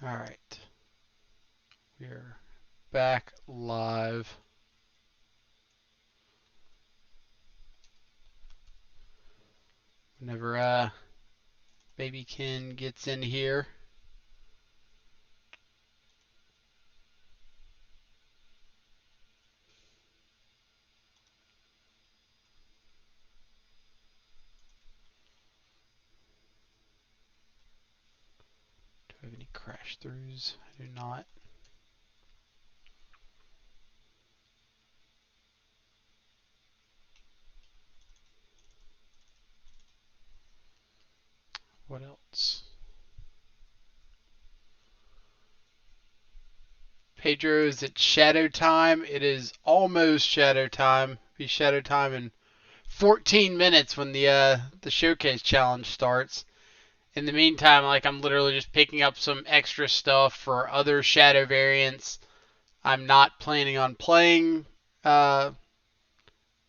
All right, we're back live. Whenever Baby Ken gets in here. Do I have any crash throughs? I do not. What else? Pedro, is it shadow time? It is almost shadow time. Be shadow time in 14 minutes when the showcase challenge starts. In the meantime, like, I'm literally just picking up some extra stuff for other shadow variants. I'm not planning on playing uh,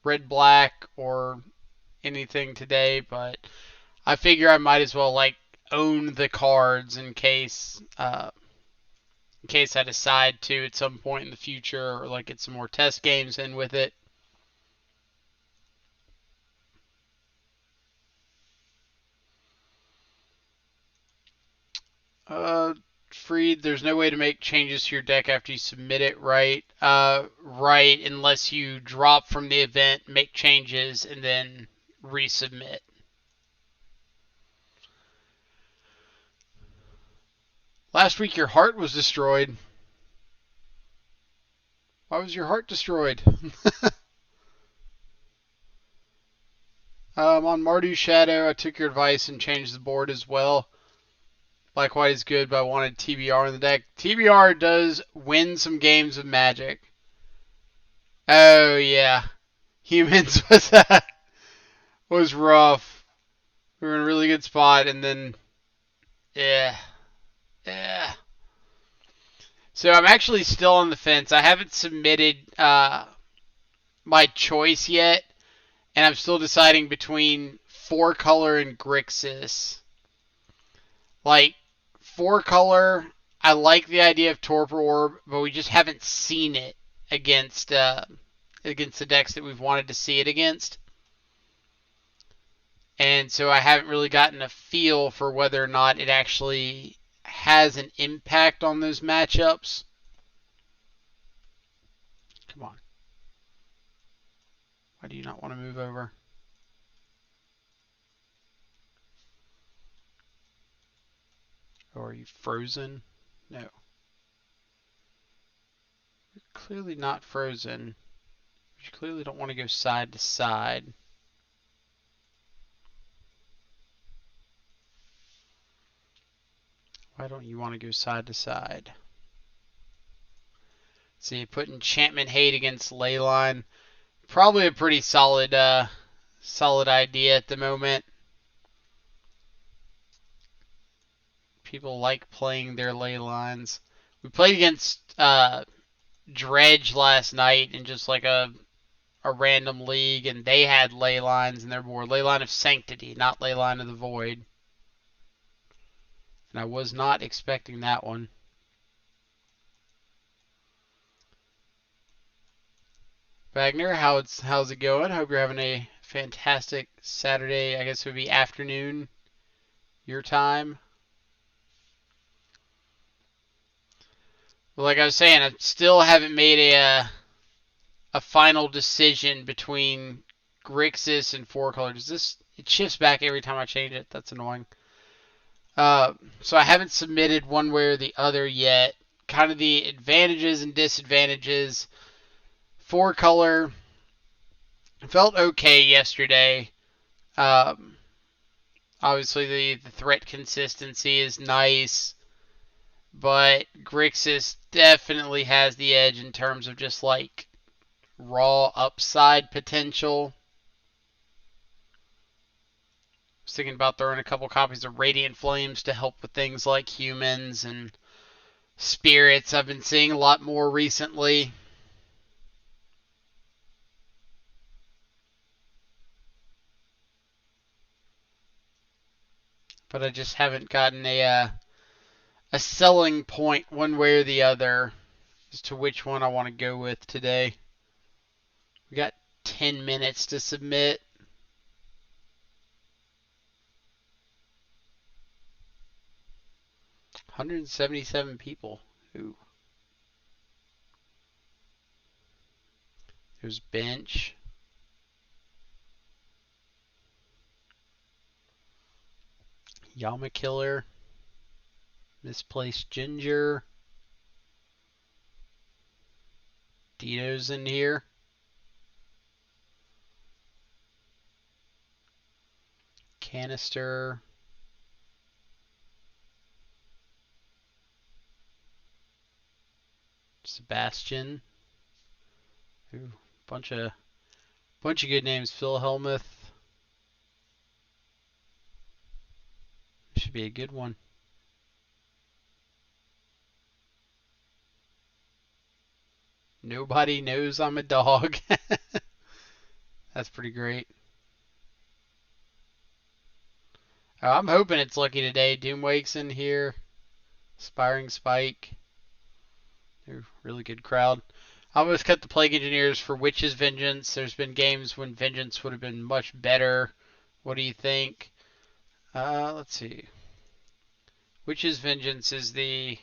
red black or anything today, but I figure I might as well like own the cards in case I decide to at some point in the future, or like get some more test games in with it. Uh, Freed, there's no way to make changes to your deck after you submit it, right? Right, unless you drop from the event, make changes, and then resubmit. Last week your heart was destroyed. Why was your heart destroyed? On Mardu Shadow, I took your advice and changed the board as well. Black White is good, but I wanted TBR in the deck. TBR does win some games of Magic. Oh yeah, Humans was rough. We were in a really good spot, and then yeah, yeah. So I'm actually still on the fence. I haven't submitted my choice yet, and I'm still deciding between Four Color and Grixis. Like, Four Color, I like the idea of Torpor Orb, but we just haven't seen it against against the decks that we've wanted to see it against. And so I haven't really gotten a feel for whether or not it actually has an impact on those matchups. Come on. Why do you not want to move over? Or are you frozen? No. You're clearly not frozen. You clearly don't want to go side to side. Why don't you want to go side to side? So you put Enchantment Hate against Leyline. Probably a pretty solid idea at the moment. People like playing their Leylines. We played against Dredge last night in just like a random league, and they had Leylines in their board. Leyline of Sanctity, not Leyline of the Void. And I was not expecting that one. Wagner, how's it going? Hope you're having a fantastic Saturday. I guess it would be afternoon, your time. Well, like I was saying, I still haven't made a final decision between Grixis and Four Colors. It shifts back every time I change it. That's annoying. So I haven't submitted one way or the other yet. Kind of the advantages and disadvantages. Four Color felt okay yesterday. Um, Obviously, the threat consistency is nice, but Grixis definitely has the edge in terms of just like raw upside potential. I was thinking about throwing a couple copies of Radiant Flames to help with things like humans and spirits. I've been seeing a lot more recently. But I just haven't gotten a selling point one way or the other as to which one I want to go with today. We got 10 minutes to submit. $177 people. Ooh. There's Bench. Yama Killer. Misplaced Ginger. Dito's in here. Canister. Sebastian. Ooh, bunch of good names. Phil Hellmuth. Should be a good one. Nobody knows I'm a dog. That's pretty great. I'm hoping it's lucky today. Doomwake's in here. Aspiring Spike. Ooh, really good crowd. I almost cut the Plague Engineers for Witch's Vengeance. There's been games when Vengeance would have been much better. What do you think? Let's see. Witch's Vengeance is the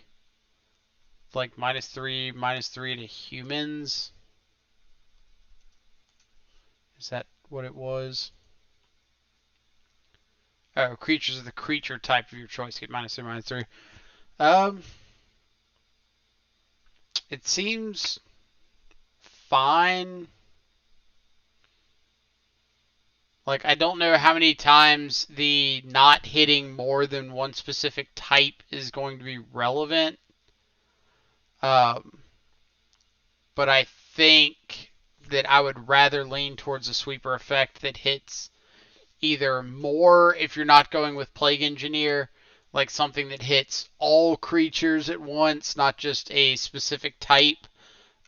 like -3 to humans. Is that what it was? Oh, creatures of the creature type of your choice get -3, -3. It seems fine. Like, I don't know how many times the not hitting more than one specific type is going to be relevant. But I think that I would rather lean towards a sweeper effect that hits either more if you're not going with Plague Engineer, like something that hits all creatures at once, not just a specific type.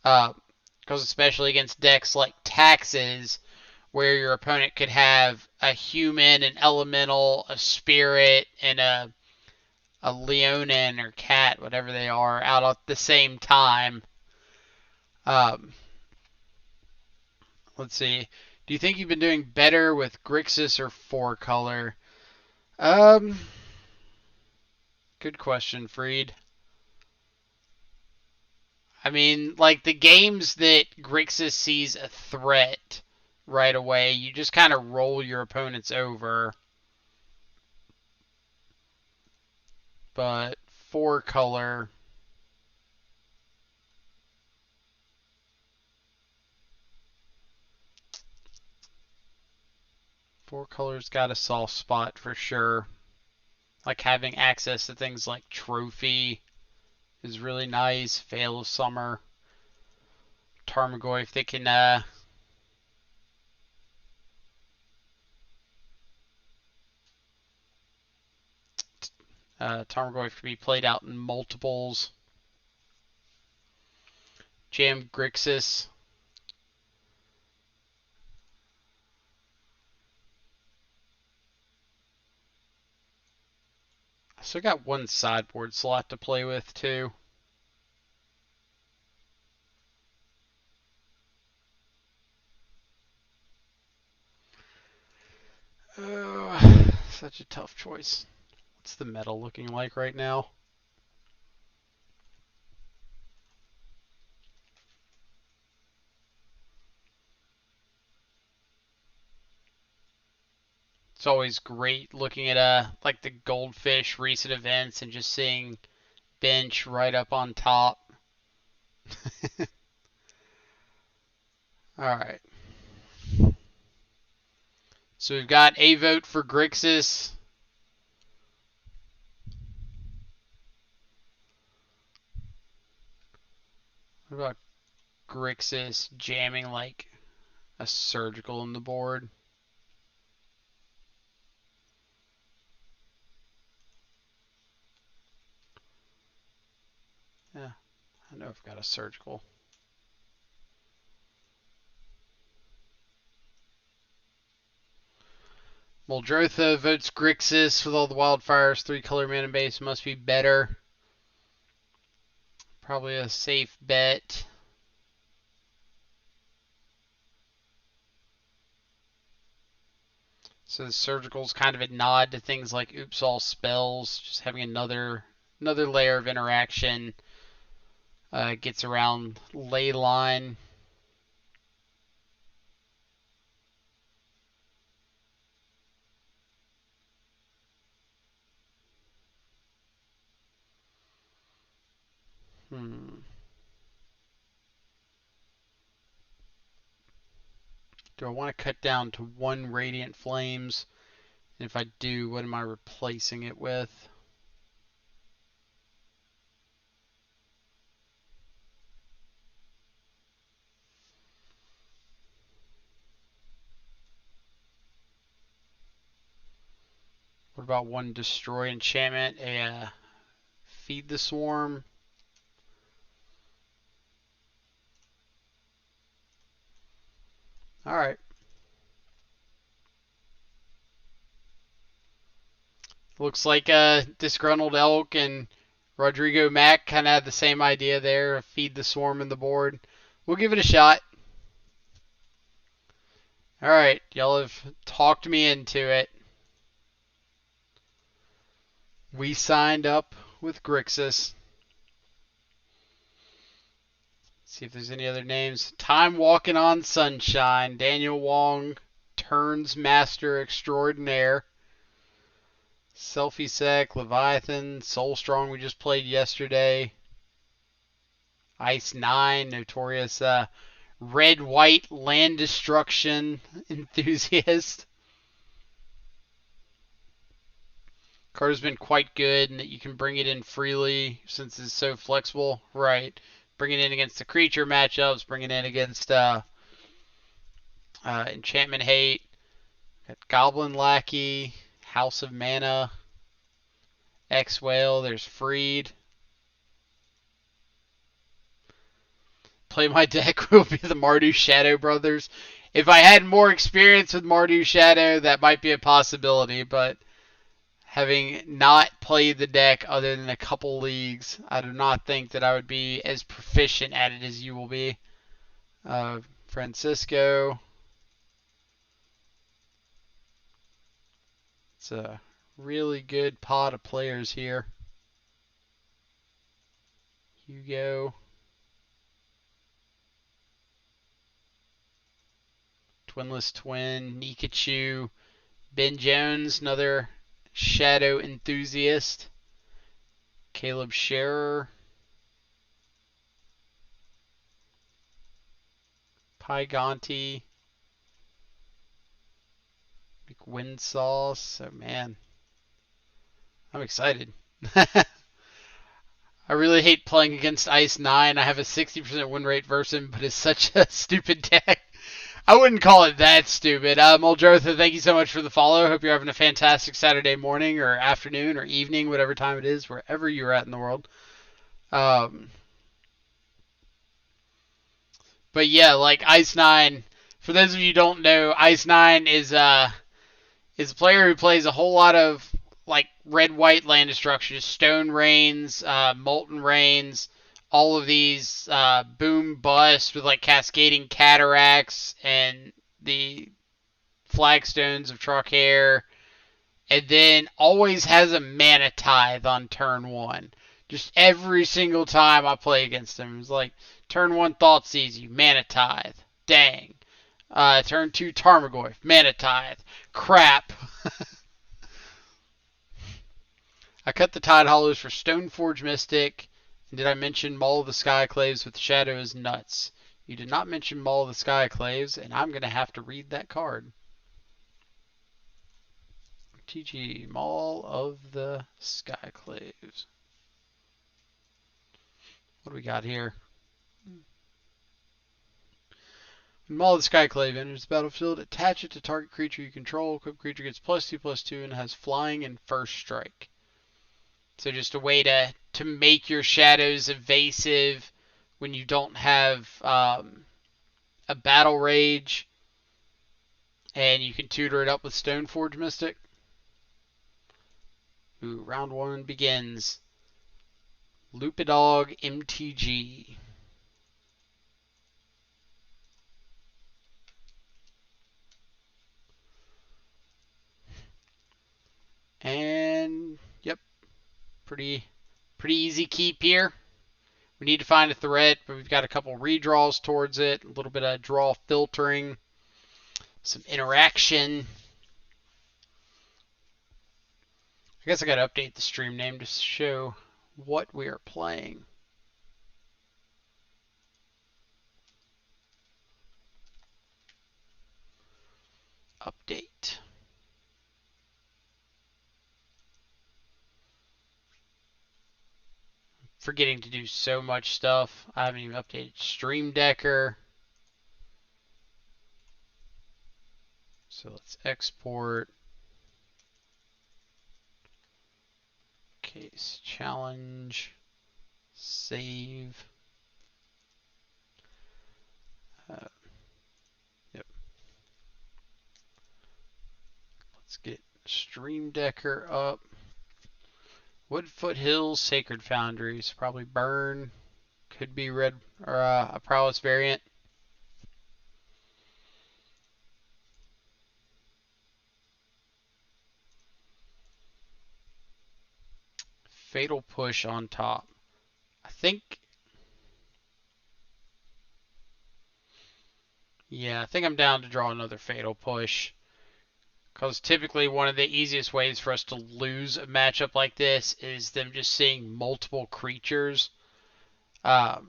Because especially against decks like Taxes, where your opponent could have a human, an elemental, a spirit, and a Leonin or cat, whatever they are, out at the same time. Let's see. Do you think you've been doing better with Grixis or 4-color? Good question, Freed. I mean, like the games that Grixis sees a threat right away, you just kind of roll your opponents over. But 4-color, four-color's got a soft spot for sure. Like having access to things like Trophy is really nice. Veil of Summer, Tarmogoyf, they can Tarmogoyf can be played out in multiples. Jam Grixis. I still got one sideboard slot to play with too. Such a tough choice. What's the meta looking like right now? It's always great looking at like the Goldfish recent events and just seeing Bench right up on top. All right. So we've got a vote for Grixis. What about Grixis jamming like a surgical in the board? Yeah, I know I've got a surgical. Muldrotha votes Grixis with all the wildfires. 3-color mana base must be better. Probably a safe bet. So the surgical's kind of a nod to things like oops all spells, just having another layer of interaction. Gets around ley line. Do I want to cut down to 1 Radiant Flames? And if I do, what am I replacing it with? What about 1 Destroy enchantment? Feed the Swarm. Alright. Looks like Disgruntled Elk and Rodrigo Mack kind of had the same idea there. Feed the Swarm in the board. We'll give it a shot. Alright, y'all have talked me into it. We signed up with Grixis. See if there's any other names. Time Walking on Sunshine. Daniel Wong. Turns Master Extraordinaire. Selfie Sec. Leviathan. Soulstrong we just played yesterday. Ice 9. Notorious red-white land destruction enthusiast. Card has been quite good in that you can bring it in freely since it's so flexible. Right. Bring it in against the creature matchups. Bring it in against Enchantment Hate. Got Goblin Lackey. House of Mana. X-Whale. There's Freed. Play my deck will be the Mardu Shadow Brothers. If I had more experience with Mardu Shadow, that might be a possibility, but having not played the deck other than a couple leagues, I do not think that I would be as proficient at it as you will be. Francisco. It's a really good pot of players here. Hugo. Twinless Twin. Nikachu. Ben Jones, another Shadow enthusiast. Caleb Scherer. Pygonti. McWindsauce. Oh, man. I'm excited. I really hate playing against Ice 9. I have a 60% win rate versus him, but it's such a stupid deck. I wouldn't call it that stupid. Muldrotha, thank you so much for the follow. Hope you're having a fantastic Saturday morning or afternoon or evening, whatever time it is, wherever you're at in the world. But yeah, like Ice 9, for those of you who don't know, Ice 9 is a player who plays a whole lot of like red-white land destruction, Stone Rains, Molten Rains, all of these boom bust with like cascading cataracts and the flagstones of Traquair, and then always has a mana tithe on turn 1. Just every single time I play against him, it's like turn 1 Thoughtseize you, mana tithe, dang. Turn 2 Tarmogoyf, mana tithe, crap. I cut the Tide Hollows for Stoneforge Mystic. And did I mention Maul of the Skyclaves with Shadow is nuts? You did not mention Maul of the Skyclaves, and I'm going to have to read that card. TG, Maul of the Skyclaves. What do we got here? When Maul of the Skyclave enters the battlefield, attach it to target creature you control. Equipped creature gets +2/+2 and has flying and first strike. So just a way to make your shadows evasive when you don't have a battle rage, and you can tutor it up with Stoneforge Mystic. Ooh, round 1 begins. Lupidog MTG. And yep, pretty easy keep here. We need to find a threat, but we've got a couple redraws towards it, a little bit of draw filtering, some interaction. I guess I got to update the stream name to show what we are playing. Update. Forgetting to do so much stuff. I haven't even updated Stream Decker. So let's export. Case challenge. Save. Yep. Let's get Stream Decker up. Woodfoot Hills, Sacred Foundries. Probably Burn. Could be red or a Prowess variant. Fatal Push on top. I think. Yeah, I think I'm down to draw another Fatal Push. Because typically one of the easiest ways for us to lose a matchup like this is them just seeing multiple creatures. And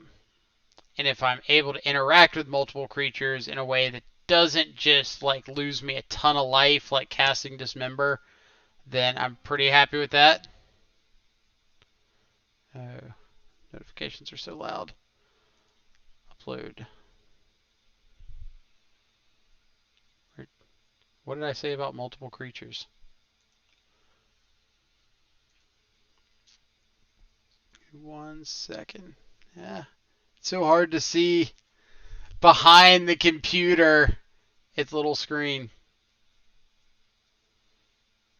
if I'm able to interact with multiple creatures in a way that doesn't just like lose me a ton of life like casting Dismember, then I'm pretty happy with that. Notifications are so loud. Upload. What did I say about multiple creatures? One second. Yeah. It's so hard to see behind the computer its little screen.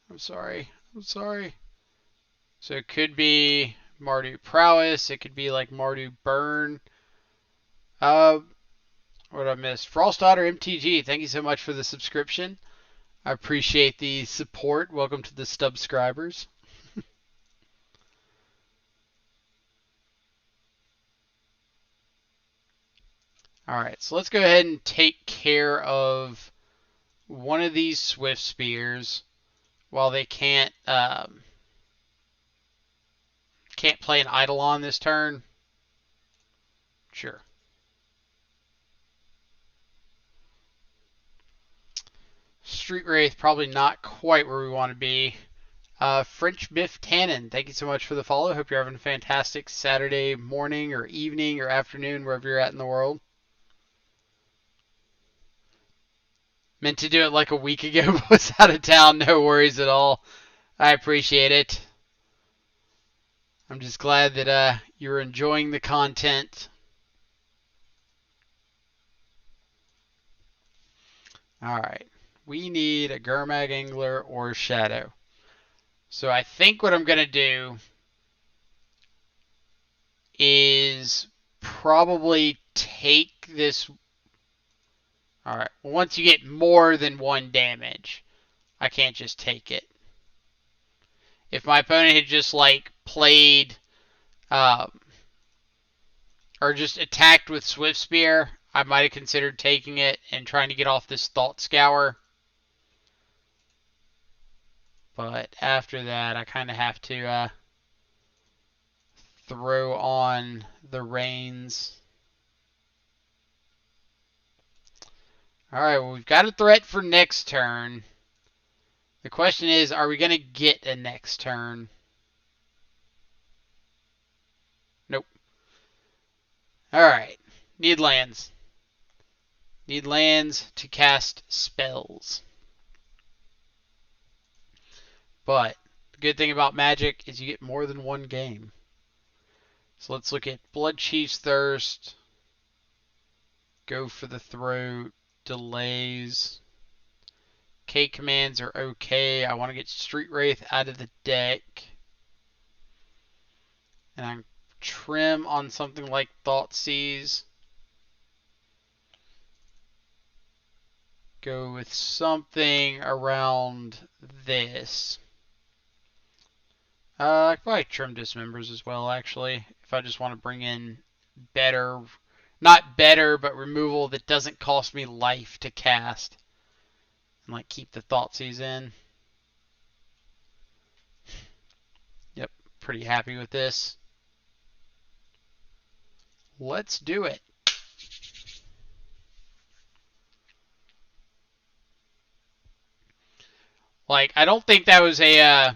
I'm sorry. So it could be Mardu Prowess. It could be like Mardu Burn. What did I miss? Frost Otter MTG. Thank you so much for the subscription. I appreciate the support. Welcome to the subscribers. Alright, so let's go ahead and take care of one of these Swift Spears while they can't play an Eidolon this turn. Sure. Street Wraith, probably not quite where we want to be. French Biff Tannen, thank you so much for the follow. Hope you're having a fantastic Saturday morning or evening or afternoon, wherever you're at in the world. Meant to do it like a week ago, but was out of town. No worries at all. I appreciate it. I'm just glad that you're enjoying the content. Alright. We need a Gurmag Angler or Shadow. So I think what I'm going to do is probably take this. Alright, once you get more than one damage, I can't just take it. If my opponent had just like played or just attacked with Swift Spear, I might have considered taking it and trying to get off this Thought Scour. But after that, I kind of have to throw on the reins. Alright, well, we've got a threat for next turn. The question is, are we going to get a next turn? Nope. Alright, need lands. Need lands to cast spells. But the good thing about Magic is you get more than one game. So let's look at Bloodchief's Thirst. Go for the Throat. Delays. K commands are okay. I want to get Street Wraith out of the deck. And I'm trim on something like Thoughtseize. Go with something around this. I could probably trim dismembers as well, actually, if I just want to bring in better, not better, but removal that doesn't cost me life to cast. And like keep the Thoughtseize in. Yep, pretty happy with this. Let's do it. Like, I don't think that was a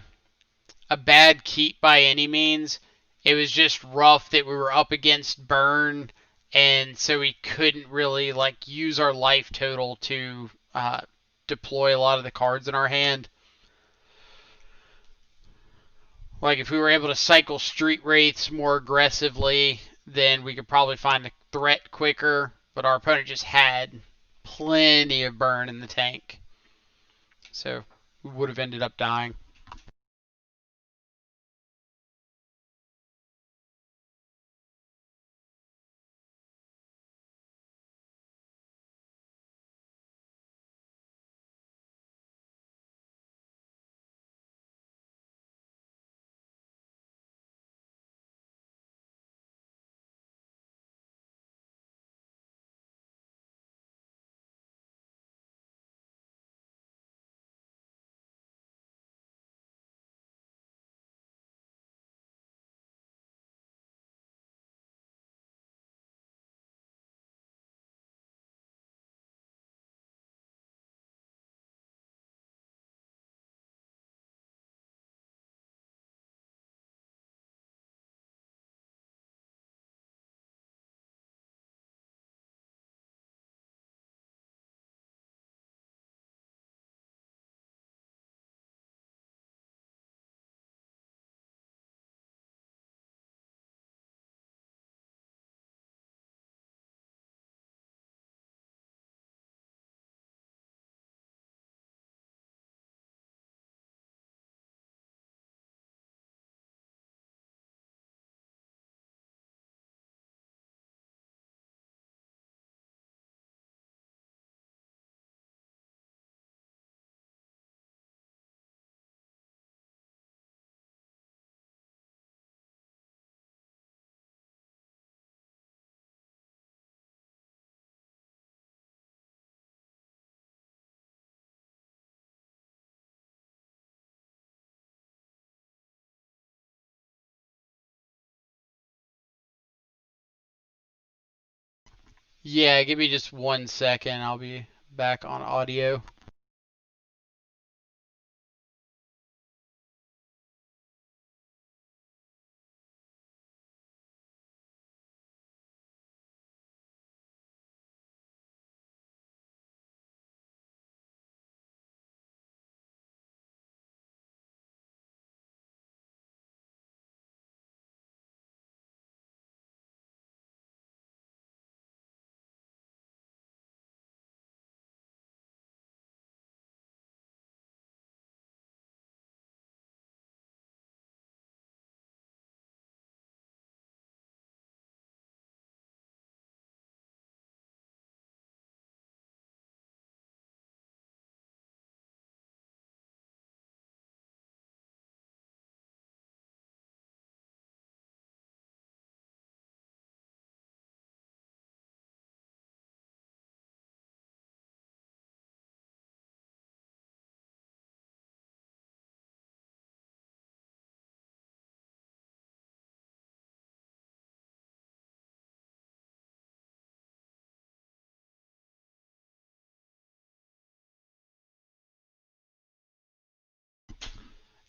bad keep by any means. It was just rough that we were up against burn, and so we couldn't really like use our life total to deploy a lot of the cards in our hand. Like if we were able to cycle street wraiths more aggressively, then we could probably find a threat quicker. But our opponent just had plenty of burn in the tank, so we would have ended up dying. Yeah, give me just 1 second. I'll be back on audio.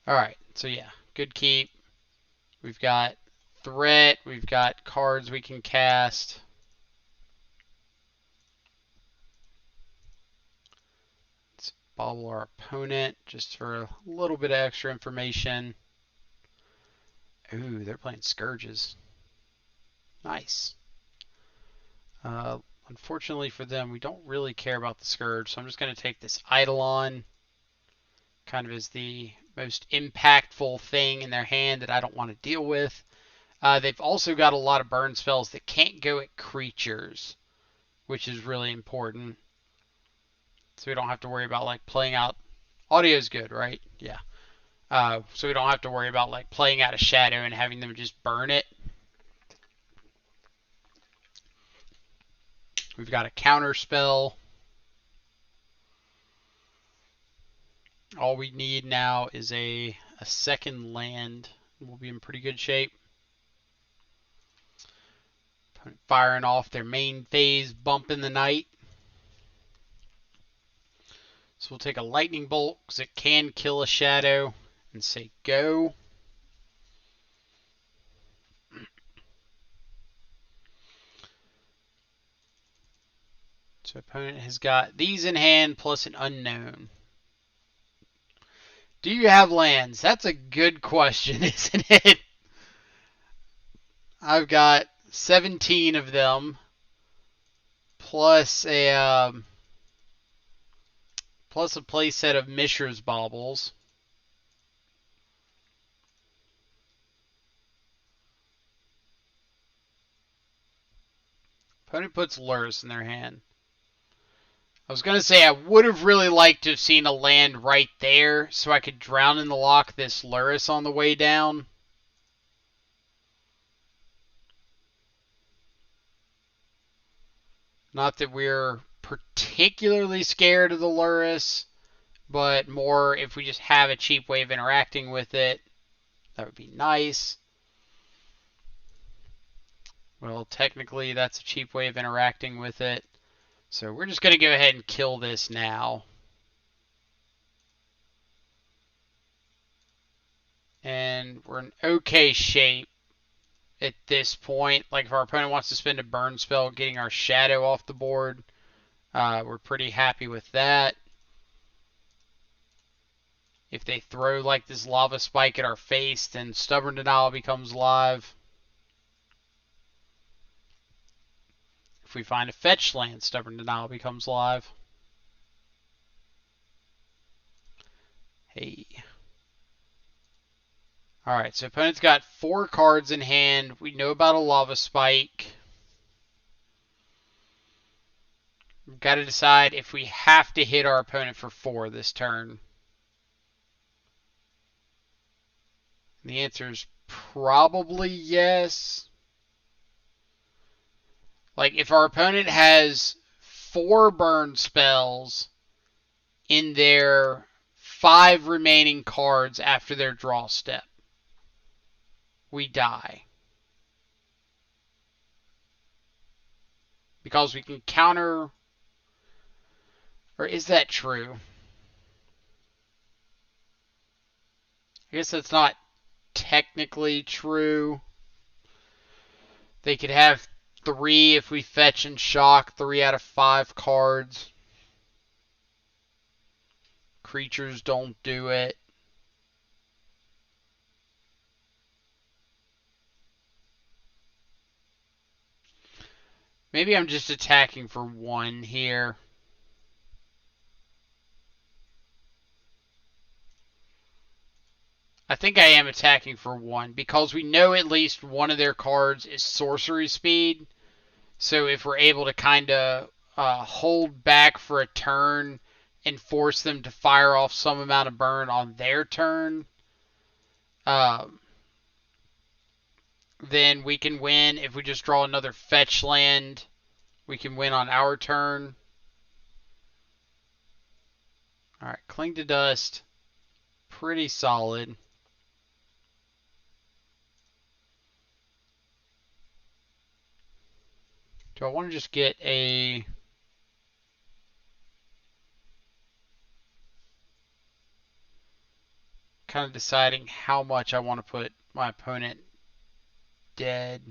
Alright, so yeah, good keep. We've got threat, we've got cards we can cast. Let's bobble our opponent just for a little bit of extra information. Ooh, they're playing Scourges. Nice. Unfortunately for them, we don't really care about the Scourge, so I'm just going to take this Eidolon, kind of as the most impactful thing in their hand that I don't want to deal with. They've also got a lot of burn spells that can't go at creatures, which is really important. So we don't have to worry about like playing out. Audio's good, right? Yeah. So we don't have to worry about like playing out a shadow and having them just burn it. We've got a counter spell. All we need now is a second land. We'll be in pretty good shape. Firing off their main phase bump in the night. So we'll take a lightning bolt because it can kill a shadow and say go. So opponent has got these in hand plus an unknown. Do you have lands? That's a good question, isn't it? I've got 17 of them plus a playset of Mishra's Baubles. Opponent puts Lurrus in their hand. I was going to say I would have really liked to have seen a land right there so I could drown in the lock this Lurrus on the way down. Not that we're particularly scared of the Lurrus, but more if we just have a cheap way of interacting with it, that would be nice. Well, technically that's a cheap way of interacting with it. So we're just going to go ahead and kill this now. And we're in okay shape at this point. Like if our opponent wants to spend a burn spell getting our shadow off the board, we're pretty happy with that. If they throw like this lava spike at our face, then Stubborn Denial becomes live. If we find a fetch land, Stubborn Denial becomes live. Hey. Alright, so opponent's got 4 cards in hand. We know about a lava spike. We've got to decide if we have to hit our opponent for 4 this turn. And the answer is probably yes. Like if our opponent has 4 burn spells in their 5 remaining cards after their draw step, we die. Because we can counter... Or is that true? I guess that's not technically true. They could have 3 if we fetch and shock 3 out of 5 cards. Creatures don't do it. Maybe I'm just attacking for 1 here. I think I am attacking for 1 because we know at least one of their cards is sorcery speed. So if we're able to kind of hold back for a turn and force them to fire off some amount of burn on their turn, then we can win. If we just draw another fetch land, we can win on our turn. Alright, Cling to Dust. Pretty solid. Do I want to just get a... kind of deciding how much I want to put my opponent dead.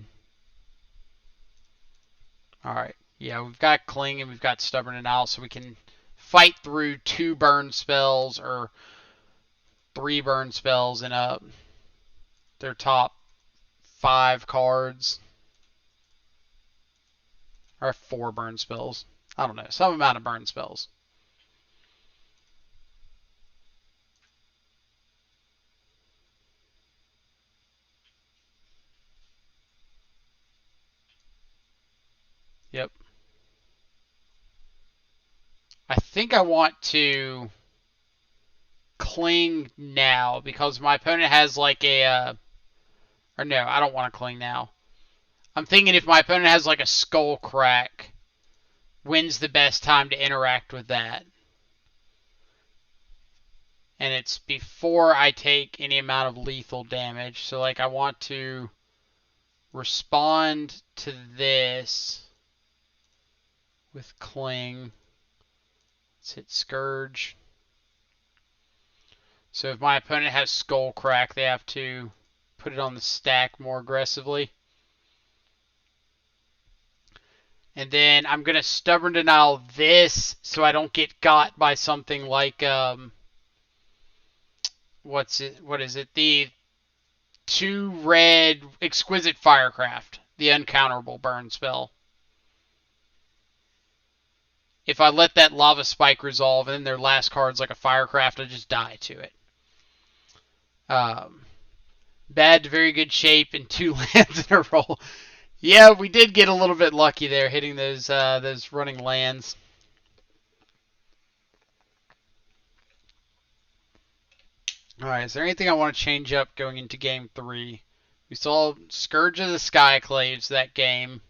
Alright, yeah, we've got Cling and we've got Stubborn Denial, so we can fight through 2 burn spells or 3 burn spells in their top 5 cards. Or 4 burn spells. I don't know, some amount of burn spells. Yep. I think I want to cling now because my opponent has like a. Or no, I don't want to cling now. I'm thinking if my opponent has like a skull crack, when's the best time to interact with that? And it's before I take any amount of lethal damage. So like I want to respond to this with cling. Let's hit Scourge. So if my opponent has skull crack, they have to put it on the stack more aggressively. And then I'm going to Stubborn Denial this so I don't get got by something like, what is it? The 2 red Exquisite Firecraft, the uncounterable burn spell. If I let that Lava Spike resolve and then their last card's like a Firecraft, I just die to it. Bad to very good shape and 2 lands in a row. Yeah, we did get a little bit lucky there, hitting those running lands. Alright, is there anything I want to change up going into Game 3? We saw Scourge of the Skyclaves that game,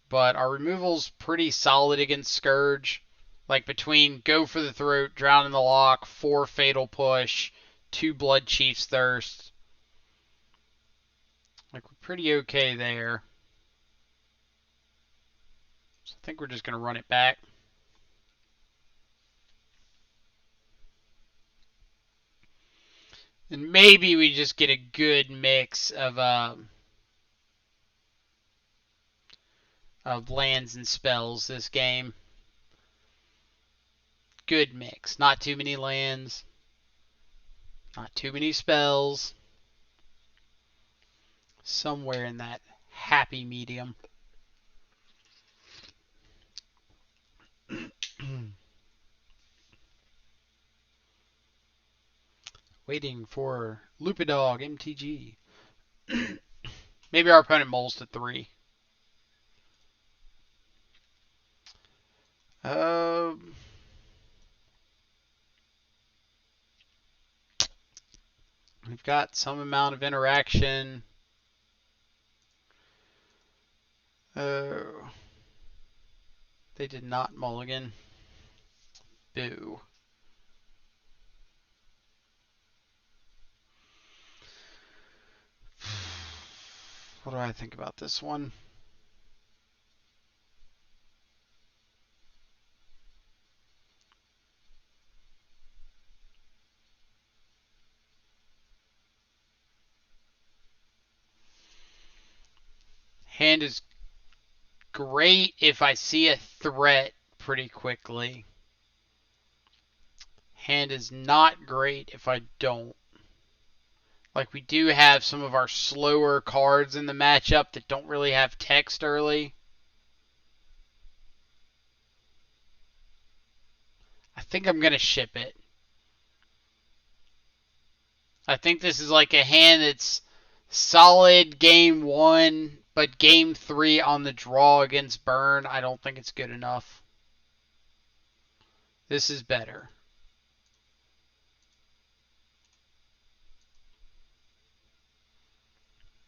but our removal's pretty solid against Scourge. Like between Go for the Throat, Drown in the Lock, 4 Fatal Push, 2 Blood Chief's Thirst. Like, we're pretty okay there. So I think we're just going to run it back. And maybe we just get a good mix of lands and spells this game. Good mix. Not too many lands. Not too many spells. Somewhere in that happy medium. Waiting for Lupidog MTG. Maybe our opponent mulls to 3. We've got some amount of interaction. Oh. They did not mulligan. Boo. What do I think about this one? Hand is great if I see a threat pretty quickly. Hand is not great if I don't. Like, we do have some of our slower cards in the matchup that don't really have text early. I think I'm going to ship it. I think this is like a hand that's solid game 1, but game 3 on the draw against Burn, I don't think it's good enough. This is better.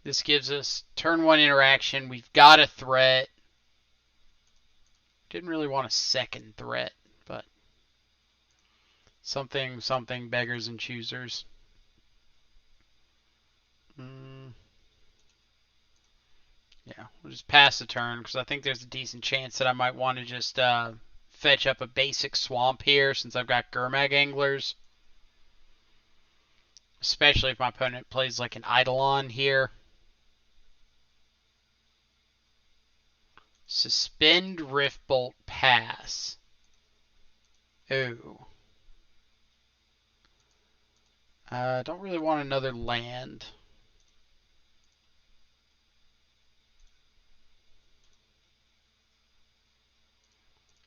This gives us turn 1 interaction. We've got a threat. Didn't really want a second threat, but something beggars and choosers. Yeah, we'll just pass the turn because I think there's a decent chance that I might want to just fetch up a basic swamp here since I've got Gurmag Anglers. Especially if my opponent plays like an Eidolon here. Suspend Riftbolt pass. Ooh. Don't really want another land.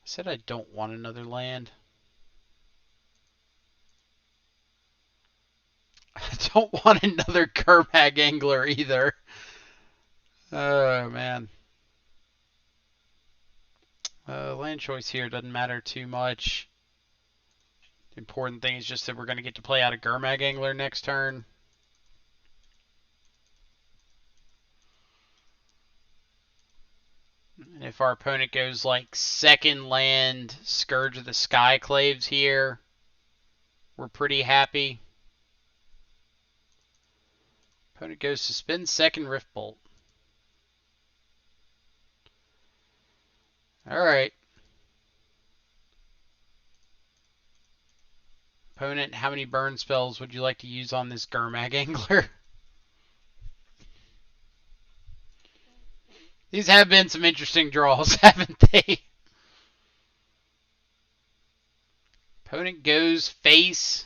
I said I don't want another land. I don't want another Gurmag Angler either. Oh, man. Land choice here doesn't matter too much. The important thing is just that we're going to get to play out a Gurmag Angler next turn. And if our opponent goes like second land Scourge of the Skyclaves here, we're pretty happy. Opponent goes suspend second Riftbolt. Alright. Opponent, how many burn spells would you like to use on this Gurmag Angler? These have been some interesting draws, haven't they? Opponent goes face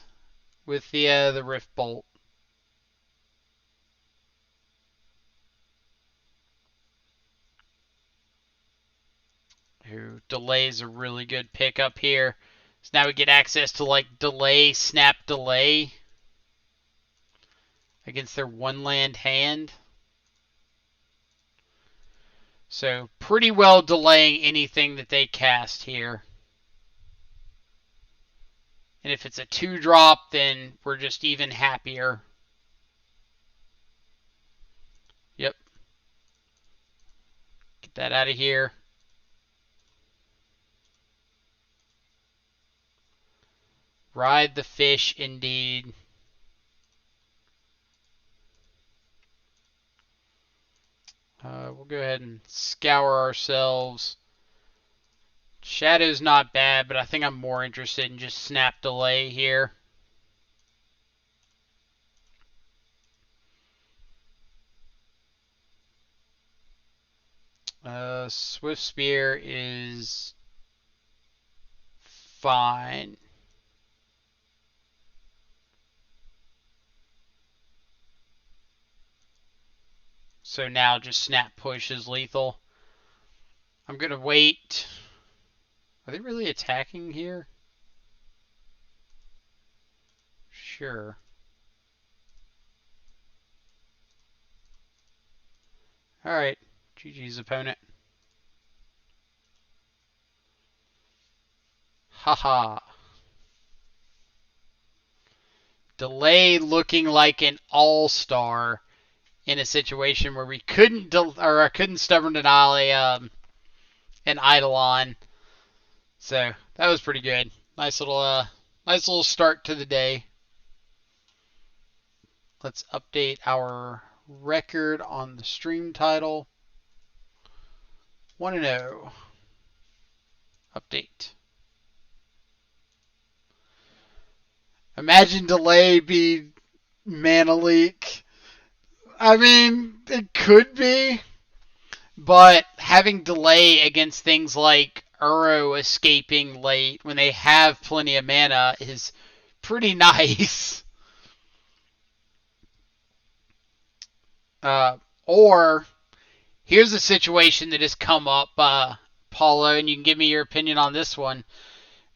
with the Riftbolt. Who delays a really good pickup here. So now we get access to like delay, snap, delay against their one land hand. So pretty well delaying anything that they cast here. And if it's a 2-drop, then we're just even happier. Yep. Get that out of here. Ride the fish, indeed. We'll go ahead and scour ourselves. Shadow's not bad, but I think I'm more interested in just snap delay here. Swift Spear is fine. So now just snap push is lethal. I'm going to wait. Are they really attacking here? Sure. Alright. GG's opponent. Haha. Delay looking like an all-star in a situation where we couldn't stubborn deny an Eidolon. So that was pretty good. Nice little start to the day. Let's update our record on the stream title. 1-0. Update. Imagine delay be mana leak. I mean, it could be, but having delay against things like Uro escaping late when they have plenty of mana is pretty nice. Or, here's a situation that has come up, Paulo, and you can give me your opinion on this one.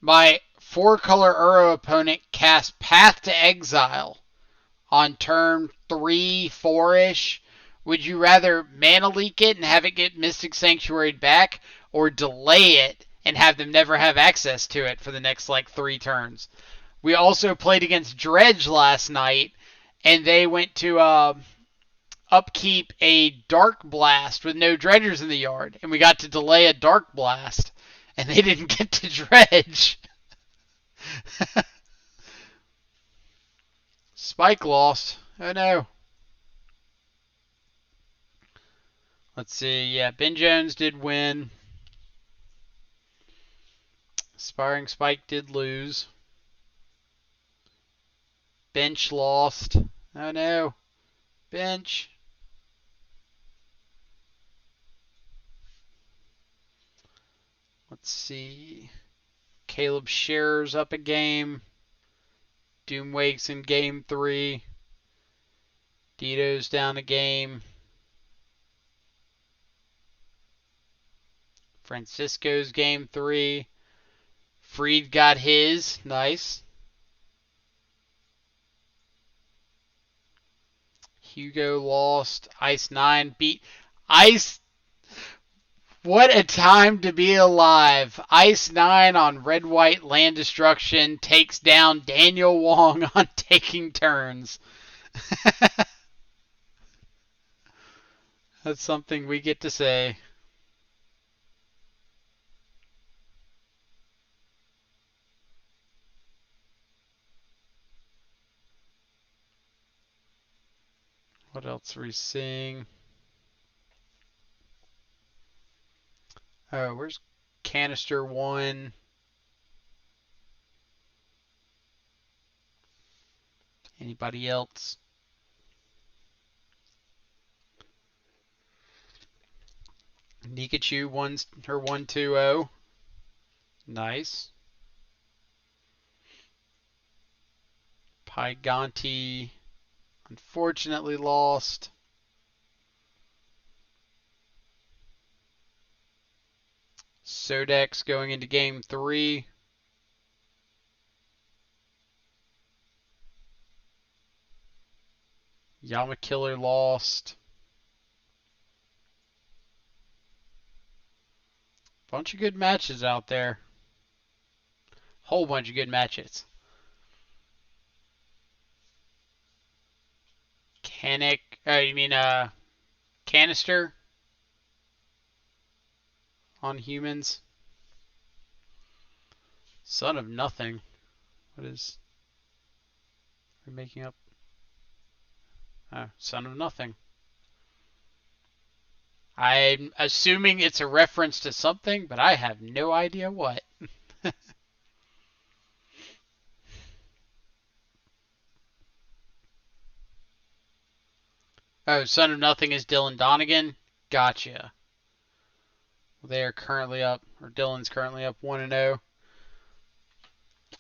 My 4-color Uro opponent cast Path to Exile on turn 3, 4-ish. Would you rather mana leak it and have it get Mystic Sanctuaried back, or delay it and have them never have access to it for the next, 3 turns? We also played against Dredge last night, and they went to upkeep a Dark Blast with no Dredgers in the yard, and we got to delay a Dark Blast, and they didn't get to Dredge. Spike lost. Oh no. Let's see. Yeah, Ben Jones did win. Aspiring Spike did lose. Bench lost. Oh no. Bench. Let's see. Caleb Scherer's up a game. Doomwake's in game 3. Dito's down a game. Francisco's game 3. Freed got his. Nice. Hugo lost. Ice 9 beat. Ice. What a time to be alive. Ice 9 on red-white land destruction takes down Daniel Wong on taking turns. That's something we get to say. What else are we seeing? Oh, where's Canister 1? Anybody else? Nikachu won her 1-2-0. Nice. Pyganti unfortunately lost. Sodex going into game 3. Yamakiller lost. Bunch of good matches out there. Whole bunch of good matches. Canister on humans. Son of Nothing. What is... We're making up... Son of Nothing. I'm assuming it's a reference to something, but I have no idea what. Oh, Son of Nothing is Dylan Donegan? Gotcha. They are currently up, or Dylan's currently up 1-0.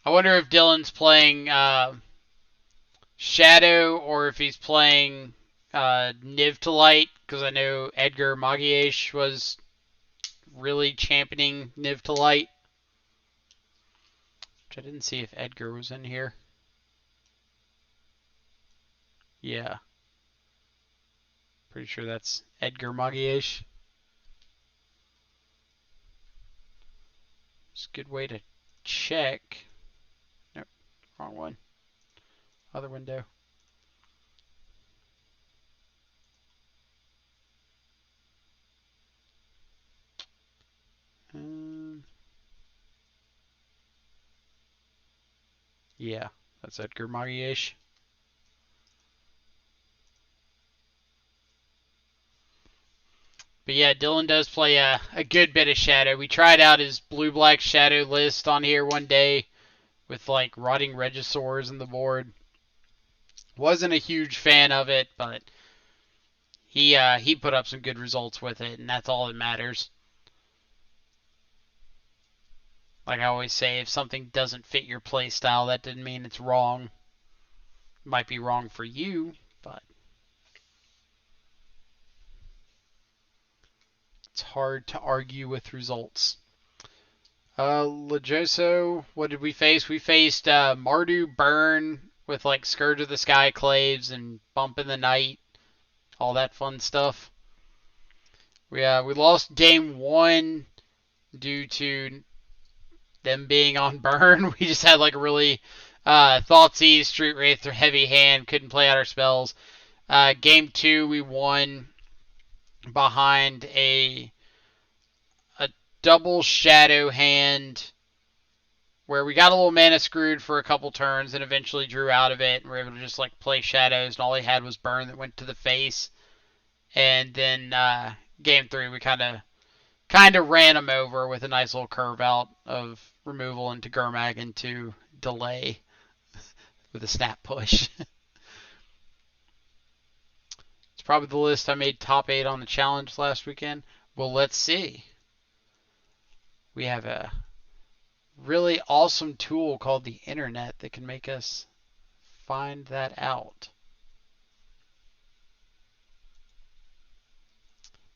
I wonder if Dylan's playing Shadow or if he's playing Niv to Light, because I know Edgar Magiesh was really championing Niv to Light. Which I didn't see if Edgar was in here. Yeah. Pretty sure that's Edgar Magiesh. It's a good way to check. Nope, wrong one. Other window. Yeah, that's Edgar Magiesh. But yeah, Dylan does play a good bit of Shadow. We tried out his blue-black Shadow list on here one day with like Rotting Regisaurs in the board. Wasn't a huge fan of it, but he put up some good results with it, and that's all that matters. Like I always say, if something doesn't fit your playstyle, that doesn't mean it's wrong. It might be wrong for you, but it's hard to argue with results. Lejoso, what did we face? We faced Mardu Burn with like Scourge of the Sky Claves and Bump in the Night, all that fun stuff. We lost game 1 due to them being on Burn. We just had like a really Thoughtseize, Street Wraith, or heavy hand, couldn't play out our spells. Game 2 we won behind a double Shadow hand where we got a little mana screwed for a couple turns and eventually drew out of it and were able to just like play Shadows, and all he had was Burn that went to the face. And then game 3 we kind of ran him over with a nice little curve out of removal into Gurmag into delay with a snap push. It's probably the list I made top 8 on the challenge last weekend. Well, let's see. We have a really awesome tool called the internet that can make us find that out.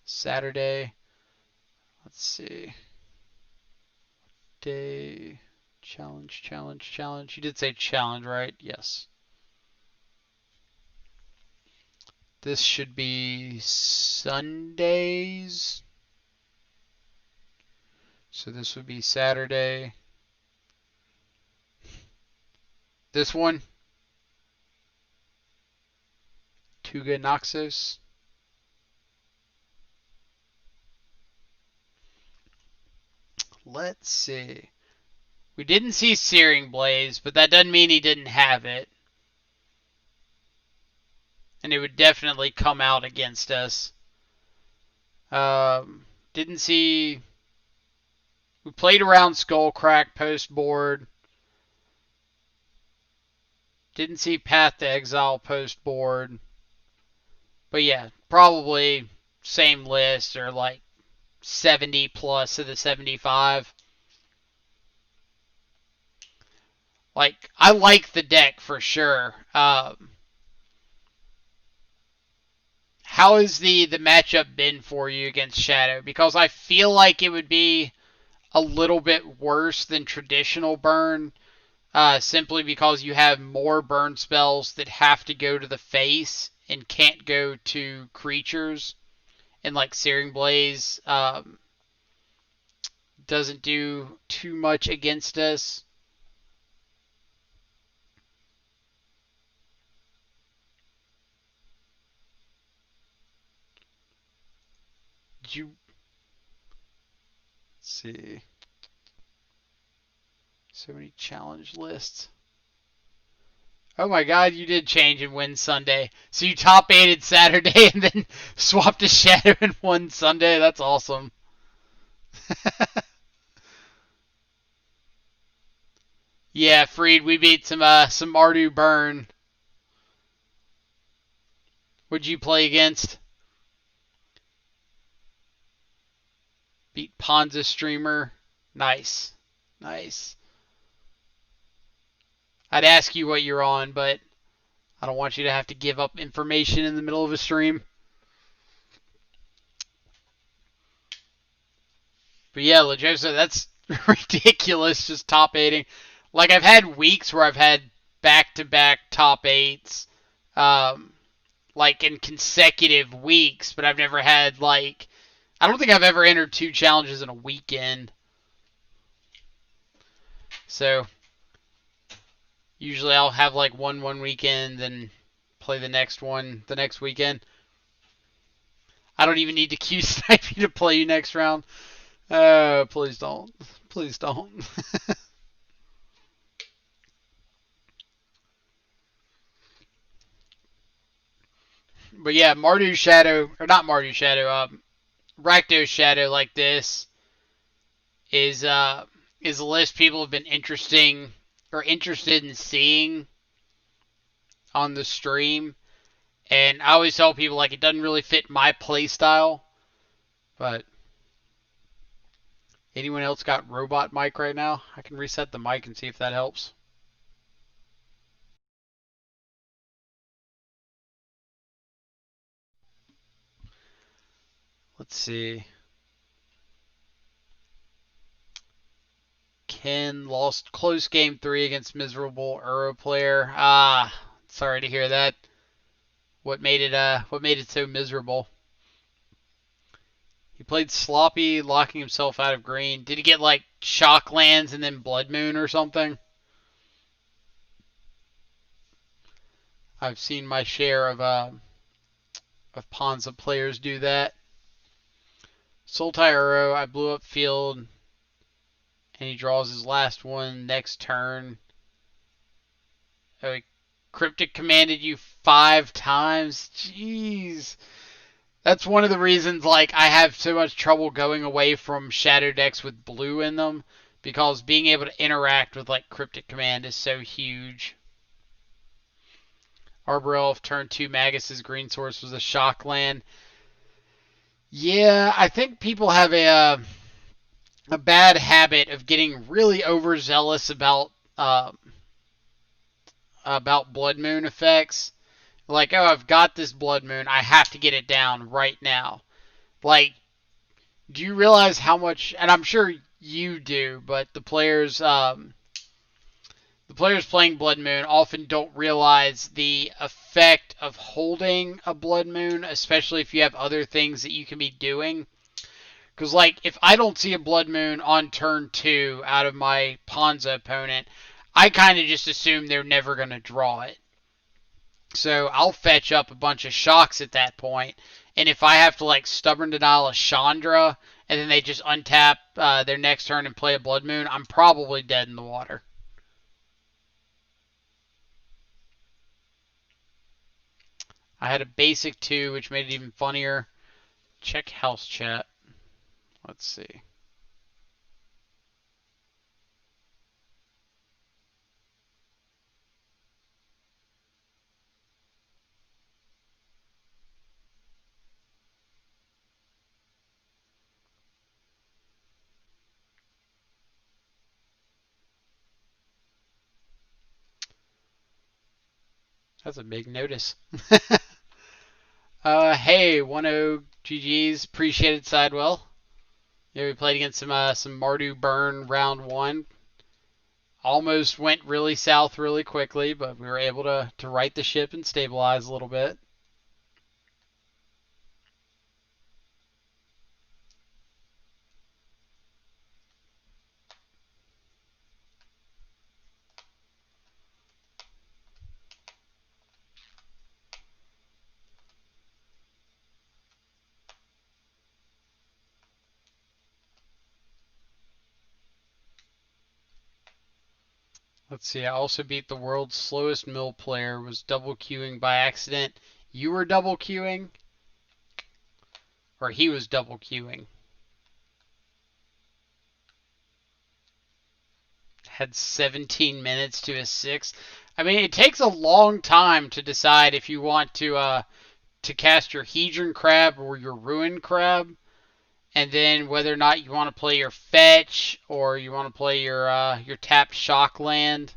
Saturday. Let's see. Day. Challenge. You did say challenge, right? Yes. This should be Sundays. So this would be Saturday. This one, Tuga Noxus. Let's see. We didn't see Searing Blaze, but that doesn't mean he didn't have it. And it would definitely come out against us. Didn't see... We played around Skullcrack post board. Didn't see Path to Exile post board. But yeah, probably same list or like 70 plus of the 75. Like, I like the deck for sure. How has the matchup been for you against Shadow? Because I feel like it would be a little bit worse than traditional burn, simply because you have more burn spells that have to go to the face and can't go to creatures. And like Searing Blaze doesn't do too much against us. Let's see. So many challenge lists. Oh my god, you did change and win Sunday. So you top 8'd Saturday and then swapped to Shadow and won Sunday? That's awesome. Yeah, Freed, we beat some Mardu Burn. What'd you play against? Beat Ponza Streamer. Nice. Nice. I'd ask you what you're on, but I don't want you to have to give up information in the middle of a stream. But yeah, Lejosa, that's ridiculous, just top 8ing. Like, I've had weeks where I've had back-to-back top 8s, like, in consecutive weeks, but I've never had, like, I don't think I've ever entered 2 challenges in a weekend. So, usually I'll have, like, one weekend and play the next one the next weekend. I don't even need to queue snipe you to play you next round. Please don't. Please don't. But yeah, Mardu Shadow, or not Mardu Shadow, Rakdos Shadow like this is a list people have been interested in seeing on the stream. And I always tell people, like, it doesn't really fit my playstyle. But anyone else got robot mic right now? I can reset the mic and see if that helps. Let's see. Ken lost close game 3 against miserable Euro player. Sorry to hear that. What made it so miserable? He played sloppy, locking himself out of green. Did he get like shock lands and then Blood Moon or something? I've seen my share of Ponza players do that. Sultai Uro, I blew up field, and he draws his last one next turn. Oh, he Cryptic commanded you 5 times? Jeez. That's one of the reasons, like, I have so much trouble going away from shadow decks with blue in them, because being able to interact with, like, Cryptic Command is so huge. Arbor Elf, turn 2 Magus' green source was a shock land. Yeah, I think people have a bad habit of getting really overzealous about Blood Moon effects. Like, oh, I've got this Blood Moon, I have to get it down right now. Like, do you realize how much, and I'm sure you do, but the players playing Blood Moon often don't realize the effect of holding a Blood Moon, especially if you have other things that you can be doing. Because, like, if I don't see a Blood Moon on turn 2 out of my Ponza opponent, I kind of just assume they're never going to draw it. So I'll fetch up a bunch of shocks at that point. And if I have to, like, Stubborn Denial of Chandra, and then they just untap their next turn and play a Blood Moon, I'm probably dead in the water. I had a basic 2, which made it even funnier. Check house chat. Let's see. That's a big notice. Hey, 1-0 GG's. Appreciate it, Sidewell. Yeah, we played against some Mardu burn round 1. Almost went really south really quickly, but we were able to right the ship and stabilize a little bit. Let's see, I also beat the world's slowest mill player, was double queuing by accident. You were double queuing? Or he was double queuing? Had 17 minutes to a 6. I mean, it takes a long time to decide if you want to cast your Hedron Crab or your Ruin Crab, and then whether or not you want to play your fetch or you want to play your tapped shock land.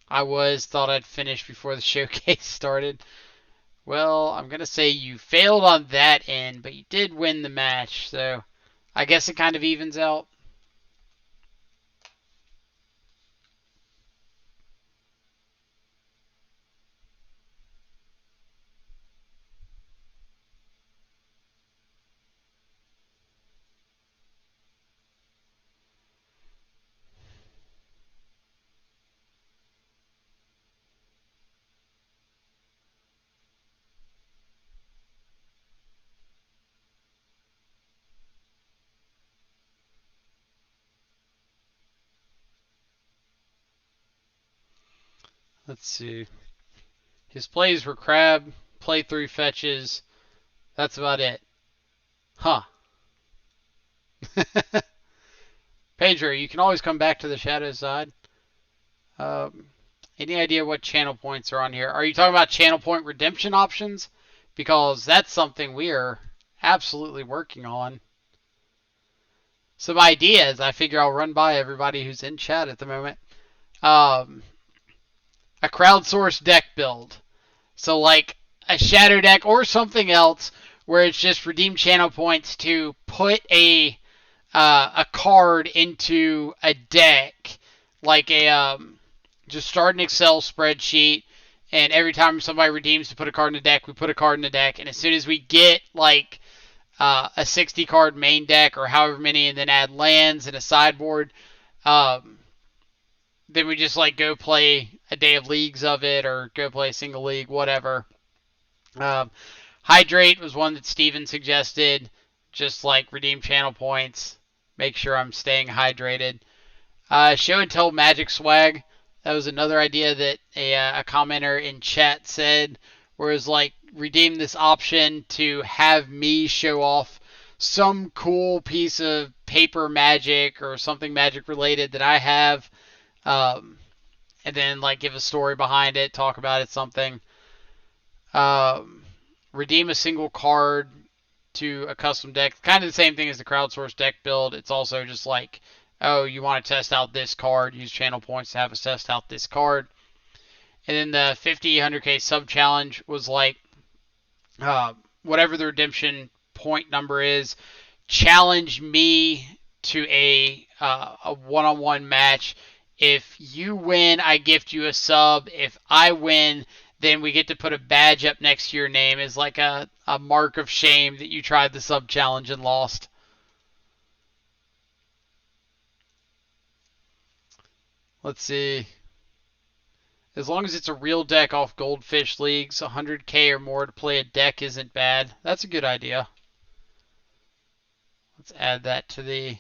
I thought I'd finish before the showcase started. Well, I'm gonna say you failed on that end, but you did win the match, so I guess it kind of evens out. Let's see. His plays were crab, play 3 fetches. That's about it. Huh. Pedro, you can always come back to the shadow side. Any idea what channel points are on here? Are you talking about channel point redemption options? Because that's something we are absolutely working on. Some ideas I figure I'll run by everybody who's in chat at the moment. A crowdsourced deck build. So like a shadow deck or something else where it's just redeem channel points to put a card into a deck, like just start an Excel spreadsheet, and every time somebody redeems to put a card in the deck, we put a card in the deck, and as soon as we get like a 60 card main deck or however many, and then add lands and a sideboard, then we just like go play a day of leagues of it or go play a single league, whatever. Hydrate was one that Steven suggested. Just like redeem channel points, make sure I'm staying hydrated. Show and tell magic swag. That was another idea that a commenter in chat said, whereas like redeem this option to have me show off some cool piece of paper magic or something magic related that I have, and then like give a story behind it, talk about it, something. Redeem a single card to a custom deck. Kind of the same thing as the crowdsourced deck build. It's also just like, oh, you want to test out this card, use channel points to have us test out this card. And then the 50, 100k sub challenge was like, whatever the redemption point number is, challenge me to a one-on-one match. If you win, I gift you a sub. If I win, then we get to put a badge up next to your name as like a mark of shame that you tried the sub challenge and lost. Let's see. As long as it's a real deck off Goldfish Leagues, 100k or more to play a deck isn't bad. That's a good idea. Let's add that to the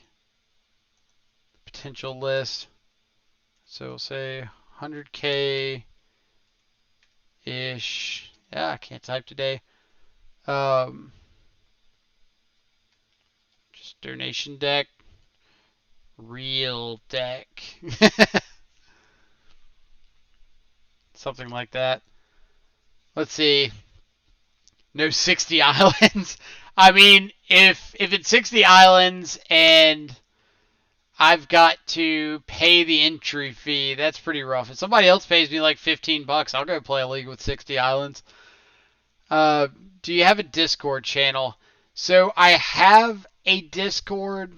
potential list. So we'll say 100k ish. Yeah, I can't type today. Just donation deck. Real deck. Something like that. Let's see. No 60 islands. I mean, if it's 60 islands and I've got to pay the entry fee, that's pretty rough. If somebody else pays me like $15, I'll go play a league with 60 islands. Do you have a Discord channel? So I have a Discord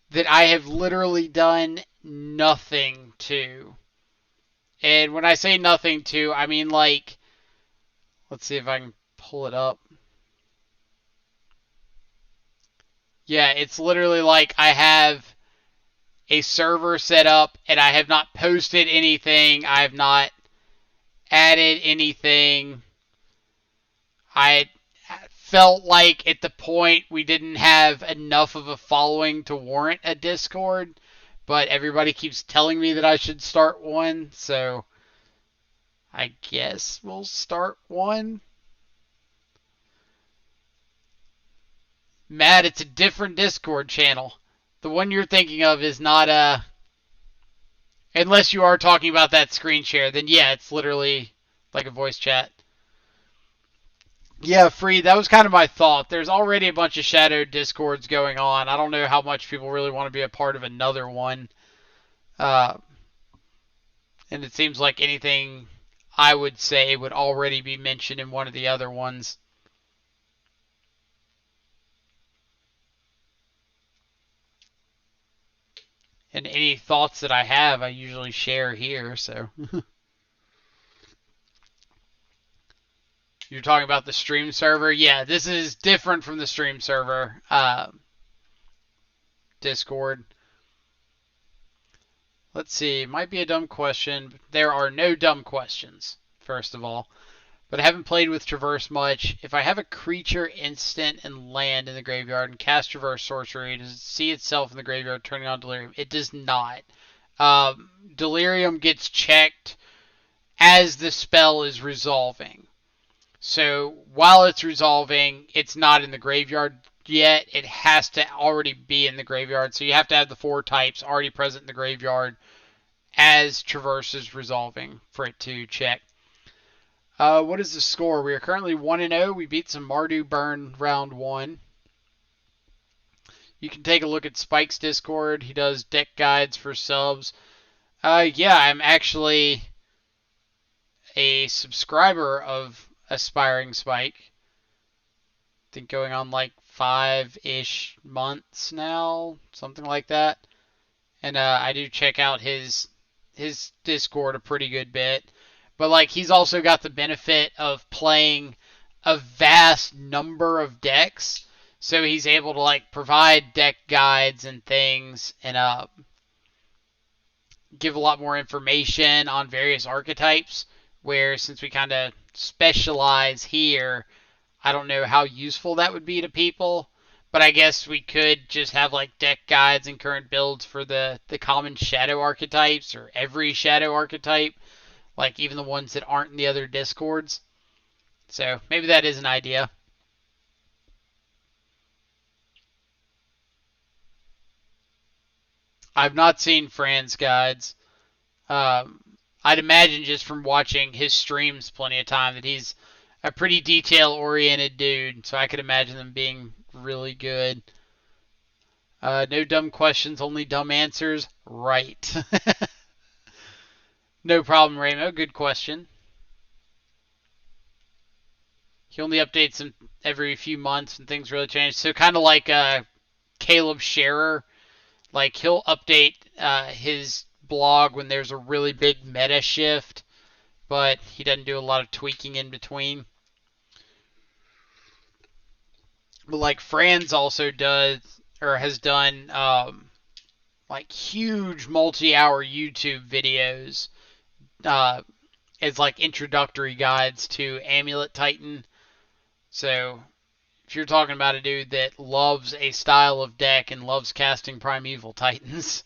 that I have literally done nothing to. And when I say nothing to, I mean like, let's see if I can pull it up. Yeah, it's literally like I have a server set up and I have not posted anything. I have not added anything. I felt like at the point we didn't have enough of a following to warrant a Discord, but everybody keeps telling me that I should start one, so I guess we'll start one. Matt, it's a different Discord channel. The one you're thinking of is not a... Unless you are talking about that screen share, then yeah, it's literally like a voice chat. Yeah, Free, that was kind of my thought. There's already a bunch of shadow Discords going on. I don't know how much people really want to be a part of another one. And it seems like anything I would say would already be mentioned in one of the other ones. And any thoughts that I have, I usually share here, so. You're talking about the stream server? Yeah, this is different from the stream server. Discord. Let's see. It might be a dumb question. There are no dumb questions, first of all. But I haven't played with Traverse much. If I have a creature, instant, and land in the graveyard and cast Traverse Sorcery, does it see itself in the graveyard turning on Delirium? It does not. Delirium gets checked as the spell is resolving. So while it's resolving, it's not in the graveyard yet. It has to already be in the graveyard. So you have to have the 4 types already present in the graveyard as Traverse is resolving for it to check. What is the score? We are currently 1-0. We beat some Mardu Burn round 1. You can take a look at Spike's Discord. He does deck guides for subs. Yeah, I'm actually a subscriber of Aspiring Spike. I think going on like 5-ish months now, something like that. And I do check out his Discord a pretty good bit. But like he's also got the benefit of playing a vast number of decks, so he's able to like provide deck guides and things and give a lot more information on various archetypes, where since we kind of specialize here, I don't know how useful that would be to people, but I guess we could just have like deck guides and current builds for the common shadow archetypes or every shadow archetype, like even the ones that aren't in the other Discords. So maybe that is an idea. I've not seen Fran's guides. I'd imagine just from watching his streams plenty of time that he's a pretty detail-oriented dude, so I could imagine them being really good. No dumb questions, only dumb answers. Right. No problem, Ramo. Good question. He only updates them every few months and things really change. So kind of like Caleb Scherer. Like he'll update his blog when there's a really big meta shift. but he doesn't do a lot of tweaking in between. But like Franz also does or has done like huge multi-hour YouTube videos as like introductory guides to Amulet Titan. So if you're talking about a dude that loves a style of deck and loves casting Primeval Titans,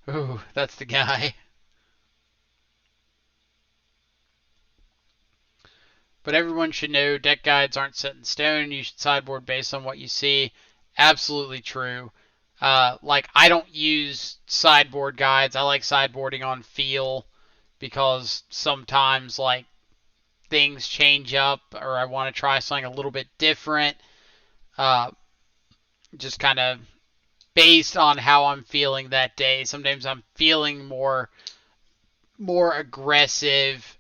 ooh, that's the guy. But everyone should know deck guides aren't set in stone. You should sideboard based on what you see. Absolutely true. Like, I don't use sideboard guides. I like sideboarding on feel because sometimes, like, things change up or I want to try something a little bit different. Uh, just kind of based on how I'm feeling that day. Sometimes I'm feeling more aggressive,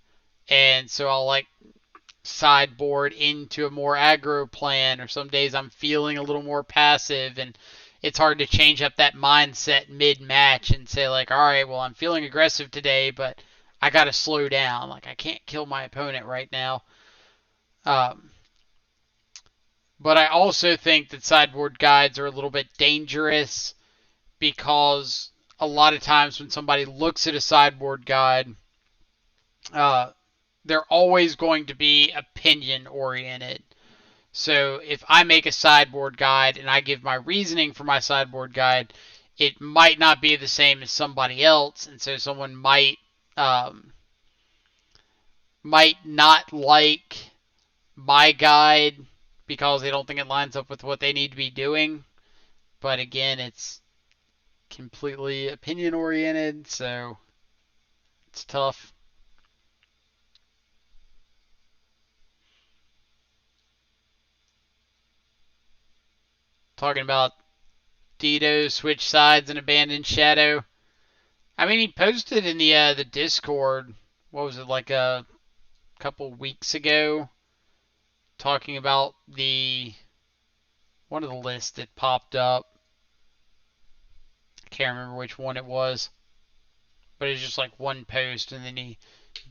and so I'll like sideboard into a more aggro plan, or some days I'm feeling a little more passive, and it's hard to change up that mindset mid-match and say like, all right, well, I'm feeling aggressive today, but I got to slow down. Like, I can't kill my opponent right now. Um, but I also think that sideboard guides are a little bit dangerous because a lot of times when somebody looks at a sideboard guide, uh, they're always going to be opinion oriented. So if I make a sideboard guide and I give my reasoning for my sideboard guide, it might not be the same as somebody else, and so someone um, might not like my guide because they don't think it lines up with what they need to be doing. But again, it's completely opinion oriented, so it's tough. Talking about Dito switch sides and abandon Shadow. I mean, he posted in the Discord. What was it, like a couple weeks ago, talking about the one of the lists that popped up. I can't remember which one it was, but it's just like one post, and then he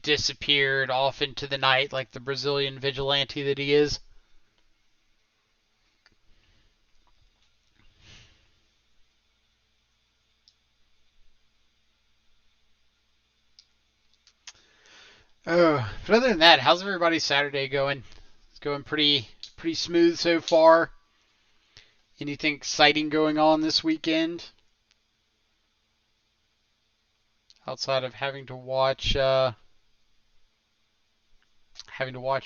disappeared off into the night like the Brazilian vigilante that he is. Oh, but other than that, how's everybody's Saturday going? It's going pretty smooth so far. Anything exciting going on this weekend outside of having to watch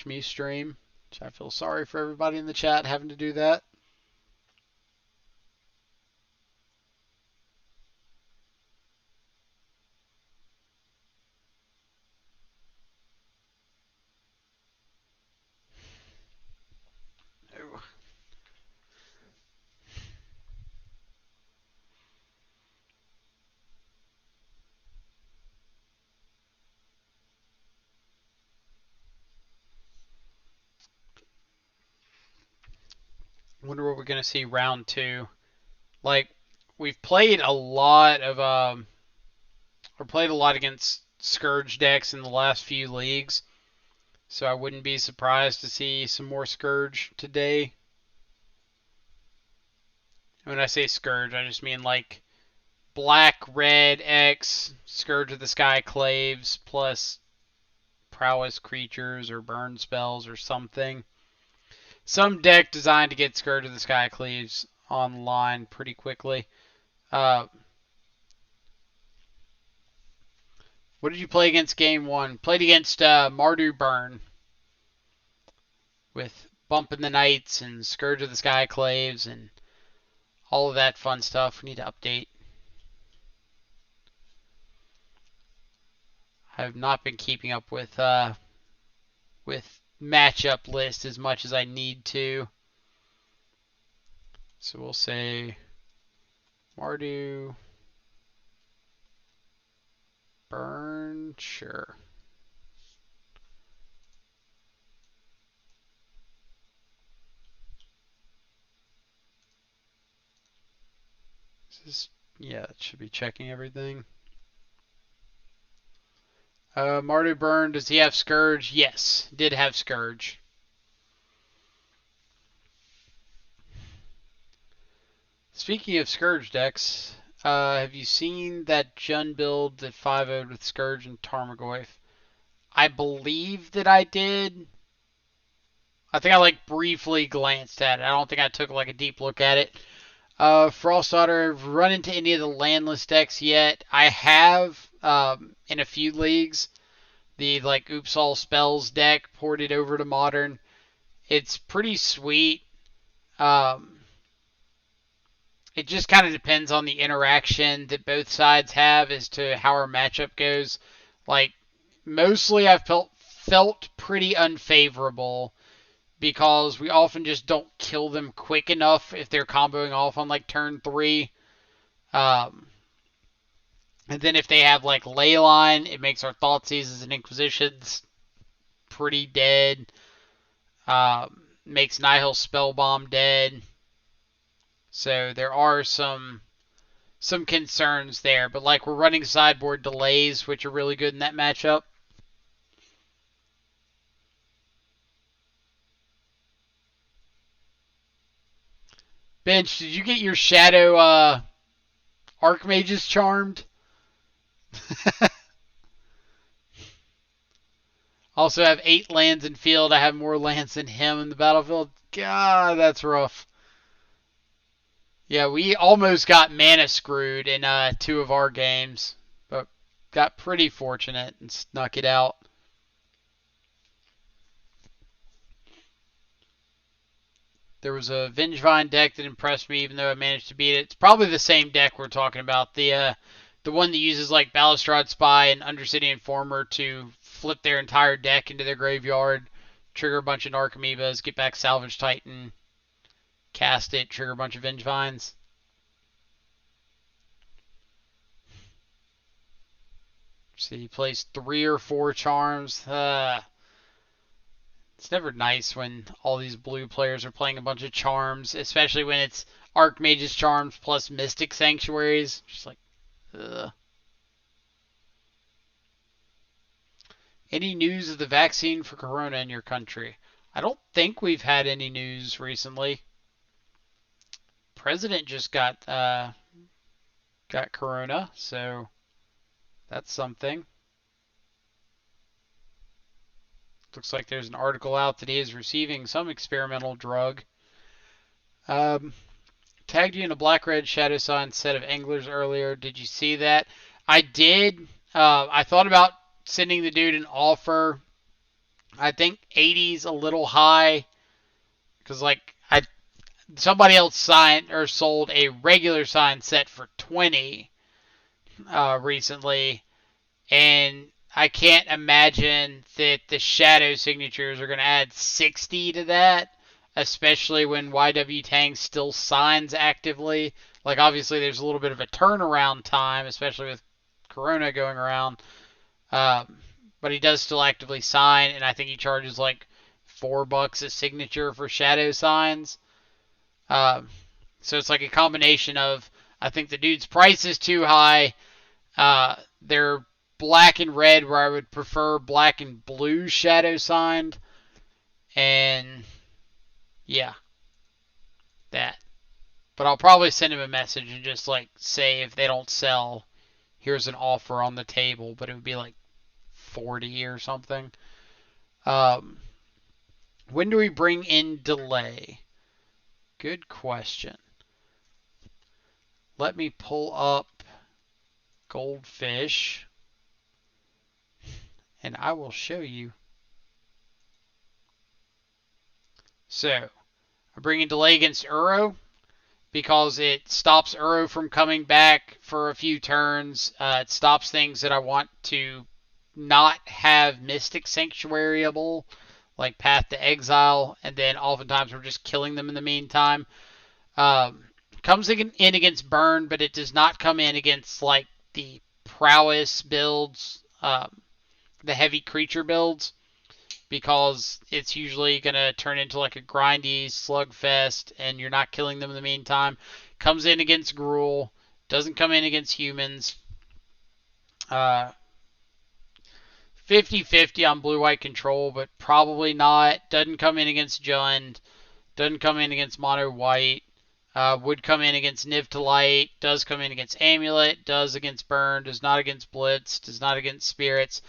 me stream? Which I feel sorry for everybody in the chat having to do that. Oh. Wonder what we're gonna see round two. Like, we've played a lot of or played a lot against Scourge decks in the last few leagues, so I wouldn't be surprised to see some more Scourge today. When I say Scourge, I just mean like black, red, X, Scourge of the Sky Claves, plus prowess creatures or burn spells or something. Some deck designed to get Scourge of the Sky Claves online pretty quickly. Uh, what did you play against game one? Played against Mardu Burn with Bump in the Nights and Scourge of the Sky Claves and all of that fun stuff. We need to update. I have not been keeping up with matchup list as much as I need to. So we'll say Mardu, Burn, sure. This is, yeah, it should be checking everything. Mardu Burn, does he have Scourge? Yes, did have Scourge. Speaking of Scourge decks, have you seen that Jund build that 5-0'd with Scourge and Tarmogoyf? I believe that I did. I think I briefly glanced at it. I don't think I took a deep look at it. Frost Otter, I've run into any of the landless decks yet. I have in a few leagues the Oops All Spells deck ported over to Modern. It's pretty sweet. Um, it just kind of depends on the interaction that both sides have as to how our matchup goes. Mostly I've felt pretty unfavorable because we often just don't kill them quick enough if they're comboing off on turn 3. Um, and then if they have Leyline, it makes our Thoughtseize and Inquisitions pretty dead. Makes Nihil Spellbomb dead. So there are some concerns there, but we're running sideboard delays, which are really good in that matchup. Bench, did you get your Shadow Archmages charmed? Also have 8 lands in field. I have more lands than him in the battlefield. God, that's rough. Yeah, we almost got mana screwed in 2 of our games, but got pretty fortunate and snuck it out. There was a Vengevine deck that impressed me, even though I managed to beat it. It's probably the same deck we're talking about. The one that uses Balustrade Spy and Undercity Informer to flip their entire deck into their graveyard, trigger a bunch of Narcomoebas, get back Salvage Titan, cast it, trigger a bunch of Vengevines. So he plays 3 or 4 charms. It's never nice when all these blue players are playing a bunch of charms, especially when it's Archmage's charms plus Mystic Sanctuaries. Just ugh. Any news of the vaccine for Corona in your country? I don't think we've had any news recently. President just got Corona, so that's something. Looks like there's an article out that he is receiving some experimental drug. Tagged you in a black-red Shadow Sign set of Anglers earlier. Did you see that? I did. I thought about sending the dude an offer. I think 80's a little high because somebody else signed or sold a regular sign set for 20 recently, and I can't imagine that the Shadow signatures are going to add 60 to that, especially when YW Tang still signs actively. Obviously, there's a little bit of a turnaround time, especially with Corona going around. But he does still actively sign, and I think he charges $4 a signature for Shadow signs. So it's a combination of, I think the dude's price is too high. They're black and red, where I would prefer black and blue Shadow signed. And yeah, that. But I'll probably send him a message and just say if they don't sell, here's an offer on the table, but it would be 40 or something. When do we bring in delay? Good question. Let me pull up Goldfish, and I will show you. So, I bring in delay against Uro because it stops Uro from coming back for a few turns. It stops things that I want to not have Mystic Sanctuaryable, like Path to Exile, and then oftentimes we're just killing them in the meantime. Comes in against Burn, but it does not come in against the Prowess builds, the heavy creature builds, because it's usually going to turn into a grindy slugfest, and you're not killing them in the meantime. Comes in against Gruul, doesn't come in against humans. 50-50 on blue-white control, but probably not. Doesn't come in against Jund. Doesn't come in against mono white. Would come in against Niv to Light. Does come in against Amulet. Does against Burn. Does not against Blitz. Does not against Spirits.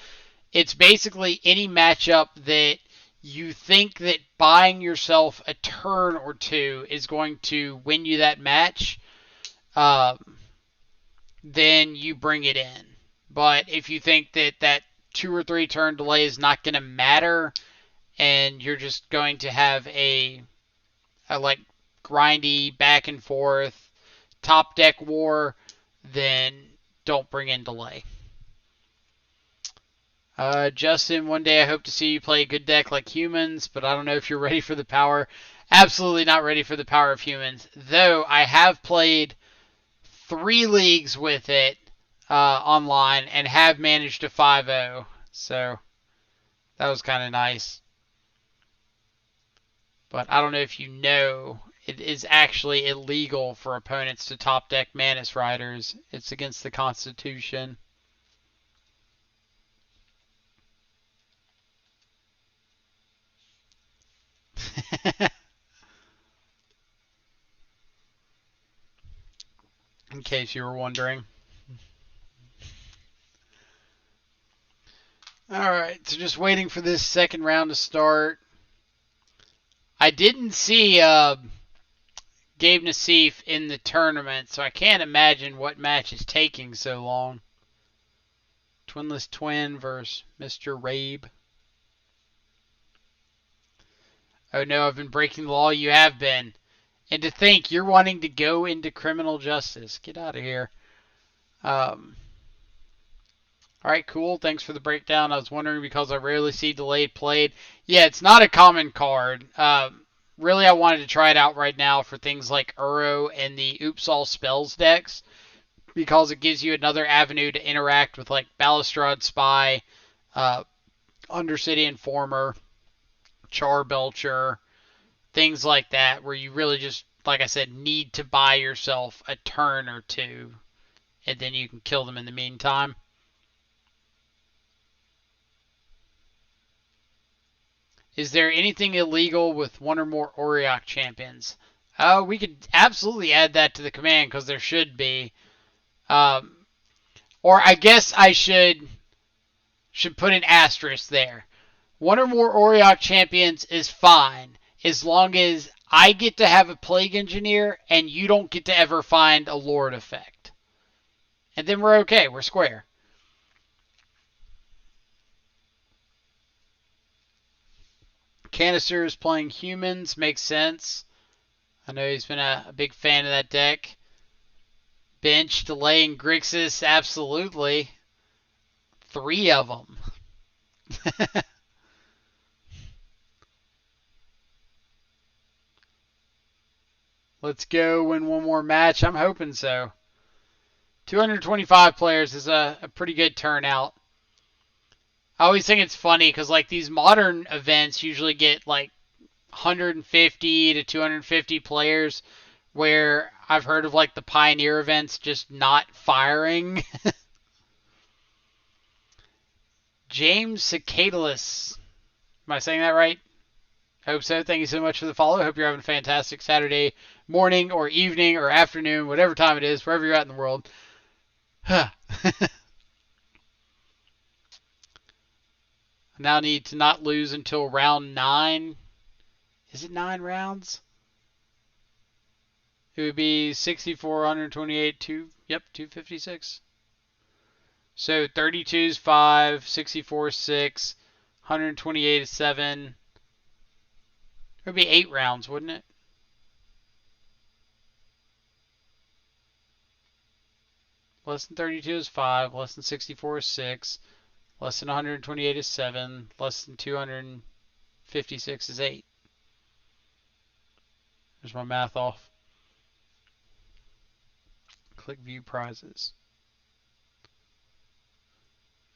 It's basically any matchup that you think that buying yourself a turn or two is going to win you that match, then you bring it in. But if you think that that 2 or 3 turn delay is not going to matter and you're just going to have a like grindy back and forth top deck war, then don't bring in delay. Justin, one day I hope to see you play a good deck like humans, but I don't know if you're ready for the power. Absolutely not ready for the power of humans, though I have played 3 leagues with it online and have managed to 5-0, so that was kind of nice. But I don't know if you know, it is actually illegal for opponents to top deck Manus Riders. It's against the Constitution. In case you were wondering. Alright, so just waiting for this second round to start. I didn't see Gabe Nassif in the tournament, so I can't imagine what match is taking so long. Twinless Twin versus Mr. Rabe. Oh no, I've been breaking the law. You have been. And to think you're wanting to go into criminal justice. Get out of here. Alright, cool. Thanks for the breakdown. I was wondering because I rarely see delayed played. Yeah, it's not a common card. Really, I wanted to try it out right now for things like Uro and the Oops All Spells decks, because it gives you another avenue to interact with like Balustrade Spy, Undercity Informer, Charbelcher, things like that, where you really just, like I said, need to buy yourself a turn or two, and then you can kill them in the meantime. Is there anything illegal with 1 or more Auriok champions? We could absolutely add that to the command, because there should be. Or I guess I should put an asterisk there. 1 or more Auriok champions is fine, as long as I get to have a Plague Engineer and you don't get to ever find a Lord effect. And then we're okay, we're square. Canister is playing humans, makes sense. I know he's been a big fan of that deck. Bench, delaying Grixis, absolutely. 3 of them. Let's go win one more match. I'm hoping so. 225 players is a pretty good turnout. I always think it's funny because like these modern events usually get like 150 to 250 players, where I've heard of like the Pioneer events just not firing. James Cicadalus. Am I saying that right? Hope so. Thank you so much for the follow. Hope you're having a fantastic Saturday morning or evening or afternoon, whatever time it is, wherever you're at in the world. Now need to not lose until round 9. Is it 9 rounds? It would be 64, 128, 256. So 32 is 5, 64 is 6, 128 is 7. It would be 8 rounds, wouldn't it? Less than 32 is 5, less than 64 is 6, less than 128 is 7, less than 256 is 8. There's my math off. Click view prizes.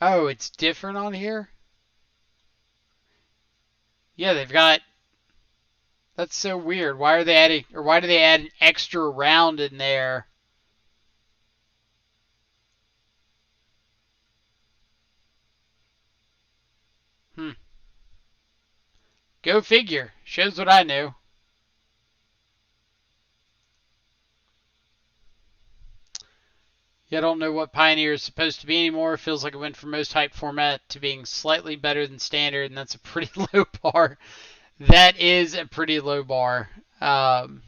Oh, it's different on here? Yeah, they've got... That's so weird. Why are they adding... Or why do they add an extra round in there? Go figure. Shows what I know. Yeah, I don't know what Pioneer is supposed to be anymore. Feels like it went from most hype format to being slightly better than standard, and that's a pretty low bar. That is a pretty low bar. Alright,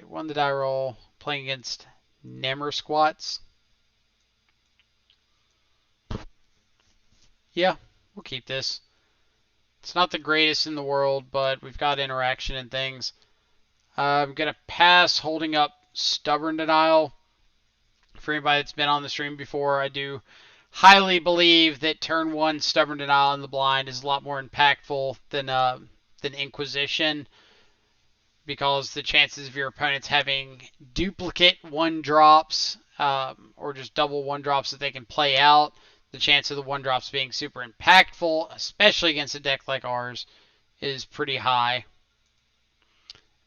1 the die roll. Playing against Nammer Squats. Yeah, we'll keep this. It's not the greatest in the world, but we've got interaction and things. I'm going to pass holding up Stubborn Denial. For anybody that's been on the stream before, I do highly believe that turn 1 Stubborn Denial in the blind is a lot more impactful than Inquisition, because the chances of your opponents having duplicate 1-drops or just double 1-drops that they can play out, the chance of the 1-drops being super impactful, especially against a deck like ours, is pretty high.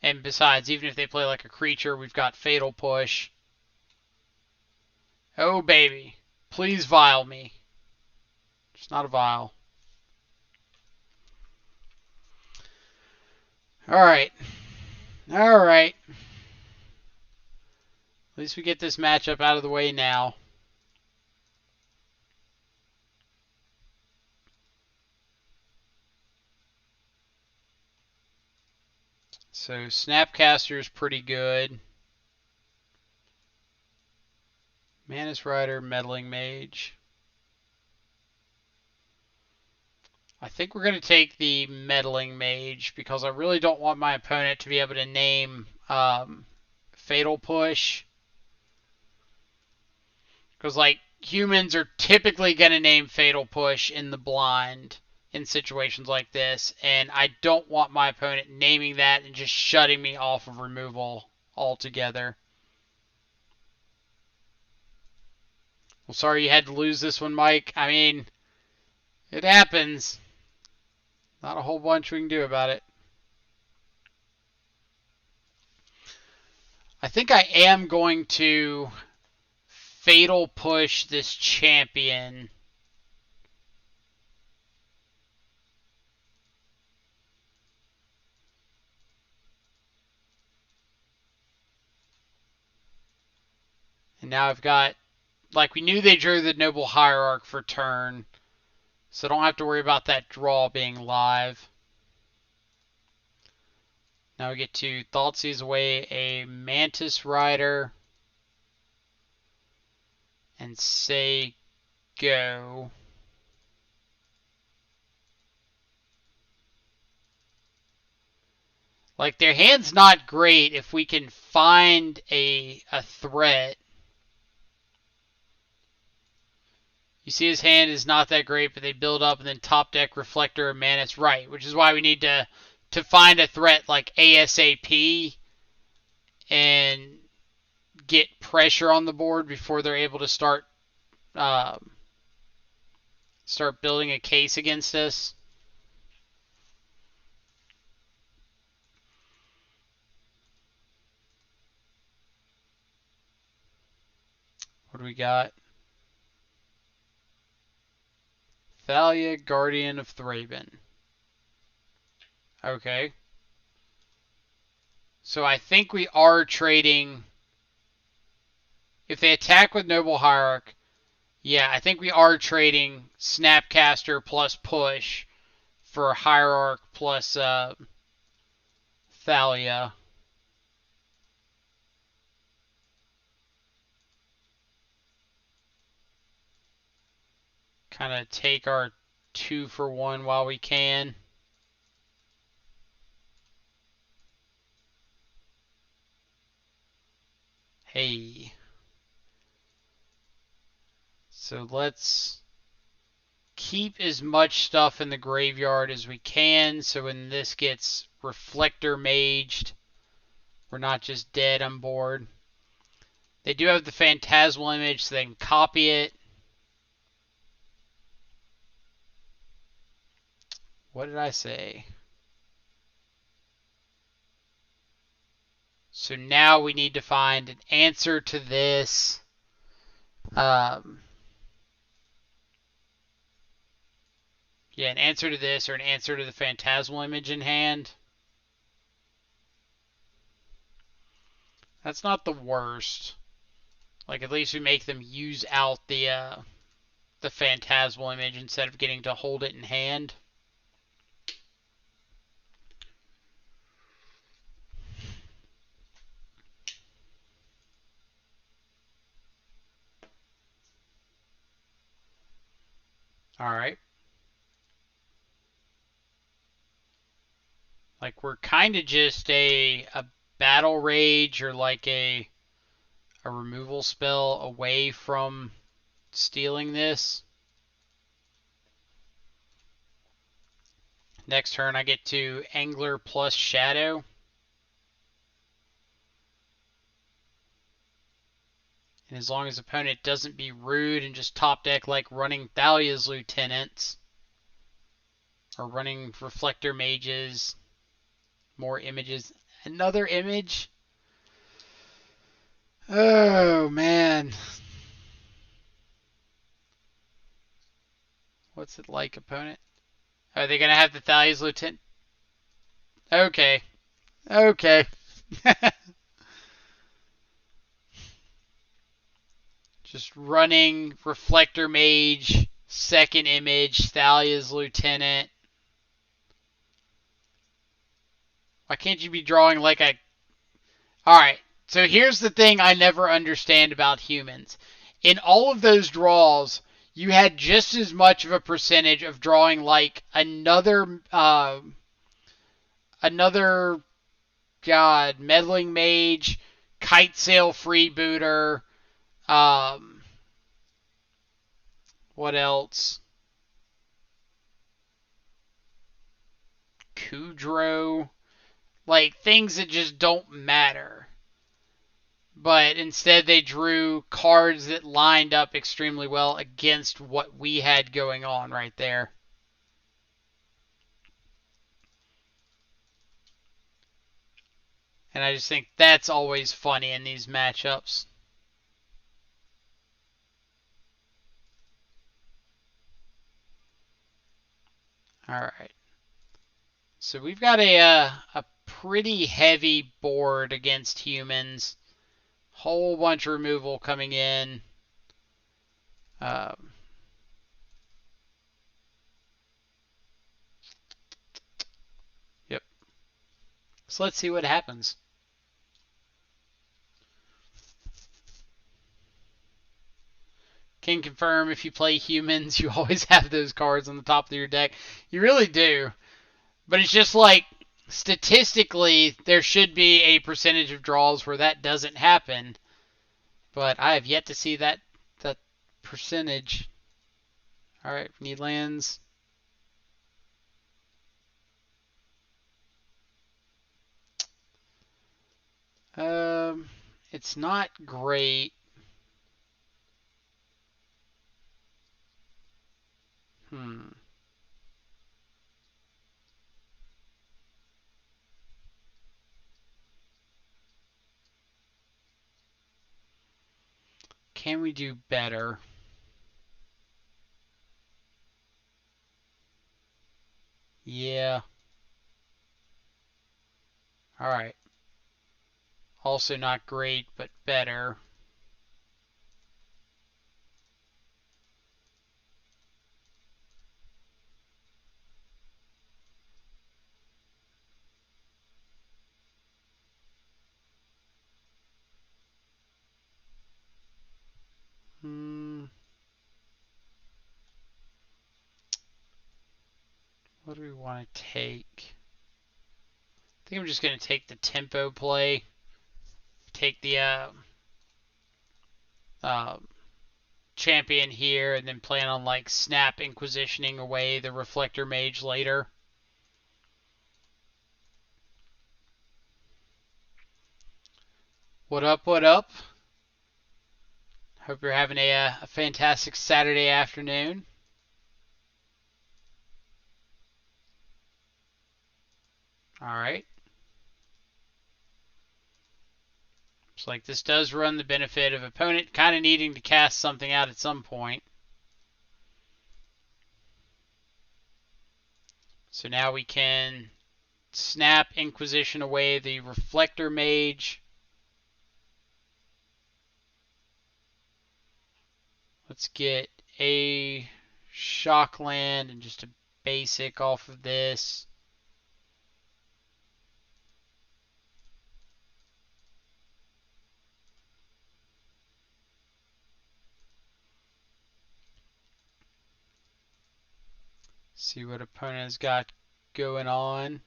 And besides, even if they play like a creature, we've got Fatal Push. Oh, baby. Please vial me. It's not a vial. Alright. Alright. At least we get this matchup out of the way now. So Snapcaster's pretty good. Manus Rider, Meddling Mage. I think we're going to take the Meddling Mage because I really don't want my opponent to be able to name Fatal Push. Because, like, humans are typically going to name Fatal Push in the blind in situations like this, and I don't want my opponent naming that and just shutting me off of removal altogether. Well, sorry you had to lose this one, Mike. I mean, it happens. Not a whole bunch we can do about it. I think I am going to Fatal Push this champion. And now I've got, like, we knew they drew the Noble Hierarch for turn, so I don't have to worry about that draw being live. Now we get to Thoughtseize away a Mantis Rider and say go. Like, their hand's not great if we can find a threat. You see his hand is not that great, but they build up and then top deck Reflector and Manus Right, which is why we need to find a threat like ASAP and get pressure on the board before they're able to start building a case against us. What do we got? Thalia, Guardian of Thraben. Okay. So I think we are trading. If they attack with Noble Hierarch, yeah, I think we are trading Snapcaster plus Push for Hierarch plus Thalia. Kind of take our 2-for-1 while we can. Hey. So let's keep as much stuff in the graveyard as we can, so when this gets Reflector Maged, we're not just dead on board. They do have the Phantasmal Image, so they can copy it. What did I say? So now we need to find an answer to this. Yeah, an answer to this or an answer to the phantasmal image in hand. That's not the worst. Like, at least we make them use out the phantasmal image instead of getting to hold it in hand. Alright. Like, we're kind of just a battle rage or like a removal spell away from stealing this. Next turn I get to Angler plus Shadow. And as long as the opponent doesn't be rude and just top deck like running Thalia's Lieutenants or running Reflector Mages, more images. Another image? Oh, man. What's it like, opponent? Are they going to have the Thalia's Lieutenant? Okay. Okay. Just running Reflector Mage, second image, Thalia's Lieutenant. Why can't you be drawing like a... Alright, so here's the thing I never understand about humans. In all of those draws, you had just as much of a percentage of drawing like another, Meddling Mage, Kite Sail Freebooter, what else? Kudro. Like, things that just don't matter. But instead they drew cards that lined up extremely well against what we had going on right there. And I just think that's always funny in these matchups. Alright. So we've got a pretty heavy board against humans. Whole bunch of removal coming in. Yep. So let's see what happens. Can confirm if you play humans, you always have those cards on the top of your deck. You really do. But it's just like, statistically, there should be a percentage of draws where that doesn't happen. But I have yet to see that percentage. Alright, need lands. It's not great. Can we do better? Yeah. Alright. Also not great, but better. What do we want to take? I think I'm just going to take the tempo play. Take the champion here, and then plan on like snap inquisitioning away the Reflector Mage later. What up, what up? Hope you're having a fantastic Saturday afternoon. Alright. Looks like this does run the benefit of opponent kind of needing to cast something out at some point. So now we can snap Inquisition away the Reflector Mage. Let's get a Shockland and just a basic off of this. See what opponent's got going on.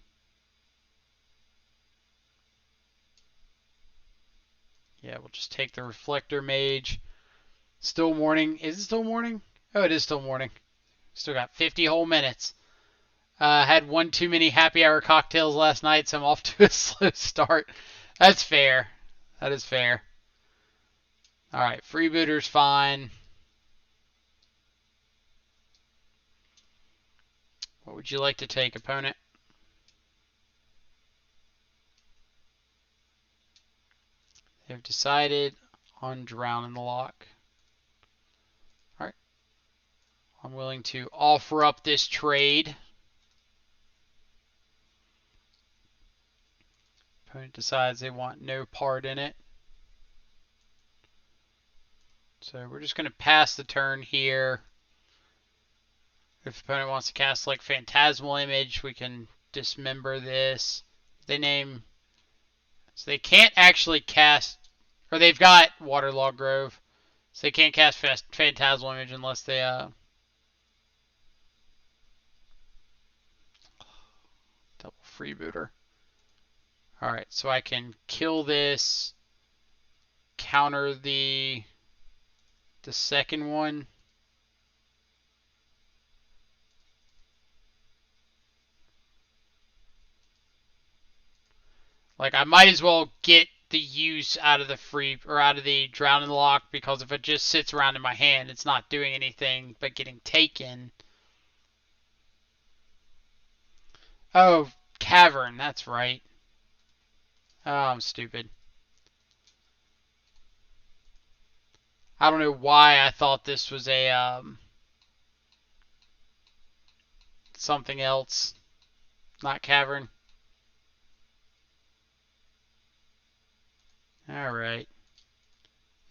Yeah, we'll just take the Reflector Mage. Still morning. Is it still morning? Oh, it is still morning. Still got 50 whole minutes. Had one too many happy hour cocktails last night, so I'm off to a slow start. That's fair. That is fair. Alright, freebooter's fine. What would you like to take, opponent? They've decided on Drown in the Loch. Alright. I'm willing to offer up this trade. Opponent decides they want no part in it. So we're just going to pass the turn here. If the opponent wants to cast like Phantasmal Image, we can dismember this. They name... So they can't actually cast... Or they've got Waterlogged Grove. So they can't cast Phantasmal Image unless they... Double freebooter. Alright, so I can kill this. Counter the second one. Like, I might as well get the use out of the out of the Drown in the Loch, because if it just sits around in my hand, it's not doing anything but getting taken. Oh, Cavern, that's right. Oh, I'm stupid. I don't know why I thought this was a something else, not Cavern. Alright.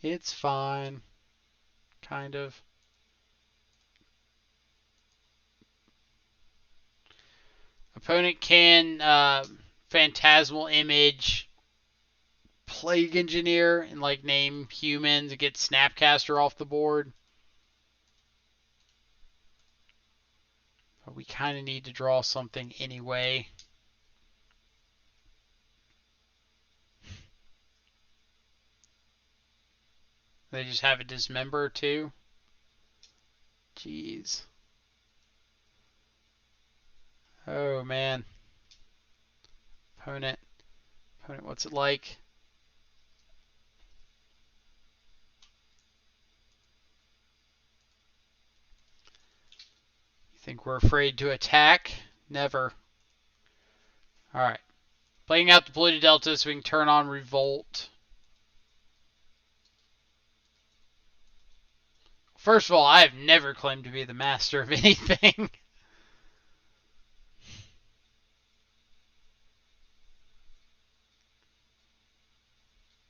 It's fine. Kind of. Opponent can Phantasmal Image Plague Engineer and like name humans to get Snapcaster off the board. But we kind of need to draw something anyway. They just have a Dismember too. Jeez. Oh man. Opponent, what's it like? You think we're afraid to attack? Never. Alright. Playing out the Polluted Delta so we can turn on Revolt. First of all, I have never claimed to be the master of anything.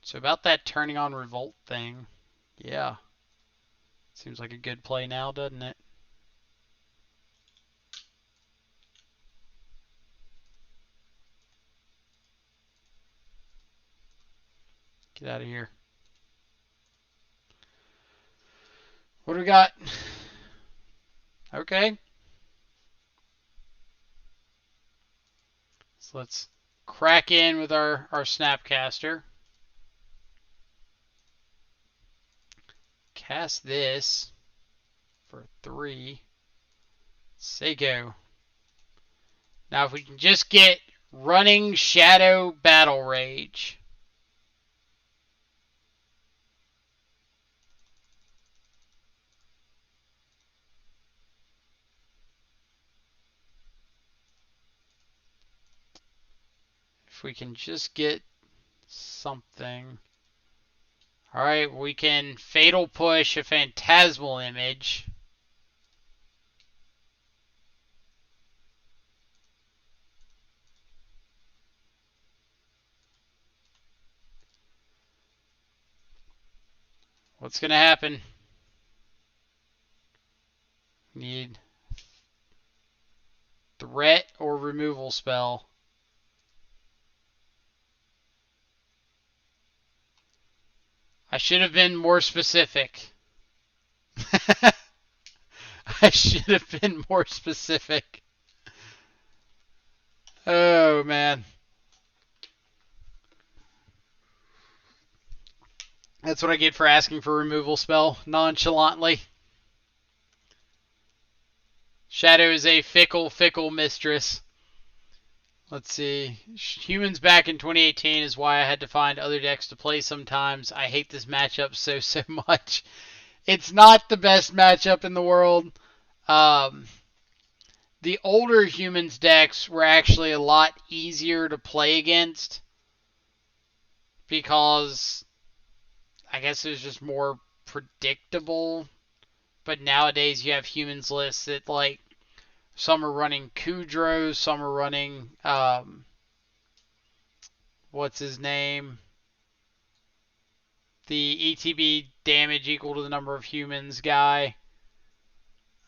So about that turning on Revolt thing, yeah. Seems like a good play now, doesn't it? Get out of here. What do we got? Okay. So let's crack in with our Snapcaster. Cast this for 3. Say go. Now if we can just get Running Shadow Battle Rage. If we can just get something. Alright, we can Fatal Push a Phantasmal Image. What's going to happen? Need threat or removal spell. I should have been more specific. I should have been more specific. Oh, man. That's what I get for asking for removal spell nonchalantly. Shadow is a fickle, fickle mistress. Let's see. Humans back in 2018 is why I had to find other decks to play sometimes. I hate this matchup so much. It's not the best matchup in the world. The older humans decks were actually a lot easier to play against because I guess it was just more predictable. But nowadays you have humans lists that like some are running Kudros, some are running what's his name? The ETB damage equal to the number of humans guy.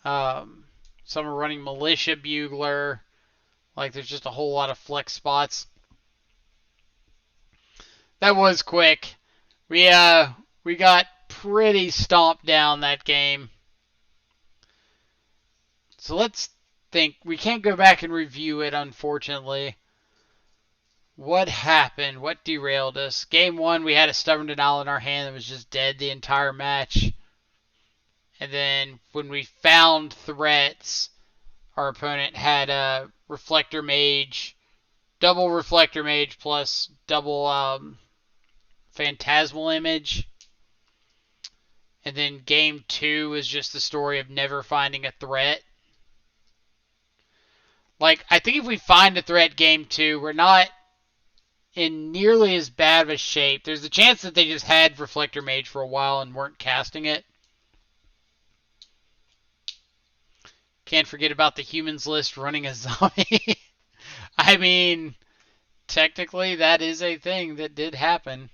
Some are running Militia Bugler. Like there's just a whole lot of flex spots. That was quick. We got pretty stomped down that game. So let's think. We can't go back and review it, unfortunately. What happened? What derailed us? Game 1, we had a Stubborn Denial in our hand that was just dead the entire match. And then when we found threats, our opponent had a Reflector Mage, double Reflector Mage plus double Phantasmal Image. And then game 2 was just the story of never finding a threat. Like, I think if we find a threat game 2, we're not in nearly as bad of a shape. There's a chance that they just had Reflector Mage for a while and weren't casting it. Can't forget about the humans list running a zombie. I mean, technically that is a thing that did happen.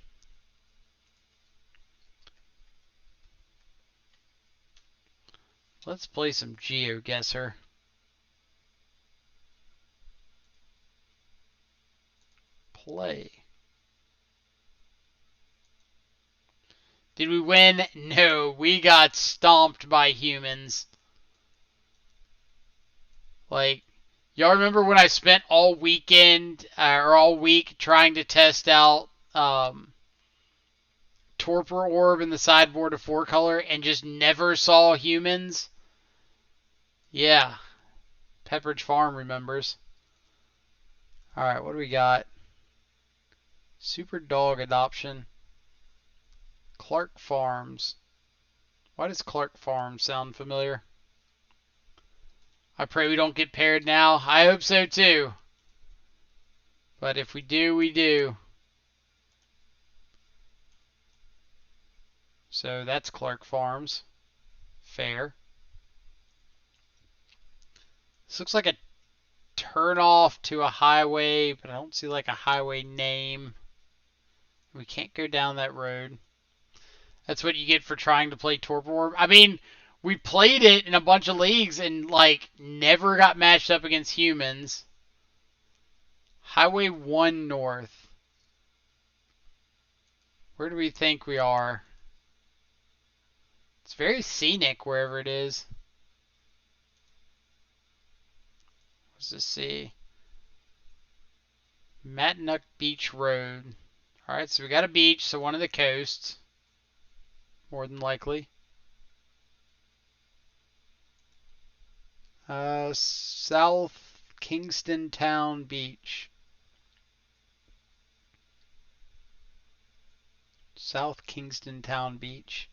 Let's play some GeoGuessr. Play. Did we win? No, we got stomped by humans. Like, y'all remember when I spent all weekend or all week trying to test out Torpor Orb in the sideboard of 4-color and just never saw humans? Yeah. Pepperidge Farm remembers. Alright, what do we got? Super Dog Adoption. Clark Farms. Why does Clark Farms sound familiar? I pray we don't get paired now. I hope so too. But if we do, we do. So that's Clark Farms. Fair. This looks like a turnoff to a highway, but I don't see like a highway name. We can't go down that road. That's what you get for trying to play Torpor Orb. I mean, we played it in a bunch of leagues and like never got matched up against humans. Highway 1 North. Where do we think we are? It's very scenic wherever it is. What's this see? Matanook Beach Road. Alright, so we got a beach, so one of the coasts. More than likely. South Kingston Town Beach. South Kingston Town Beach.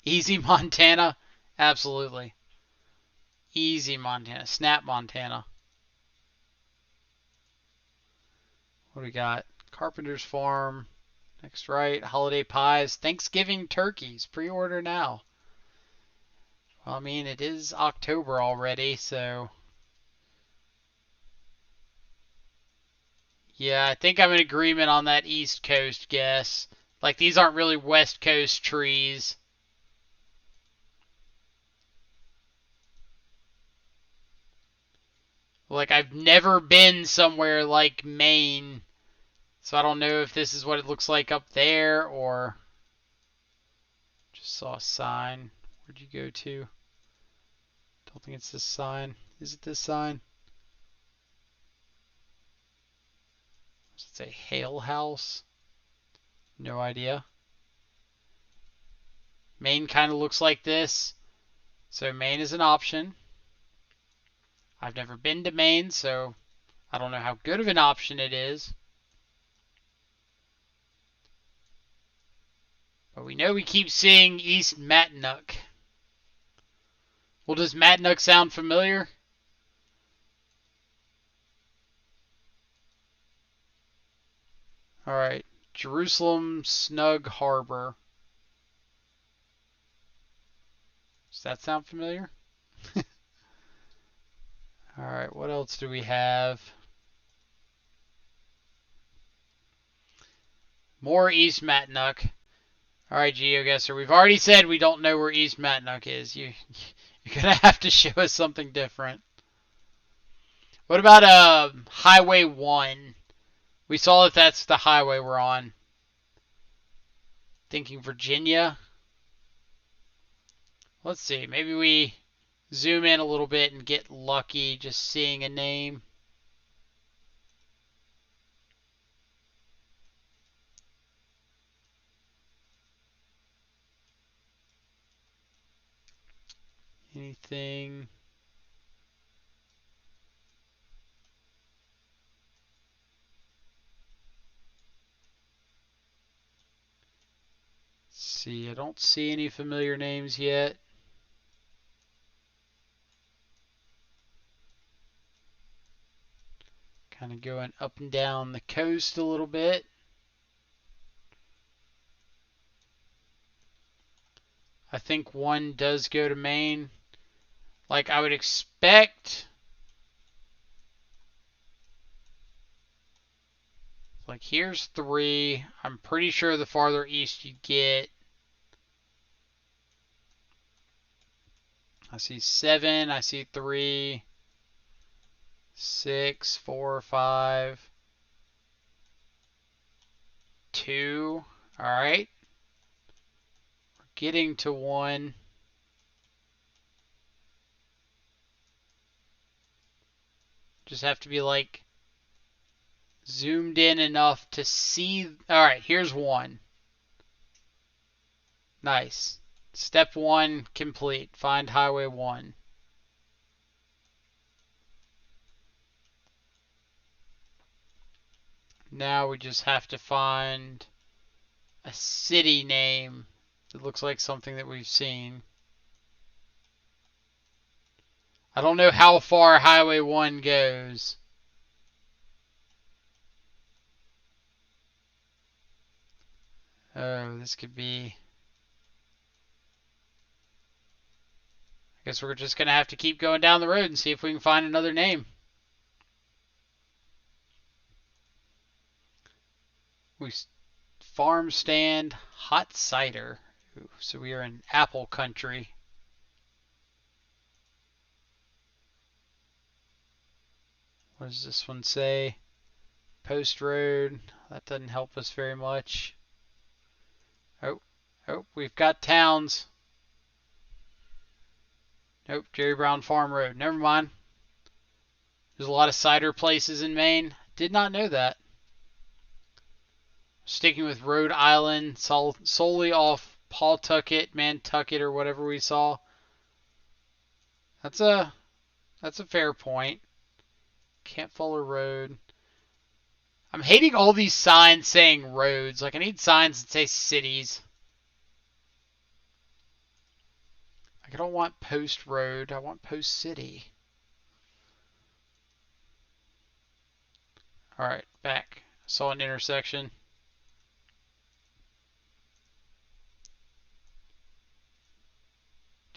Easy Montana? Absolutely. Easy Montana. Snap Montana. What do we got? Carpenter's Farm. Next right. Holiday Pies. Thanksgiving Turkeys. Pre-order now. Well, I mean, it is October already, so... Yeah, I think I'm in agreement on that East Coast guess. Like, these aren't really West Coast trees. Like, I've never been somewhere like Maine, so I don't know if this is what it looks like up there or just saw a sign. Where'd you go to? Don't think it's this sign. Is it this sign? Does it say Hale House? No idea. Maine kind of looks like this. So Maine is an option. I've never been to Maine, so I don't know how good of an option it is. But we know we keep seeing East Matnook. Well, does Matnook sound familiar? Alright. Jerusalem Snug Harbor. Does that sound familiar? Alright, what else do we have? More East Matnook. Alright, GeoGuessr. We've already said we don't know where East Matnook is. You're going to have to show us something different. What about Highway 1? We saw that that's the highway we're on. Thinking Virginia. Let's see. Maybe we zoom in a little bit and get lucky just seeing a name. Anything? Let's see. I don't see any familiar names yet. Kind of going up and down the coast a little bit. I think one does go to Maine. Like I would expect. Like here's 3. I'm pretty sure the farther east you get. I see 7. I see 3. 6, 4, 5. 2. Alright. We're getting to 1. Just have to be like zoomed in enough to see. Alright, here's 1. Nice. Step 1 complete. Find Highway 1. Now we just have to find a city name that looks like something that we've seen. I don't know how far Highway 1 goes. Oh, this could be... I guess we're just going to have to keep going down the road and see if we can find another name. We farm stand hot cider. Ooh, so we are in apple country. What does this one say? Post road. That doesn't help us very much. Oh, we've got towns. Nope, Jerry Brown Farm Road. Never mind. There's a lot of cider places in Maine. Did not know that. Sticking with Rhode Island, solely off Pawtucket, Nantucket, or whatever we saw. That's a fair point. Campfire Road. I'm hating all these signs saying roads. Like I need signs that say cities. Like I don't want Post Road. I want Post City. All right, back. Saw an intersection.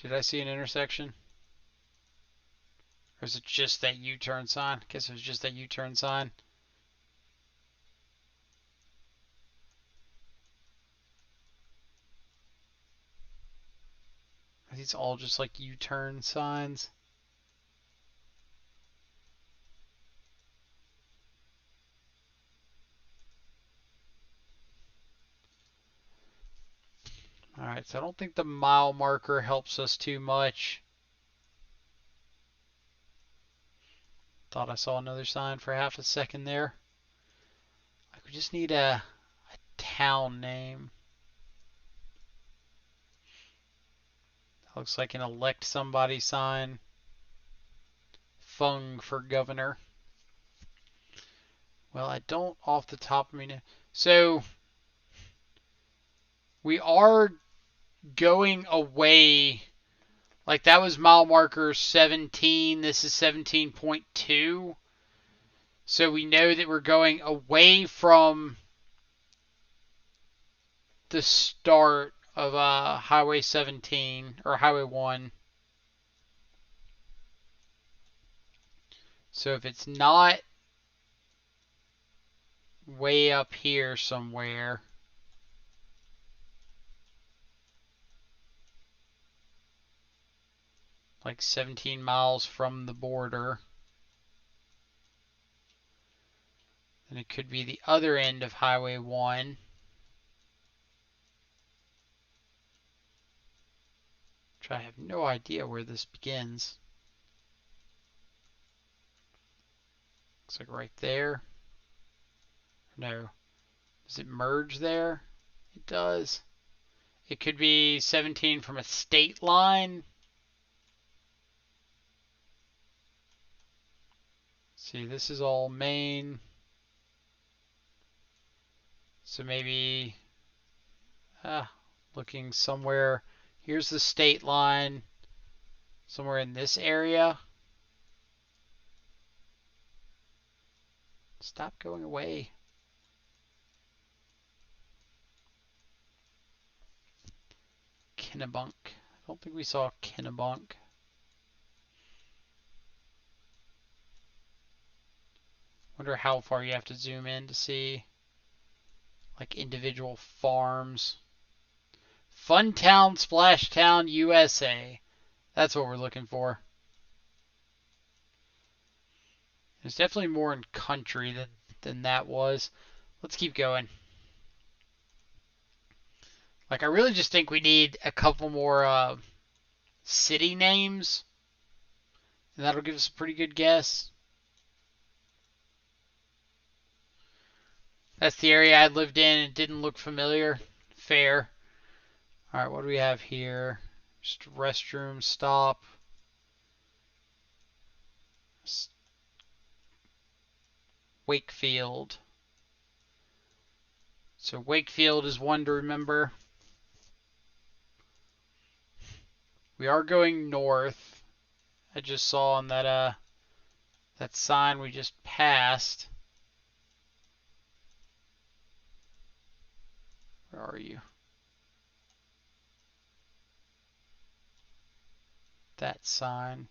Did I see an intersection? Or is it just that U-turn sign? I guess it was just that U-turn sign. These all just like U-turn signs. Alright, so I don't think the mile marker helps us too much. Thought I saw another sign for half a second there. Like we just need a town name. That looks like an elect somebody sign. Fung for governor. Well, I don't off the top of me. So we are going away. Like that was mile marker 17. This is 17.2. So we know that we're going away from the start of Highway 17 or Highway 1. So if it's not way up here somewhere, like 17 miles from the border, then it could be the other end of Highway 1. Which I have no idea where this begins. Looks like right there. No. Does it merge there? It does. It could be 17 from a state line. See, this is all Maine. So maybe looking somewhere. Here's the state line. Somewhere in this area. Stop going away. Kennebunk. I don't think we saw Kennebunk. Wonder how far you have to zoom in to see like individual farms. Funtown, Splashtown, USA. That's what we're looking for. There's definitely more in country than that was. Let's keep going. Like, I really just think we need a couple more city names. And that'll give us a pretty good guess. That's the area I lived in. It didn't look familiar. Fair. Alright, what do we have here? Just restroom stop. Wakefield. So Wakefield is one to remember. We are going north. I just saw on that sign we just passed. Where are you? That sign.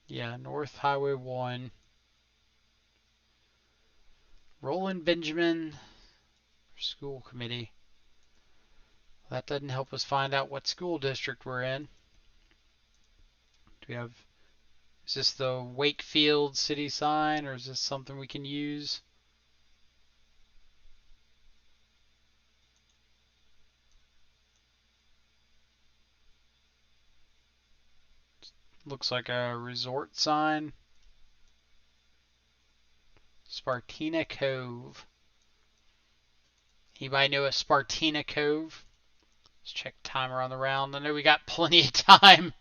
Yeah, North Highway 1. Roland Benjamin School Committee. That doesn't help us find out what school district we're in. Do we have... Is this the Wakefield city sign, or is this something we can use? Looks like a resort sign. Spartina Cove. Anybody know a Spartina Cove? Let's check timer on the round. I know we got plenty of time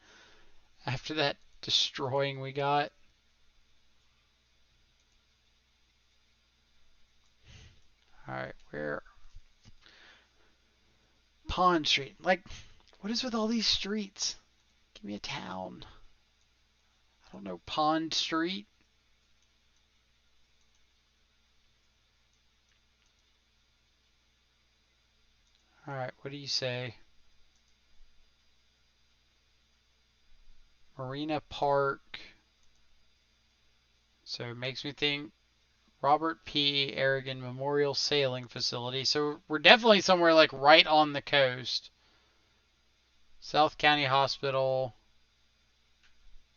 after that destroying we got. Alright, where? Pond Street. Like, what is with all these streets? Give me a town. I don't know. Pond Street. Alright, what do you say? Marina Park. So it makes me think Robert P. Aragon Memorial Sailing Facility. So we're definitely somewhere like right on the coast. South County Hospital.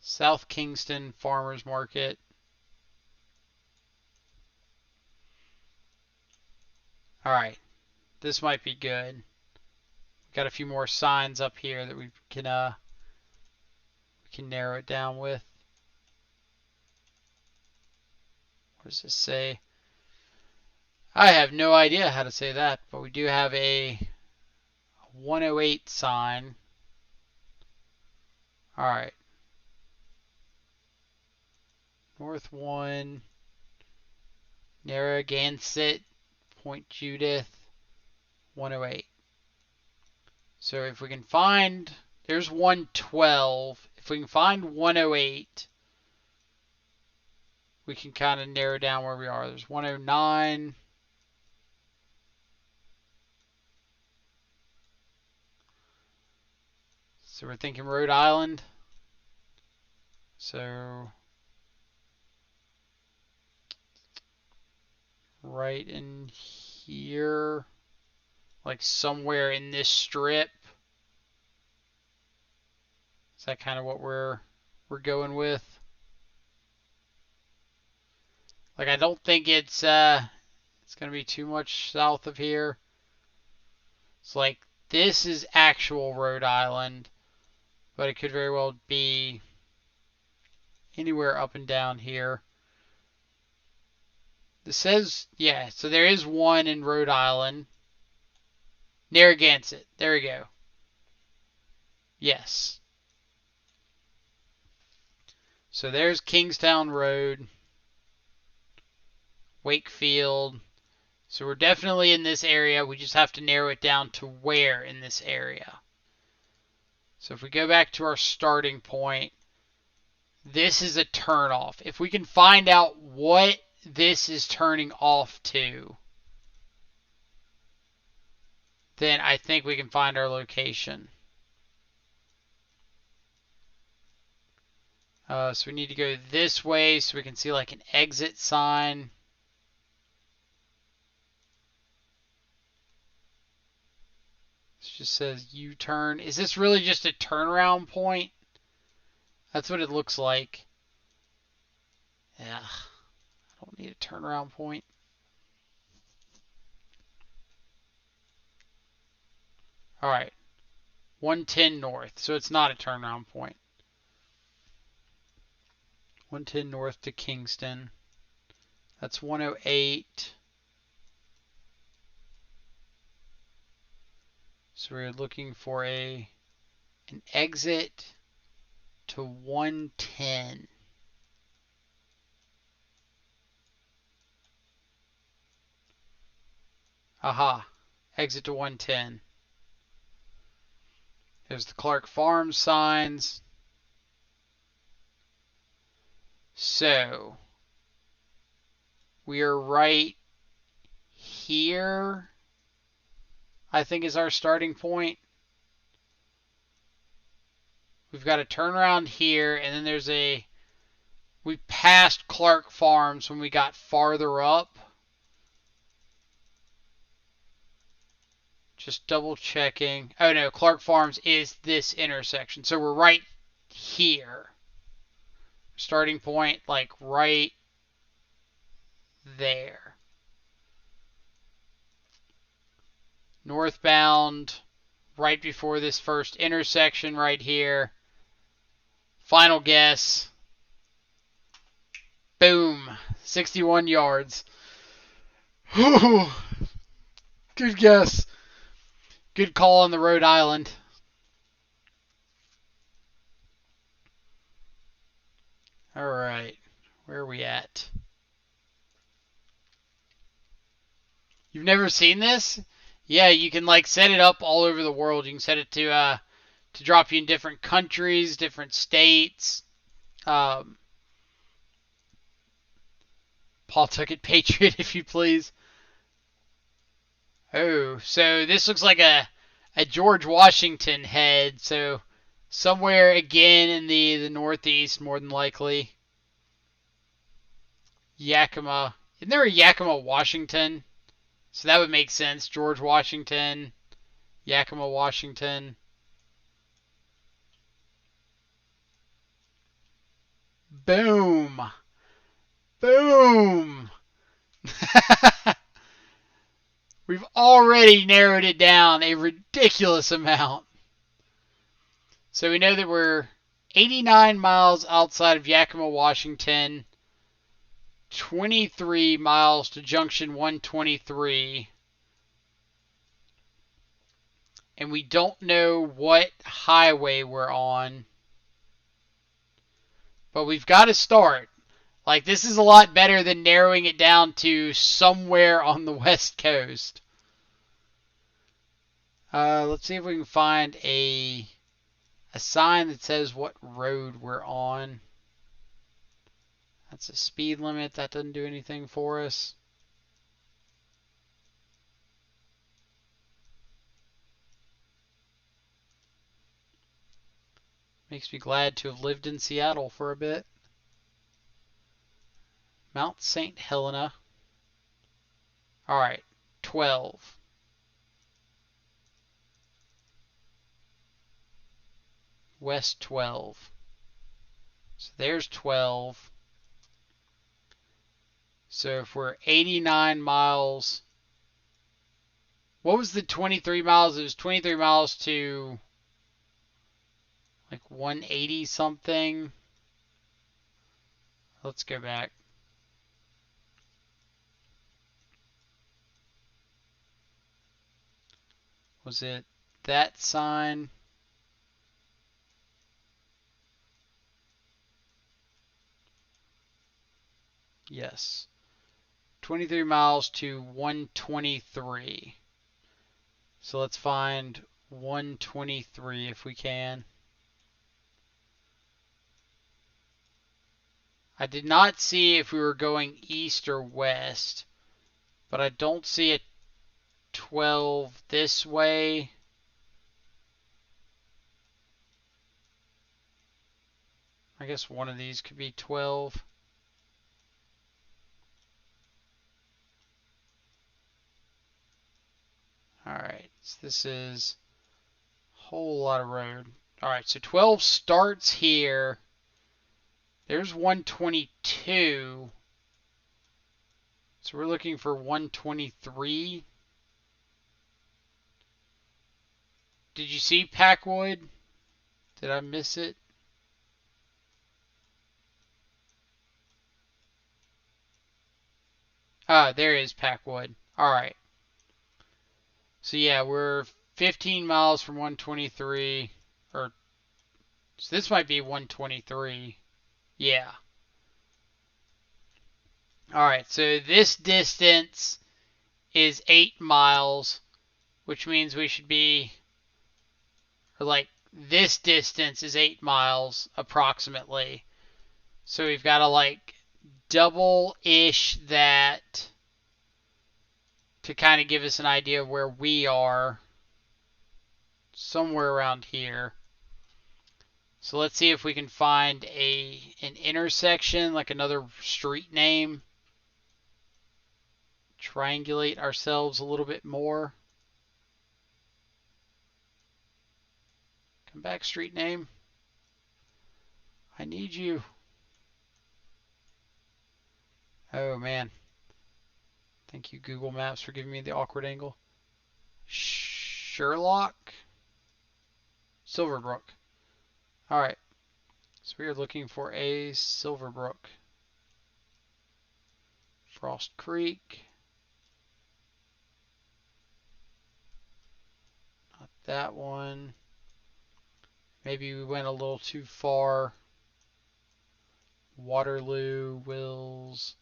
South Kingston Farmers Market. Alright. This might be good. Got a few more signs up here that we can narrow it down with. What does this say? I have no idea how to say that, but we do have a 108 sign. Alright. North 1, Narragansett, Point Judith, 108. So if we can find, there's 112. If we can find 108, we can kind of narrow down where we are. There's 109. So we're thinking Rhode Island. So right in here, like somewhere in this strip. Is that kind of what we're going with? Like I don't think it's gonna be too much south of here. It's like this is actual Rhode Island, but it could very well be anywhere up and down here. This says, yeah, so there is one in Rhode Island. Narragansett. There we go. Yes. So there's Kingstown Road. Wakefield. So we're definitely in this area. We just have to narrow it down to where in this area. So if we go back to our starting point, this is a turnoff. If we can find out what this is turning off to, then I think we can find our location. So we need to go this way so we can see like an exit sign. This just says U-turn. Is this really just a turnaround point? That's what it looks like. Yeah, I don't need a turnaround point. Alright, 110 north, so it's not a turnaround point. 110 north to Kingston. That's 108. So we're looking for an exit to 110. Aha, exit to 110. There's the Clark Farms signs. So we are right here, I think, is our starting point. We've got a turnaround here, and then there's we passed Clark Farms when we got farther up. Just double checking. Oh no, Clark Farms is this intersection. So we're right here. Starting point, like right there. Northbound, right before this first intersection right here. Final guess. Boom. 61 yards. Good guess. Good call on the Rhode Island. Alright. Where are we at? You've never seen this? Yeah, you can like set it up all over the world. You can set it to drop you in different countries, different states. Pawtucket Patriot, if you please. Oh, so this looks like a George Washington head. So somewhere again in the northeast, more than likely. Yakima. Isn't there a Yakima, Washington? So that would make sense. George Washington, Yakima, Washington. Boom. Boom. We've already narrowed it down a ridiculous amount. So we know that we're 89 miles outside of Yakima, Washington, 23 miles to junction 123. And we don't know what highway we're on. But we've got to start. Like, this is a lot better than narrowing it down to somewhere on the West Coast. Let's see if we can find a sign that says what road we're on. That's a speed limit. That doesn't do anything for us. Makes me glad to have lived in Seattle for a bit. Mount St. Helena. Alright, 12. West 12. So there's 12. So if we're 89 miles, what was the 23 miles? It was 23 miles to like 180 something. Let's go back. Was it that sign? Yes. 23 miles to 123. So let's find 123 if we can. I did not see if we were going east or west, but I don't see a 12 this way. I guess one of these could be 12. Alright, so this is a whole lot of road. Alright, so 12 starts here. There's 122. So we're looking for 123. Did you see Packwood? Did I miss it? Ah, there is Packwood. Alright. So yeah, we're 15 miles from 123. So this might be 123. Yeah. Alright, so this distance is 8 miles, which means we should be, or like, this distance is 8 miles approximately. So we've got to like double-ish that to kind of give us an idea of where we are. Somewhere around here. So let's see if we can find an intersection, like another street name. Triangulate ourselves a little bit more. Come back, street name. I need you. Oh, man. Thank you, Google Maps, for giving me the awkward angle. Sherlock? Silverbrook. Alright. So we are looking for a Silverbrook. Frost Creek. Not that one. Maybe we went a little too far. Waterloo, Wills.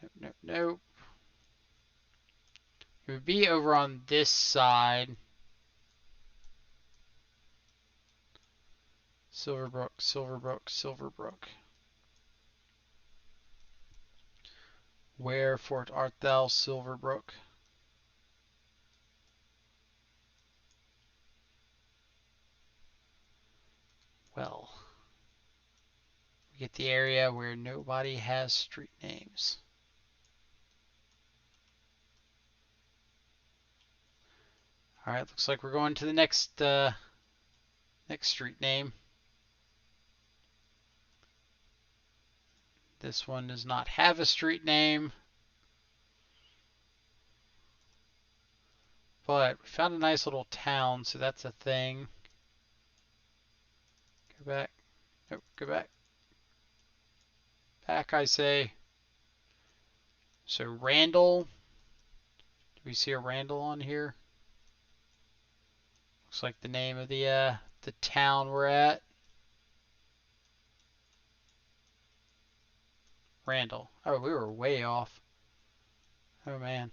Nope, nope, nope. It would be over on this side. Silverbrook, Silverbrook, Silverbrook. Wherefore art thou, Silverbrook? Well, we get the area where nobody has street names. All right, looks like we're going to the next street name. This one does not have a street name, but we found a nice little town, so that's a thing. Go back. Nope, go back. Back, I say. So Randall. Do we see a Randall on here? Looks like the name of the town we're at. Randall. Oh, we were way off. Oh man.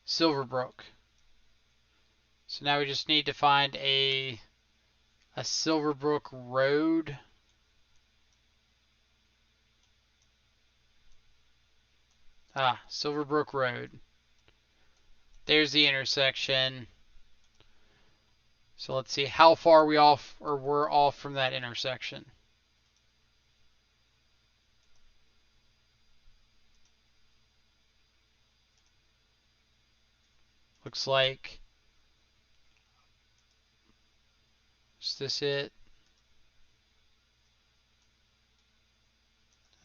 Silverbrook. So now we just need to find a Silverbrook Road. Ah, Silverbrook Road. There's the intersection. So let's see how far we're off from that intersection. Looks like, is this it?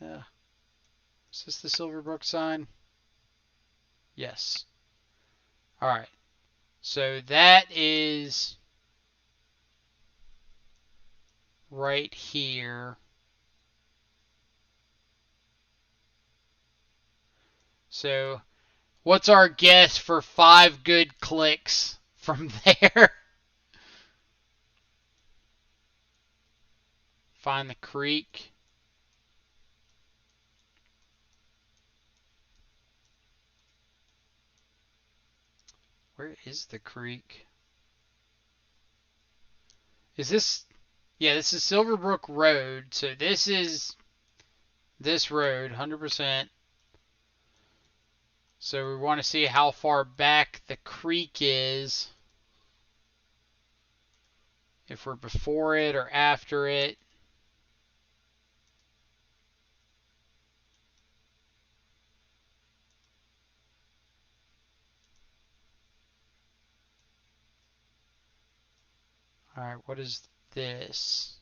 Yeah. Is this the Silverbrook sign? Yes. Alright. So that is right here. So what's our guess for 5 good clicks from there? Find the creek. Where is the creek? Is this... Yeah, this is Silverbrook Road. So this is this road, 100%. So we want to see how far back the creek is. If we're before it or after it. Alright, what is this?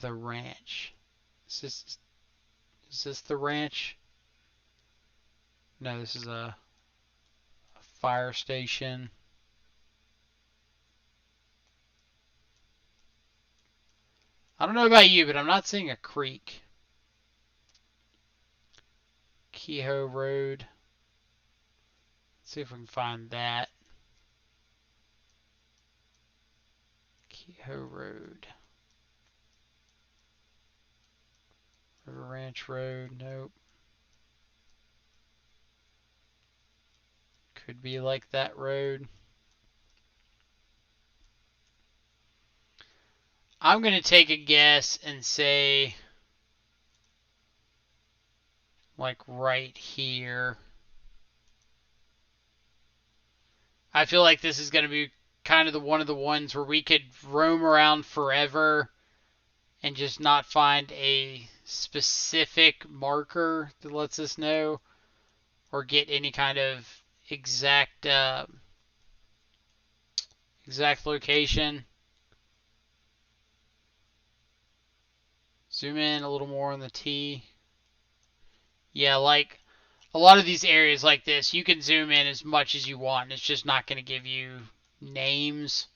The ranch. Is this the ranch? No, this is a fire station. I don't know about you, but I'm not seeing a creek. Kehoe Road. Let's see if we can find that. Kehoe Road. River Ranch Road. Nope. Could be like that road. I'm going to take a guess and say like right here. I feel like this is going to be kind of one of the ones where we could roam around forever and just not find a specific marker that lets us know or get any kind of exact location. Zoom in a little more on the T. Yeah, like a lot of these areas like this, you can zoom in as much as you want. It's just not going to give you names.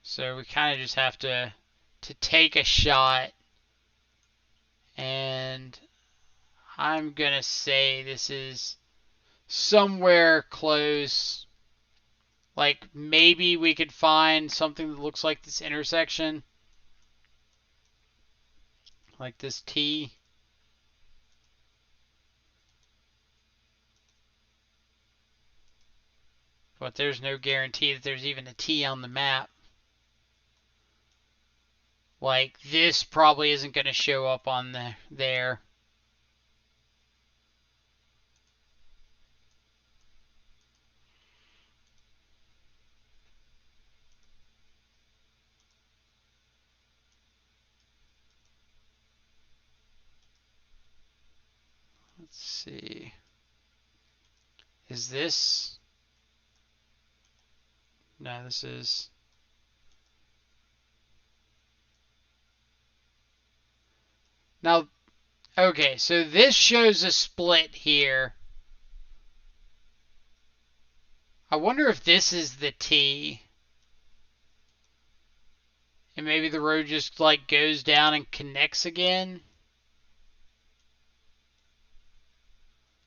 So we kind of just have to take a shot. And I'm going to say this is somewhere close. Like maybe we could find something that looks like this intersection. Like this T. But there's no guarantee that there's even a T on the map. Like this probably isn't going to show up on there. Let's see. Is this? No, this is. Now, okay, so this shows a split here. I wonder if this is the T. And maybe the road just like goes down and connects again.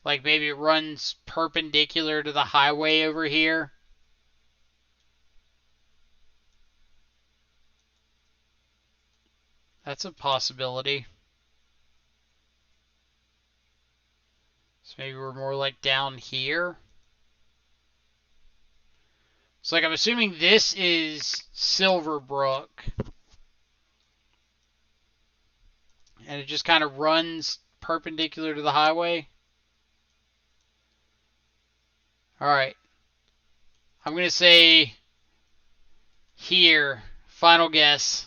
Like maybe it runs perpendicular to the highway over here. That's a possibility. So maybe we're more like down here. So like I'm assuming this is Silverbrook. And it just kind of runs perpendicular to the highway. Alright. I'm going to say here. Final guess.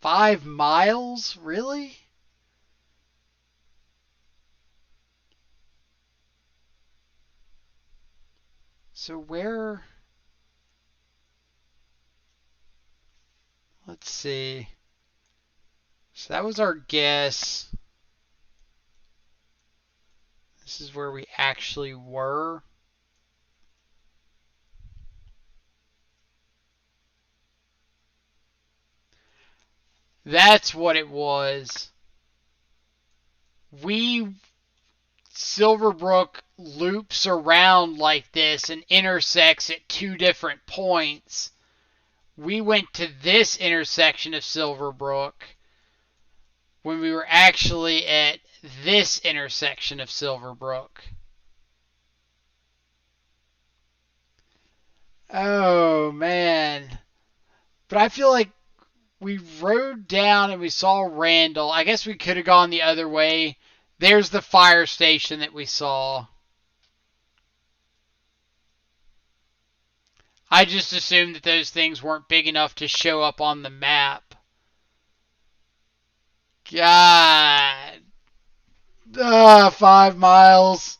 5 miles? Really? So where... Let's see. So that was our guess. This is where we actually were. That's what it was. Silverbrook loops around like this and intersects at 2 different points. We went to this intersection of Silverbrook when we were actually at this intersection of Silverbrook. Oh, man. But I feel like we rode down and we saw Randall. I guess we could have gone the other way. There's the fire station that we saw. I just assumed that those things weren't big enough to show up on the map. God. 5 miles.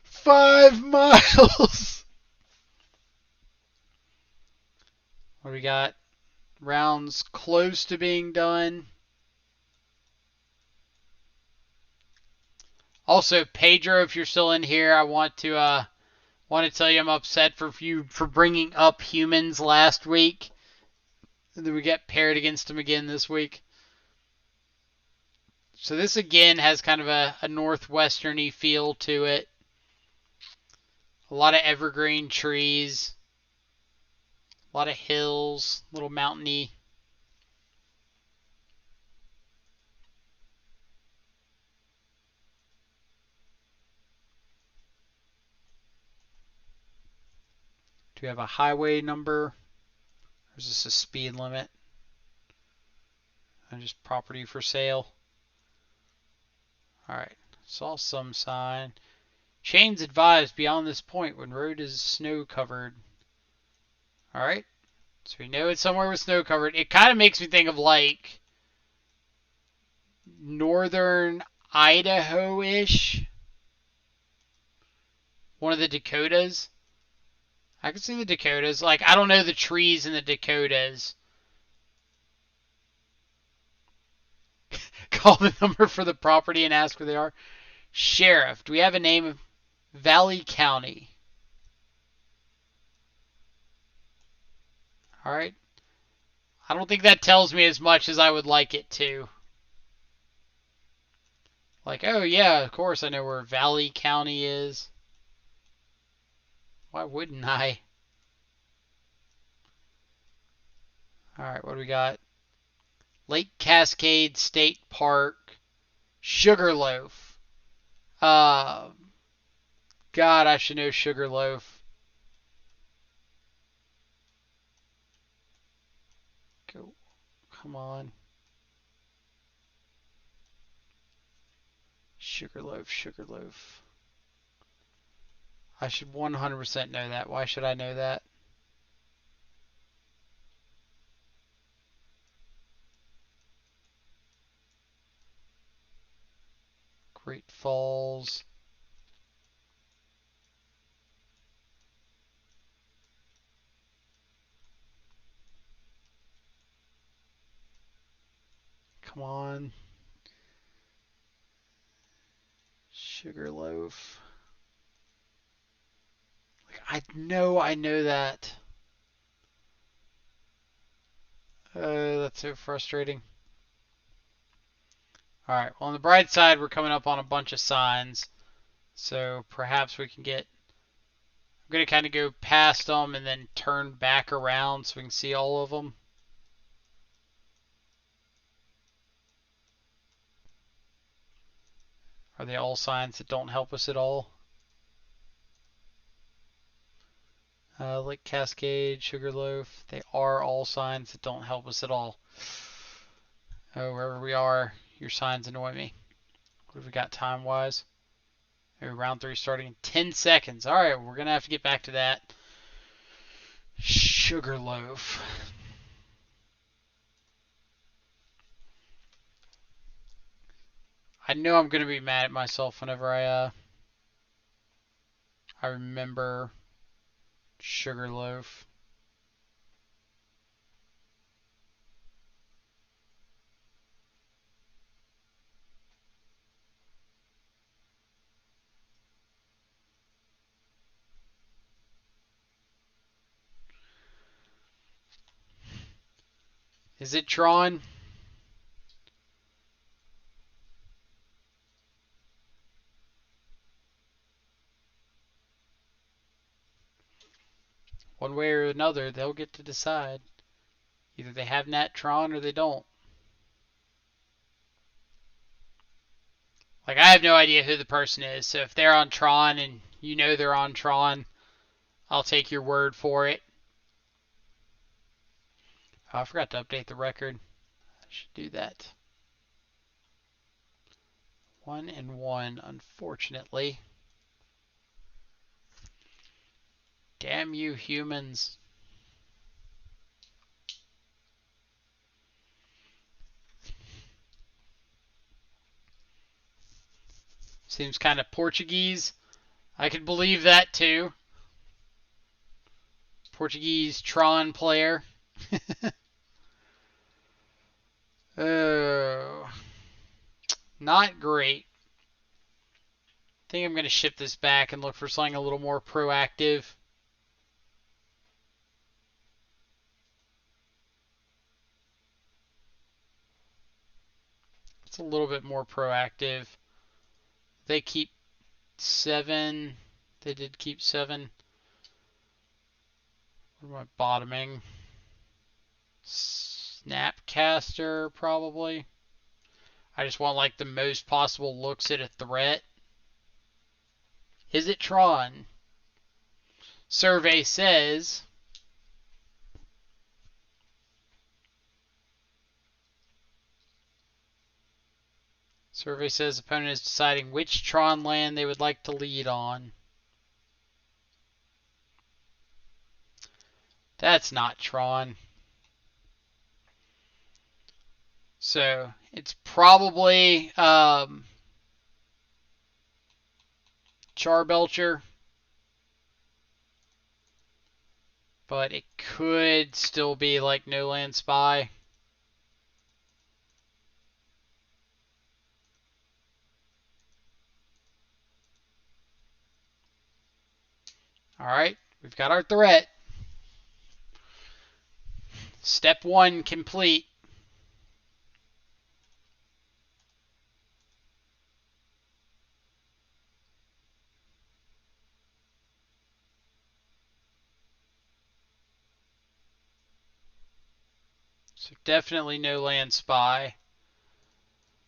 5 miles. What do we got? Rounds close to being done. Also, Pedro, if you're still in here, I want to tell you I'm upset for bringing up humans last week. And then we get paired against them again this week. So this again has kind of a northwestern-y feel to it. A lot of evergreen trees. A lot of hills, a little mountainy. Do we have a highway number? Or is this a speed limit? And just property for sale? Alright, saw some sign. Chains advised beyond this point when road is snow covered. Alright, so we know it's somewhere with snow covered. It kind of makes me think of like northern Idaho-ish. One of the Dakotas. I can see the Dakotas. Like, I don't know the trees in the Dakotas. Call the number for the property and ask where they are. Sheriff. Do we have a name of Valley County? Alright. I don't think that tells me as much as I would like it to. Like, oh yeah, of course I know where Valley County is. Why wouldn't I? Alright, what do we got? Lake Cascade State Park. Sugarloaf. God, I should know Sugarloaf. Go. Come on. Sugarloaf. I should 100% know that. Why should I know that? Great Falls. Come on. Sugarloaf. I know that. That's so frustrating. Alright, well on the bright side, we're coming up on a bunch of signs. So perhaps we can get... I'm going to kind of go past them and then turn back around so we can see all of them. Are they all signs that don't help us at all? Like Cascade, Sugarloaf, they are all signs that don't help us at all. Oh, wherever we are, your signs annoy me. What have we got time-wise? Oh, round 3 starting in 10 seconds. Alright, we're going to have to get back to that. Sugarloaf. I know I'm going to be mad at myself whenever I remember Sugarloaf. Is it Tron? One way or another, they'll get to decide. Either they have Nat Tron or they don't. Like, I have no idea who the person is, so if they're on Tron and you know they're on Tron, I'll take your word for it. Oh, I forgot to update the record. I should do that. 1-1, unfortunately. Damn you, humans. Seems kind of Portuguese. I could believe that too. Portuguese Tron player. Oh, not great. I think I'm going to ship this back and look for something a little more proactive. It's a little bit more proactive. They keep 7. They did keep 7. What am I bottoming? Snapcaster, probably. I just want like the most possible looks at a threat. Is it Tron? Survey says. Survey says opponent is deciding which Tron land they would like to lead on. That's not Tron. So it's probably Charbelcher. But it could still be like No Land Spy. Alright, we've got our threat. Step 1 complete. So definitely No Land Spy.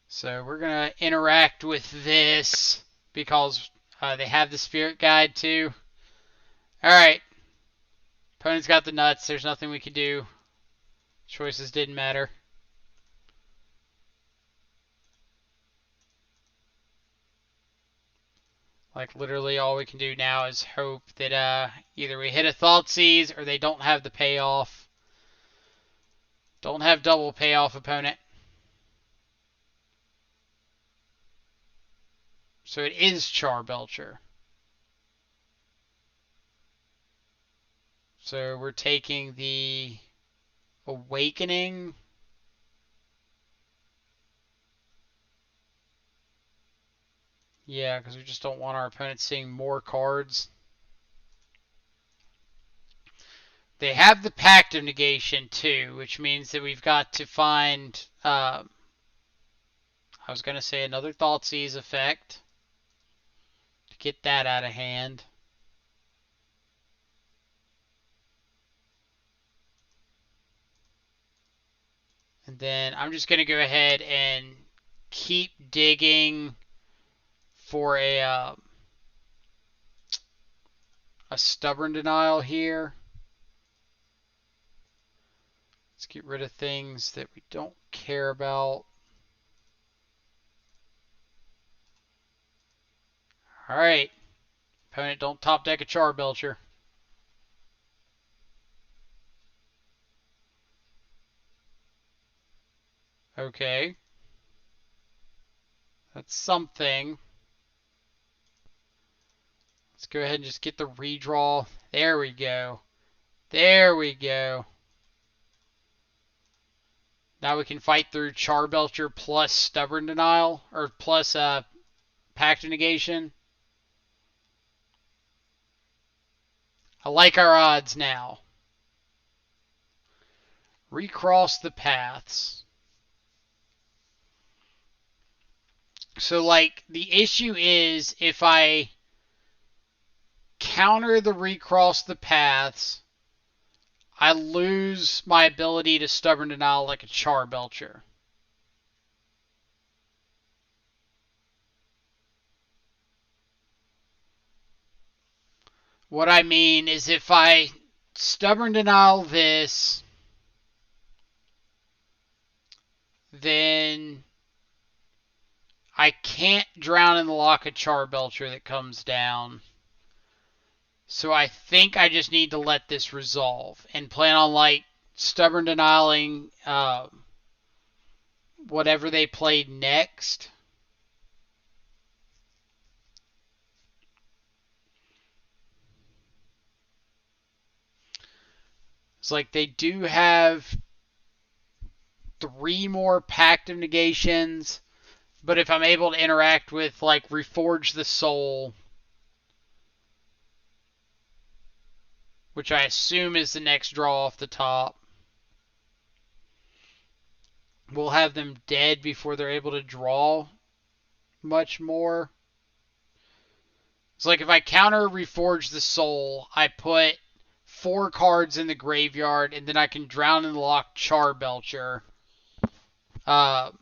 So we're going to interact with this because they have the Spirit Guide too. Alright. Opponent's got the nuts. There's nothing we can do. Choices didn't matter. Like literally all we can do now is hope that either we hit a Thoughtseize or they don't have the payoff. Don't have double payoff, opponent. So it is Charbelcher. So we're taking the Awakening. Yeah, because we just don't want our opponent seeing more cards. They have the Pact of Negation too, which means that we've got to find, I was going to say another Thoughtseize effect to get that out of hand. And then I'm just going to go ahead and keep digging for a Stubborn Denial here. Let's get rid of things that we don't care about. Alright. Opponent, don't top deck a Charbelcher. Okay. That's something. Let's go ahead and just get the redraw. There we go. There we go. Now we can fight through Charbelcher plus Stubborn Denial, or plus Pact of Negation. I like our odds now. Recross the paths. So, like, the issue is if I counter the recross the paths, I lose my ability to Stubborn Denial like a Charbelcher. What I mean is if I Stubborn Denial this, then I can't drown in the lock a Charbelcher that comes down. So I think I just need to let this resolve and plan on like Stubborn Denialing whatever they played next. It's like they do have 3 more Pact of Negations, but if I'm able to interact with like Reforge the Soul, which I assume is the next draw off the top, we'll have them dead before they're able to draw much more. It's like if I counter Reforge the Soul, I put 4 cards in the graveyard, and then I can drown in the lock Charbelcher. And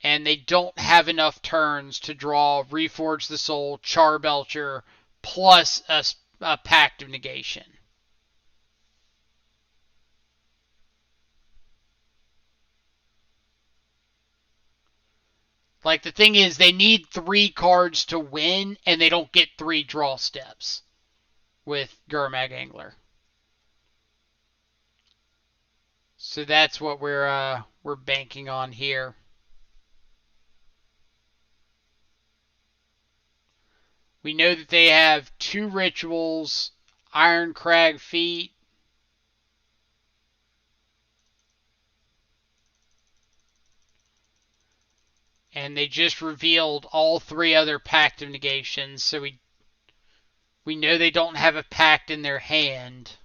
they don't have enough turns to draw Reforge the Soul, Charbelcher, plus a Pact of Negation. Like, the thing is, they need 3 cards to win, and they don't get 3 draw steps with Gurmag Angler. So that's what we're banking on here. We know that they have 2 rituals, Iron Crag Feet, and they just revealed all 3 other Pact of Negations, so we know they don't have a Pact in their hand.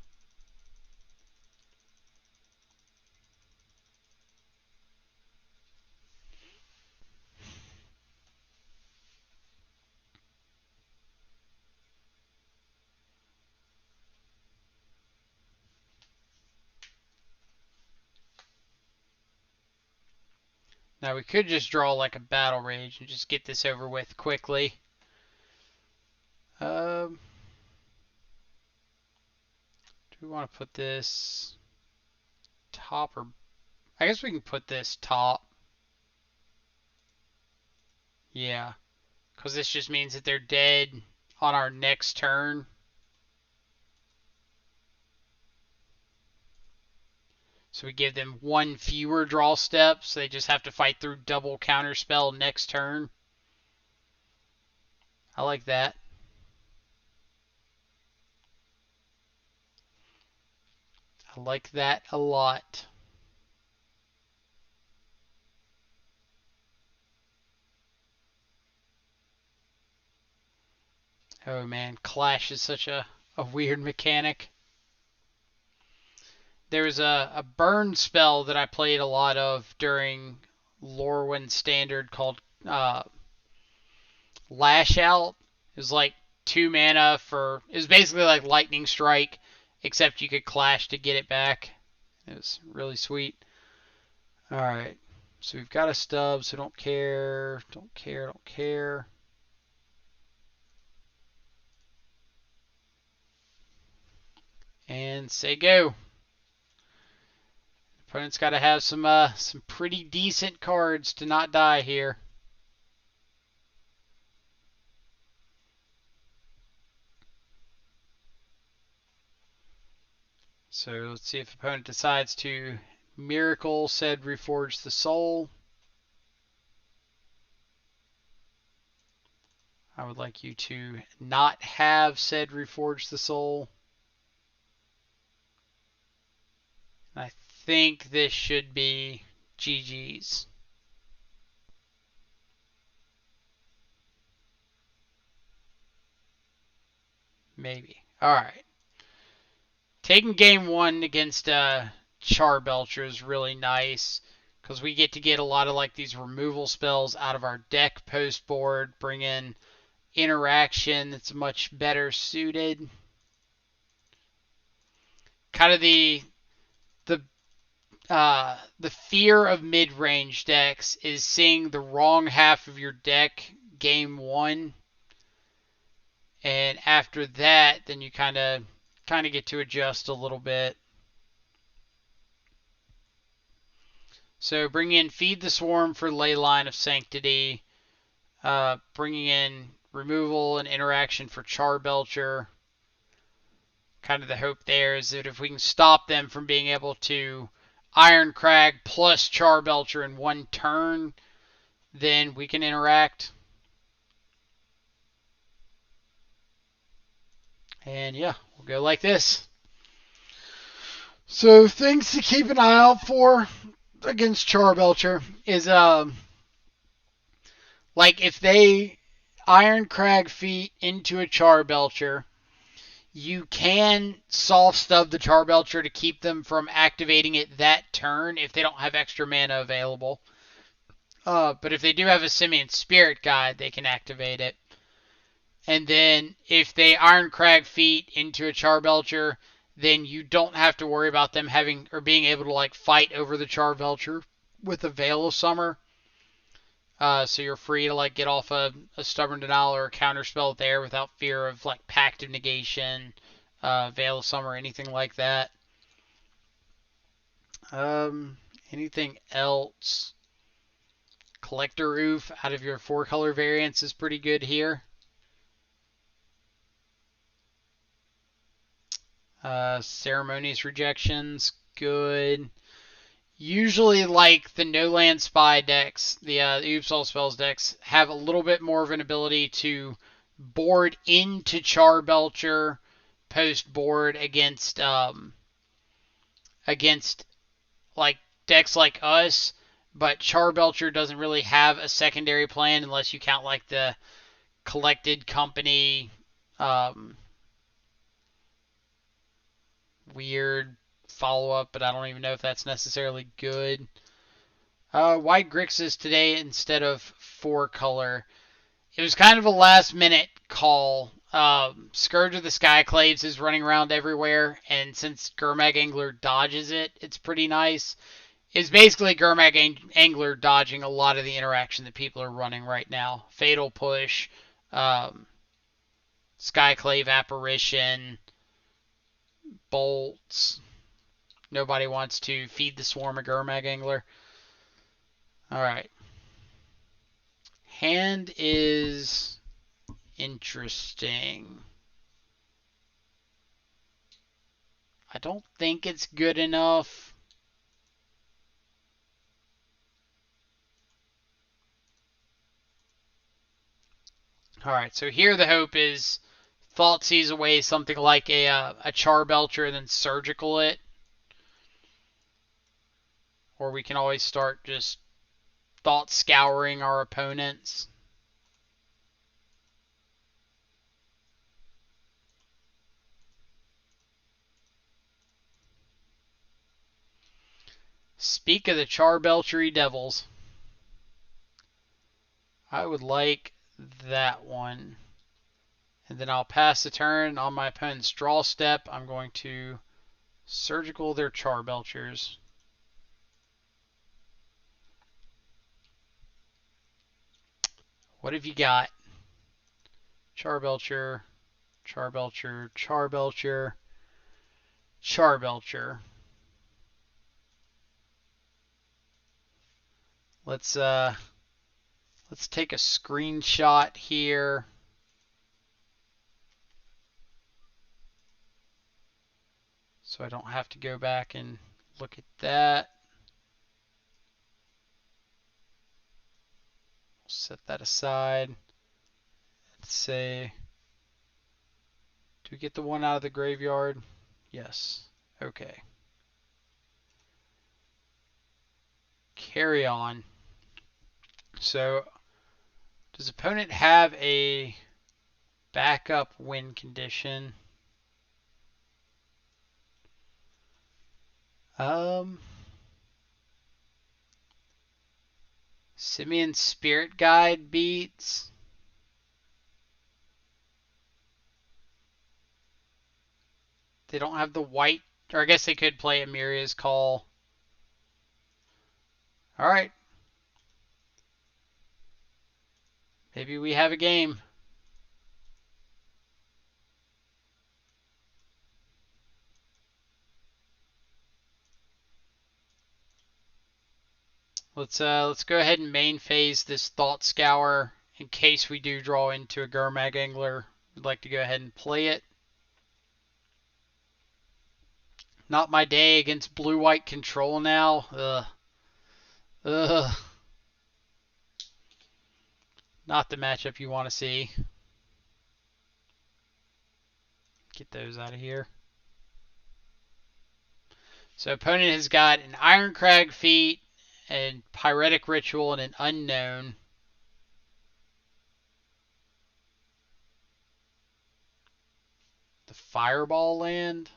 Now we could just draw like a Battle Rage and just get this over with quickly. Do we want to put this top or... I guess we can put this top. Yeah. Because this just means that they're dead on our next turn. So we give them one fewer draw step, so they just have to fight through double counterspell next turn. I like that. I like that a lot. Oh man, Clash is such a weird mechanic. There's a burn spell that I played a lot of during Lorwyn Standard called Lash Out. It was like 2 mana for. It was basically like Lightning Strike, except you could Clash to get it back. It was really sweet. Alright, so we've got a stub, so don't care, don't care, don't care. And say go. Opponent's got to have some pretty decent cards to not die here. So let's see if opponent decides to Miracle said Reforge the Soul. I would like you to not have said Reforge the Soul. I think this should be GG's. Maybe. Alright. Taking game 1 against Charbelcher is really nice, because we get a lot of like these removal spells out of our deck post board, bring in interaction that's much better suited. Kind of the fear of mid-range decks is seeing the wrong half of your deck game 1, and after that, then you kind of get to adjust a little bit. So bringing in Feed the Swarm for Leyline of Sanctity, bringing in removal and interaction for Charbelcher. Kind of the hope there is that if we can stop them from being able to Iron Crag plus Charbelcher in one turn, then we can interact. And yeah, we'll go like this. So things to keep an eye out for against Charbelcher is like if they Iron Crag feet into a Charbelcher, you can soft stub the Charbelcher to keep them from activating it that turn if they don't have extra mana available. But if they do have a Simian Spirit Guide, they can activate it. And then if they Iron Crag feet into a Charbelcher, then you don't have to worry about them having or being able to like fight over the Charbelcher with a Veil of Summer. So you're free to like get off a Stubborn Denial or a counterspell there without fear of like Pact of Negation, Veil of Summer, anything like that. Anything else? Collector Oof out of your 4-color variants is pretty good here. Ceremonious Rejections, good. Usually, like the No Land Spy decks, the Oops All Spells decks have a little bit more of an ability to board into Charbelcher post board against like decks like us, but Charbelcher doesn't really have a secondary plan unless you count like the Collected Company weird follow-up, but I don't even know if that's necessarily good. Why Grixis today instead of 4-color? It was kind of a last-minute call. Scourge of the Skyclaves is running around everywhere, and since Gurmag Angler dodges it, it's pretty nice. It's basically Gurmag Angler dodging a lot of the interaction that people are running right now. Fatal Push, Skyclave Apparition, Bolts. Nobody wants to feed the swarm a Gurmag Angler. Alright. Hand is interesting. I don't think it's good enough. Alright, so here the hope is Thought sees away something like a Charbelcher and then surgical it. Or we can always start just Thought scouring our opponents. Speak of the Charbelchery Devils. I would like that one. And then I'll pass the turn on my opponent's draw step. I'm going to surgical their Charbelchers. What have you got? Charbelcher, Charbelcher, Charbelcher, Charbelcher. Let's take a screenshot here. So I don't have to go back and look at that. We'll set that aside. Let's say, do we get the one out of the graveyard? Yes. Okay. Carry on. So, does opponent have a backup win condition? Simeon Spirit Guide beats. They don't have the white, or I guess they could play Amiria's Call. Alright. Maybe we have a game. Let's go ahead and main phase this Thought Scour in case we do draw into a Gurmag Angler. We'd like to go ahead and play it. Not my day against blue-white control now. Ugh. Not the matchup you want to see. Get those out of here. So opponent has got an Ironcrag Feat, and Pyretic Ritual, and an Unknown. The Fireball land.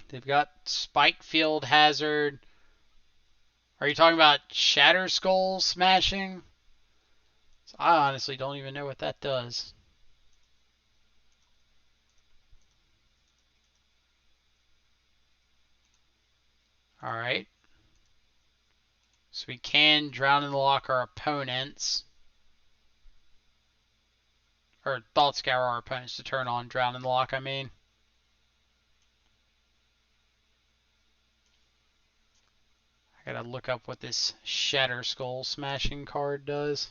They've got Spikefield Hazard. Are you talking about Shatter Skull Smashing? So I honestly don't even know what that does. Alright. So we can Drown and Lock our opponents. Or Thought Scour our opponents to turn on Drown and Lock, I mean. I gotta look up what this Shatter Skull Smashing card does.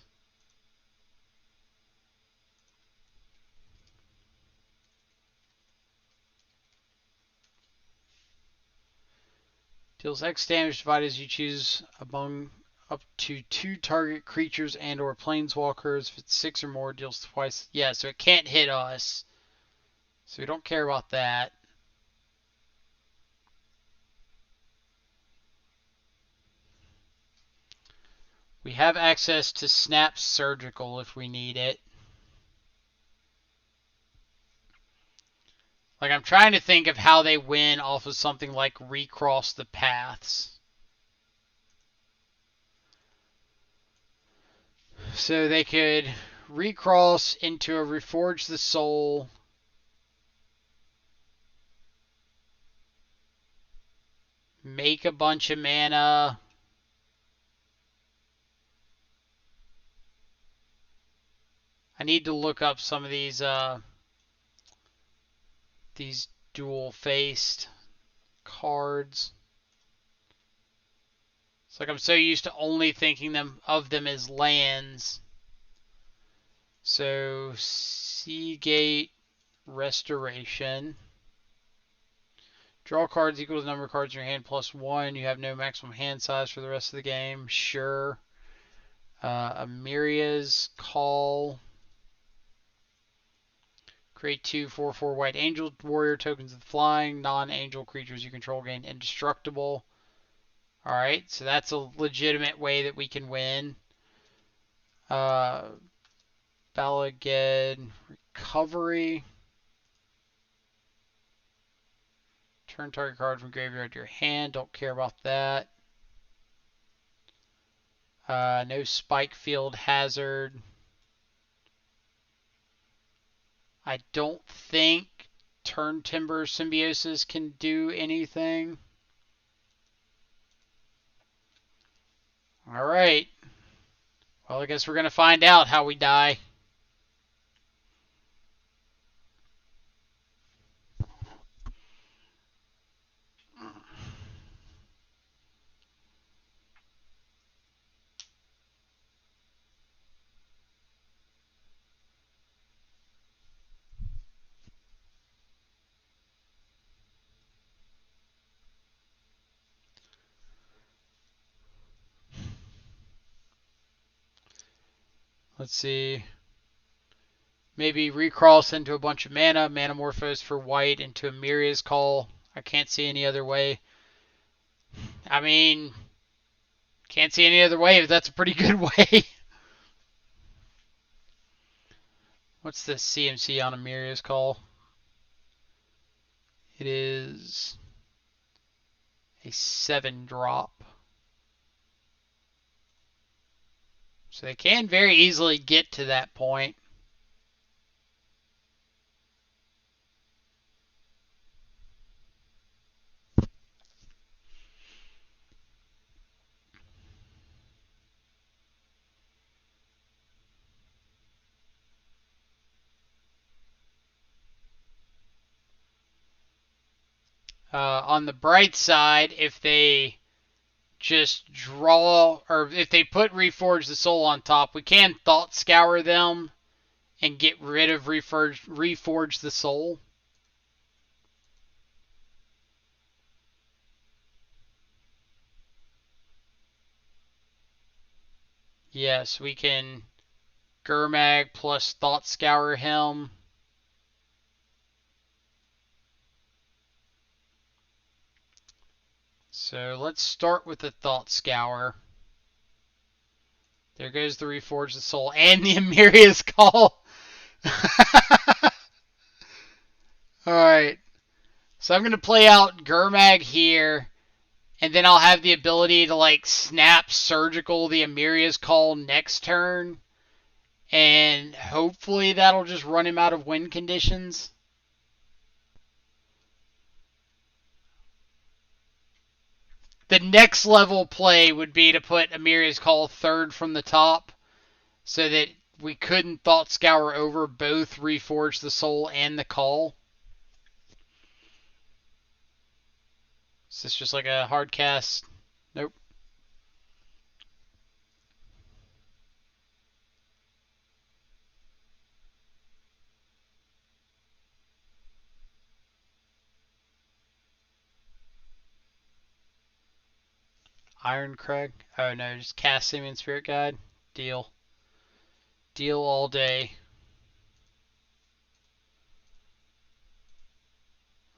Deals X damage divided as you choose among up to 2 target creatures and or planeswalkers. If it's 6 or more, deals twice. Yeah, so it can't hit us. So we don't care about that. We have access to Snap Surgical if we need it. Like, I'm trying to think of how they win off of something like Recross the Paths. So they could recross into a Reforge the Soul. Make a bunch of mana. I need to look up some of these dual-faced cards. It's like I'm so used to only thinking of them as lands. So Seagate Restoration. Draw cards equal to the number of cards in your hand plus 1. You have no maximum hand size for the rest of the game. Sure. Amelia's Call. Create 2 4/4 white angel warrior tokens with flying. Non-angel creatures you control gain indestructible. Alright, so that's a legitimate way that we can win. Balaged Recovery. Turn target card from graveyard to your hand. Don't care about that. No Spike Field Hazard. I don't think Turn Timber Symbiosis can do anything. Alright. Well, I guess we're going to find out how we die. Let's see. Maybe recross into a bunch of mana. Manamorphose for white into Amelia's Call. I can't see any other way. I mean, can't see any other way, but that's a pretty good way. What's the CMC on Amelia's Call? It is a 7-drop. So they can very easily get to that point. On the bright side, if they just draw, or if they put Reforge the Soul on top, we can Thought Scour them and get rid of Reforge the Soul. Yes, we can Gurmag plus Thought Scour him. So let's start with the Thought Scour. There goes the Reforge the Soul and the Amelia's Call. Alright. So I'm going to play out Gurmag here. And then I'll have the ability to like snap Surgical the Amelia's Call next turn. And hopefully that'll just run him out of win conditions. The next level play would be to put Amelia's Call third from the top so that we couldn't Thought Scour over both Reforge the Soul and the Call. Is this just like a hard cast? Nope. Iron Crag? Oh no, just cast Simian Spirit Guide. Deal. Deal all day.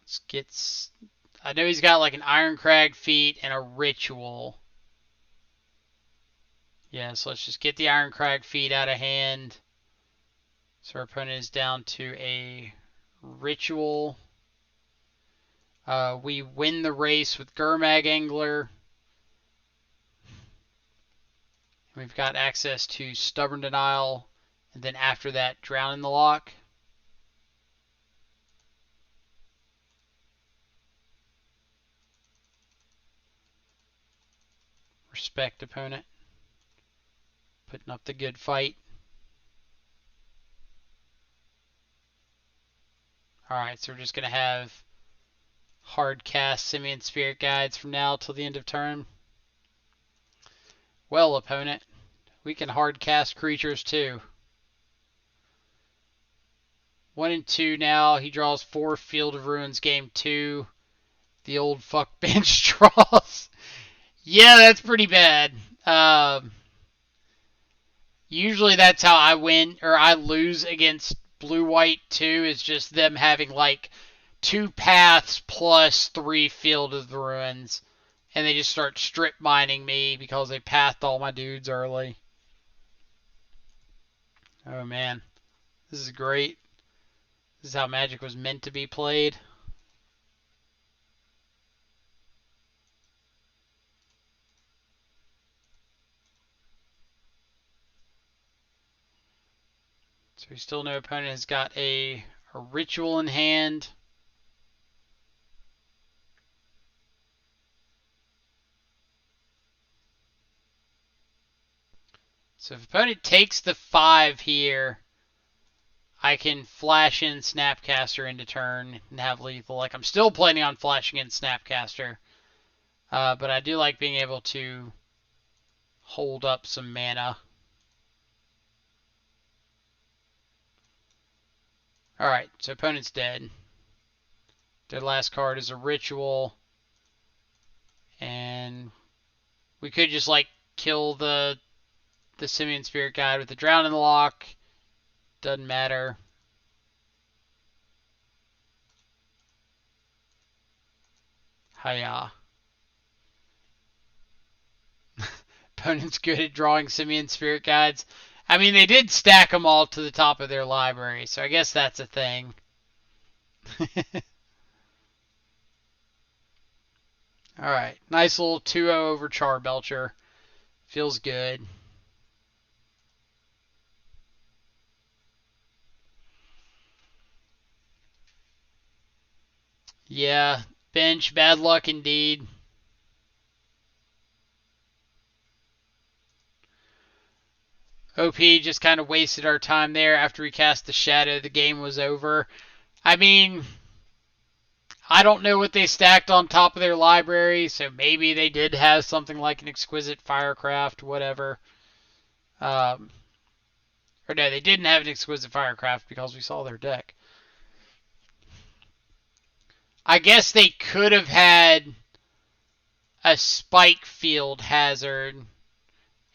Let's get... I know he's got like an Iron Crag feat and a Ritual. Yeah, so let's just get the Iron Crag feat out of hand. So our opponent is down to a Ritual. We win the race with Gurmag Angler. We've got access to Stubborn Denial, and then after that, Drown in the Lock. Respect opponent. Putting up the good fight. Alright, so we're just going to have hard cast Simian Spirit Guides from now till the end of turn. Well, opponent, we can hard cast creatures too. 1 and 2 now. He draws 4 Field of Ruins game 2. The old fuck bench draws. Yeah, that's pretty bad. Usually that's how I win or I lose against blue-white too. Is just them having like 2 paths plus 3 Field of the Ruins, and they just start strip mining me because they pathed all my dudes early. Oh man, this is great. This is how Magic was meant to be played. So we still know opponent has got a ritual in hand. So if opponent takes the 5 here, I can flash in Snapcaster into turn and have lethal. Like I'm still planning on flashing in Snapcaster, but I do like being able to hold up some mana. Alright, so opponent's dead. Their last card is a ritual. And we could just like kill the Simian Spirit Guide with the Drown in the Lock. Doesn't matter. Hiya. Opponent's good at drawing Simian Spirit Guides. I mean, they did stack them all to the top of their library, so I guess that's a thing. Alright, nice little 2-0 over Charbelcher. Feels good. Yeah, bench, bad luck indeed. OP just kind of wasted our time there. After we cast the Shadow, the game was over. I mean, I don't know what they stacked on top of their library, so maybe they did have something like an Exquisite Firecraft, whatever. Or no, they didn't have an Exquisite Firecraft because we saw their deck. I guess they could have had a Spike Field Hazard,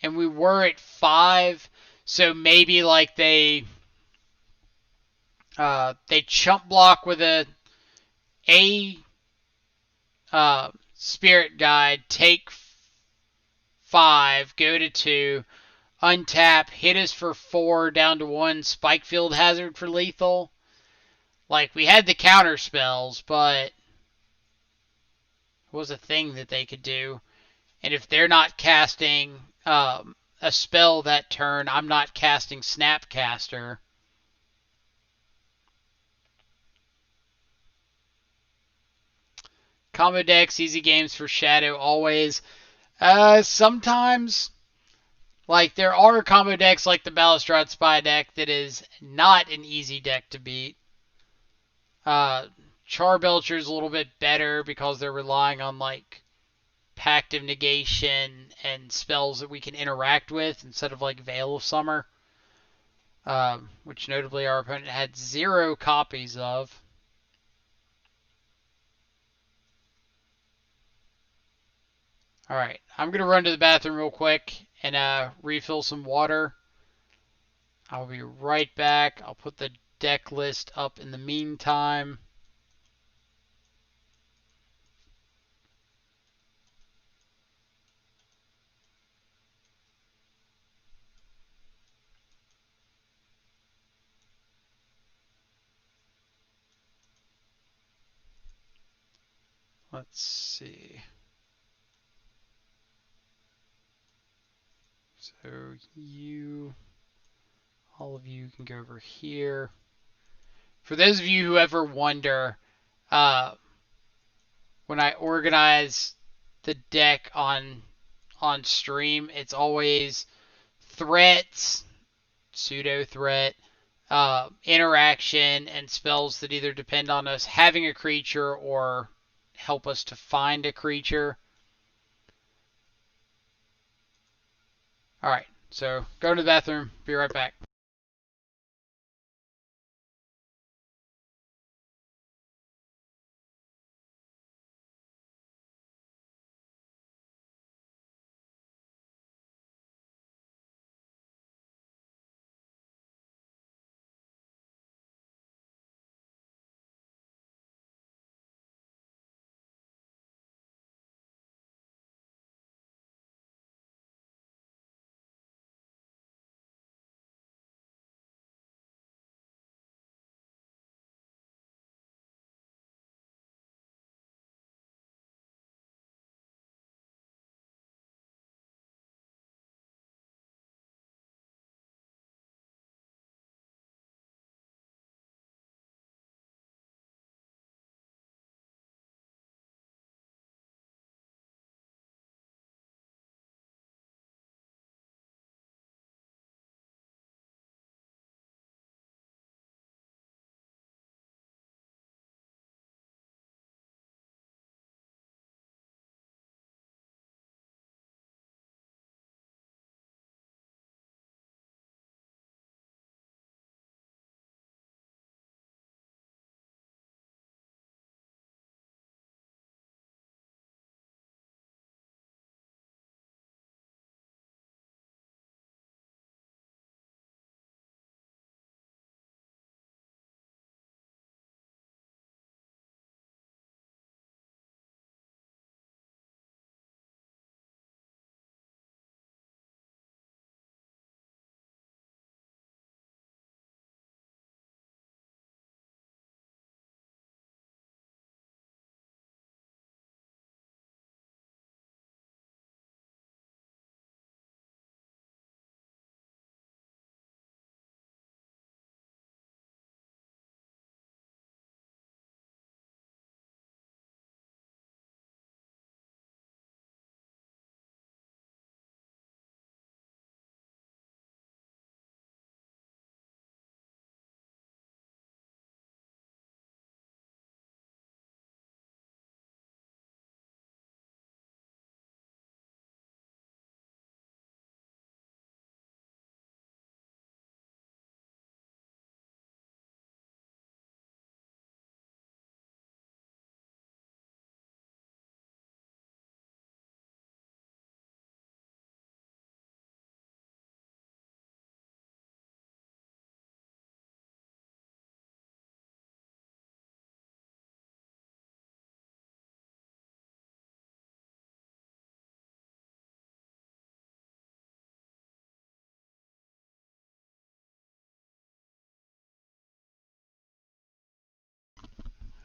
and we were at 5, so maybe like they chump block with a Spirit Guide, take 5, go to 2, untap, hit us for 4, down to 1, Spike Field Hazard for lethal. Like, we had the counter spells, but it was a thing that they could do. And if they're not casting a spell that turn, I'm not casting Snapcaster. Combo decks, easy games for Shadow, always. Sometimes, like, there are combo decks like the Balustrade Spy deck that is not an easy deck to beat. Charbelcher is a little bit better because they're relying on, like, Pact of Negation and spells that we can interact with instead of, like, Veil of Summer. Which notably our opponent had 0 copies of. Alright, I'm going to run to the bathroom real quick and refill some water. I'll be right back. I'll put the deck list up in the meantime. Let's see. So all of you can go over here. For those of you who ever wonder, when I organize the deck on stream, it's always threats, pseudo threat, interaction, and spells that either depend on us having a creature or help us to find a creature. Alright, so go to the bathroom, be right back.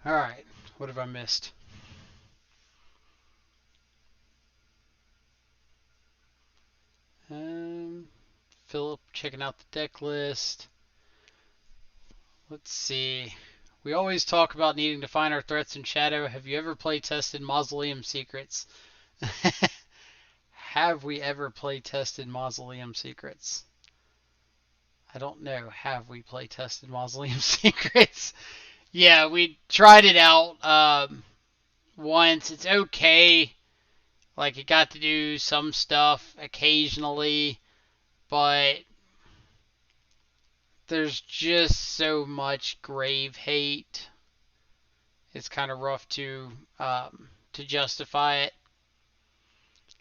Alright, what have I missed? Philip checking out the deck list. Let's see. We always talk about needing to find our threats in Shadow. Have you ever play tested Mausoleum Secrets? Have we ever play tested Mausoleum Secrets? I don't know. Have we play tested Mausoleum Secrets? Yeah, we tried it out once. It's okay. Like, it got to do some stuff occasionally, but there's just so much grave hate. It's kind of rough to justify it.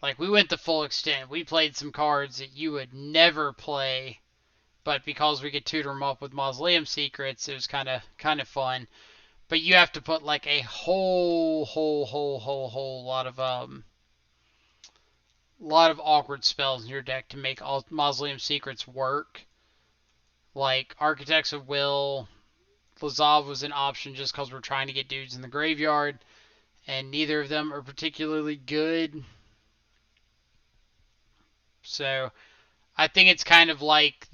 Like, we went the full extent. We played some cards that you would never play, but because we could tutor them up with Mausoleum Secrets, it was kind of fun. But you have to put like a whole lot of awkward spells in your deck to make all Mausoleum Secrets work. Like Architects of Will, Lazav was an option just because we're trying to get dudes in the graveyard, and neither of them are particularly good. So I think it's kind of like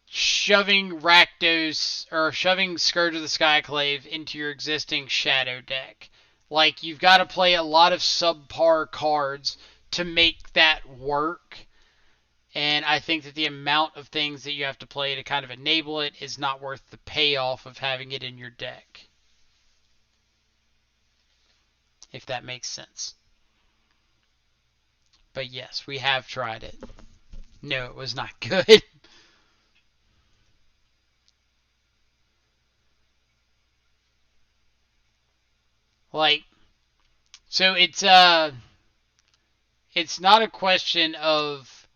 shoving Rakdos or shoving Scourge of the Skyclave into your existing Shadow deck. Like, you've got to play a lot of subpar cards to make that work. And I think that the amount of things that you have to play to kind of enable it is not worth the payoff of having it in your deck. If that makes sense. But yes, we have tried it. No, it was not good. Like, so it's not a question of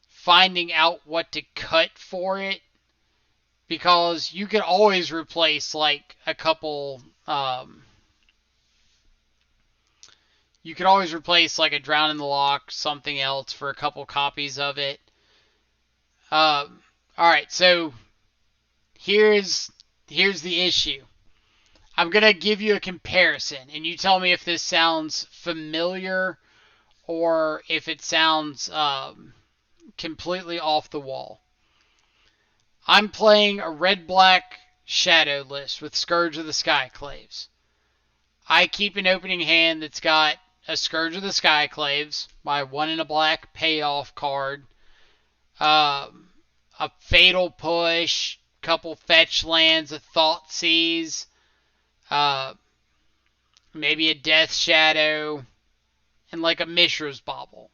finding out what to cut for it, because you can always replace like a couple you could always replace like a Drown in the Loch, something else for a couple copies of it. Alright, so here's the issue. I'm going to give you a comparison, and you tell me if this sounds familiar or if it sounds completely off the wall. I'm playing a red-black Shadow list with Scourge of the Skyclaves. I keep an opening hand that's got a Scourge of the Skyclaves, my 1 in a black payoff card, a Fatal Push, couple fetch lands, a Thoughtseize, maybe a Death Shadow, and like a Mishra's Bauble.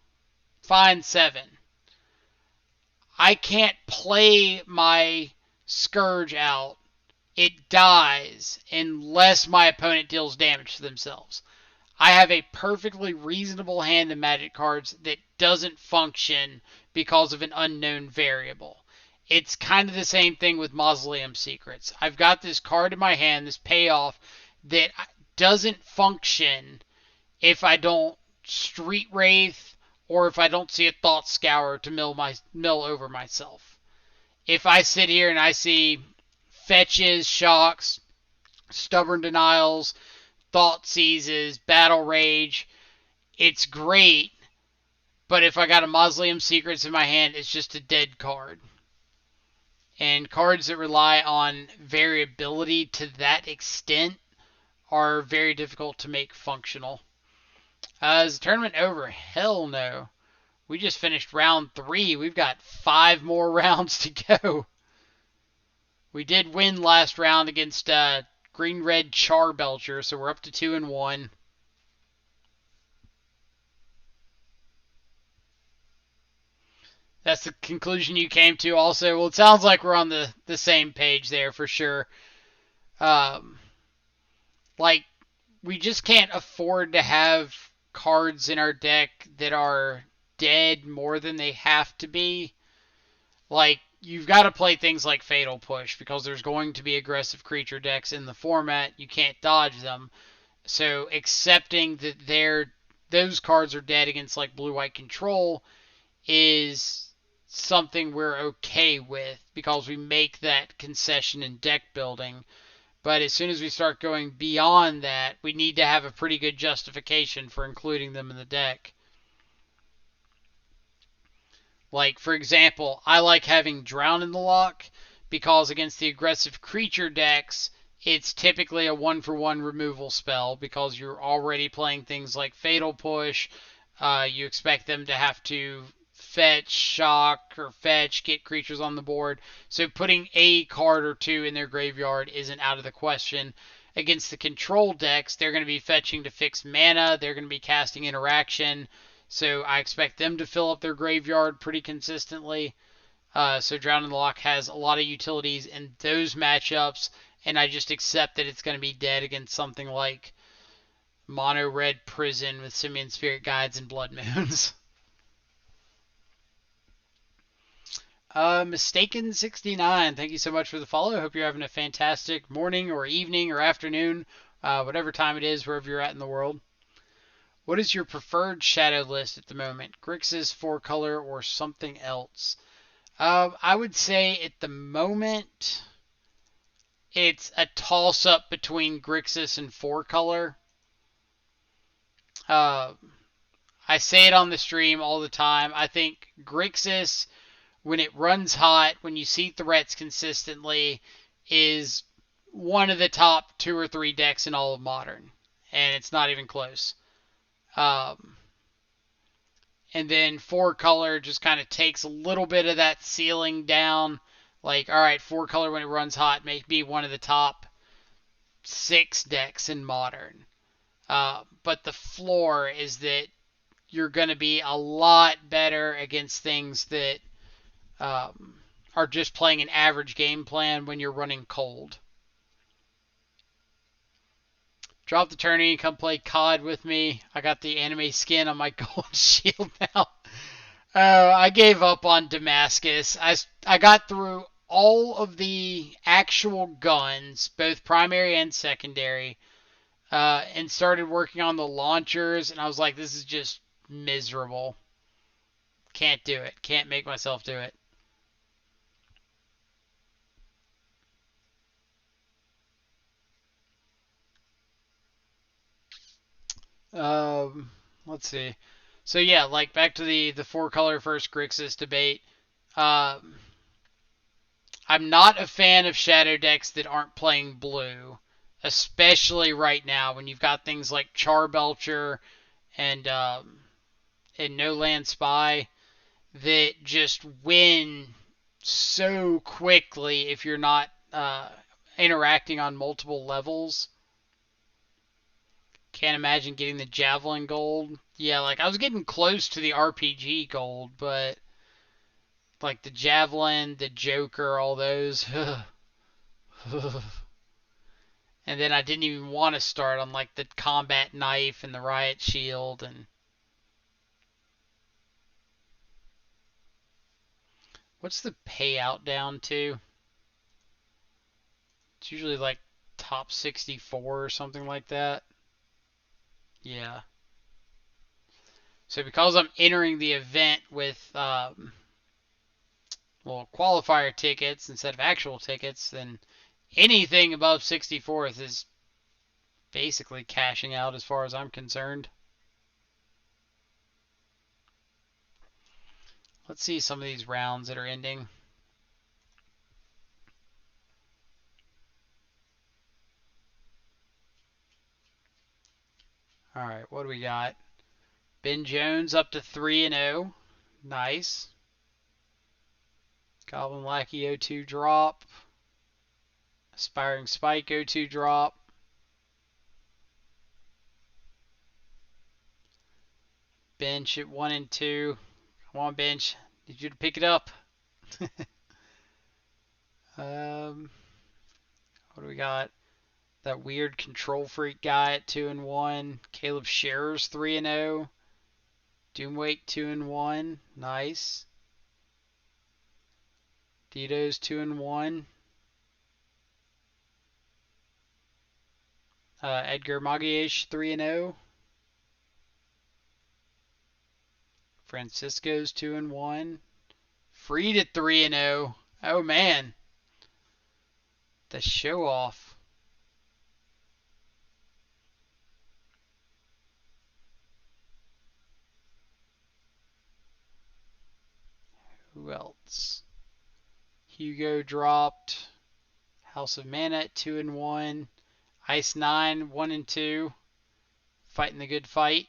Fine 7. I can't play my Scourge out. It dies unless my opponent deals damage to themselves. I have a perfectly reasonable hand of Magic cards that doesn't function because of an unknown variable. It's kind of the same thing with Mausoleum Secrets. I've got this card in my hand, this payoff, that doesn't function if I don't Street Wraith or if I don't see a Thought Scour to mill over myself. If I sit here and I see Fetches, Shocks, Stubborn Denials, Thought Seizes, Battle Rage, it's great, but if I got a Mausoleum Secrets in my hand, it's just a dead card. And cards that rely on variability to that extent are very difficult to make functional. Is the tournament over? Hell no. We just finished round 3. We've got 5 more rounds to go. We did win last round against Green-Red Charbelcher, so we're up to 2-1. That's the conclusion you came to also. Well, it sounds like we're on the same page there for sure. Like, we just can't afford to have cards in our deck that are dead more than they have to be. Like, you've got to play things like Fatal Push because there's going to be aggressive creature decks in the format. You can't dodge them. So accepting that those cards are dead against like blue-white control is something we're okay with because we make that concession in deck building. But as soon as we start going beyond that, we need to have a pretty good justification for including them in the deck. Like, for example, I like having Drown in the Loch because against the aggressive creature decks, it's typically a 1-for-1 removal spell because you're already playing things like Fatal Push. You expect them to have to fetch, shock, or fetch, get creatures on the board. So putting a card or two in their graveyard isn't out of the question. Against the control decks, they're going to be fetching to fix mana. They're going to be casting interaction. So I expect them to fill up their graveyard pretty consistently. So Drown in the Loch has a lot of utilities in those matchups, and I just accept that it's going to be dead against something like Mono Red Prison with Simian Spirit Guides and Blood Moons. Mistaken69, thank you so much for the follow. I hope you're having a fantastic morning or evening or afternoon, whatever time it is, wherever you're at in the world. What is your preferred shadow list at the moment? Grixis, 4-color, or something else? I would say at the moment it's a toss-up between Grixis and 4-color. I say it on the stream all the time. I think Grixis, when it runs hot, when you see threats consistently, is one of the top 2 or 3 decks in all of Modern. And it's not even close. And then 4-color just kind of takes a little bit of that ceiling down. Like, alright, 4-color when it runs hot may be one of the top 6 decks in Modern. But the floor is that you're going to be a lot better against things that are just playing an average game plan when you're running cold. Drop the tourney, come play COD with me. I got the anime skin on my gold shield now. I gave up on Damascus. I got through all of the actual guns, both primary and secondary, and started working on the launchers, and I was like, this is just miserable. Can't do it. Can't make myself do it. Let's see. So yeah, like back to the 4-color first Grixis debate. I'm not a fan of shadow decks that aren't playing blue, especially right now when you've got things like Charbelcher and No Land Spy that just win so quickly if you're not interacting on multiple levels. Can't imagine getting the Javelin gold. Yeah, like I was getting close to the RPG gold, but like the Javelin, the Joker, all those. And then I didn't even want to start on like the Combat Knife and the Riot Shield. And what's the payout down to? It's usually like top 64 or something like that. Yeah. So because I'm entering the event with qualifier tickets instead of actual tickets, then anything above 64th is basically cashing out as far as I'm concerned. Let's see some of these rounds that are ending. Alright, what do we got? Ben Jones up to 3-0. Nice. Goblin Lackey 0-2 drop. Aspiring Spike 0-2 drop. Bench at 1-2. Come on, Bench. Need you to pick it up. What do we got? That weird Control Freak guy at 2-1. Caleb Scherer's 3-0. Doomwake 2-1. Nice. Dito's 2-1. Edgar Magalhaes 3-0. Francisco's 2-1. Freed at 3-0. Oh man, the show off. Who else? Hugo dropped. House of Mana at 2-1. Ice 9 1-2. Fighting the good fight.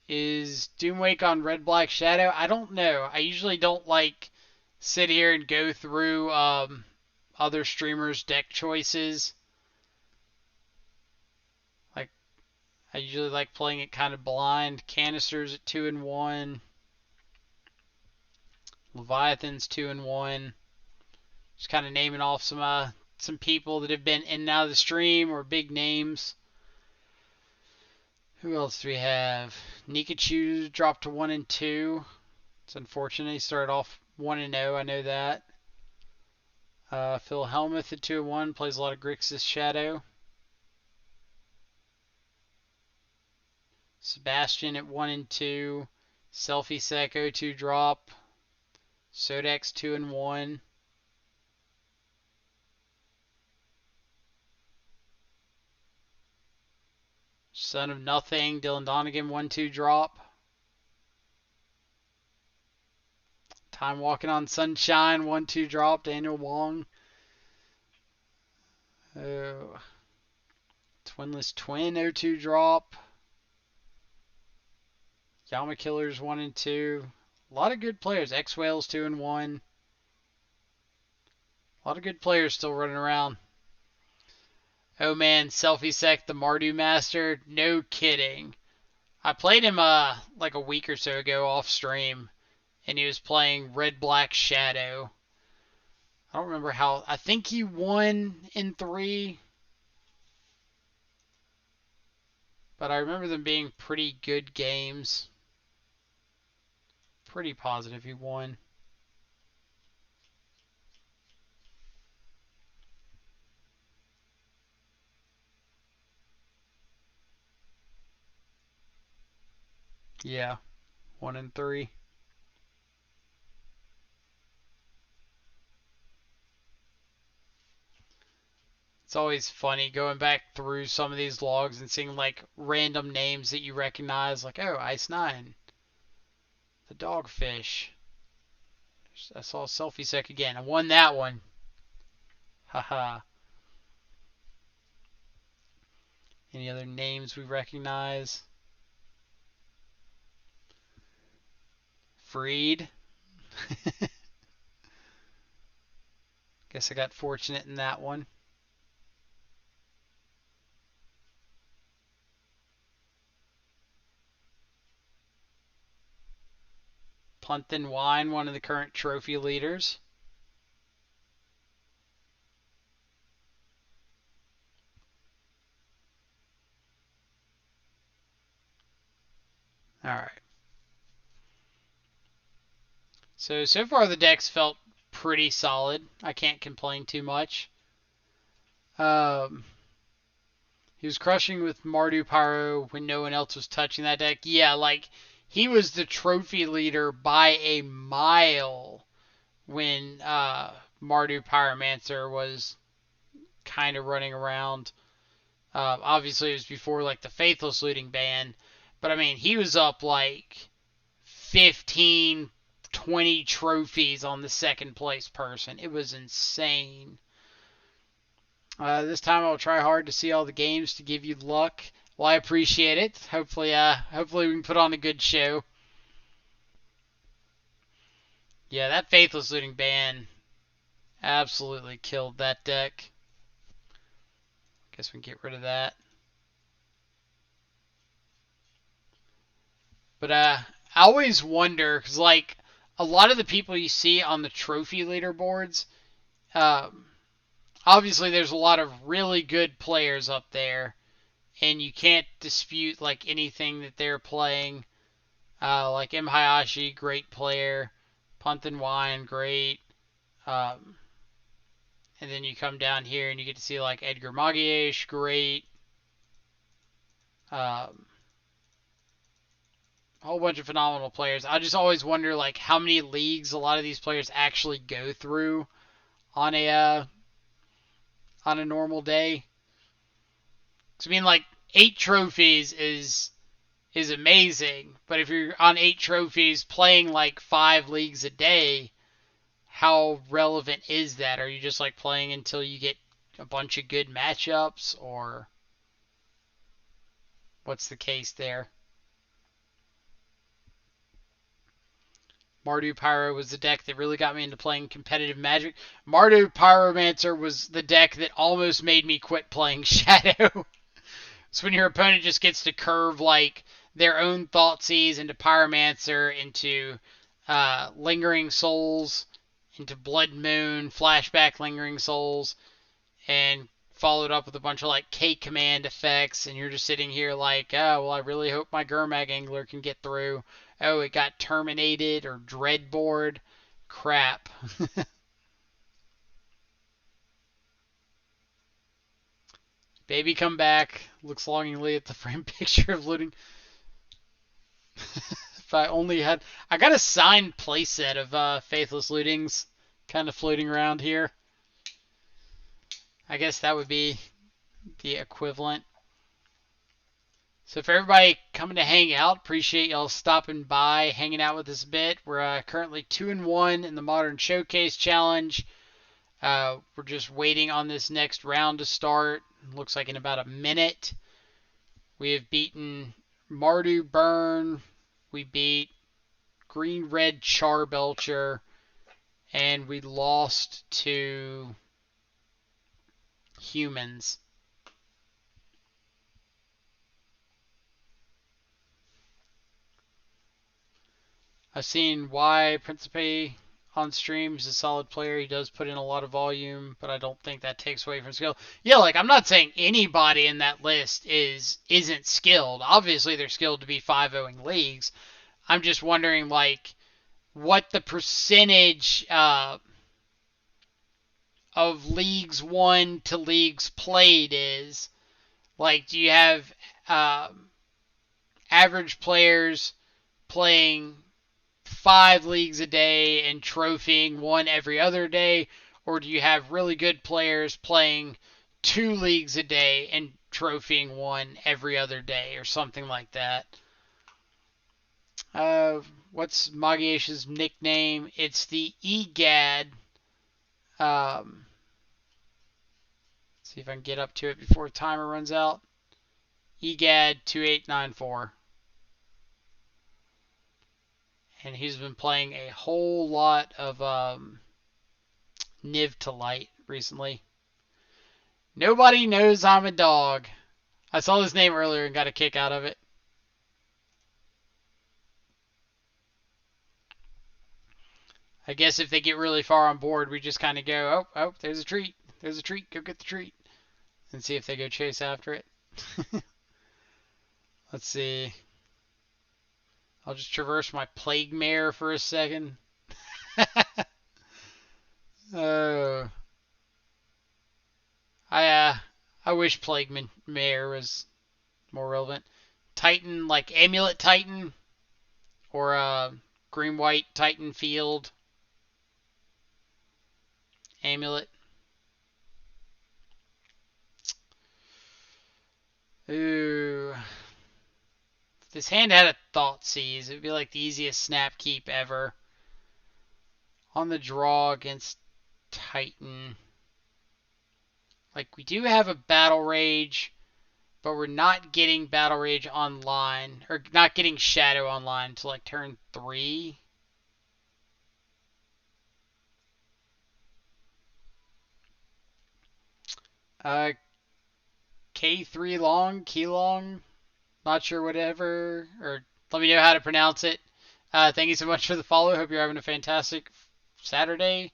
Is Doomwake on Red Black Shadow? I don't know. I usually don't like sit here and go through other streamers' deck choices. Like I usually like playing it kind of blind. Canisters at 2-1. Leviathan's 2-1. Just kind of naming off some people that have been in and out of the stream or big names. Who else do we have? Nikachu dropped to 1-2. It's unfortunate. He started off 1-0. I know that. Phil Helmuth at 2-1 plays a lot of Grixis Shadow. Sebastian at 1-2. Selfie Sec 0-2 drop. Sodex 2-1. Son of Nothing, Dylan Donegan 1-2 drop. Time Walking on Sunshine 1-2 drop. Daniel Wong. Oh. Twinless Twin 0-2 drop. Yama Killers 1-2. A lot of good players. X Whales 2-1. A lot of good players still running around. Oh man, Selfie Sec, the Mardu Master. No kidding. I played him like a week or so ago off stream, and he was playing Red Black Shadow. I don't remember how. I think he won in 3, but I remember them being pretty good games. Pretty positive he won. Yeah, 1-3. It's always funny going back through some of these logs and seeing like random names that you recognize, like, oh, Ice 9, the Dogfish. I saw Selfie Sec again. I won that one. Haha. Any other names we recognize? Freed. Guess I got fortunate in that one. Punthin Wine, one of the current trophy leaders. Alright. So far the decks felt pretty solid. I can't complain too much. He was crushing with Mardu Pyro when no one else was touching that deck. Yeah, like, he was the trophy leader by a mile when Mardu Pyromancer was kind of running around. Obviously, it was before, like, the Faithless Looting ban. But, I mean, he was up, like, 15, 20 trophies on the second place person. It was insane. This time I'll try hard to see all the games to give you luck. Well, I appreciate it. Hopefully we can put on a good show. Yeah, that Faithless Looting ban absolutely killed that deck. Guess we can get rid of that. But I always wonder, because like a lot of the people you see on the trophy leaderboards, obviously there's a lot of really good players up there, and you can't dispute like anything that they're playing. Like M. Hayashi, great player. Punthin Wine, great. And then you come down here and you get to see like Edgar Magalhaes, great. Um, whole bunch of phenomenal players. I just always wonder like how many leagues a lot of these players actually go through on a normal day. 'Cause I mean, like 8 trophies is amazing, but if you're on 8 trophies playing like 5 leagues a day, how relevant is that? Are you just like playing until you get a bunch of good matchups, or what's the case there? Mardu Pyro was the deck that really got me into playing competitive Magic. Mardu Pyromancer was the deck that almost made me quit playing Shadow. It's when your opponent just gets to curve like their own Thoughtseize into Pyromancer, into Lingering Souls, into Blood Moon, Flashback Lingering Souls, and followed up with a bunch of like K command effects, and you're just sitting here like, oh, well, I really hope my Gurmag Angler can get through. Oh, it got terminated or Dreadboard. Crap. Baby come back. Looks longingly at the frame picture of looting. If I only had... I got a signed playset of Faithless Lootings kind of floating around here. I guess that would be the equivalent. So for everybody coming to hang out, appreciate y'all stopping by, hanging out with us a bit. We're currently 2-1 in the Modern Showcase Challenge. We're just waiting on this next round to start. Looks like in about a minute. We have beaten Mardu Burn. We beat Green Red Charbelcher. And we lost to Humans. I've seen why Principe on stream. He's a solid player. He does put in a lot of volume, but I don't think that takes away from skill. Yeah, like I'm not saying anybody in that list isn't skilled. Obviously, they're skilled to be 5-0ing leagues. I'm just wondering like what the percentage of leagues won to leagues played is. Like, do you have average players playing 5 leagues a day and trophying one every other day, or do you have really good players playing 2 leagues a day and trophying one every other day, or something like that? What's Magiesh's nickname? It's the EGAD. See if I can get up to it before the timer runs out. EGAD 2894. And he's been playing a whole lot of Niv to Light recently. Nobody knows I'm a dog. I saw his name earlier and got a kick out of it. I guess if they get really far on board, we just kind of go, oh, there's a treat. There's a treat. Go get the treat. And see if they go chase after it. Let's see. I'll just traverse my Plague Mare for a second. Oh. I wish Plague Mare was more relevant. Titan, like Amulet Titan, or Green White Titan Field. Amulet. Ooh. If this hand had a Thoughtseize, it would be like the easiest snap keep ever. On the draw against Titan. Like, we do have a Battle Rage, but we're not getting Battle Rage online, or not getting Shadow online until like turn 3. K3 long, Keylong, not sure whatever, or let me know how to pronounce it. Thank you so much for the follow. Hope you're having a fantastic Saturday.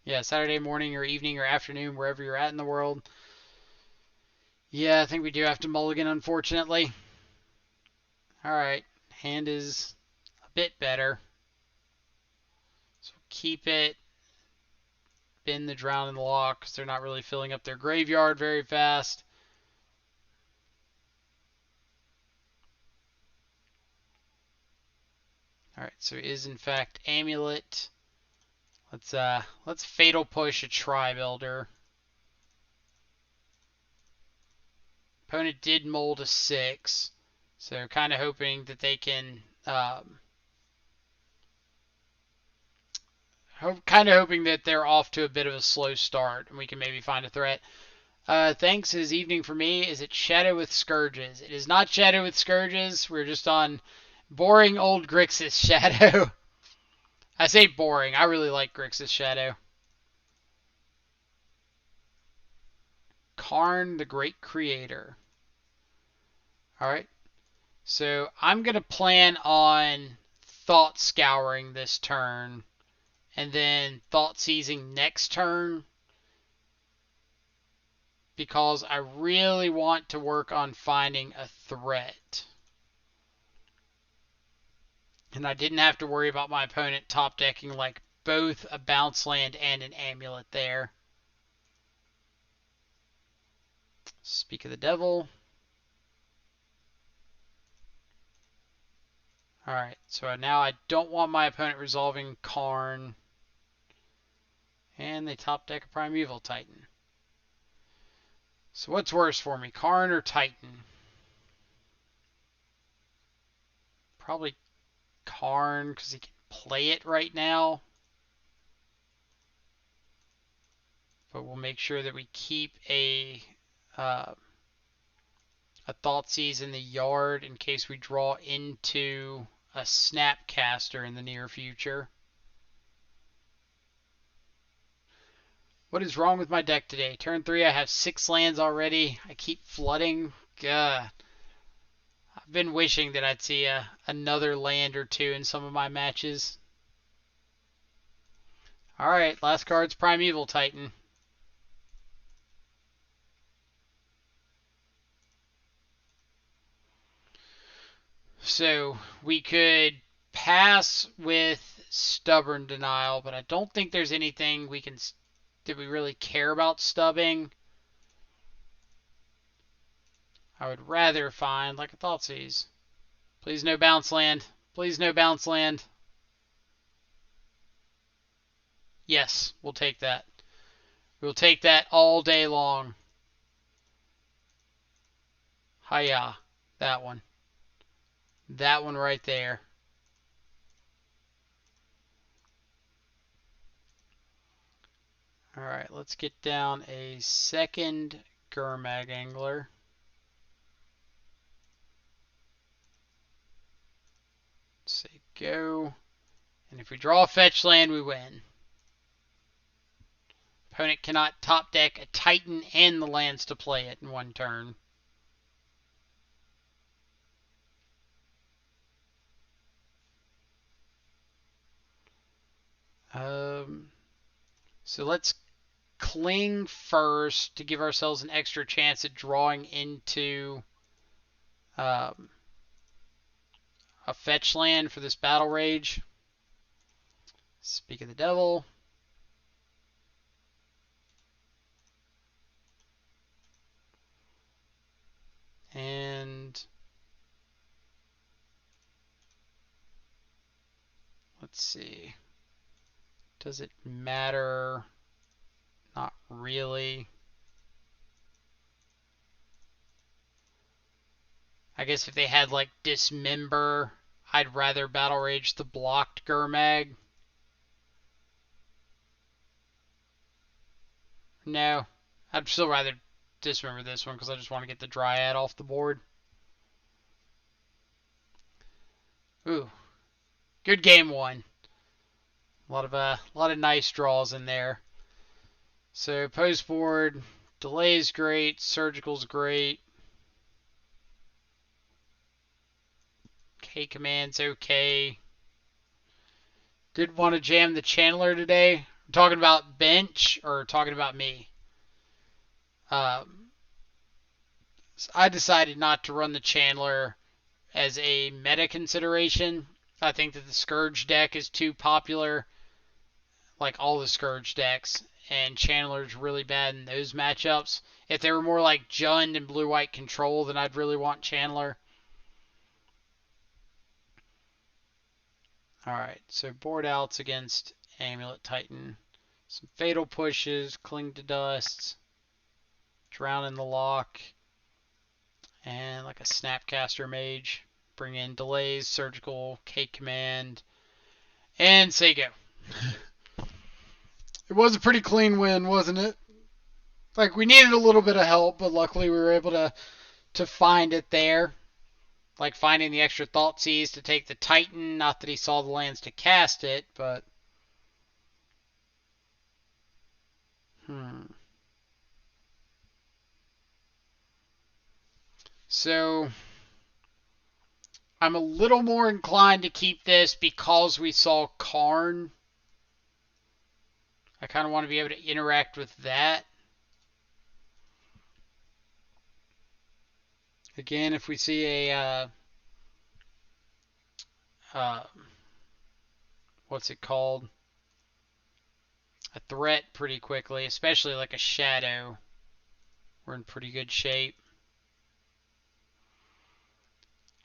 Yeah, Saturday morning or evening or afternoon, wherever you're at in the world. Yeah, I think we do have to mulligan, unfortunately. Alright, hand is a bit better. So keep it. Bin the Drown in the Lock, because they're not really filling up their graveyard very fast. Alright, so it is in fact Amulet. Let's Fatal Push a Charbelcher. Opponent did mold a 6, so kind of hoping that they can, hoping that they're off to a bit of a slow start and we can maybe find a threat. Thanks is evening for me. Is it Shadow with Scourges? It is not Shadow with Scourges. We're just on boring old Grixis Shadow. I say boring. I really like Grixis Shadow. Karn, the Great Creator. Alright, so I'm going to plan on Thought Scouring this turn, and then Thought Seizing next turn, because I really want to work on finding a threat. And I didn't have to worry about my opponent top decking like both a bounce land and an amulet there. Speak of the Devil. Alright, so now I don't want my opponent resolving Karn. And they top deck a Primeval Titan. So what's worse for me, Karn or Titan? Probably Karn, because he can play it right now. But we'll make sure that we keep a Thoughtseize in the yard in case we draw into a Snapcaster in the near future. What is wrong with my deck today? Turn 3, I have 6 lands already. I keep flooding. God. I've been wishing that I'd see another land or two in some of my matches. Alright, last card's Primeval Titan. So we could pass with Stubborn Denial, but I don't think there's anything we can... Did we really care about stubbing? I would rather find like a Thoughtseize. Please no bounce land. Please no bounce land. Yes, we'll take that. We'll take that all day long. Hiya. That one. That one right there. Alright, let's get down a second Gurmag Angler. Let's say go. And if we draw a fetch land, we win. Opponent cannot top deck a Titan and the lands to play it in one turn. So let's cling first to give ourselves an extra chance at drawing into a fetch land for this Battle Rage. Speak of the Devil. And let's see. Does it matter? Not really. I guess if they had like Dismember, I'd rather Battle Rage the blocked Gurmag. No, I'd still rather Dismember this one because I just want to get the Dryad off the board. Ooh, good game one. A lot of nice draws in there. So post board, delay is great, surgical's great. K-command's okay. Did want to jam the Channeler today. We're talking about bench or talking about me? So I decided not to run the Channeler as a meta consideration. I think that the Scourge deck is too popular, like all the Scourge decks, and Channeler's really bad in those matchups. If they were more like Jund and blue-white control, then I'd really want Channeler. Alright, so board outs against Amulet Titan. Some fatal pushes, cling to dust, drown in the lock, and like a Snapcaster Mage. Bring in delays, surgical, K command, and say go. It was a pretty clean win, wasn't it? Like, we needed a little bit of help, but luckily we were able to find it there. Like finding the extra Thoughtseize to take the Titan. Not that he saw the lands to cast it, but... So, I'm a little more inclined to keep this because we saw Karn. I kind of want to be able to interact with that. Again, if we see a... what's it called? A threat pretty quickly, especially like a shadow. We're in pretty good shape.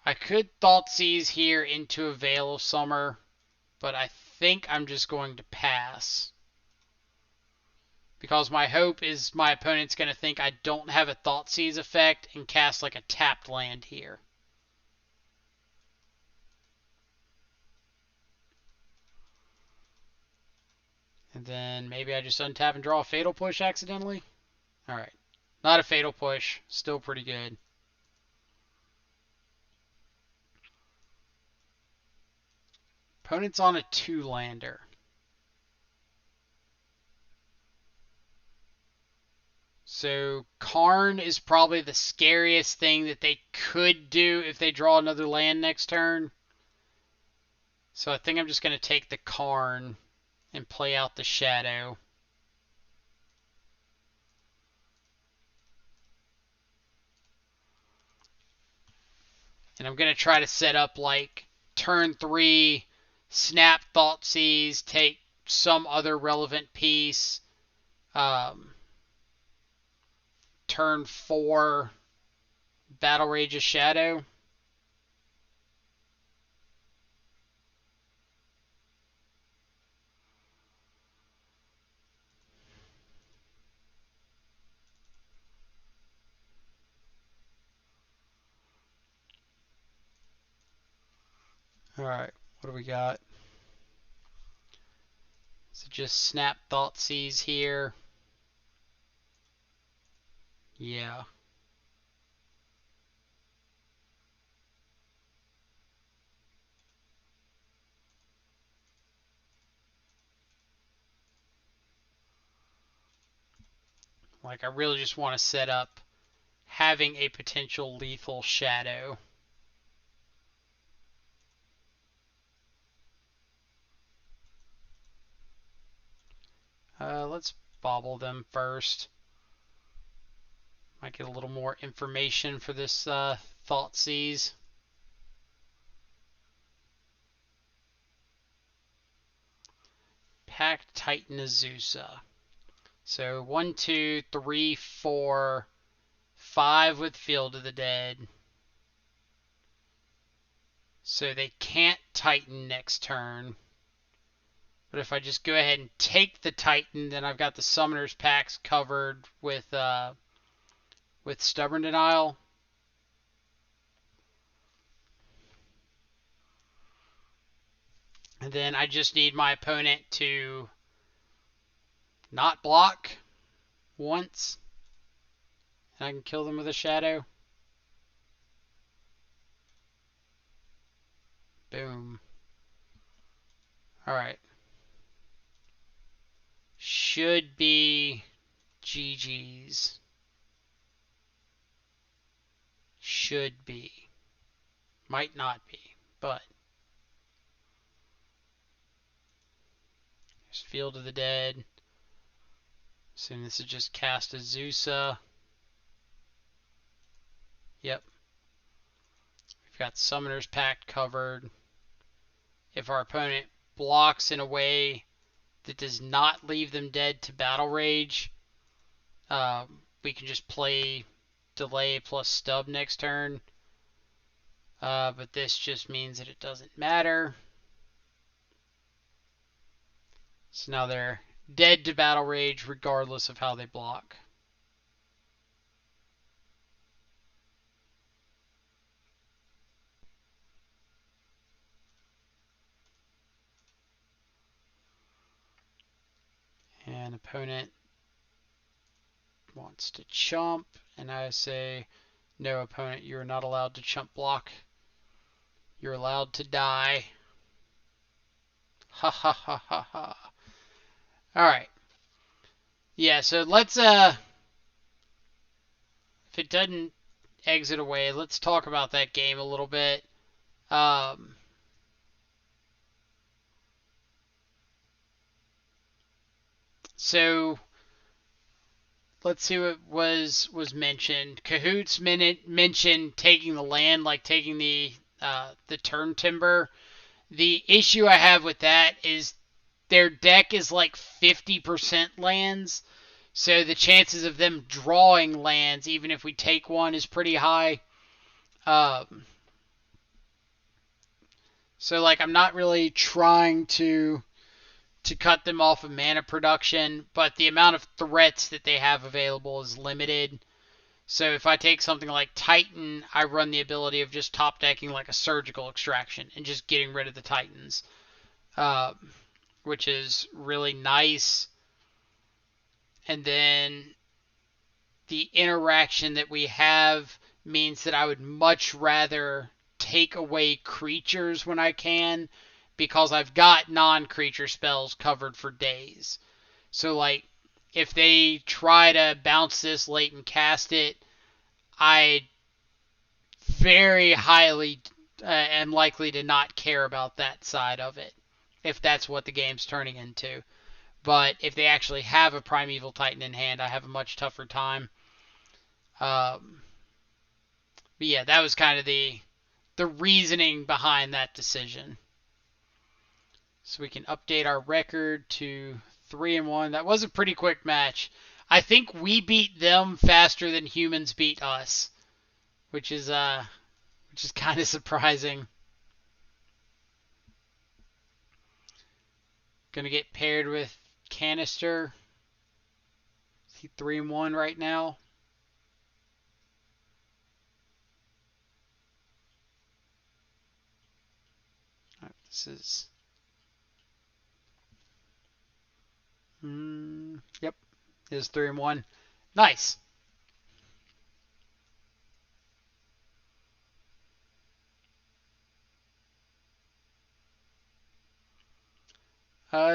I could Thoughtseize here into a Veil of Summer, but I think I'm just going to pass. Because my hope is my opponent's going to think I don't have a Thoughtseize effect and cast like a tapped land here. And then maybe I just untap and draw a Fatal Push accidentally. Alright. Not a Fatal Push. Still pretty good. Opponent's on a 2-lander. So Karn is probably the scariest thing that they could do if they draw another land next turn. So I think I'm just going to take the Karn and play out the Shadow. And I'm going to try to set up like turn 3, snap Thoughtseize, take some other relevant piece. Turn 4, Battle Rage a Shadow. Alright, what do we got? So just snap Thoughtseize here. Yeah. Like, I really just want to set up having a potential lethal Shadow. Let's bobble them first. Might get a little more information for this Thoughtseize. Pact Titan Azusa. So 1, 2, 3, 4, 5 with Field of the Dead. So they can't Titan next turn. But if I just go ahead and take the Titan, then I've got the Summoner's Packs covered with Stubborn Denial. And then I just need my opponent to not block once. And I can kill them with a Shadow. Boom. Alright. Should be GG's. Should be. Might not be, but. There's Field of the Dead. Assume this is just cast Azusa. Yep. We've got Summoner's Pact covered. If our opponent blocks in a way that does not leave them dead to Battle Rage, we can just play Delay plus Stub next turn. But this just means that it doesn't matter. So now they're dead to Battle Rage regardless of how they block. And opponent wants to chump, and I say, no, opponent, you're not allowed to chump block. You're allowed to die. Ha ha ha ha ha. Alright. Yeah, so let's, if it doesn't exit away, let's talk about that game a little bit. So let's see what was mentioned. Cahoots mentioned taking the land, like taking the turn timber. The issue I have with that is their deck is like 50% lands, so the chances of them drawing lands, even if we take one, is pretty high. So like I'm not really trying to cut them off of mana production, but the amount of threats that they have available is limited. So if I take something like Titan, I run the ability of just top decking like a surgical extraction and just getting rid of the Titans, which is really nice. And then the interaction that we have means that I would much rather take away creatures when I can, because I've got non-creature spells covered for days. So like if they try to bounce this late and cast it, I very highly am likely to not care about that side of it, if that's what the game's turning into. But if they actually have a Primeval Titan in hand, I have a much tougher time. But yeah, that was kind of the reasoning behind that decision. So we can update our record to 3-1. That was a pretty quick match. I think we beat them faster than humans beat us, which is kind of surprising. Gonna get paired with Canister. Is he 3-1 right now? This is. Yep, it is 3-1. Nice.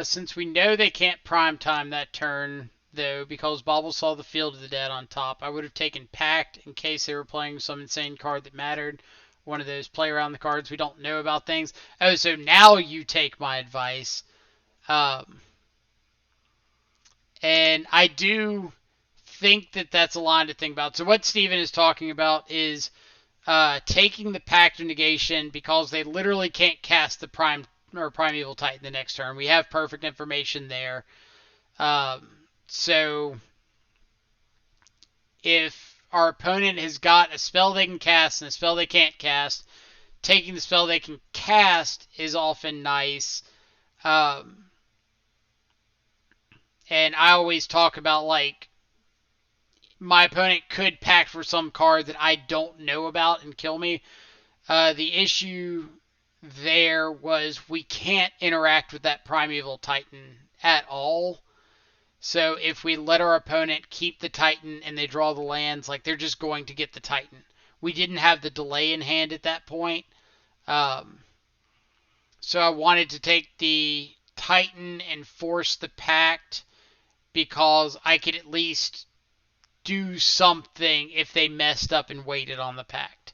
Since we know they can't prime time that turn, though, because Bobble saw the Field of the Dead on top, I would have taken Pact in case they were playing some insane card that mattered. One of those play around the cards we don't know about things. Oh, so now you take my advice. And I do think that that's a line to think about. So what Steven is talking about is taking the Pact of Negation because they literally can't cast the Primeval Titan the next turn. We have perfect information there. So if our opponent has got a spell they can cast and a spell they can't cast, taking the spell they can cast is often nice. And I always talk about, like, my opponent could pact for some card that I don't know about and kill me. The issue there was we can't interact with that Primeval Titan at all. So if we let our opponent keep the Titan and they draw the lands, like, they're just going to get the Titan. We didn't have the delay in hand at that point. So I wanted to take the Titan and force the Pact because I could at least do something if they messed up and waited on the Pact.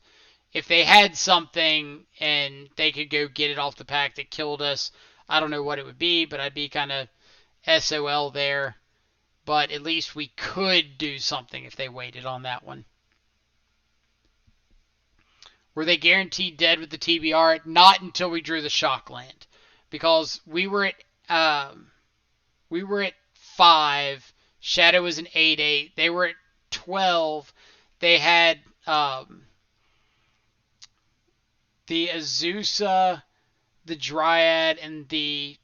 If they had something and they could go get it off the Pact that killed us, I don't know what it would be, but I'd be kind of SOL there. But at least we could do something if they waited on that one. Were they guaranteed dead with the TBR? Not until we drew the shock land, because we were at 5. Shadow was an 8/8. They were at 12. They had the Azusa, the Dryad, and the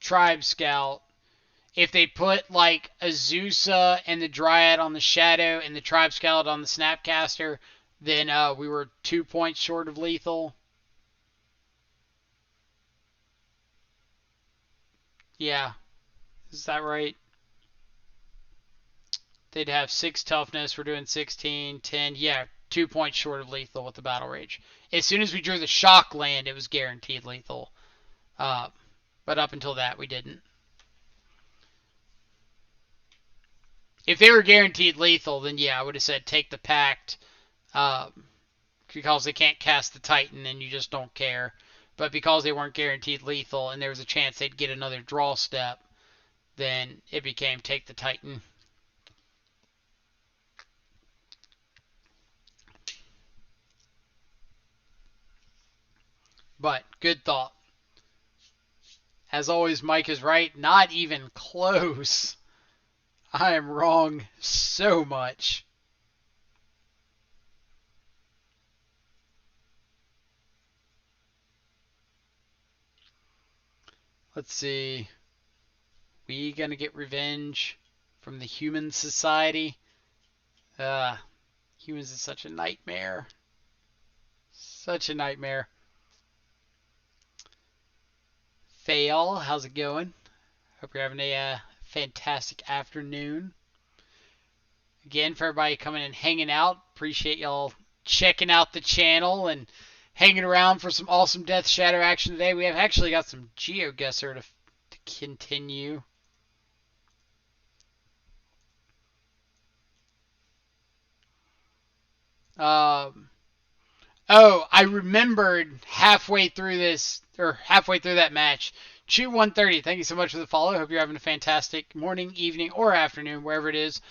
Tribe Scout, if they put like Azusa and the Dryad on the Shadow and the Tribe Scout on the Snapcaster, then we were 2 points short of lethal. Yeah, is that right? They'd have 6 toughness. We're doing 16, 10. Yeah, 2 points short of lethal with the Battle Rage. As soon as we drew the Shock land, it was guaranteed lethal. But up until that, we didn't. If they were guaranteed lethal, then yeah, I would have said take the Pact, because they can't cast the Titan and you just don't care. But because they weren't guaranteed lethal and there was a chance they'd get another draw step, then it became take the Titan. But good thought. As always, Mike is right. Not even close. I am wrong so much. Let's see. We gonna get revenge from the human society? Humans is such a nightmare. Such a nightmare. Fail, how's it going? Hope you're having a fantastic afternoon. Again, for everybody coming and hanging out, appreciate y'all checking out the channel and hanging around for some awesome Death Shadow action today. We have actually got some GeoGuessr to continue. Oh, I remembered halfway through that match. Chew130, thank you so much for the follow. Hope you're having a fantastic morning, evening, or afternoon, wherever it is.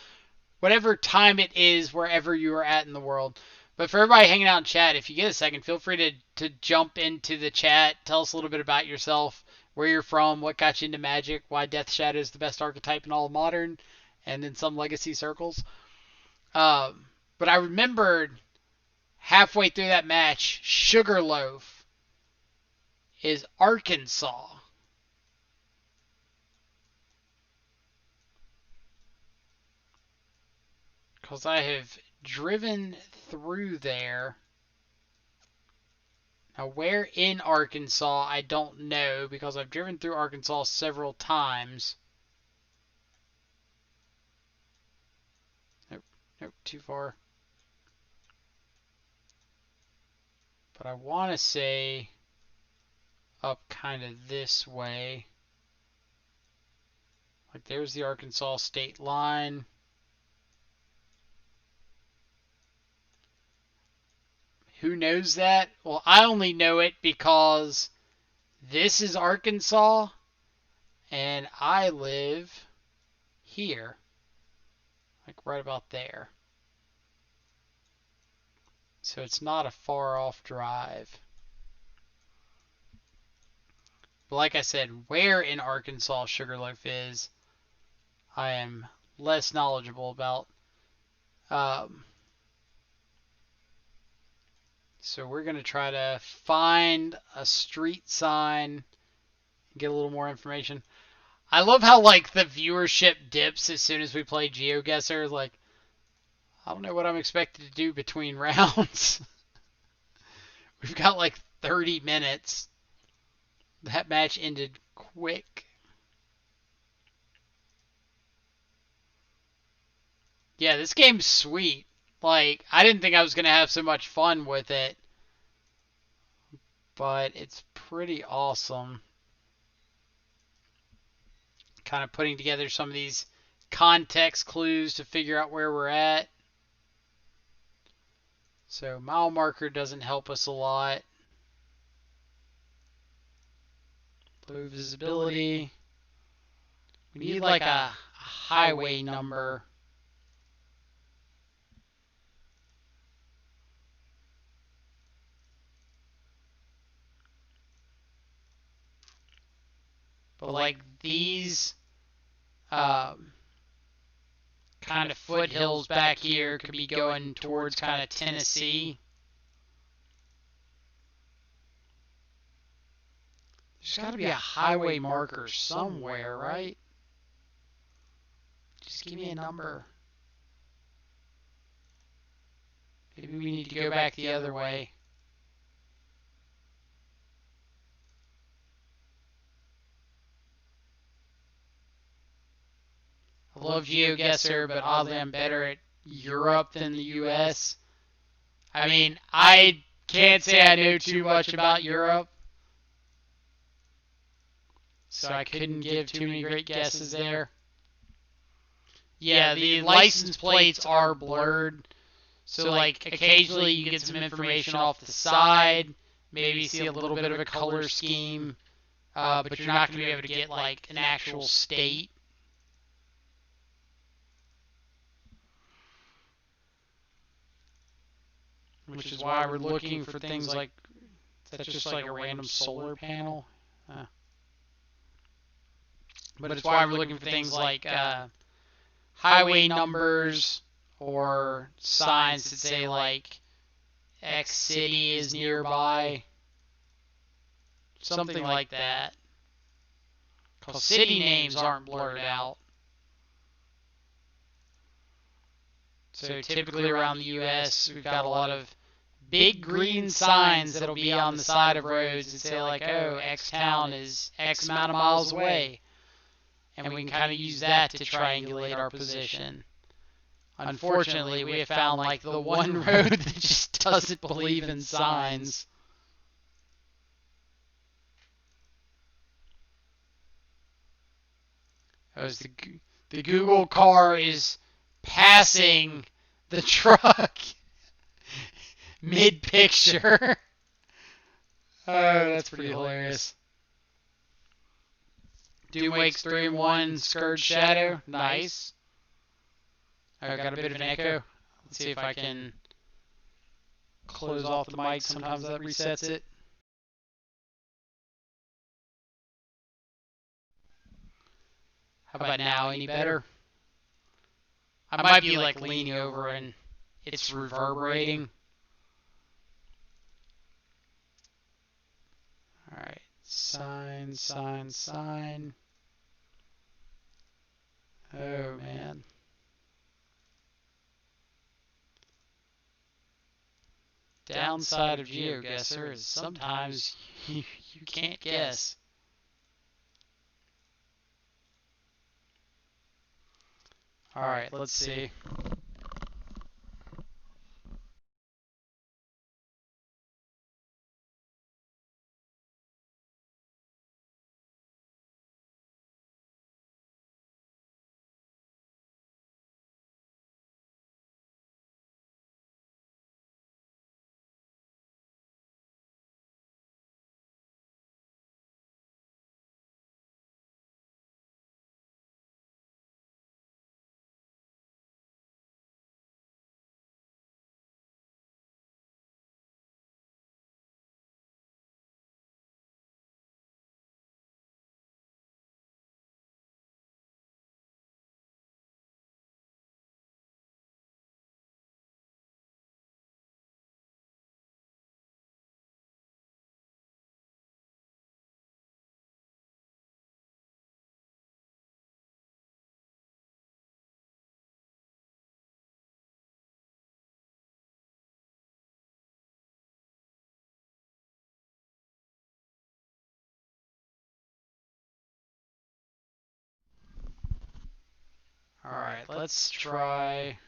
Whatever time it is, wherever you are at in the world. But for everybody hanging out in chat, if you get a second, feel free to jump into the chat. Tell us a little bit about yourself, where you're from, what got you into Magic, why Death Shadow is the best archetype in all of Modern, and in some Legacy circles. But I remembered halfway through that match, Sugarloaf is Arkansas. Because I have driven through there. Now, where in Arkansas, I don't know, because I've driven through Arkansas several times. Nope, too far. But I want to say up kind of this way. Like, there's the Arkansas state line. Who knows that? Well, I only know it because this is Arkansas, and I live here. Like, right about there. So it's not a far off drive. But like I said, where in Arkansas Sugarloaf is, I am less knowledgeable about. So we're going to try to find a street sign and get a little more information. I love how, like, the viewership dips as soon as we play GeoGuessr. Like, I don't know what I'm expected to do between rounds. We've got like 30 minutes. That match ended quick. Yeah, this game's sweet. Like, I didn't think I was going to have so much fun with it. But it's pretty awesome. Kind of putting together some of these context clues to figure out where we're at. So mile marker doesn't help us a lot. Low visibility. We need like a highway number. But like these kind of foothills back here could be going towards kind of Tennessee. There's got to be a highway marker somewhere, right? Just give me a number. Maybe we need to go back the other way. I love GeoGuessr, but oddly I'm better at Europe than the US. I mean, I can't say I know too much about Europe, so I couldn't give too many great guesses there. Yeah, the license plates are blurred, so like occasionally you get some information off the side, maybe see a little bit of a color scheme, but you're not going to be able to get like an actual state. Which is why we're looking for things like, that's just like a random solar panel. But it's why we're looking for things like highway numbers or signs that say like X city is nearby. Something like that. Because city names aren't blurred out. So typically around the US, we've got a lot of big green signs that'll be on the side of roads that say like, oh, X town is X amount of miles away. And we can kind of use that to triangulate our position. Unfortunately, we have found like the one road that just doesn't believe in signs. The Google car is passing the truck mid-picture. Oh, that's pretty hilarious. Doom Wakes 3-1, Scourge Shadow. Nice. I got a bit of an echo. Let's see if I can close off the mic. Sometimes that resets it. How about now? Any better? I might be like leaning over and it's reverberating. Alright. Sign, sign, sign. Oh, man. Downside of GeoGuessr is sometimes you can't guess. Alright, let's see. Alright, let's try.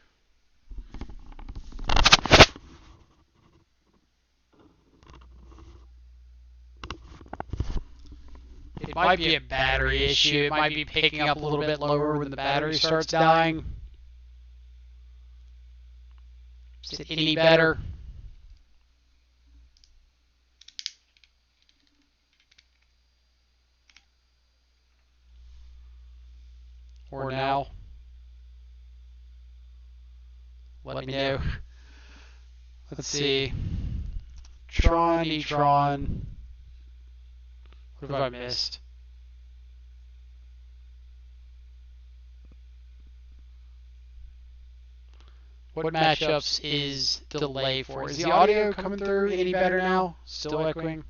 It might be a battery issue. It might be picking up a little bit lower when the battery starts dying. Is it any better? Or now? Let me know. Let's see. Tron, Etron. What have I missed? What matchups is delay for? Is the audio coming through any better now? Still echoing?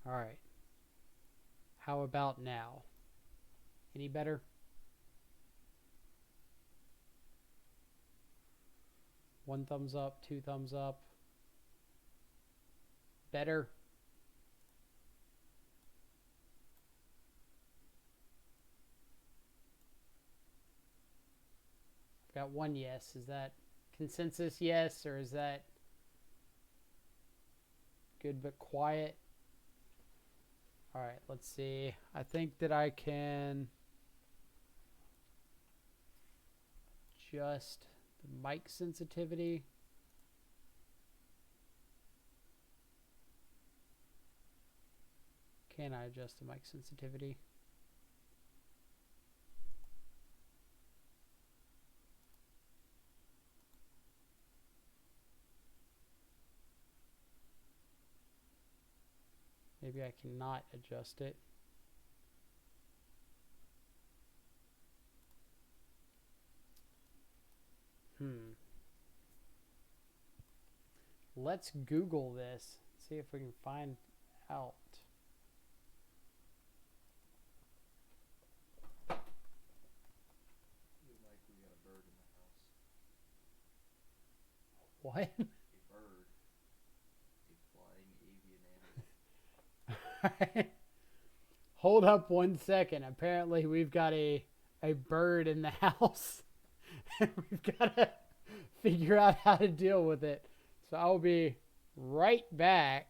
All right. How about now? Any better? One thumbs up, two thumbs up. Better? I've got one yes. Is that consensus yes, or is that good but quiet? All right, let's see. I think that I can adjust the mic sensitivity. Can I adjust the mic sensitivity? Maybe I cannot adjust it. Let's Google this. See if we can find out. Like we got a bird in the house. What? A bird. A flying avian animal. Hold up 1 second. Apparently we've got a bird in the house. And we've got to figure out how to deal with it. So I'll be right back.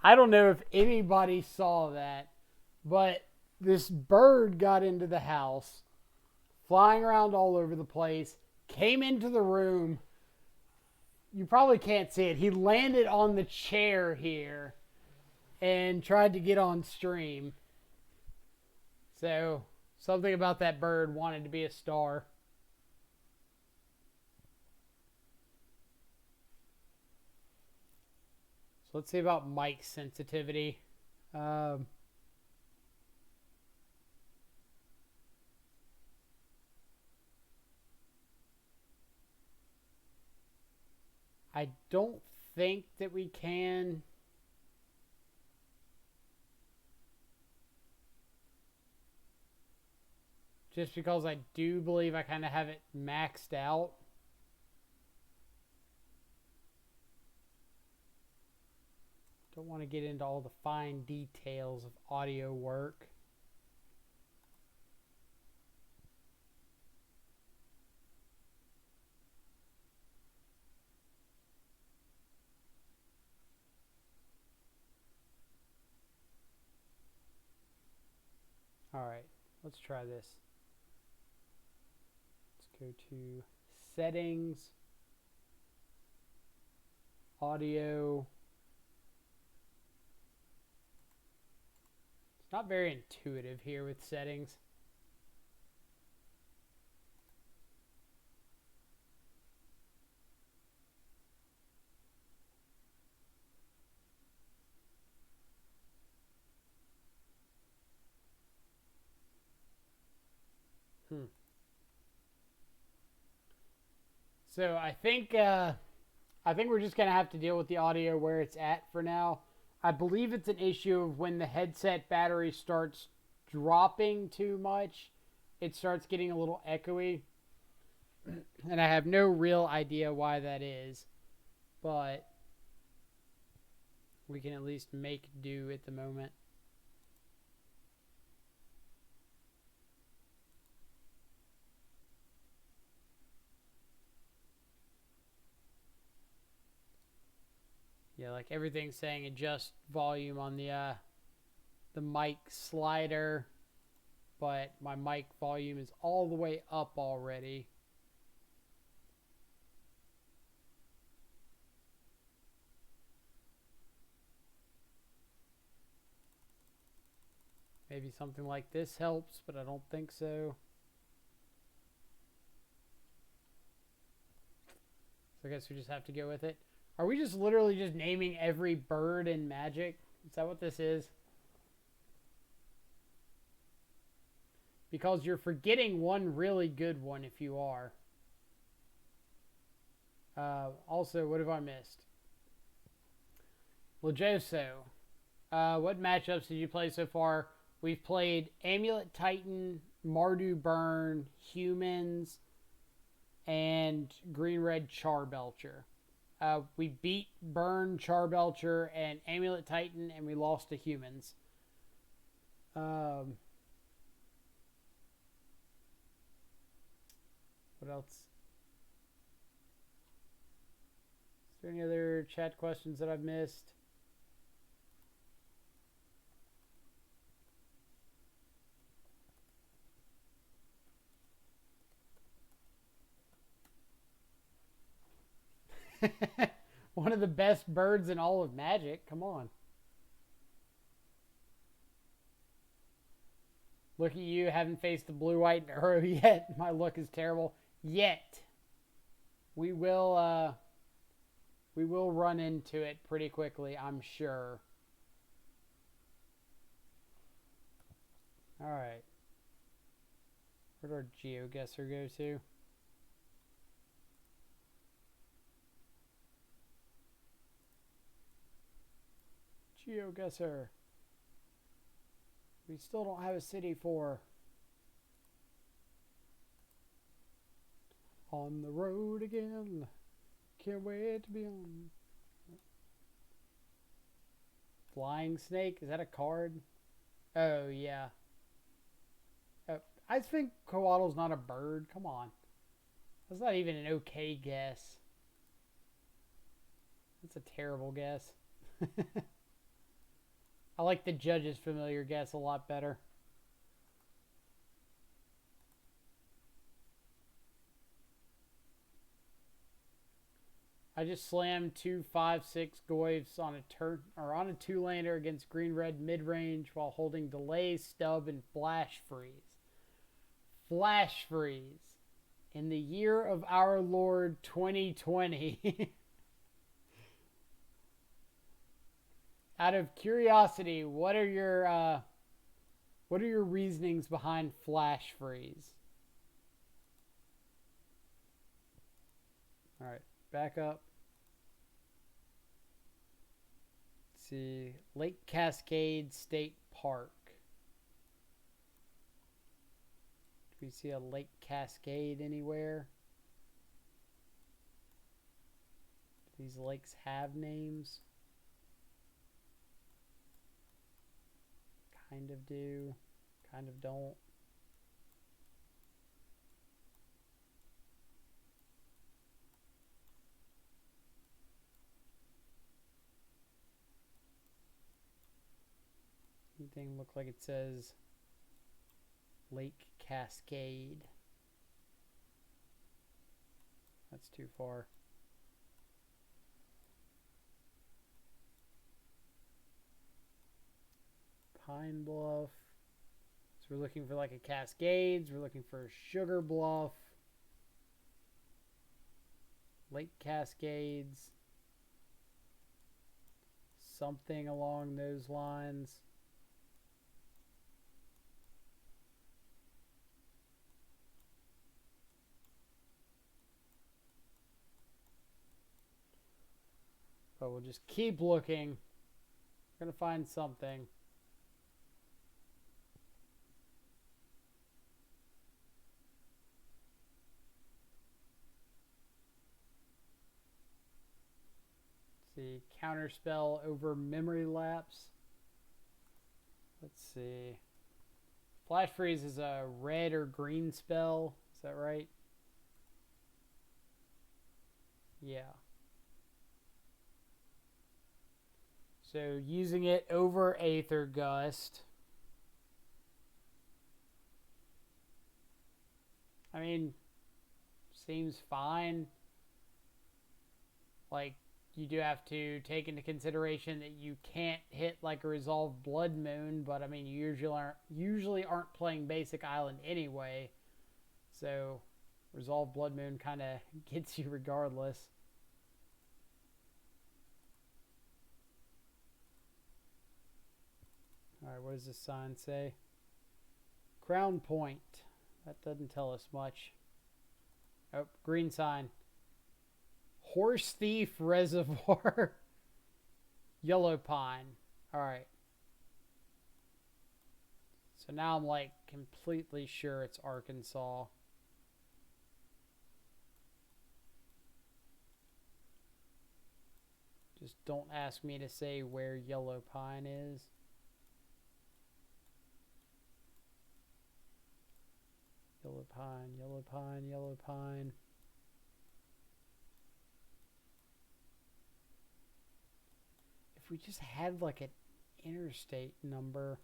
I don't know if anybody saw that, but this bird got into the house, flying around all over the place, came into the room. You probably can't see it. He landed on the chair here and tried to get on stream. So, something about that bird wanted to be a star. So let's see about mic sensitivity. I don't think that we can. Just because I do believe I kind of have it maxed out. Don't want to get into all the fine details of audio work. All right, let's try this. Let's go to settings, audio. It's not very intuitive here with settings. So I think we're just gonna have to deal with the audio where it's at for now. I believe it's an issue of when the headset battery starts dropping too much, it starts getting a little echoey. And I have no real idea why that is, but we can at least make do at the moment. Yeah, like everything's saying adjust volume on the mic slider, but my mic volume is all the way up already. Maybe something like this helps, but I don't think so. So I guess we just have to go with it. Are we just literally just naming every bird in Magic? Is that what this is? Because you're forgetting one really good one if you are. Also, what have I missed? Lejoso. What matchups did you play so far? We've played Amulet Titan, Mardu Burn, Humans, and Green-Red Charbelcher. We beat Burn, Charbelcher, and Amulet Titan, and we lost to Humans. What else? Is there any other chat questions that I've missed? One of the best birds in all of Magic. Come on. Look at you, haven't faced the blue, white, and arrow yet. My luck is terrible. Yet. We will run into it pretty quickly, I'm sure. Alright. Where'd our GeoGuessr go to? GeoGuessr. We still don't have a city for. On the road again. Can't wait to be on. Flying snake? Is that a card? Oh, yeah. Oh, I think Coatl's not a bird. Come on. That's not even an okay guess. That's a terrible guess. I like the judge's familiar guess a lot better. I just slammed 2/5/6 Goyfs on a turn or on a 2-laner against green-red mid-range while holding delay, stub, and flash freeze. Flash freeze in the year of our Lord 2020. Out of curiosity, what are your reasonings behind flash freeze? All right, back up. Let's see, Lake Cascade State Park. Do we see a Lake Cascade anywhere? Do these lakes have names? Kind of do, kind of don't. Anything look like it says Lake Cascade? That's too far. Pine Bluff. So we're looking for like a Cascades. We're looking for Sugar Bluff. Lake Cascades. Something along those lines. But we'll just keep looking. We're going to find something. See, counterspell over memory lapse. Let's see. Flash freeze is a red or green spell. Is that right? Yeah. So using it over Aether Gust. I mean, seems fine. Like, you do have to take into consideration that you can't hit like a Resolve Blood Moon, but I mean, you usually aren't playing basic island anyway. So Resolve Blood Moon kind of gets you regardless. Alright, what does this sign say? Crown Point. That doesn't tell us much. Oh, green sign. Horse Thief Reservoir. Yellow Pine. Alright. So now I'm like completely sure it's Arkansas. Just don't ask me to say where Yellow Pine is. Yellow Pine, Yellow Pine, Yellow Pine. If we just had like an interstate number.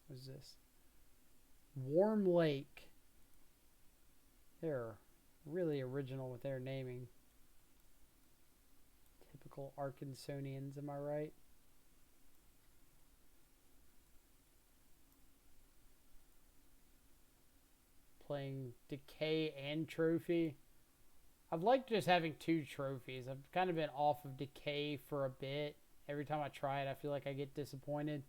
What is this? Warm Lake. They're really original with their naming. Typical Arkansonians, am I right? Playing Decay and Trophy. I've liked just having 2 trophies. I've kind of been off of Decay for a bit. Every time I try it, I feel like I get disappointed.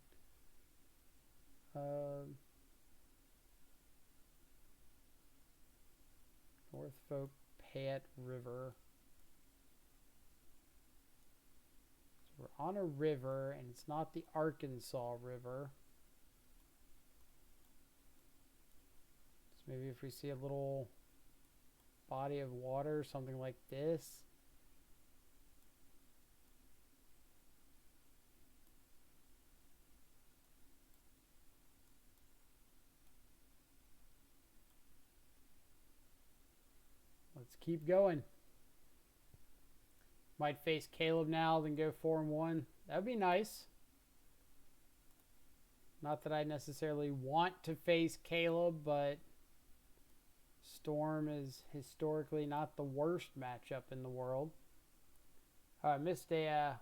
Norfolk Payette River. So we're on a river, and it's not the Arkansas River. So maybe if we see a little body of water, something like this. Let's keep going. Might face Caleb now, then go 4-1. That would be nice. Not that I necessarily want to face Caleb, but Storm is historically not the worst matchup in the world. I missed a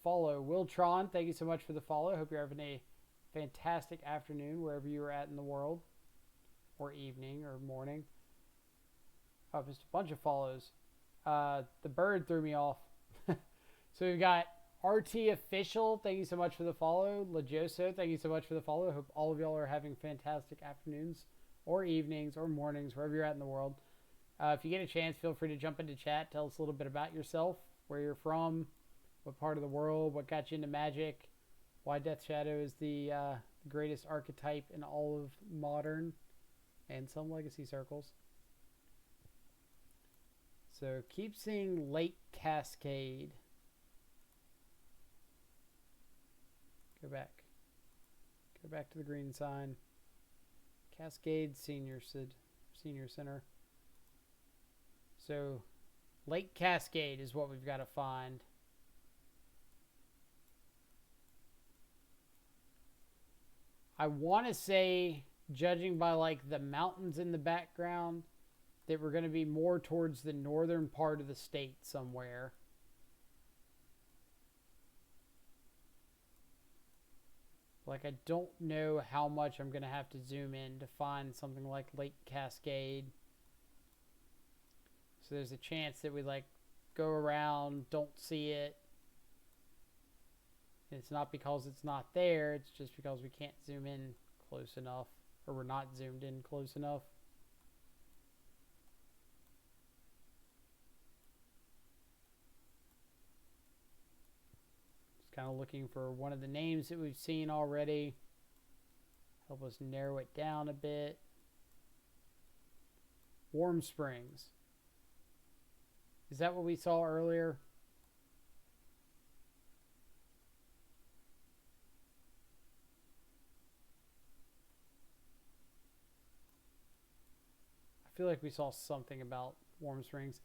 follow. Wiltron, thank you so much for the follow. Hope you're having a fantastic afternoon wherever you are at in the world, or evening, or morning. I missed a bunch of follows. The bird threw me off. So we've got RT Official, thank you so much for the follow. Lejoso, thank you so much for the follow. Hope all of y'all are having fantastic afternoons, or evenings, or mornings, wherever you're at in the world. If you get a chance, feel free to jump into chat. Tell us a little bit about yourself, where you're from, what part of the world, what got you into Magic, why Death Shadow is the greatest archetype in all of Modern, and some Legacy circles. So keep seeing Lake Cascade. Go back. Go back to the green sign. Cascade Senior Center. So Lake Cascade is what we've got to find. I want to say, judging by like the mountains in the background, that we're going to be more towards the northern part of the state somewhere. Like, I don't know how much I'm going to have to zoom in to find something like Lake Cascade. So there's a chance that we like go around, don't see it. And it's not because it's not there, it's just because we can't zoom in close enough, or we're not zoomed in close enough. Just kind of looking for one of the names that we've seen already. Help us narrow it down a bit. Warm Springs. Is that what we saw earlier? I feel like we saw something about Warm Springs.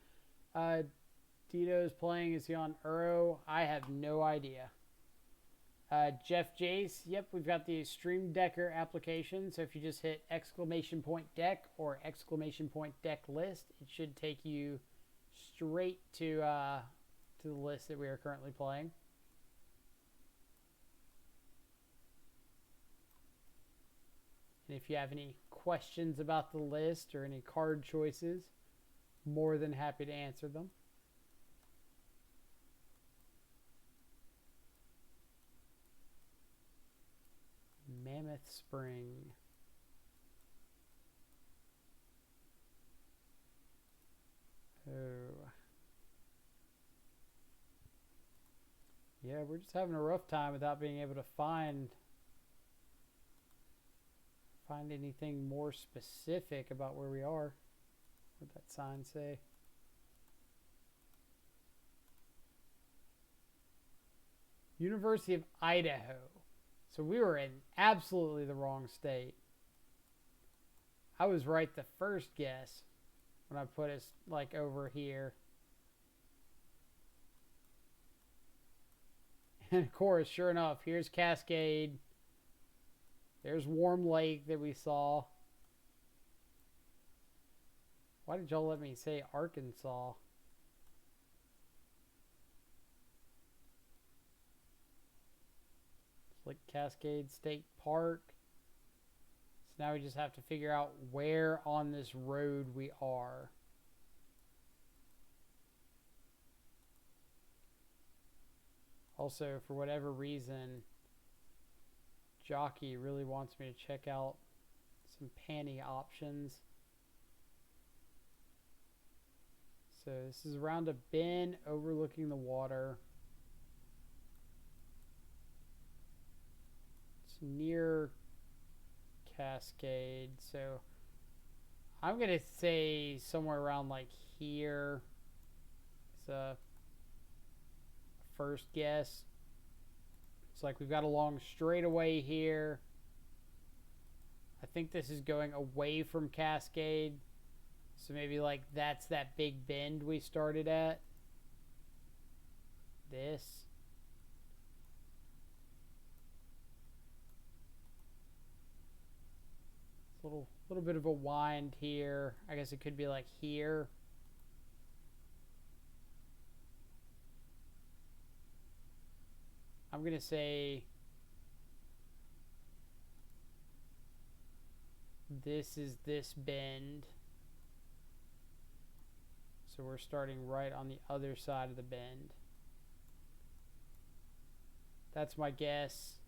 Dito's playing. Is he on Uro? I have no idea. Jeff Jace. Yep, we've got the Stream Decker application. So if you just hit !deck or !deck list, it should take you straight to the list that we are currently playing. And if you have any questions about the list or any card choices, more than happy to answer them. Mammoth Spring. Oh. Yeah, we're just having a rough time without being able to find anything more specific about where we are. What'd that sign say? University of Idaho. So we were in absolutely the wrong state. I was right the first guess when I put us like over here. And of course, sure enough, here's Cascade. There's Warm Lake that we saw. Why did y'all let me say Arkansas? It's like Cascade State Park. So now we just have to figure out where on this road we are. Also, for whatever reason, Jockey really wants me to check out some panty options. So this is around a bend overlooking the water. It's near Cascade. So I'm going to say somewhere around like here. It's a first guess. It's like we've got a long straightaway here. I think this is going away from Cascade. So maybe like that's that big bend we started at. this. It's a little bit of a wind here. I guess it could be like here. I'm going to say this is this bend. So we're starting right on the other side of the bend. That's my guess.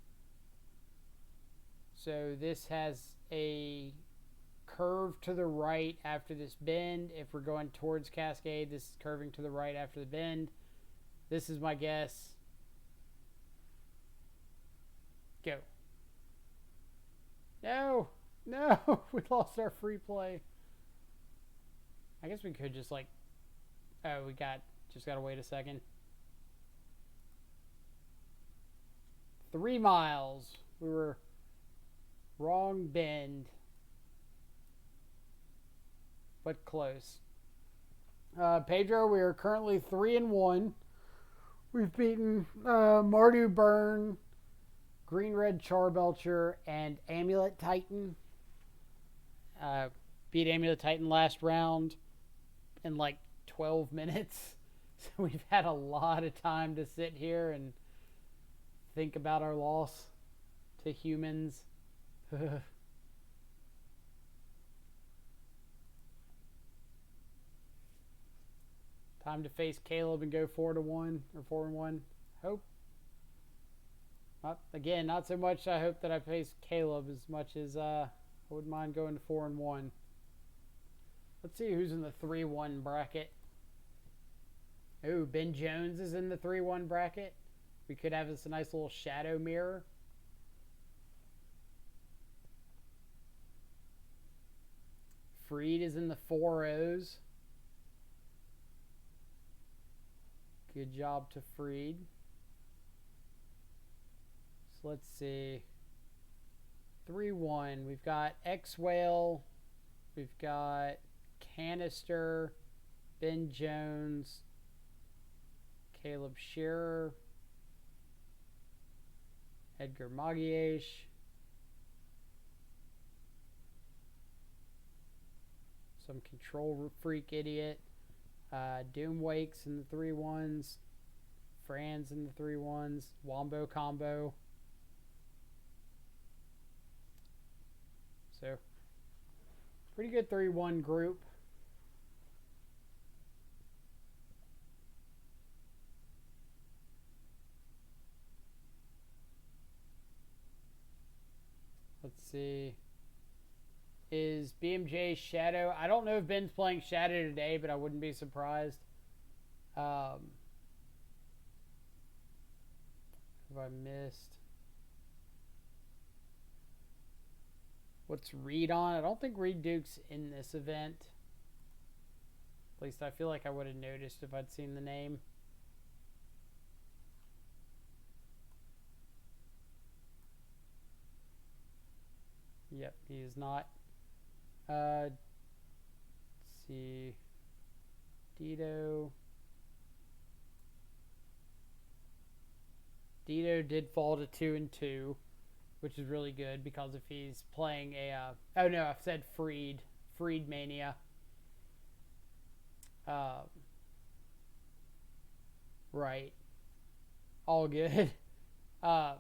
So this has a curve to the right after this bend. If we're going towards Cascade, this is curving to the right after the bend. This is my guess. Go. No! No! We lost our free play. I guess we could just like... Oh, we just gotta wait a second. 3 miles. We were wrong bend. But close. Pedro, we are currently 3-1. We've beaten Mardu Burn, Green Red Charbelcher, and Amulet Titan. Beat Amulet Titan last round in like 12 minutes. So we've had a lot of time to sit here and think about our loss to humans. Time to face Caleb and go 4-1 or 4-1. Hope. Not so much I hope that I face Caleb as much as I wouldn't mind going to 4-1. Let's see who's in the 3-1 bracket. Ooh, Ben Jones is in the 3-1 bracket. We could have this a nice little shadow mirror. Freed is in the 4-0s. Good job to Freed. So let's see. 3-1. We've got X-Whale. We've got Canister. Ben Jones. Caleb Shearer. Edgar Magiesh. Some control freak idiot. Doom Wakes in the 3-1s. Franz in the 3-1s. Wombo Combo. So, pretty good 3-1 group. Let's see. Is BMJ Shadow? I don't know if Ben's playing Shadow today, but I wouldn't be surprised. Have I missed? What's Reed on? I don't think Reed Duke's in this event. At least I feel like I would have noticed if I'd seen the name. Yep, he is not. Let's see. Dito did fall to 2-2, which is really good because if he's playing a oh no, I've said Freed Mania. Right. All good. Glad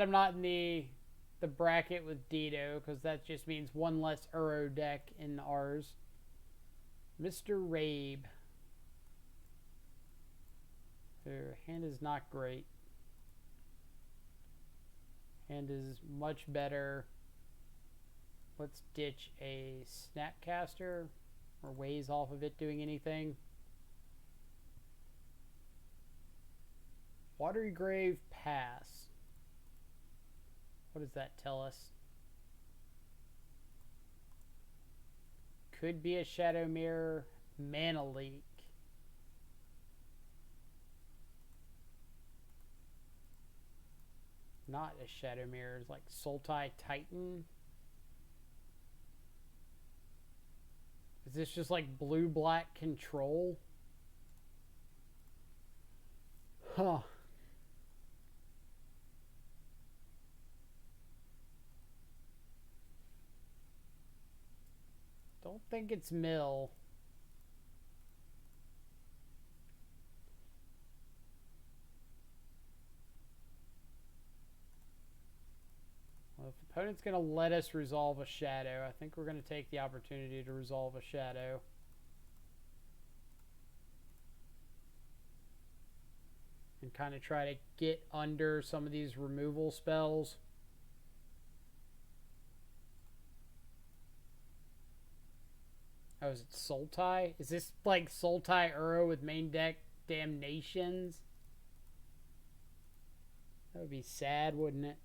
I'm not in the bracket with Dito, because that just means one less Uro deck in ours. Mr. Rabe. Their hand is not great. Hand is much better. Let's ditch a Snapcaster, or Waze off of it doing anything. Watery Grave Pass. What does that tell us? Could be a Shadow Mirror. Mana Leak. Not a Shadow Mirror. It's like Sultai Titan. Is this just like blue-black control? Huh. Don't think it's mill. Well, if the opponent's going to let us resolve a shadow, I think we're going to take the opportunity to resolve a shadow. And kind of try to get under some of these removal spells. Oh, is it Sultai? Is this like Sultai Uro with main deck damnations? That would be sad, wouldn't it?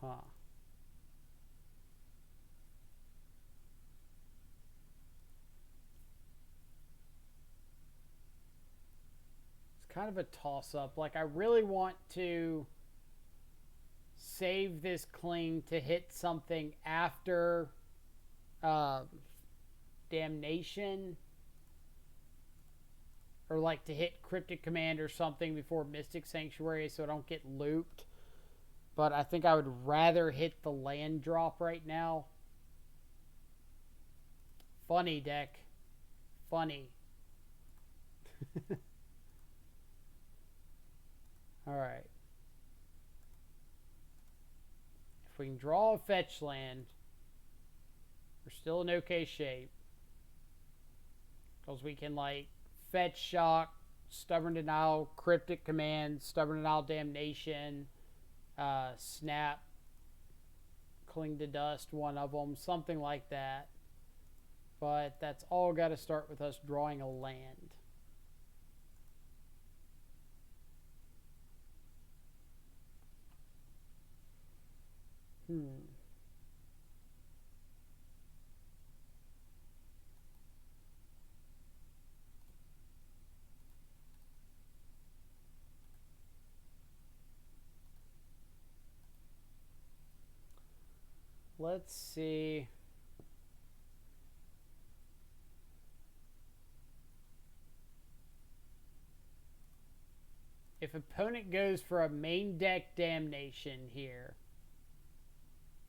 Huh. It's kind of a toss-up. Like, I really want to save this cling to hit something after damnation, or like to hit Cryptic Command or something before Mystic Sanctuary so I don't get looped. But I think I would rather hit the land drop right now. Funny, deck. Funny. Alright. If we can draw a fetch land, we're still in okay shape. Because we can, like, fetch shock, stubborn denial, cryptic command, stubborn denial damnation, snap, cling to dust, one of them, something like that. But that's all got to start with us drawing a land. Let's see. If opponent goes for a main deck damnation here,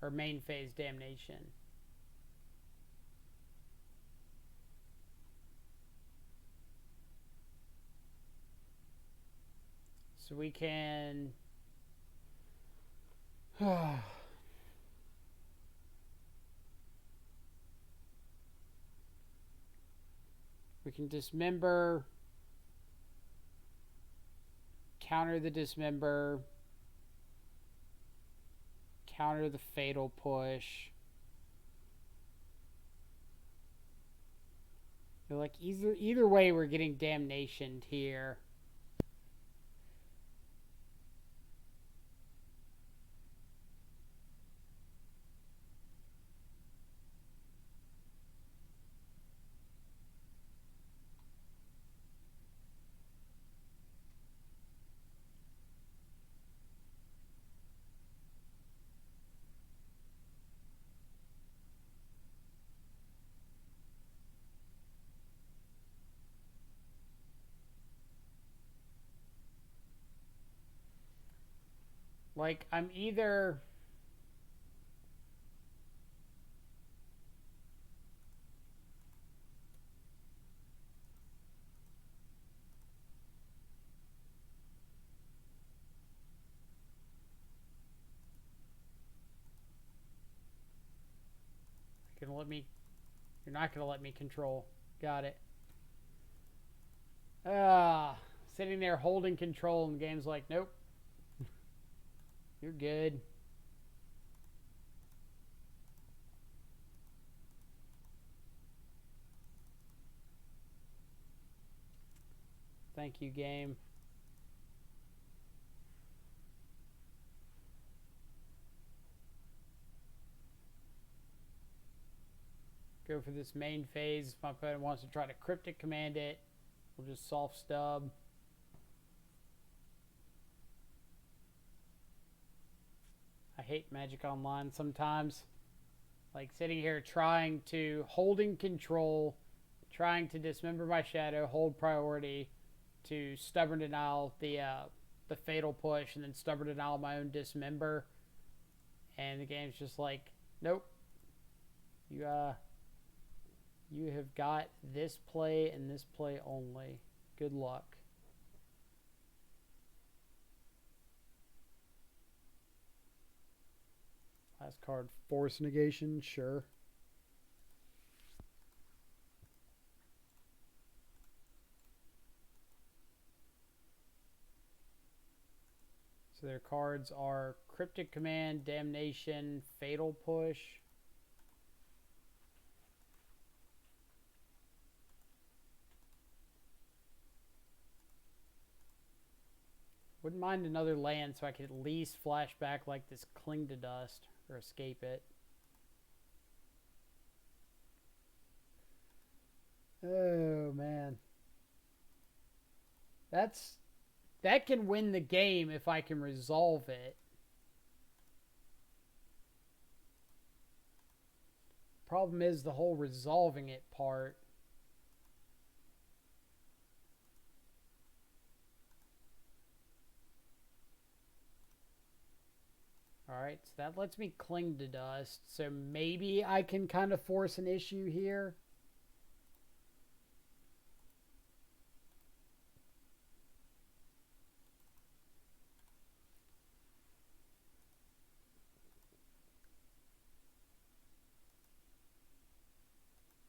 or main phase damnation, so we can we can dismember, counter the dismember, counter the fatal push. Like either way, we're getting damnationed here. Like, I'm either gonna let me, you're not gonna let me control. Got it. Sitting there holding control and the game's like, nope. You're good. Thank you, game. Go for this main phase. If my opponent wants to try to cryptic command it, we'll just soft stub. I hate Magic Online sometimes. Like, sitting here trying to, holding control, trying to dismember my shadow, hold priority to stubborn denial the fatal push, and then stubborn denial my own dismember. And the game's just like, nope. You have got this play and this play only. Good luck. Last card, force negation, sure. So their cards are Cryptic Command, Damnation, Fatal Push. Wouldn't mind another land so I could at least flash back like this Cling to Dust or escape it. Oh man. That can win the game if I can resolve it. Problem is the whole resolving it part. Alright, so that lets me Cling to Dust. So maybe I can kind of force an issue here.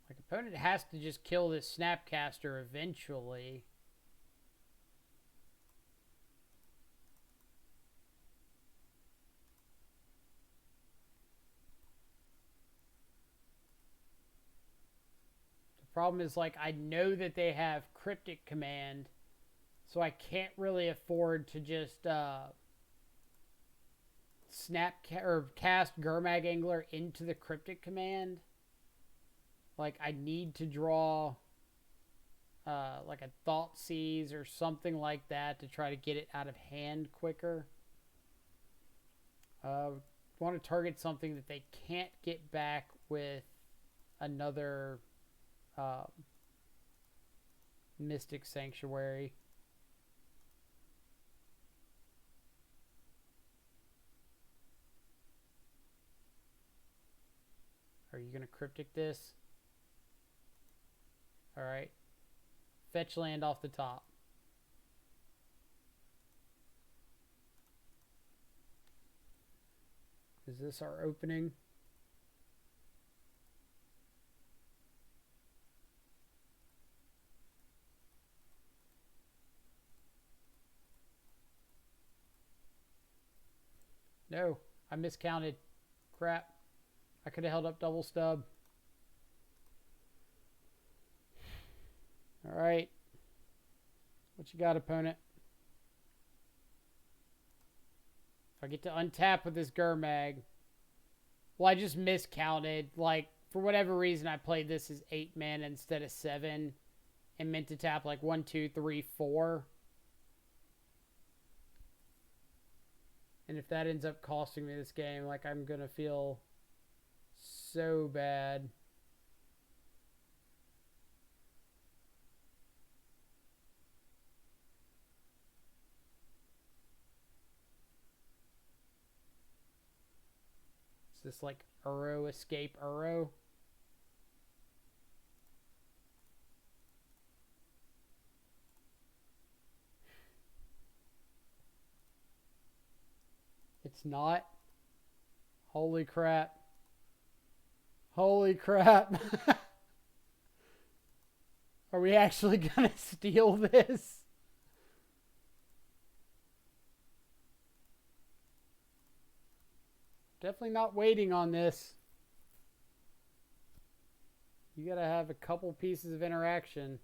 Like, opponent has to just kill this Snapcaster eventually. Problem is, like, I know that they have Cryptic Command, so I can't really afford to just cast Gurmag Angler into the Cryptic Command. Like, I need to draw like a Thoughtseize or something like that to try to get it out of hand quicker. Want to target something that they can't get back with another Mystic Sanctuary. Are you going to Cryptic this? Alright. Fetch land off the top. Is this our opening? No, I miscounted. Crap. I could have held up double stub. Alright. What you got, opponent? If I get to untap with this Gurmag. Well, I just miscounted. Like, for whatever reason, I played this as 8 mana instead of 7. And meant to tap like 1, 2, 3, 4. And if that ends up costing me this game, like, I'm going to feel so bad. Is this like Uro escape Uro? It's not. Holy crap. Holy crap. Are we actually going to steal this? Definitely not waiting on this. You got to have a couple pieces of interaction.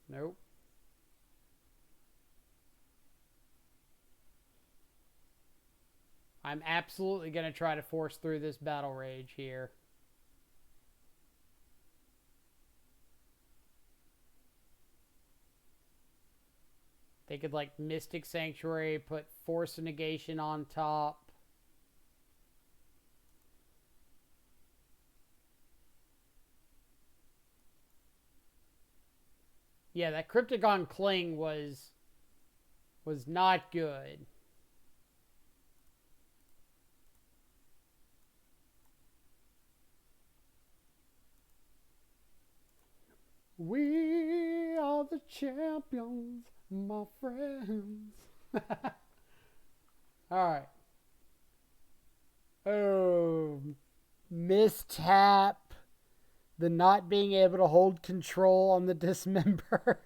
Nope. I'm absolutely going to try to force through this battle rage here. They could, like, Mystic Sanctuary, put Force of Negation on top. Yeah, that Crypticon Cling was not good. We are the champions, my friends. Alright. Oh, mistap. The not being able to hold control on the dismember.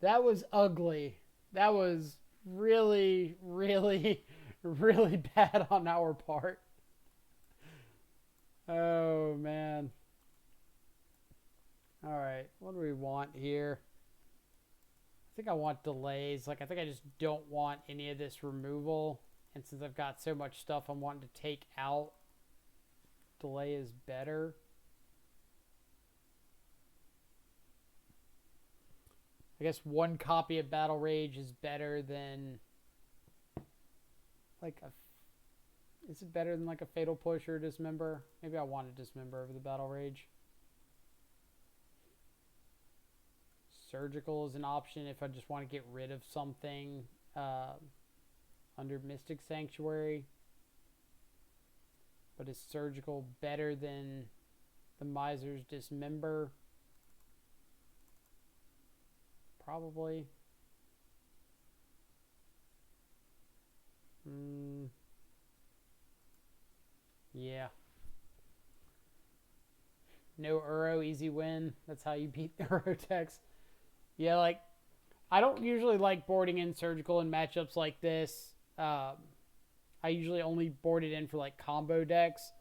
That was ugly. That was really, really, really bad on our part. Oh, man. Alright, what do we want here? I think I want delays. Like, I think I just don't want any of this removal. And since I've got so much stuff I'm wanting to take out, delay is better. I guess one copy of Battle Rage is better than like a... Is it better than like a Fatal Push or a Dismember? Maybe I want a Dismember over the Battle Rage. Surgical is an option if I just want to get rid of something under Mystic Sanctuary. But is Surgical better than the Miser's Dismember? Probably. Yeah. No Uro, easy win. That's how you beat the Uro decks. Yeah, like, I don't usually like boarding in Surgical in matchups like this. I usually only board it in for, like, combo decks.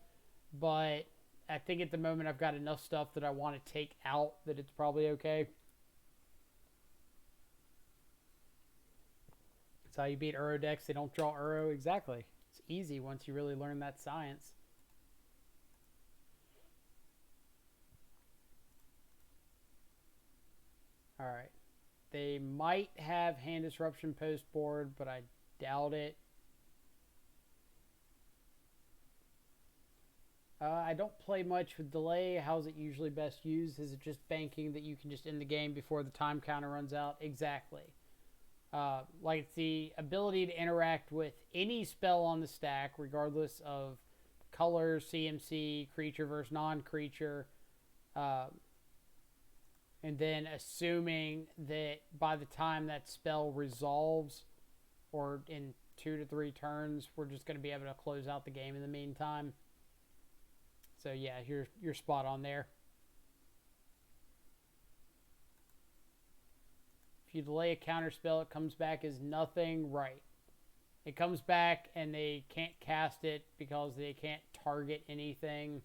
But I think at the moment I've got enough stuff that I want to take out that it's probably okay. That's how you beat Uro decks. They don't draw Uro. Exactly. It's easy once you really learn that science. Alright. They might have Hand Disruption post board, but I doubt it. I don't play much with delay. How's it usually best used? Is it just banking that you can just end the game before the time counter runs out? Exactly. Like it's the ability to interact with any spell on the stack, regardless of color, CMC, creature versus non-creature. And then assuming that by the time that spell resolves, or in 2 to 3 turns, we're just going to be able to close out the game in the meantime. So yeah, you're spot on there. If you delay a counter spell, it comes back as nothing. Right. It comes back and they can't cast it because they can't target anything.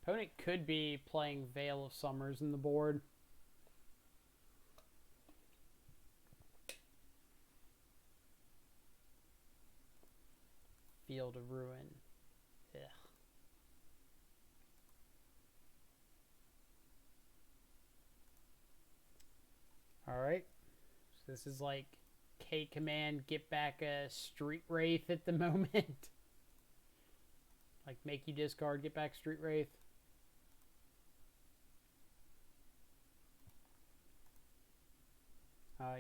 Opponent could be playing Veil of Summers in the board. Field of Ruin. Ugh. Alright. So this is like K command, get back a Street Wraith at the moment. Like make you discard, get back Street Wraith.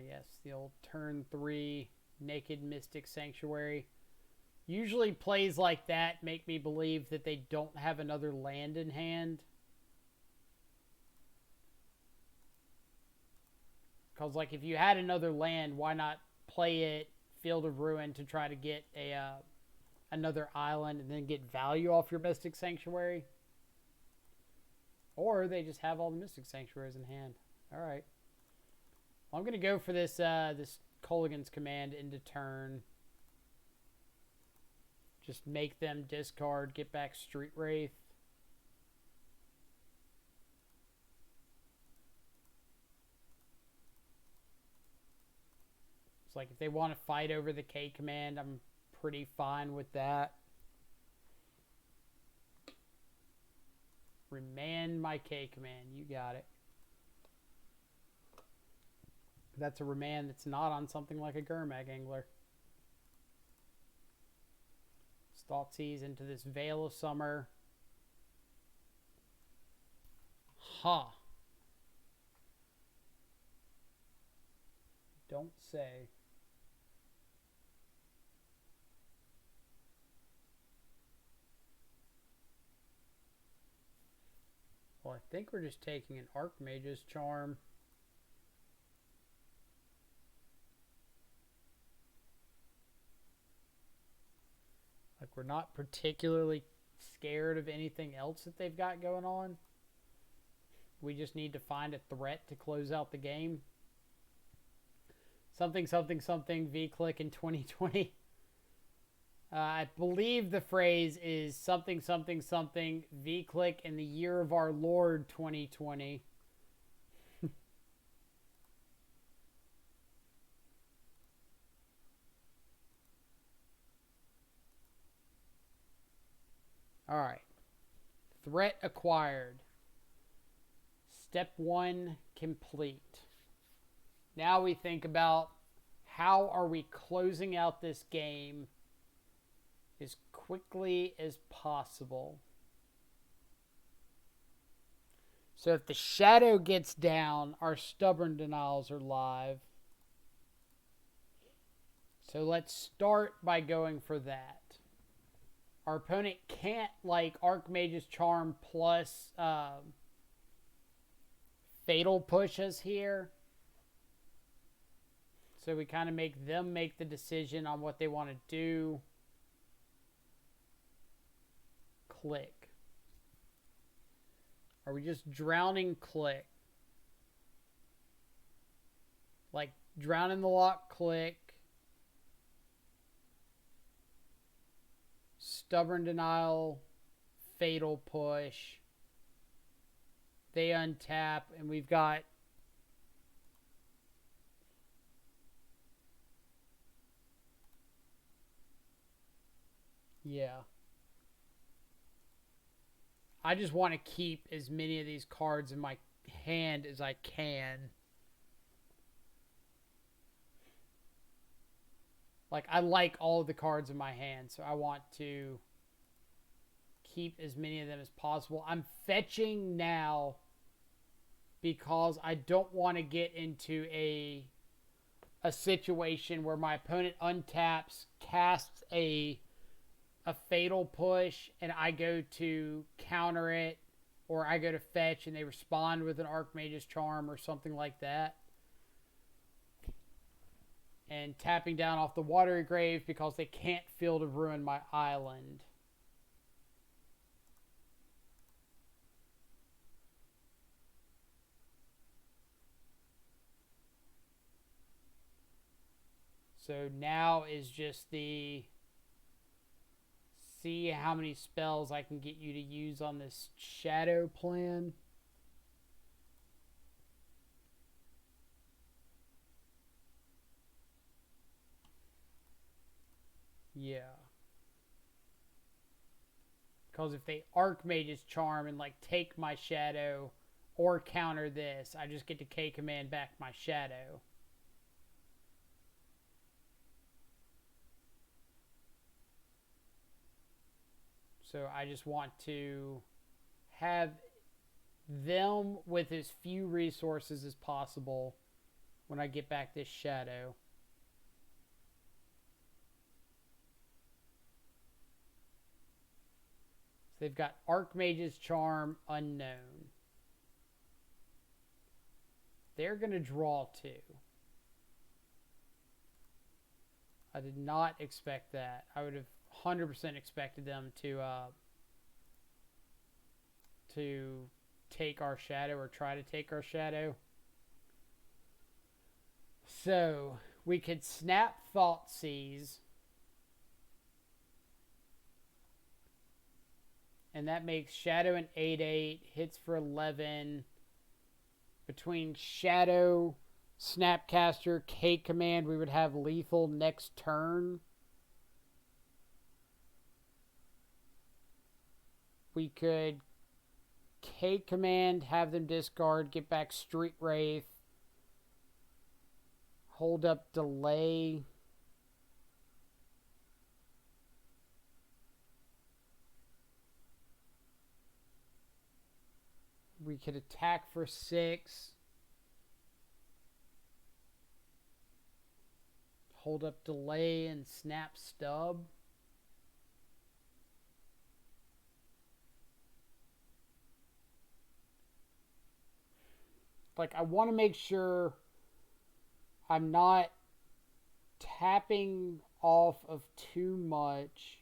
Yes, the old turn 3 Naked Mystic Sanctuary. Usually plays like that make me believe that they don't have another land in hand. Because, like, if you had another land, why not play it Field of Ruin to try to get another island and then get value off your Mystic Sanctuary? Or they just have all the Mystic Sanctuaries in hand. Alright. Well, I'm going to go for this this Kolaghan's Command into turn. Just make them discard, get back Street Wraith. It's like if they want to fight over the K command, I'm pretty fine with that. Remand my K command. You got it. That's a remand that's not on something like a Gurmag Angler. It's Thoughtseize into this Veil of Summer. Huh. Don't say. Well, I think we're just taking an Archmage's Charm. Like, we're not particularly scared of anything else that they've got going on. We just need to find a threat to close out the game. Something, something, something, V-Click in 2020. I believe the phrase is something, something, something, V-Click in the year of our Lord 2020. All right. Threat acquired. Step 1 complete. Now we think about how are we closing out this game as quickly as possible. So if the shadow gets down, our stubborn denials are live. So let's start by going for that. Our opponent can't, like, Archmage's Charm plus Fatal push us here. So we kind of make them make the decision on what they want to do. Click. Are we just drowning click? Like, drown in the lock, click. Stubborn denial, fatal push. They untap, and we've got I just want to keep as many of these cards in my hand as I can. Like, I like all of the cards in my hand, so I want to keep as many of them as possible. I'm fetching now because I don't want to get into a situation where my opponent untaps, casts a fatal push, and I go to counter it, or I go to fetch and they respond with an Archmage's Charm or something like that. And tapping down off the Watery Grave because they can't Field of Ruin my island. So now is just the see how many spells I can get you to use on this shadow plan. Yeah. Because if they Archmage's Charm and, like, take my shadow or counter this, I just get to K-command back my shadow. So I just want to have them with as few resources as possible when I get back this shadow. So they've got Archmage's Charm unknown. They're going to draw 2. I did not expect that. I would have 100% expected them to take our shadow or try to take our shadow. So we could snap Thoughtseize, and that makes Shadow an 8/8, hits for 11. Between Shadow, Snapcaster, K-command, we would have lethal next turn. We could K-command, have them discard, get back Street Wraith, hold up delay. We could attack for 6. Hold up delay and snap stub. Like, I want to make sure I'm not tapping off of too much.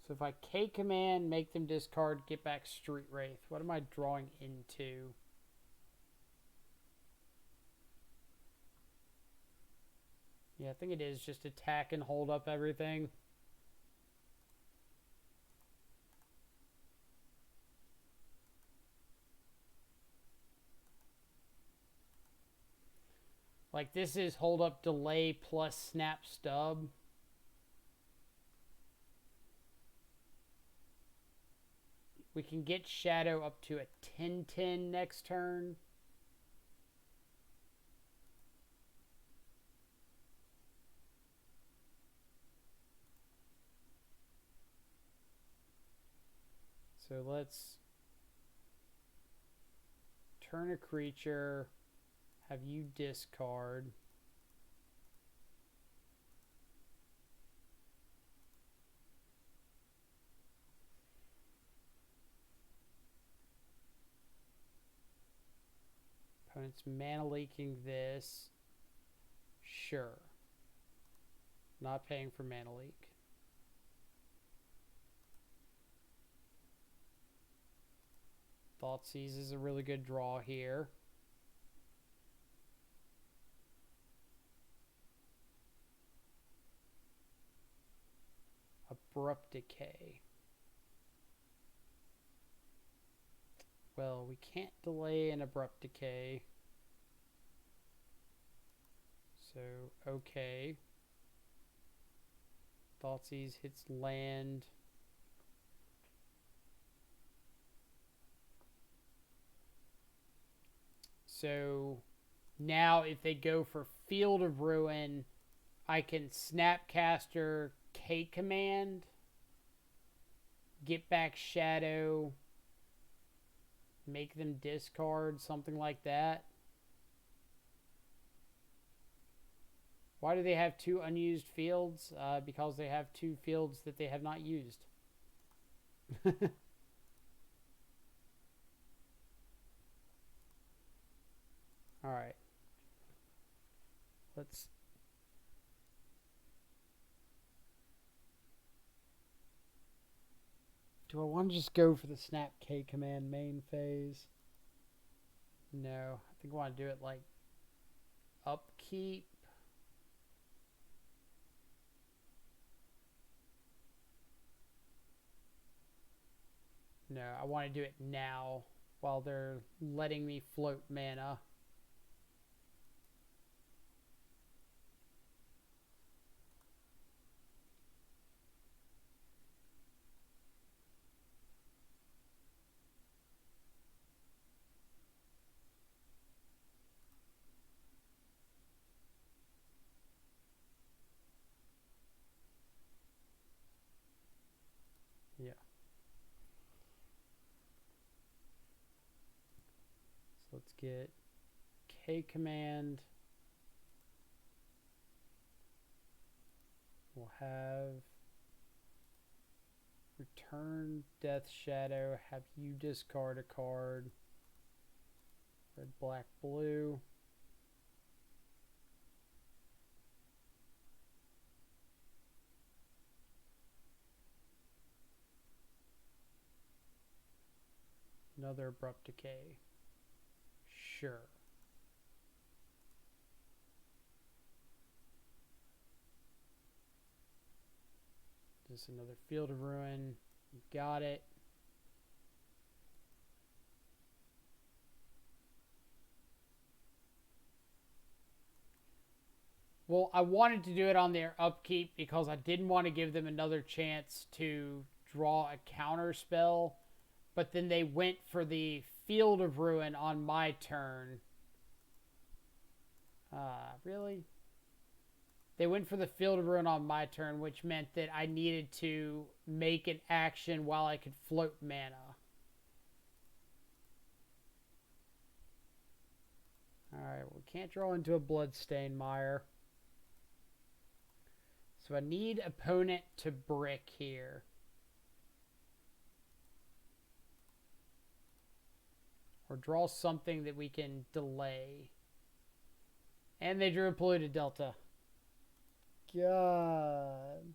So if I K command, make them discard, get back Street Wraith. What am I drawing into? Yeah, I think it is just attack and hold up everything. Like, this is hold up delay plus snap stub. We can get Shadow up to a 10-10 next turn. So let's turn a creature, have you discard. Opponent's mana leaking this. Sure. Not paying for mana leak. Thoughtseize is a really good draw here. Abrupt Decay. Well, we can't delay an Abrupt Decay. So, okay. Thoughtseize hits land. So, now if they go for Field of Ruin, I can Snapcaster K command, get back Shadow, make them discard, something like that. Why do they have 2 unused fields? Because they have 2 fields that they have not used. Alright. Let's... Do I want to just go for the Snap K command main phase? No. I think I want to do it like upkeep. No, I want to do it now while they're letting me float mana. Yeah. So let's get K command. We'll have return Death Shadow, have you discard a card. Red, black, blue. Another Abrupt Decay. Sure. Just another Field of Ruin. You got it. Well, I wanted to do it on their upkeep because I didn't want to give them another chance to draw a counter spell. But then they went for the Field of Ruin on my turn. Really? They went for the Field of Ruin on my turn, which meant that I needed to make an action while I could float mana. Alright, we can't draw into a Bloodstained Mire. So I need opponent to brick here. Or draw something that we can delay. And they drew a Polluted Delta. God.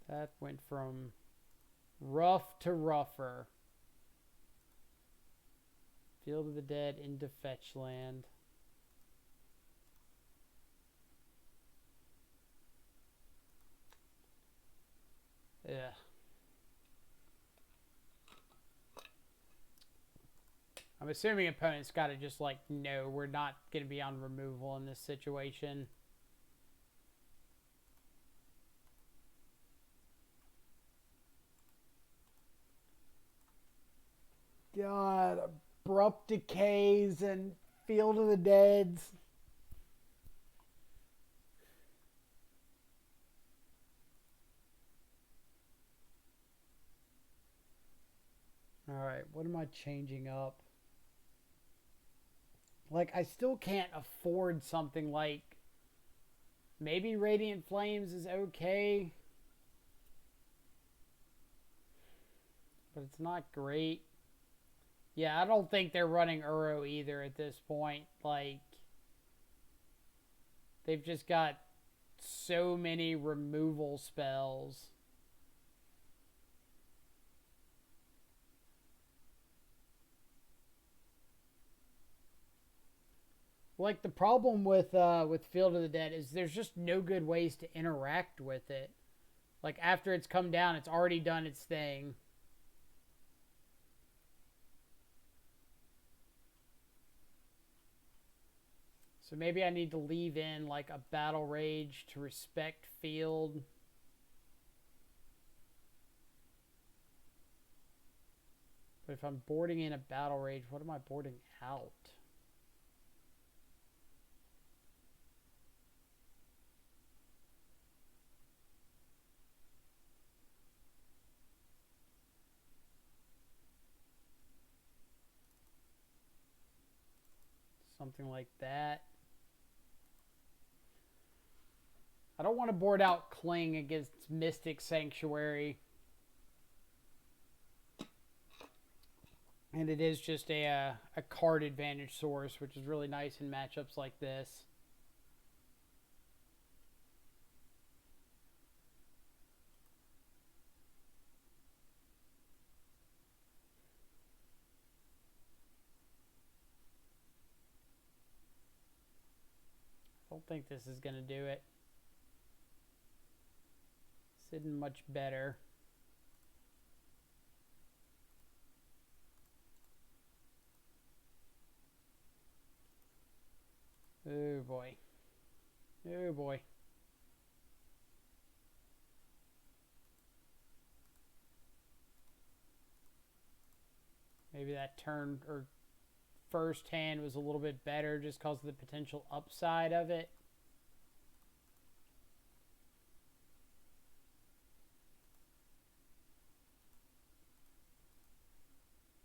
That went from rough to rougher. Field of the Dead into fetch land. Ugh. I'm assuming opponents got to just like, no, we're not going to be on removal in this situation. God, Abrupt Decays and Field of the Deads. Alright, what am I changing up? Like, I still can't afford something like... Maybe Radiant Flames is okay. But it's not great. Yeah, I don't think they're running Uro either at this point. Like, they've just got so many removal spells. Like, the problem with Field of the Dead is there's just no good ways to interact with it. Like, after it's come down, it's already done its thing. So maybe I need to leave in, like, a Battle Rage to respect field. But if I'm boarding in a Battle Rage, what am I boarding out? Something like that. I don't want to board out Cling against Mystic Sanctuary. And it is just a card advantage source, which is really nice in matchups like this. I don't think this is going to do it. This isn't much better. Oh boy. Oh boy. Maybe that turn or first hand was a little bit better just because of the potential upside of it.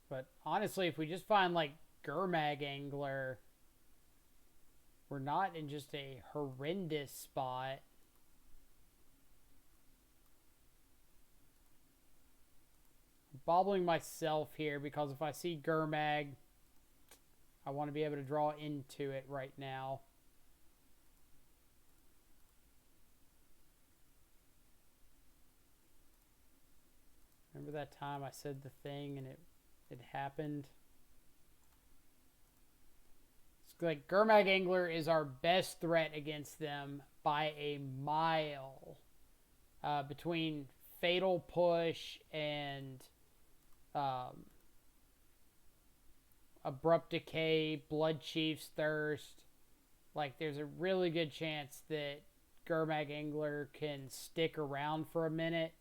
But honestly, if we just find like Gurmag Angler, we're not in just a horrendous spot. I'm bobbling myself here because if I see Gurmag, I want to be able to draw into it right now. Remember that time I said the thing and it happened? It's like Gurmag Angler is our best threat against them by a mile. Between Fatal Push and Abrupt Decay, Blood Chief's Thirst. Like, there's a really good chance that Gurmag Angler can stick around for a minute.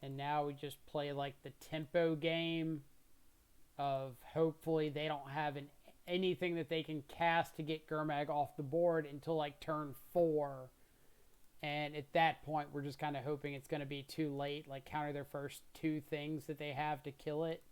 And now we just play like the tempo game of hopefully they don't have anything that they can cast to get Gurmag off the board until like turn 4. And at that point, we're just kind of hoping it's going to be too late, like counter their first 2 things that they have to kill it.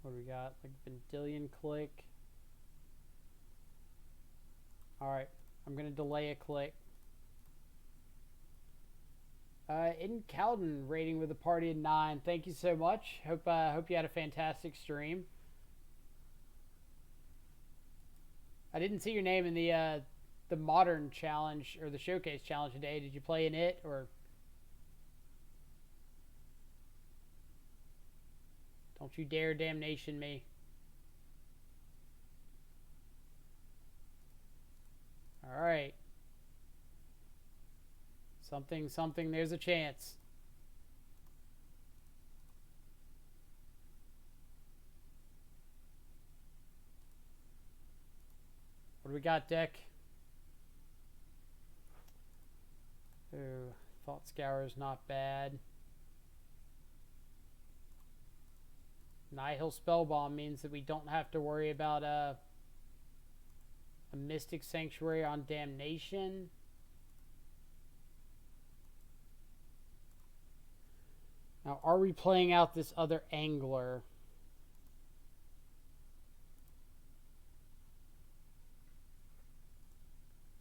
What do we got? Like Vendilion Click. Alright, I'm going to delay a click. In Cowden, rating with a party of 9. Thank you so much. Hope you had a fantastic stream. I didn't see your name in the modern challenge or the showcase challenge today. Did you play in it or? Don't you dare damnation me. All right. Something, there's a chance. What do we got, deck? Ooh, Thought Scour is not bad. Nihil Spellbomb means that we don't have to worry about a Mystic Sanctuary on Damnation. Now, are we playing out this other Angler?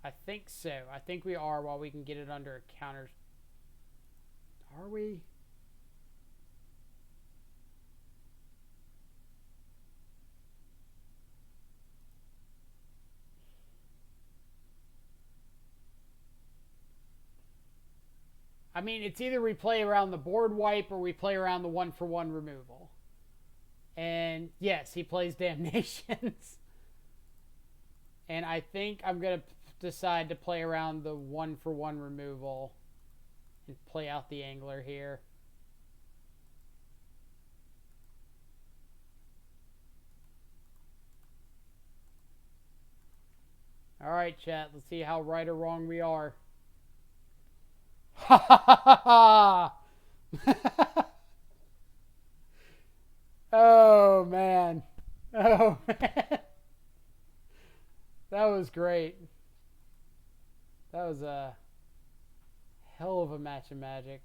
I think so. I think we are while we can get it under a counter. Are we? I mean, it's either we play around the board wipe or we play around the 1-for-1 removal. And yes, he plays Damnations. And I think I'm going to decide to play around the 1-for-1 removal and play out the Angler here. All right, chat. Let's see how right or wrong we are. Ha ha ha ha! Oh man. Oh man. That was great. That was a hell of a match of Magic.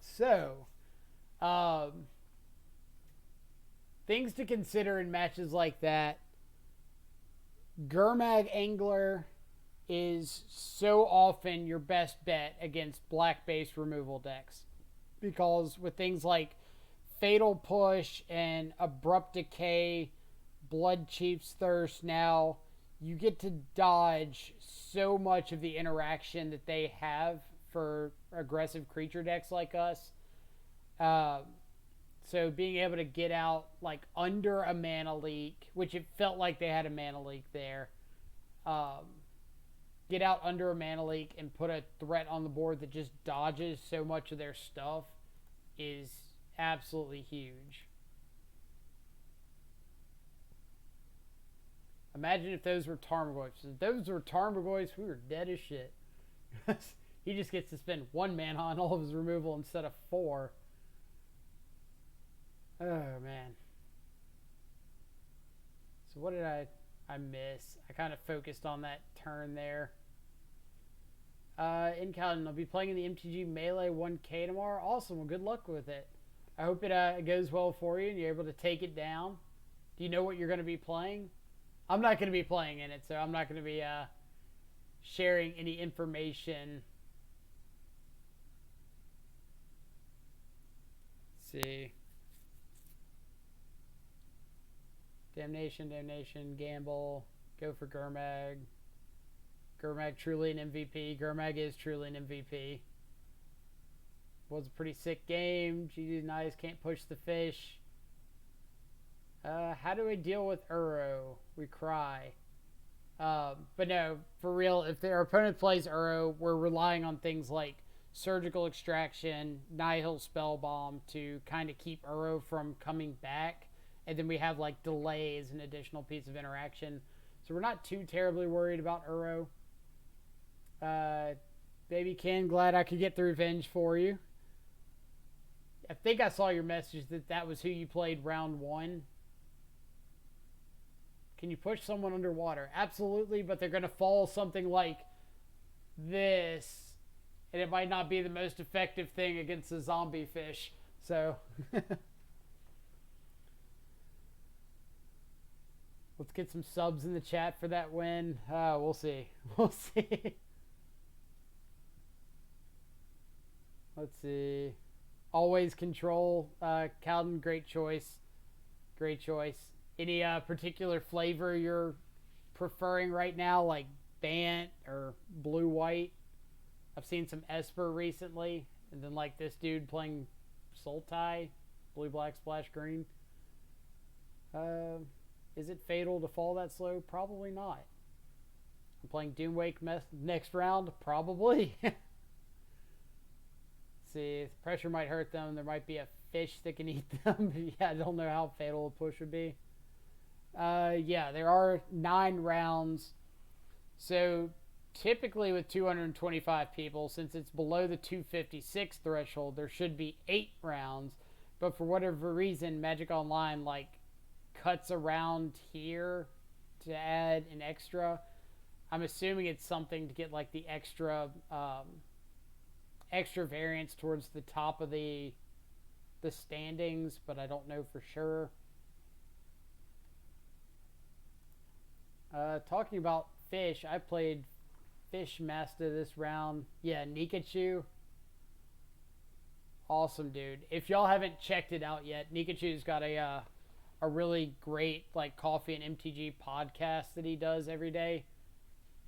So, things to consider in matches like that. Gurmag Angler is so often your best bet against black-based removal decks. Because with things like Fatal Push and Abrupt Decay, Blood Chief's Thirst now, you get to dodge so much of the interaction that they have for aggressive creature decks like us. So being able to get out like under a mana leak, which it felt like they had a mana leak there, get out under a mana leak and put a threat on the board that just dodges so much of their stuff is absolutely huge. Imagine if those were Tarmogoyfs. If those were Tarmogoyfs, we were dead as shit. He just gets to spend 1 mana on all of his removal instead of 4. Oh, man. So what did I miss? I kind of focused on that turn there. In Cowden, I'll be playing in the MTG Melee 1K tomorrow. Awesome. Well, good luck with it. I hope it goes well for you and you're able to take it down. Do you know what you're going to be playing? I'm not going to be playing in it, so I'm not going to be sharing any information. Let's see. Damnation, Damnation, Gamble. Go for Gurmag. Gurmag truly an MVP. Gurmag is truly an MVP. Was a pretty sick game. GG's nice. Can't push the fish. How do we deal with Uro? We cry. But no, for real, if our opponent plays Uro, we're relying on things like Surgical Extraction, Nihil Spellbomb to kind of keep Uro from coming back. And then we have like delay as an additional piece of interaction. So we're not too terribly worried about Uro. Baby Ken, glad I could get the revenge for you. I think I saw your message that was who you played round 1. Can you push someone underwater? Absolutely, but they're going to fall something like this. And it might not be the most effective thing against a zombie fish. So, let's get some subs in the chat for that win. We'll see. We'll see. Let's see. Always control. Cowden, great choice. Great choice. Any particular flavor you're preferring right now, like Bant or Blue-White? I've seen some Esper recently, and then like this dude playing Sultai, Blue-Black Splash Green. Is it fatal to fall that slow? Probably not. I'm playing Doomwake next round? Probably. See, the pressure might hurt them. There might be a fish that can eat them. Yeah, I don't know how fatal a push would be. Yeah, there are 9 rounds. So typically with 225 people, since it's below the 256 threshold, there should be 8 rounds. But for whatever reason, Magic Online like cuts around here to add an extra. I'm assuming it's something to get like the extra extra variance towards the top of the standings, but I don't know for sure. Talking about fish, I played Fish Master this round. Yeah, Nikachu. Awesome, dude. If y'all haven't checked it out yet, Nikachu's got a really great like coffee and MTG podcast that he does every day,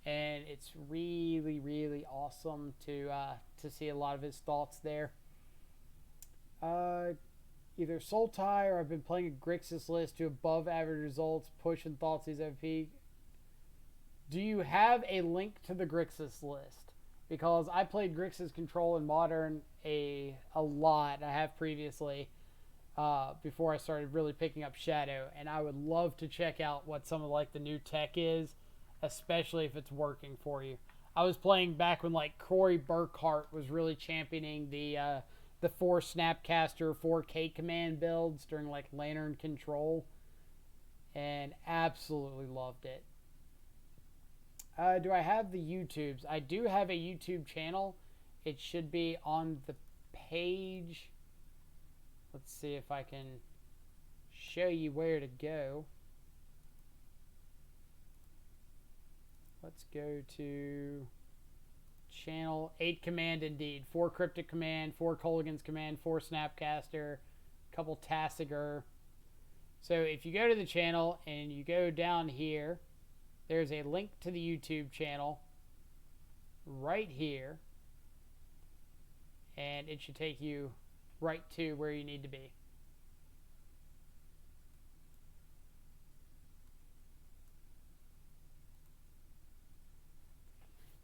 and it's really, really awesome to see a lot of his thoughts there. Either Sultai or I've been playing a Grixis list to above average results, pushing Thoughtseize FP. Do you have a link to the Grixis list? Because I played Grixis Control in Modern a lot. I have previously, before I started really picking up Shadow, and I would love to check out what some of like the new tech is, especially if it's working for you. I was playing back when like Corey Burkhart was really championing the 4 Snapcaster 4K command builds during like Lantern Control, and absolutely loved it. Do I have the YouTubes? I do have a YouTube channel. It should be on the page. Let's see if I can show you where to go. Let's go to channel 8 command indeed. 4 Cryptic Command, 4 Colligan's Command, 4 Snapcaster, a couple Tassiger. So if you go to the channel and you go down here, there's a link to the YouTube channel right here, and it should take you right to where you need to be.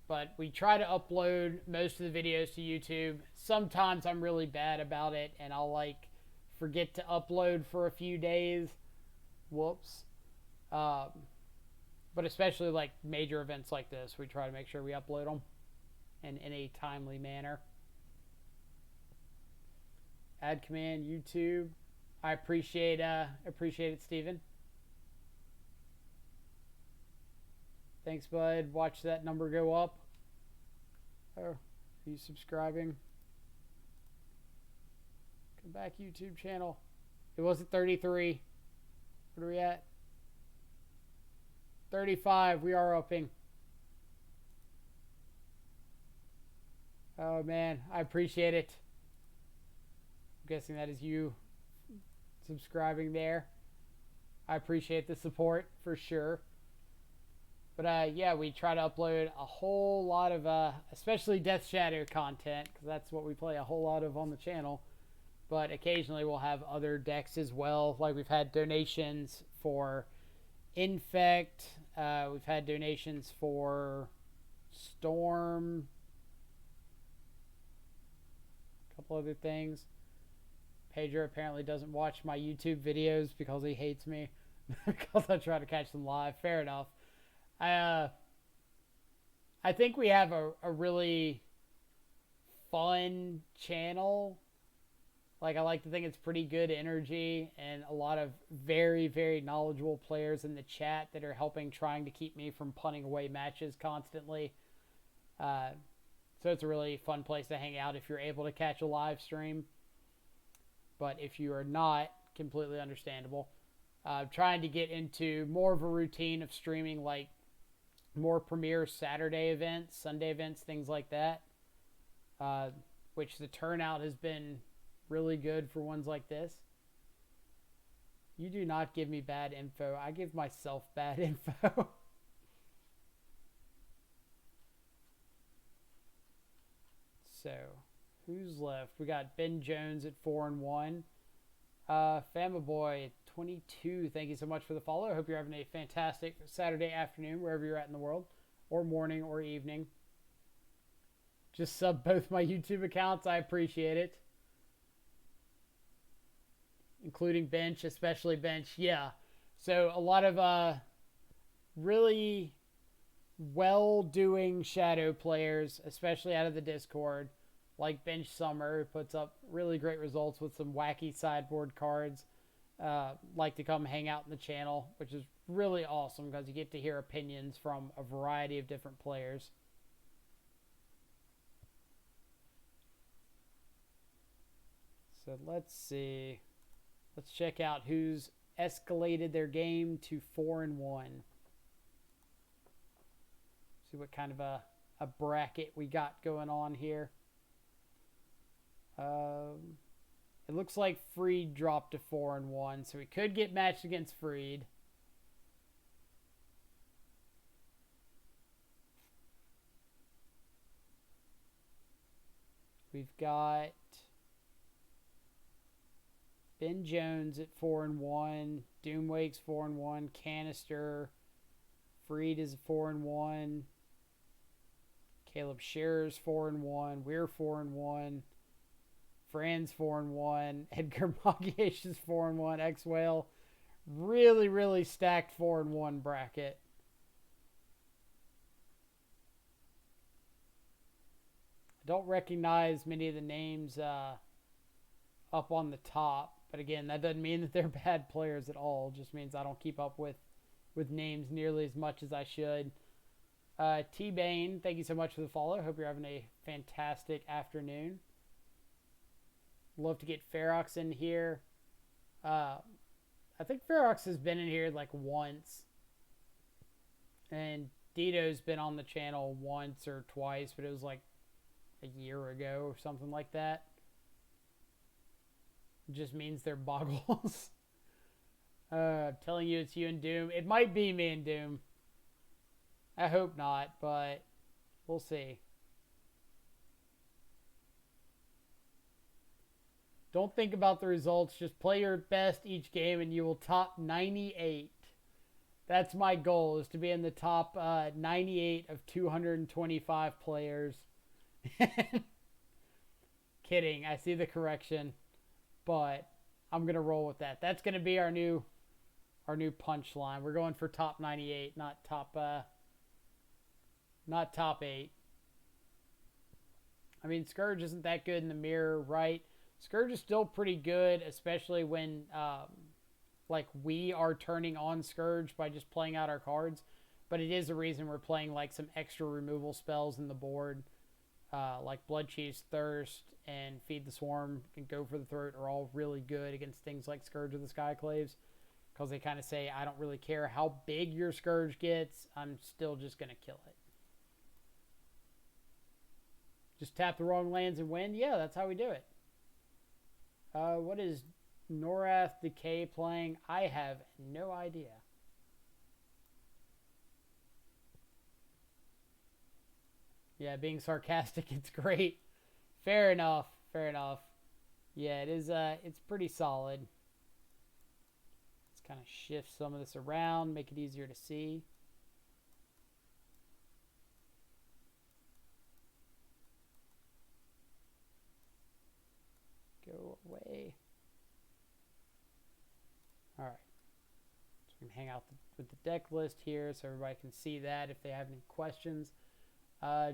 But we try to upload most of the videos to YouTube. Sometimes I'm really bad about it, and I'll like forget to upload for a few days. Whoops. But especially like major events like this, we try to make sure we upload them in a timely manner. Add command YouTube. I appreciate it, Steven. Thanks, bud. Watch that number go up. Oh, are you subscribing? Come back, YouTube channel. It wasn't 33. What are we at? 35. We are upping. Oh, man. I appreciate it. I'm guessing that is you subscribing there. I appreciate the support for sure. But yeah, we try to upload a whole lot of, especially Death Shadow content, because that's what we play a whole lot of on the channel. But occasionally we'll have other decks as well. Like we've had donations for Infect. We've had donations for Storm. A couple other things. Pedro apparently doesn't watch my YouTube videos because he hates me. Because I try to catch them live. Fair enough. I think we have a really fun channel. Like, I like to think it's pretty good energy and a lot of very, very knowledgeable players in the chat that are helping trying to keep me from punting away matches constantly. So it's a really fun place to hang out if you're able to catch a live stream. But if you are not, completely understandable. Trying to get into more of a routine of streaming, like more premiere Saturday events, Sunday events, things like that. Which the turnout has been really good for ones like this. You do not give me bad info. I give myself bad info. So, who's left? We got Ben Jones at 4-1. Famaboy 22. Thank you so much for the follow. I hope you're having a fantastic Saturday afternoon wherever you're at in the world, or morning or evening. Just sub both my YouTube accounts. I appreciate it. Including Bench, especially Bench. Yeah. So a lot of really well-doing Shadow players, especially out of the Discord, like Bench Summer, who puts up really great results with some wacky sideboard cards. Like to come hang out in the channel, which is really awesome because you get to hear opinions from a variety of different players. So let's see. Let's check out who's escalated their game to 4-1. See what kind of a bracket we got going on here. It looks like Freed dropped to 4-1, so we could get matched against Freed. We've got Ben Jones at 4-1, Doomwake's 4-1, Canister, Freed is 4-1, Caleb Shearer's 4-1, we're 4-1, Fran's 4-1, Edgar Magiesh is 4-1, X-Whale. Really, really stacked 4-1 bracket. I don't recognize many of the names up on the top. But again, that doesn't mean that they're bad players at all. It just means I don't keep up with names nearly as much as I should. T-Bane, thank you so much for the follow. Hope you're having a fantastic afternoon. Love to get Ferox in here. I think Ferox has been in here like once. And Dito's been on the channel once or twice, but it was like a year ago or something like that. It just means they're boggles. Telling you it's you and Doom. It might be me and Doom. I hope not, but we'll see. Don't think about the results. Just play your best each game and you will top 98. That's my goal, is to be in the top 98 of 225 players. Kidding. I see the correction. But I'm going to roll with that. That's going to be our new punchline. We're going for top 98, not top 8. I mean, Scourge isn't that good in the mirror, right? Scourge is still pretty good, especially when like we are turning on Scourge by just playing out our cards. But it is a reason we're playing like some extra removal spells in the board. Like Bloodchief's Thirst and Feed the Swarm and Go for the Throat are all really good against things like Scourge of the Skyclaves, because they kind of say, I don't really care how big your Scourge gets, I'm still just going to kill it. Just tap the wrong lands and win? Yeah, that's how we do it. What is Norath Decay playing? I have no idea. Yeah, being sarcastic, it's great. Fair enough. Fair enough. Yeah, it is. It's pretty solid. Let's kind of shift some of this around, make it easier to see. Go away. All right. So we can hang out with the deck list here, so everybody can see that if they have any questions.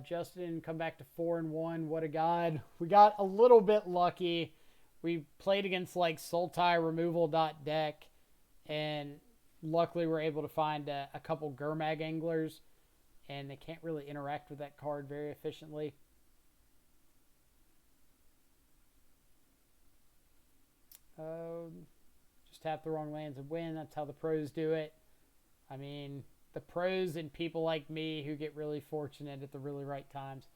Justin, come back to 4-1. What a god. We got a little bit lucky. We played against like Sultai removal deck, and luckily we're able to find a couple Gurmag anglers, and they can't really interact with that card very efficiently. Just tap the wrong lands and win. That's how the pros do it. I mean, the pros and people like me who get really fortunate at the really right times.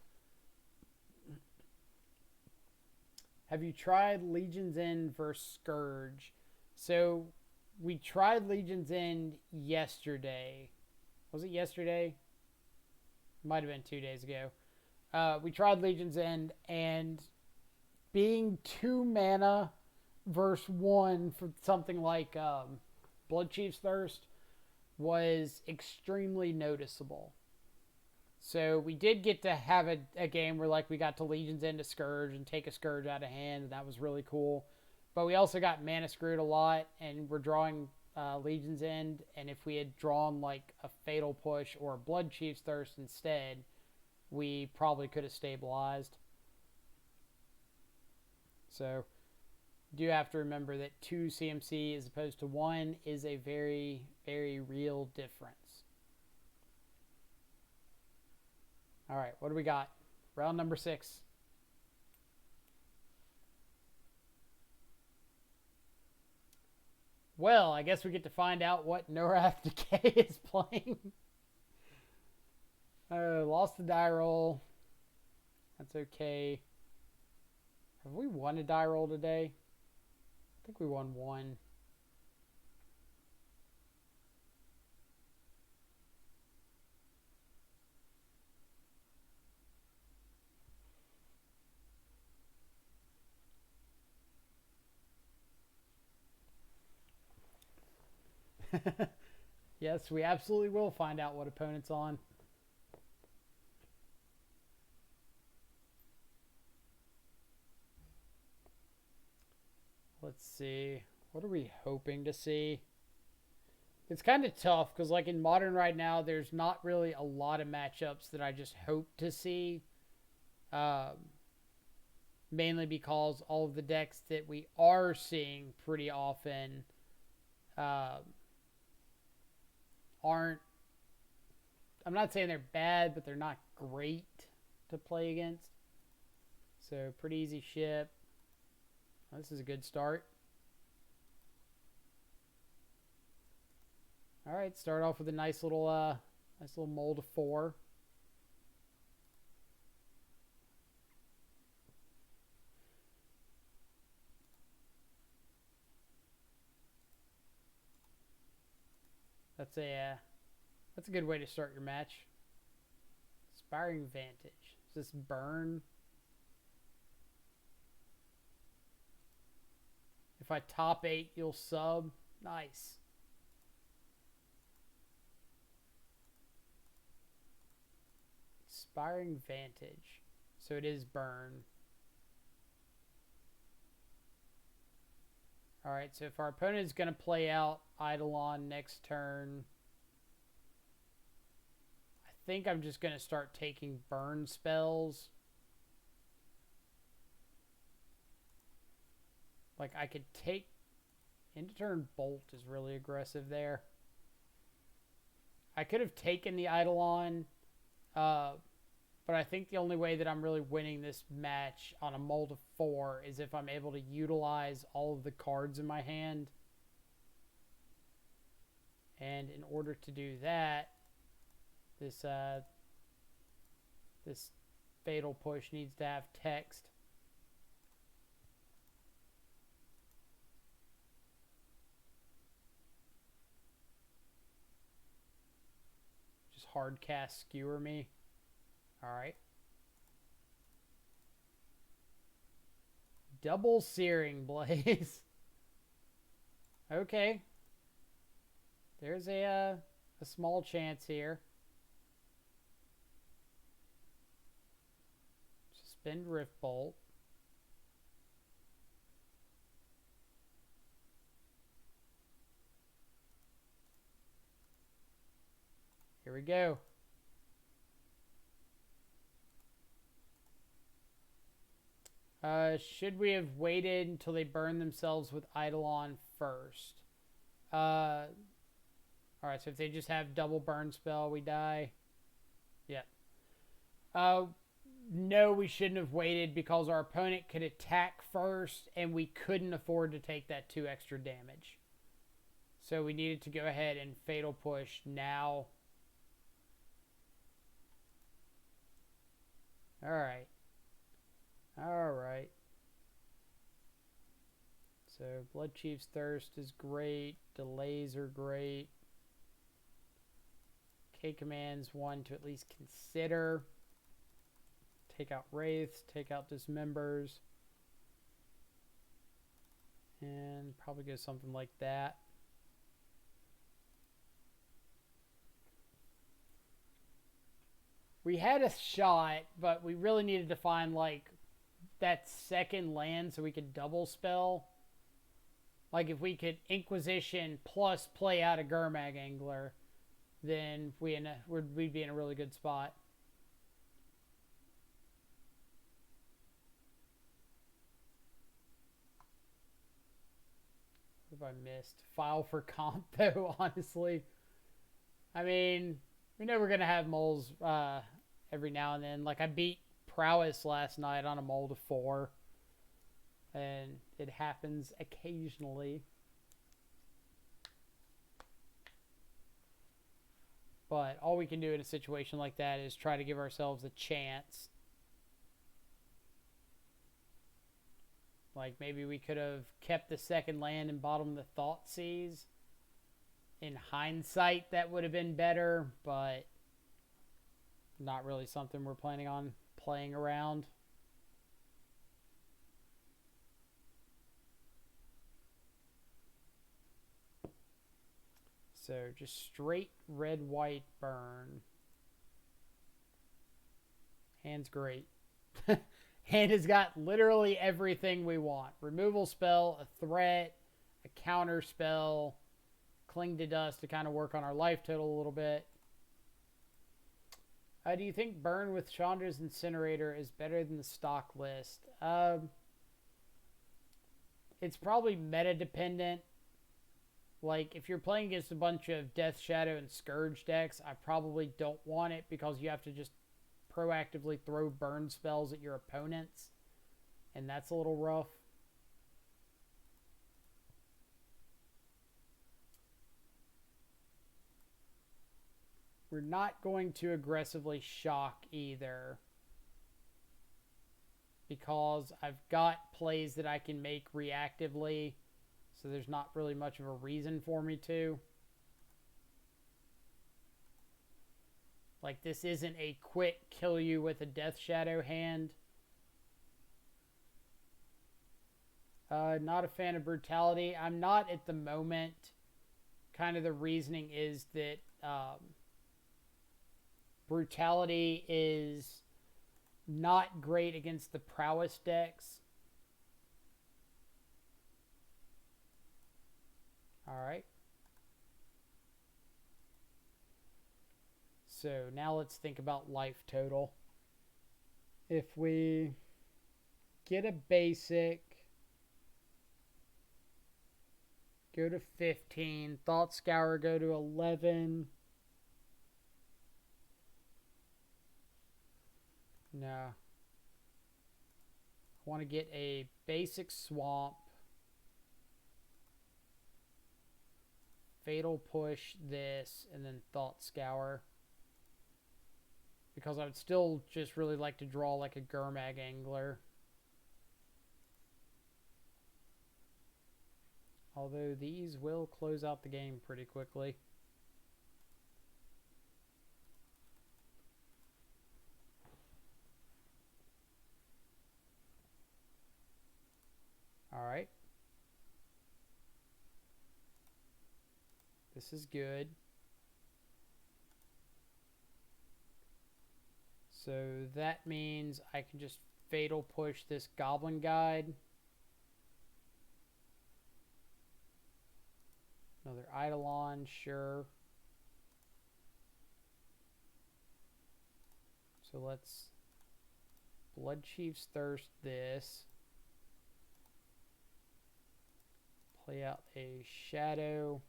Have you tried Legion's End versus Scourge? So we tried Legion's End yesterday. Was it yesterday? Might have been 2 days ago. We tried Legion's End, and being 2 mana versus 1 for something like Blood Chief's Thirst was extremely noticeable. So we did get to have a game where like we got to Legion's End to Scourge and take a Scourge out of hand, and that was really cool. But we also got mana screwed a lot, and we're drawing Legion's End, and if we had drawn like a Fatal Push or a Blood Chief's Thirst instead, we probably could have stabilized. So do have to remember that 2 CMC as opposed to 1 is a very, very real difference. All right, what do we got? Round number 6. Well, I guess we get to find out what Norath Decay is playing. Lost the die roll. That's okay. Have we won a die roll today? I think we won 1. Yes, we absolutely will find out what opponent's on. Let's see. What are we hoping to see? It's kind of tough because, like, in Modern right now, there's not really a lot of matchups that I just hope to see. Mainly because all of the decks that we are seeing pretty often aren't... I'm not saying they're bad, but they're not great to play against. So, pretty easy ship. This is a good start. All right, start off with a nice little mold of 4. That's a good way to start your match. Inspiring Vantage. Is this burn? If I top 8, you'll sub. Nice. Inspiring Vantage. So it is burn. Alright, so if our opponent is going to play out Eidolon next turn, I think I'm just going to start taking burn spells. Like, I could take... Into turn Bolt is really aggressive there. I could have taken the Eidolon, but I think the only way that I'm really winning this match on a mold of 4 is if I'm able to utilize all of the cards in my hand. And in order to do that, this Fatal Push needs to have text. hard cast skewer me. Alright. Double Searing Blaze. Okay. There's a small chance here. Suspend Rift Bolt. Here we go. Should we have waited until they burn themselves with Eidolon first? Alright, so if they just have double burn spell, we die. Yep. No, we shouldn't have waited because our opponent could attack first and we couldn't afford to take that 2 extra damage. So we needed to go ahead and Fatal Push now. Alright. Alright. So Blood Chief's Thirst is great. Delays are great. K commands one to at least consider. Take out Wraiths, take out Dismembers. And probably go something like that. We had a shot, but we really needed to find like that second land so we could double spell. Like if we could Inquisition plus play out a Gurmag Angler, then we'd be in a really good spot. What have I missed? File for comp though, honestly. I mean, we know we're going to have moles every now and then. Like I beat Prowess last night on a mole to 4. And it happens occasionally. But all we can do in a situation like that is try to give ourselves a chance. Like maybe we could have kept the second land and bottomed the Thoughtseize. In hindsight, that would have been better, but not really something we're planning on playing around. So just straight red-white burn. Hand's great. Hand has got literally everything we want. Removal spell, a threat, a counter spell, Cling to Dust to kind of work on our life total a little bit. Do you think burn with Chandra's Incinerator is better than the stock list? It's probably meta dependent. Like, if you're playing against a bunch of Death Shadow and Scourge decks, I probably don't want it because you have to just proactively throw burn spells at your opponents. And that's a little rough. We're not going to aggressively shock either. Because I've got plays that I can make reactively. So there's not really much of a reason for me to. Like, this isn't a quick kill you with a Death Shadow hand. Not a fan of Brutality. I'm not at the moment. Kind of the reasoning is that Brutality is not great against the Prowess decks. Alright. So now let's think about life total. If we get a basic, go to 15, Thought Scour go to 11. No. I want to get a basic Swamp. Fatal Push this, and then Thought Scour. Because I would still just really like to draw like a Gurmag Angler. Although these will close out the game pretty quickly. This is good. So that means I can just fatal push this Goblin Guide. Another Eidolon, sure. So let's Blood Chief's Thirst this. Play out a Shadow.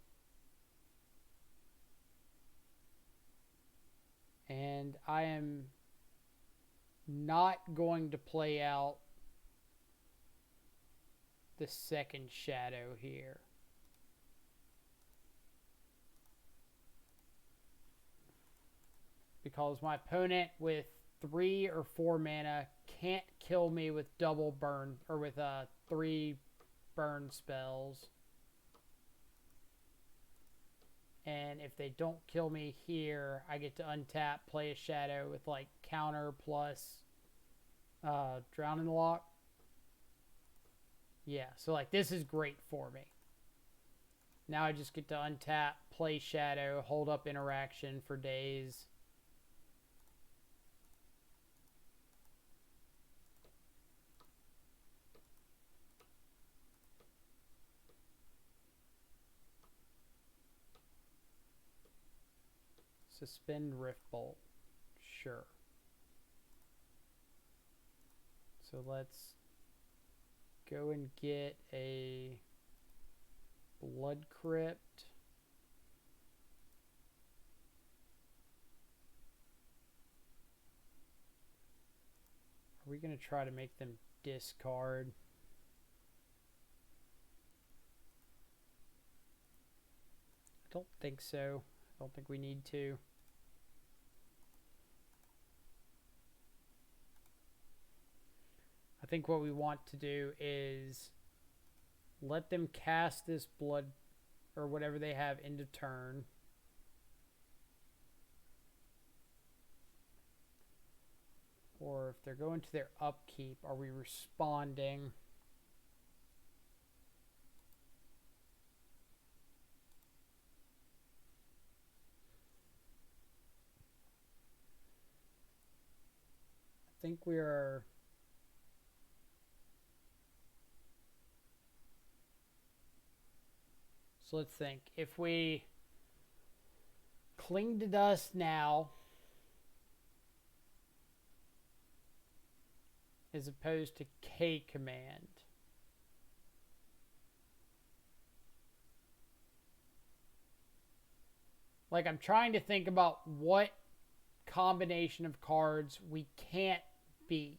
And I am not going to play out the second Shadow here. Because my opponent with 3 or 4 mana can't kill me with double burn, or with 3 burn spells. And if they don't kill me here, I get to untap, play a Shadow with like counter plus Drowning Lock. Yeah, so like this is great for me. Now I just get to untap, play Shadow, hold up interaction for days. Suspend Riftbolt. Sure. So let's go and get a Blood Crypt. Are we going to try to make them discard? I don't think so. I don't think we need to. I think what we want to do is let them cast this blood or whatever they have into turn. Or if they're going to their upkeep, are we responding? I think we are... So let's think. If we cling to dust now, as opposed to K command, like I'm trying to think about what combination of cards we can't beat.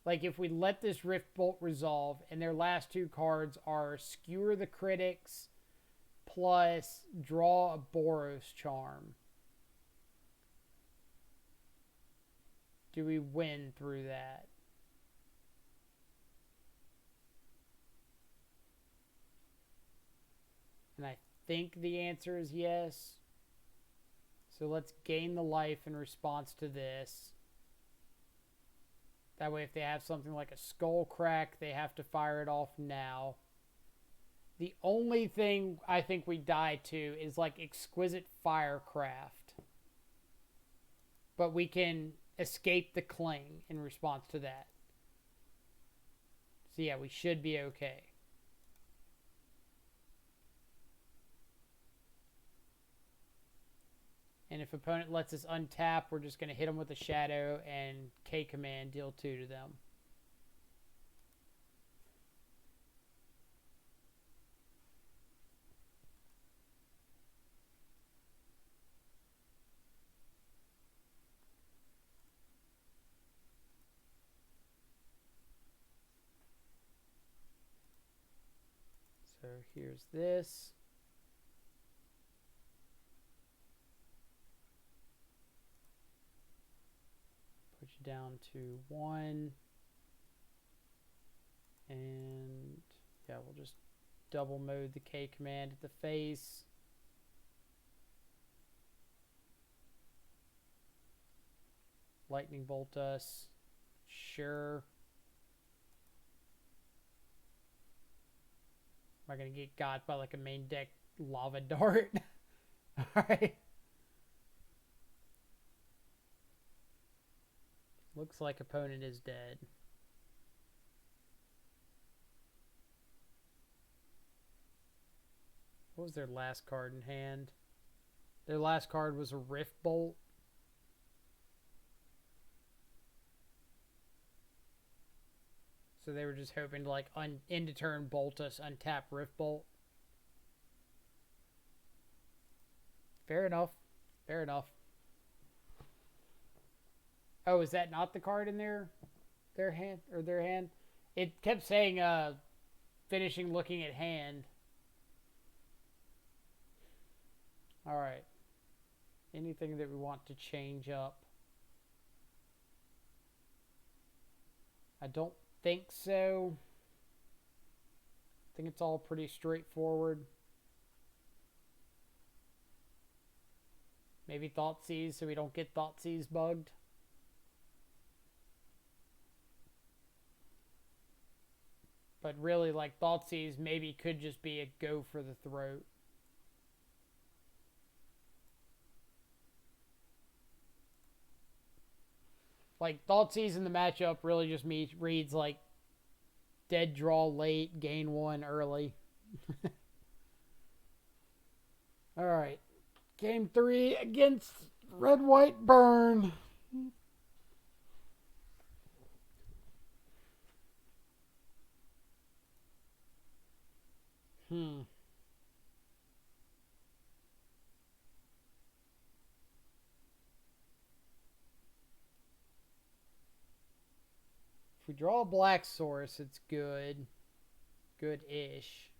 Like if we let this Rift Bolt resolve and their last 2 cards are Skewer the Critics plus draw a Boros Charm, do we win through that? And I think the answer is yes. So let's gain the life in response to this. That way if they have something like a Skull Crack, they have to fire it off now. The only thing I think we die to is like Exquisite Firecraft. But we can escape the cling in response to that. So yeah, we should be okay. And if opponent lets us untap, we're just going to hit them with a Shadow and K command, deal 2 to them. So here's this. Put you down to 1. And yeah, we'll just double mode the K command at the face. Lightning bolt us. Sure. Am I going to get got by like a main deck lava dart? Alright. Looks like opponent is dead. What was their last card in hand? Their last card was a Rift Bolt. So they were just hoping to like end of turn bolt us, untap Rift Bolt. Fair enough. Fair enough. Oh, is that not the card in their hand or their hand? It kept saying finishing looking at hand. All right. Anything that we want to change up? I don't think so. I think it's all pretty straightforward. Maybe Thoughtseize so we don't get Thoughtseize bugged. But really, like, Thoughtseize maybe could just be a go for the throat. Like, Thoughtseize in the matchup really just reads, like, dead draw late, gain 1 early. Alright. Game 3 against Red White Burn. If we draw a black source, it's good. Good-ish.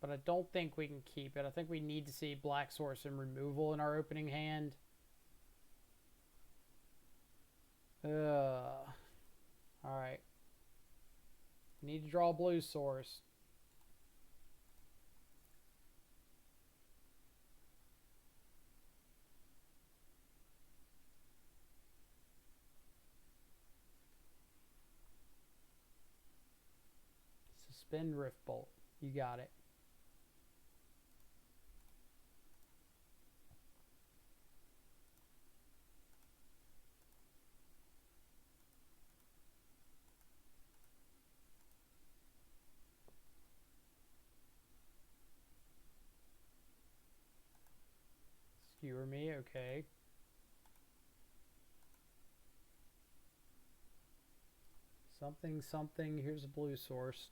But I don't think we can keep it. I think we need to see black source and removal in our opening hand. Alright. Need to draw a blue source. Suspend Rift Bolt. You got it. Skewer me, okay. Something, something. Here's a blue source.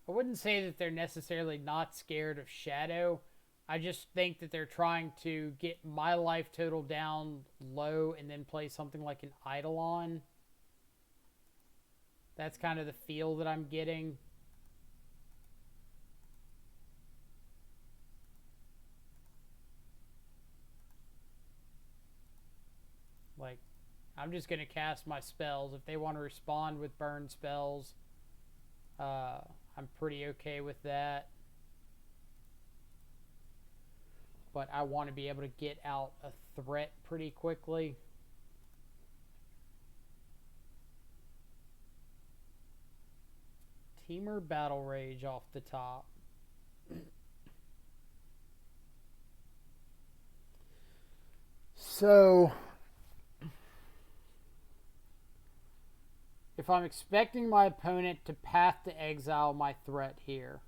I wouldn't say that they're necessarily not scared of Shadow. I just think that they're trying to get my life total down low and then play something like an Eidolon. That's kind of the feel that I'm getting. Like, I'm just going to cast my spells. If they want to respond with burn spells, I'm pretty okay with that. But I want to be able to get out a threat pretty quickly. Teamer Battle Rage off the top. So, if I'm expecting my opponent to path to exile my threat here,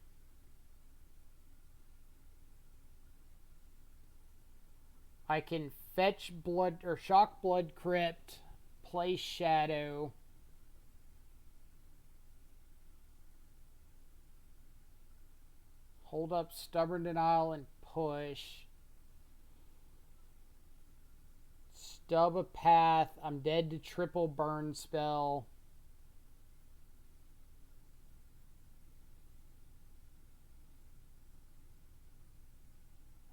I can fetch blood or shock blood crypt, play Shadow, hold up Stubborn Denial and push, stub a path, I'm dead to triple burn spell.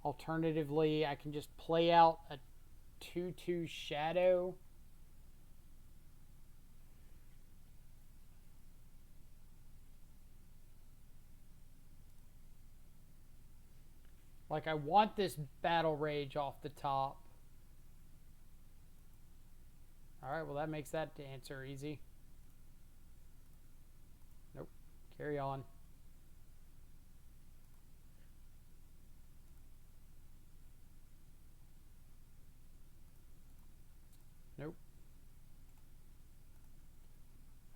Alternatively, I can just play out a 2/2 Shadow. Like, I want this Battle Rage off the top. Alright, well that makes that answer easy. Nope. Carry on. Nope.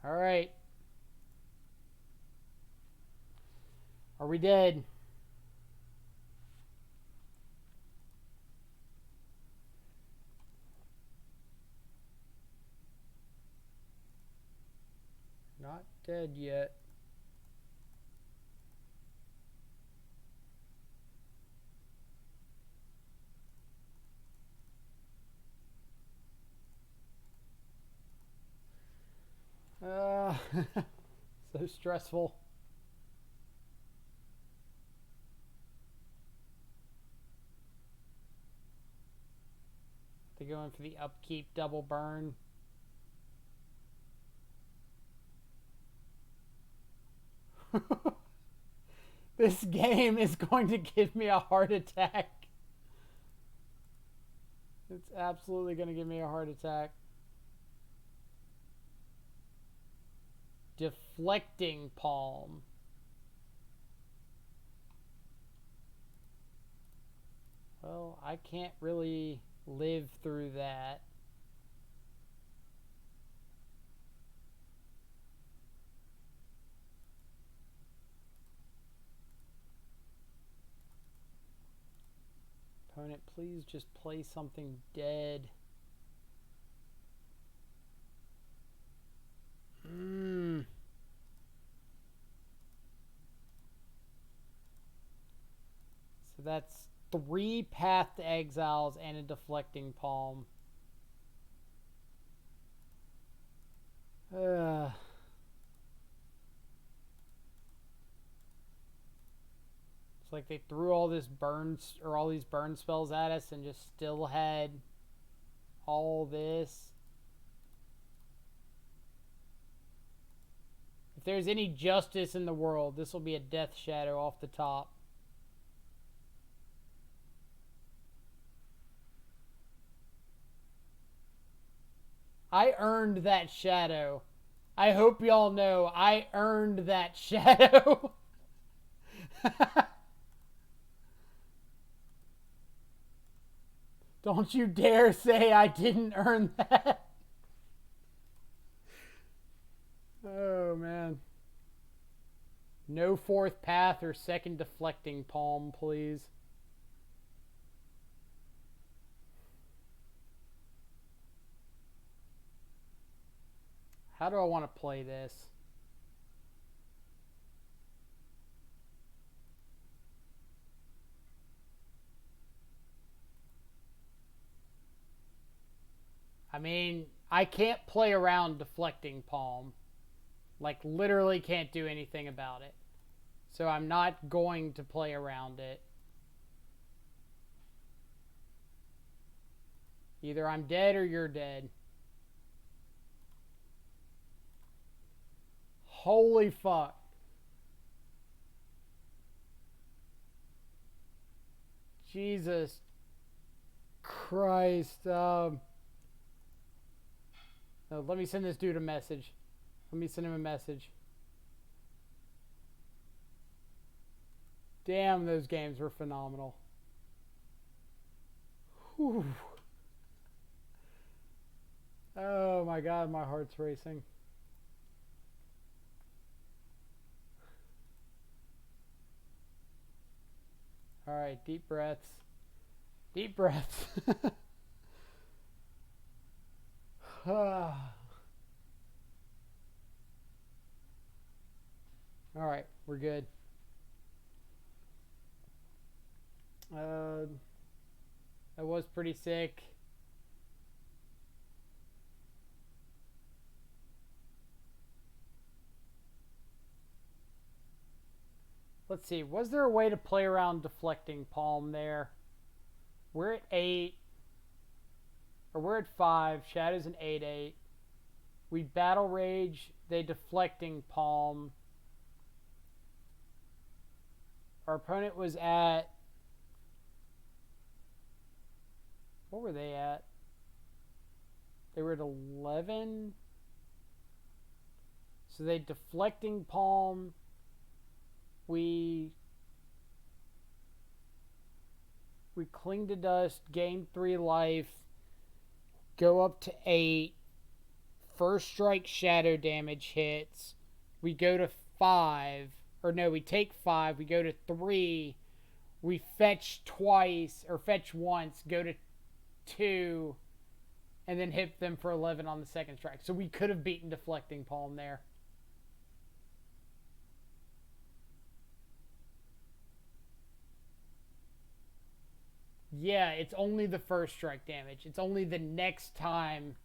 Alright. Are we dead? Not dead yet. So stressful. They're going for the upkeep double burn. This game is going to give me a heart attack. It's absolutely going to give me a heart attack. Deflecting Palm. Well, I can't really live through that. Opponent, please just play something dead. So that's 3 Path to Exiles and a Deflecting Palm. So it's like they threw all this burns or all these burn spells at us and just still had all this. If there's any justice in the world, this will be a Death Shadow off the top. I earned that shadow. I hope y'all know I earned that shadow. Don't you dare say I didn't earn that. Oh, man. No 4th Path or 2nd Deflecting Palm, please. How do I want to play this? I mean, I can't play around Deflecting Palm. Like, literally can't do anything about it. So I'm not going to play around it. Either I'm dead or you're dead. Holy fuck. Jesus Christ. No, let me send this dude a message. Let me send him a message. Damn, those games were phenomenal. Whew. Oh my god, my heart's racing. Alright, deep breaths. Deep breaths. Alright, we're good. That was pretty sick. Let's see, was there a way to play around Deflecting Palm there? We're at 8. Or we're at 5. Shadow's an 8-8. We Battle Rage. They Deflecting Palm. Our opponent was at What were they at? They were at 11. So they deflecting palm. We cling to dust, gain 3 life, go up to 8. First strike shadow damage hits. We go to 5. Or no, we take 5. We go to 3. We fetch twice, or fetch once, go to 2, and then hit them for 11 on the second strike. So we could have beaten deflecting palm there. Yeah, it's only the first strike damage. It's only the next time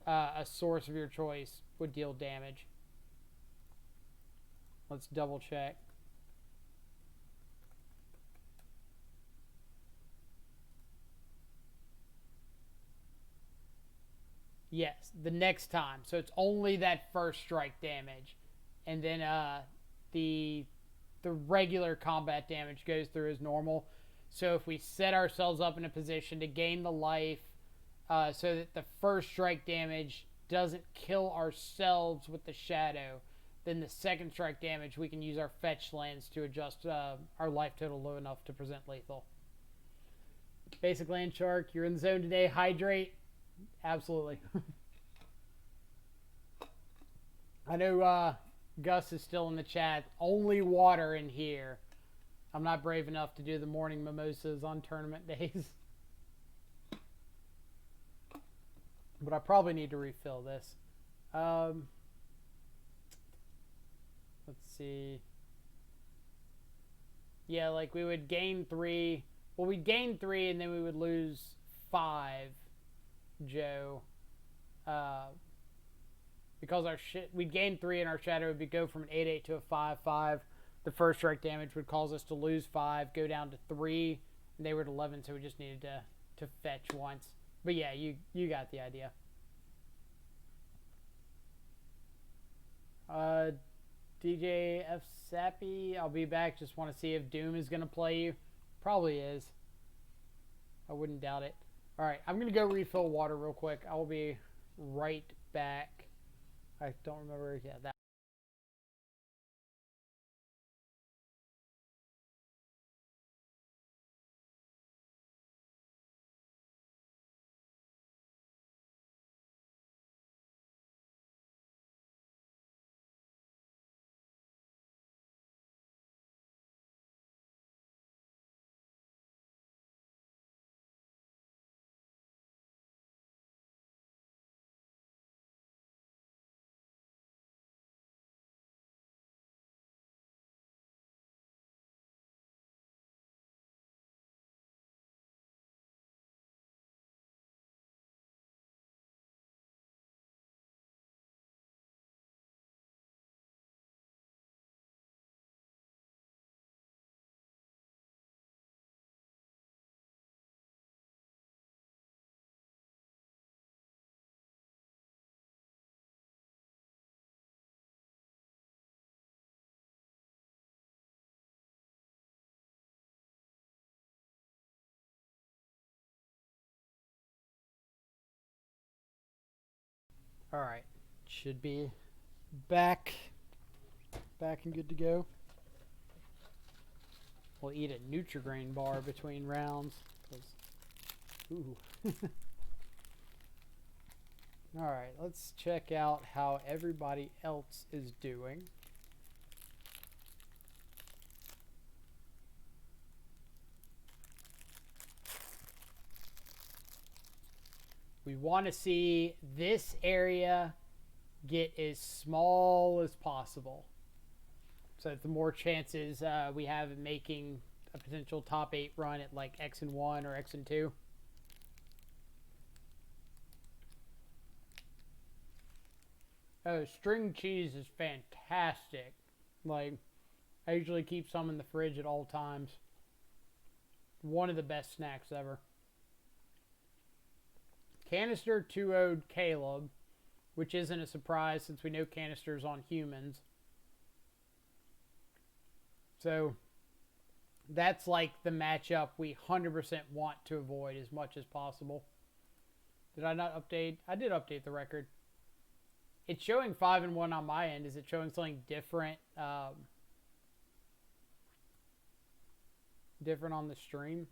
a source of your choice would deal damage. Let's double check. Yes, the next time. So it's only that first strike damage. And then the regular combat damage goes through as normal. So if we set ourselves up in a position to gain the life so that the first strike damage doesn't kill ourselves with the shadow, then the second strike damage, we can use our fetch lands to adjust our life total low enough to present lethal. Basic Land Shark, you're in the zone today. Hydrate. Absolutely. I know Gus is still in the chat. Only water in here. I'm not brave enough to do the morning mimosas on tournament days. But I probably need to refill this. Let's see. Yeah, like we would gain 3. Well, we'd gain 3 and then we would lose 5, Joe. Because we'd gain 3 and our shadow would go from an 8/8 to a 5/5. The first strike damage would cause us to lose 5, go down to 3, and they were at 11, so we just needed to fetch once. But yeah, you got the idea. DJ F. Sappy, I'll be back. Just want to see if Doom is going to play you. Probably is. I wouldn't doubt it. Alright, I'm going to go refill water real quick. I will be right back. I don't remember. Yeah, that. Alright. Should be back and good to go. We'll eat a Nutri-Grain bar between rounds. Ooh. Alright, let's check out how everybody else is doing. We want to see this area get as small as possible. So the more chances we have of making a potential top 8 run at like X and 1 or X and 2. Oh, string cheese is fantastic. Like, I usually keep some in the fridge at all times. One of the best snacks ever. Canister 2-0'd Caleb, which isn't a surprise since we know canisters on humans. So, that's like the matchup we 100% want to avoid as much as possible. Did I not update? I did update the record. It's showing 5-1 on my end. Is it showing something different? Different on the stream?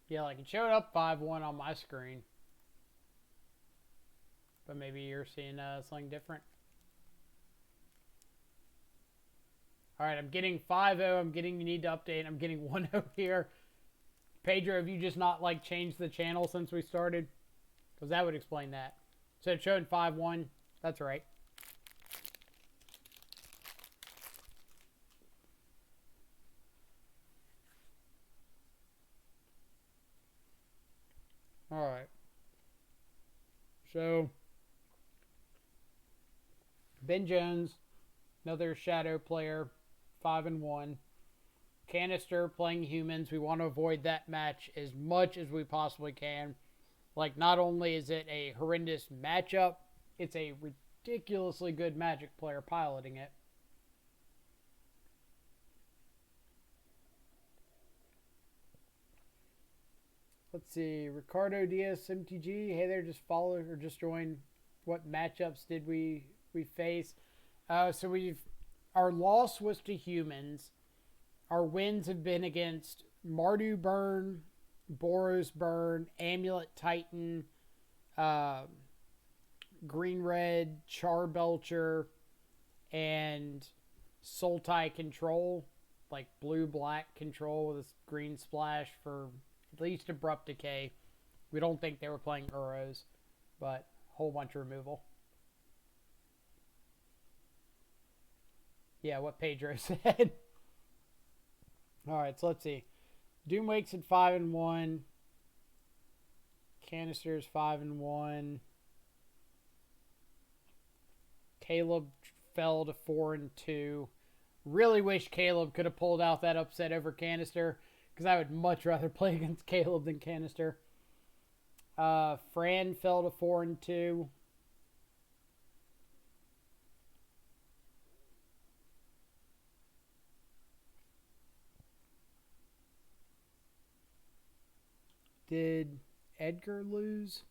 Yeah, like it showed up 5-1 on my screen. But maybe you're seeing something different. Alright, I'm getting 5-0. I'm getting you need to update. I'm getting 1-0 here. Pedro, have you just not like changed the channel since we started? Because that would explain that. So it showed 5-1. That's right. Alright. So Ben Jones, another shadow player, 5-1. Canister playing humans. We want to avoid that match as much as we possibly can. Like, not only is it a horrendous matchup, it's a ridiculously good Magic player piloting it. Let's see. Ricardo Diaz MTG. Hey there, just follow or just join. What matchups did we face? So our loss was to humans. Our wins have been against Mardu Burn, Boros Burn, Amulet Titan, Green Red, Charbelcher, and Sultai Control, like blue black control with a green splash for at least Abrupt Decay. We don't think they were playing Uros, but a whole bunch of removal. Yeah, what Pedro said. Alright, so let's see. Doomwake's at 5-1. Canister's 5-1. Caleb fell to 4-2. Really wish Caleb could have pulled out that upset over Canister, because I would much rather play against Caleb than Canister. Fran fell to 4-2. Did Edgar lose?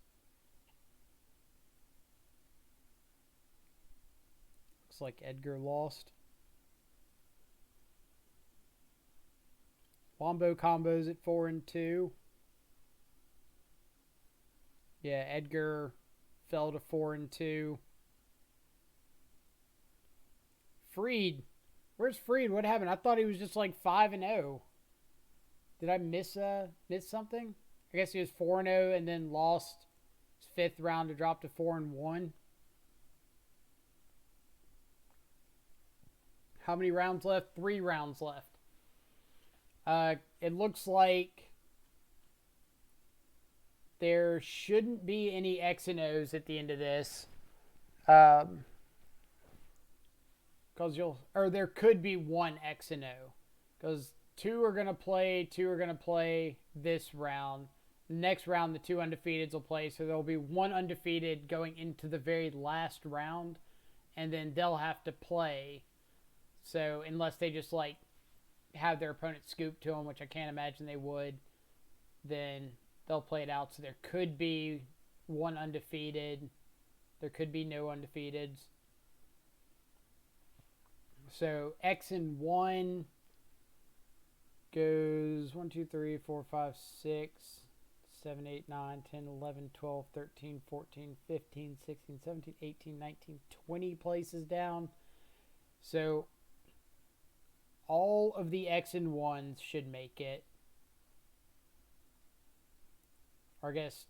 Looks like Edgar lost. Wombo combos at 4-2. Yeah, Edgar fell to 4-2. Freed. Where's Freed? What happened? I thought he was just like 5-0. Did I miss something? I guess he was 4-0 and then lost his fifth round to drop to 4-1. How many rounds left? 3 rounds left. It looks like there shouldn't be any X and O's at the end of this. Because there could be one X and O. Because 2 are going to play this round. Next round, the 2 undefeateds will play, so there'll be 1 undefeated going into the very last round, and then they'll have to play. So unless they just like have their opponent scoop to them, which I can't imagine they would, then they'll play it out. So there could be 1 undefeated. There could be no undefeateds. So X and 1 goes 1, 2, 3, 4, 5, 6, 7, 8, 9, 10, 11, 12, 13, 14, 15, 16, 17, 18, 19, 20 places down. So all of the X and 1s should make it. Or I guess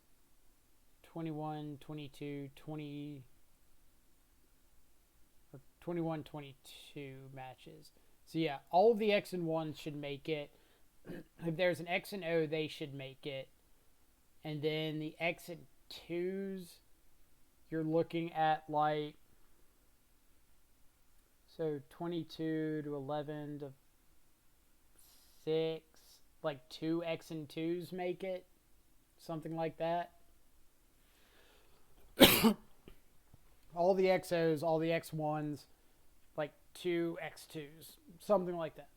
21, 22, 20, or 21, 22 matches. So yeah, all of the X and 1s should make it. If there's an X and O, they should make it. And then the X and 2s, you're looking at like So 22 to 11 to 6, like 2 X and 2s make it, something like that. All the XOs, all the X1s, like 2 X2s, something like that.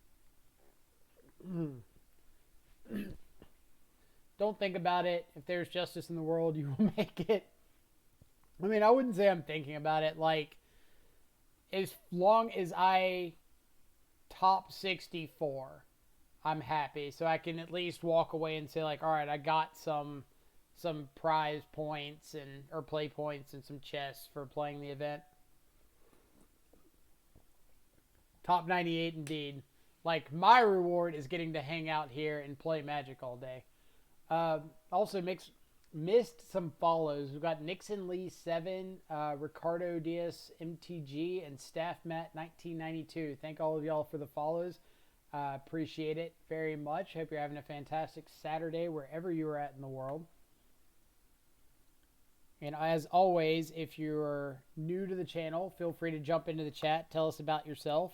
Don't think about it. If there's justice in the world, you will make it. I mean, I wouldn't say I'm thinking about it. Like, as long as I top 64, I'm happy. So I can at least walk away and say, like, all right, I got some prize points and or play points and some chests for playing the event. Top 98 indeed. Like, my reward is getting to hang out here and play Magic all day. Also missed some follows. We've got Nixon Lee 7, Ricardo Diaz MTG, and Staff Matt 1992. Thank all of y'all for the follows. Appreciate it very much. Hope you're having a fantastic Saturday wherever you are at in the world. And as always, if you're new to the channel, feel free to jump into the chat. Tell us about yourself,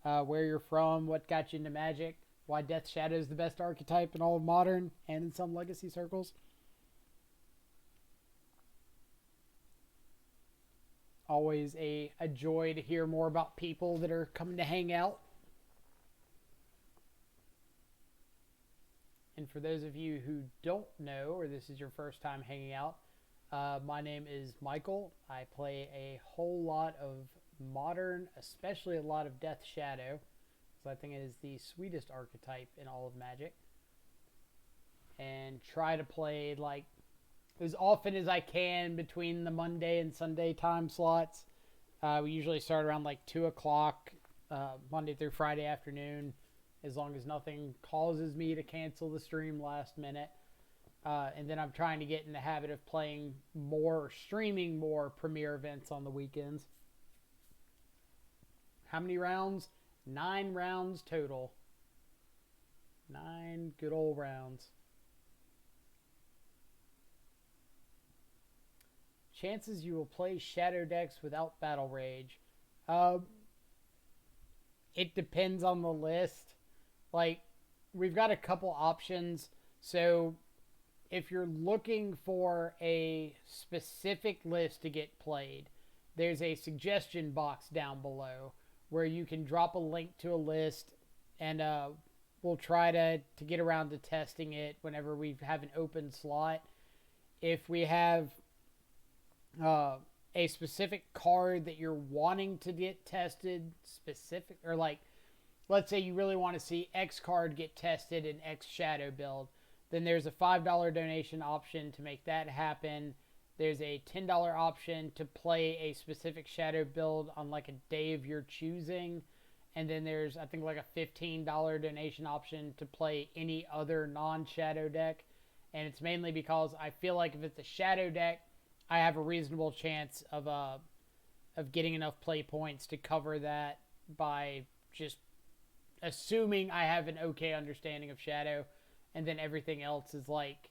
where you're from, what got you into Magic, why Death Shadow is the best archetype in all of Modern and in some Legacy circles. Always a joy to hear more about people that are coming to hang out. And for those of you who don't know, or this is your first time hanging out, my name is Michael. I play a whole lot of Modern, especially a lot of Death Shadow, because I think it is the sweetest archetype in all of Magic. And try to play like as often as I can between the Monday and Sunday time slots. We usually start around like 2 o'clock, Monday through Friday afternoon, as long as nothing causes me to cancel the stream last minute. And then I'm trying to get in the habit of playing more, streaming more Premier events on the weekends. How many rounds? 9 rounds total. 9 good old rounds. Chances you will play Shadow decks without Battle Rage. It depends on the list. Like, we've got a couple options. So, if you're looking for a specific list to get played, there's a suggestion box down below where you can drop a link to a list, and we'll try to get around to testing it whenever we have an open slot. If we have a specific card that you're wanting to get tested, specific, or like, let's say you really want to see X card get tested in X Shadow build, then there's a $5 donation option to make that happen. There's a $10 option to play a specific Shadow build on like a day of your choosing. And then there's, I think, like a $15 donation option to play any other non-Shadow deck. And it's mainly because I feel like if it's a Shadow deck, I have a reasonable chance of getting enough play points to cover that by just assuming I have an okay understanding of Shadow. And then everything else is like,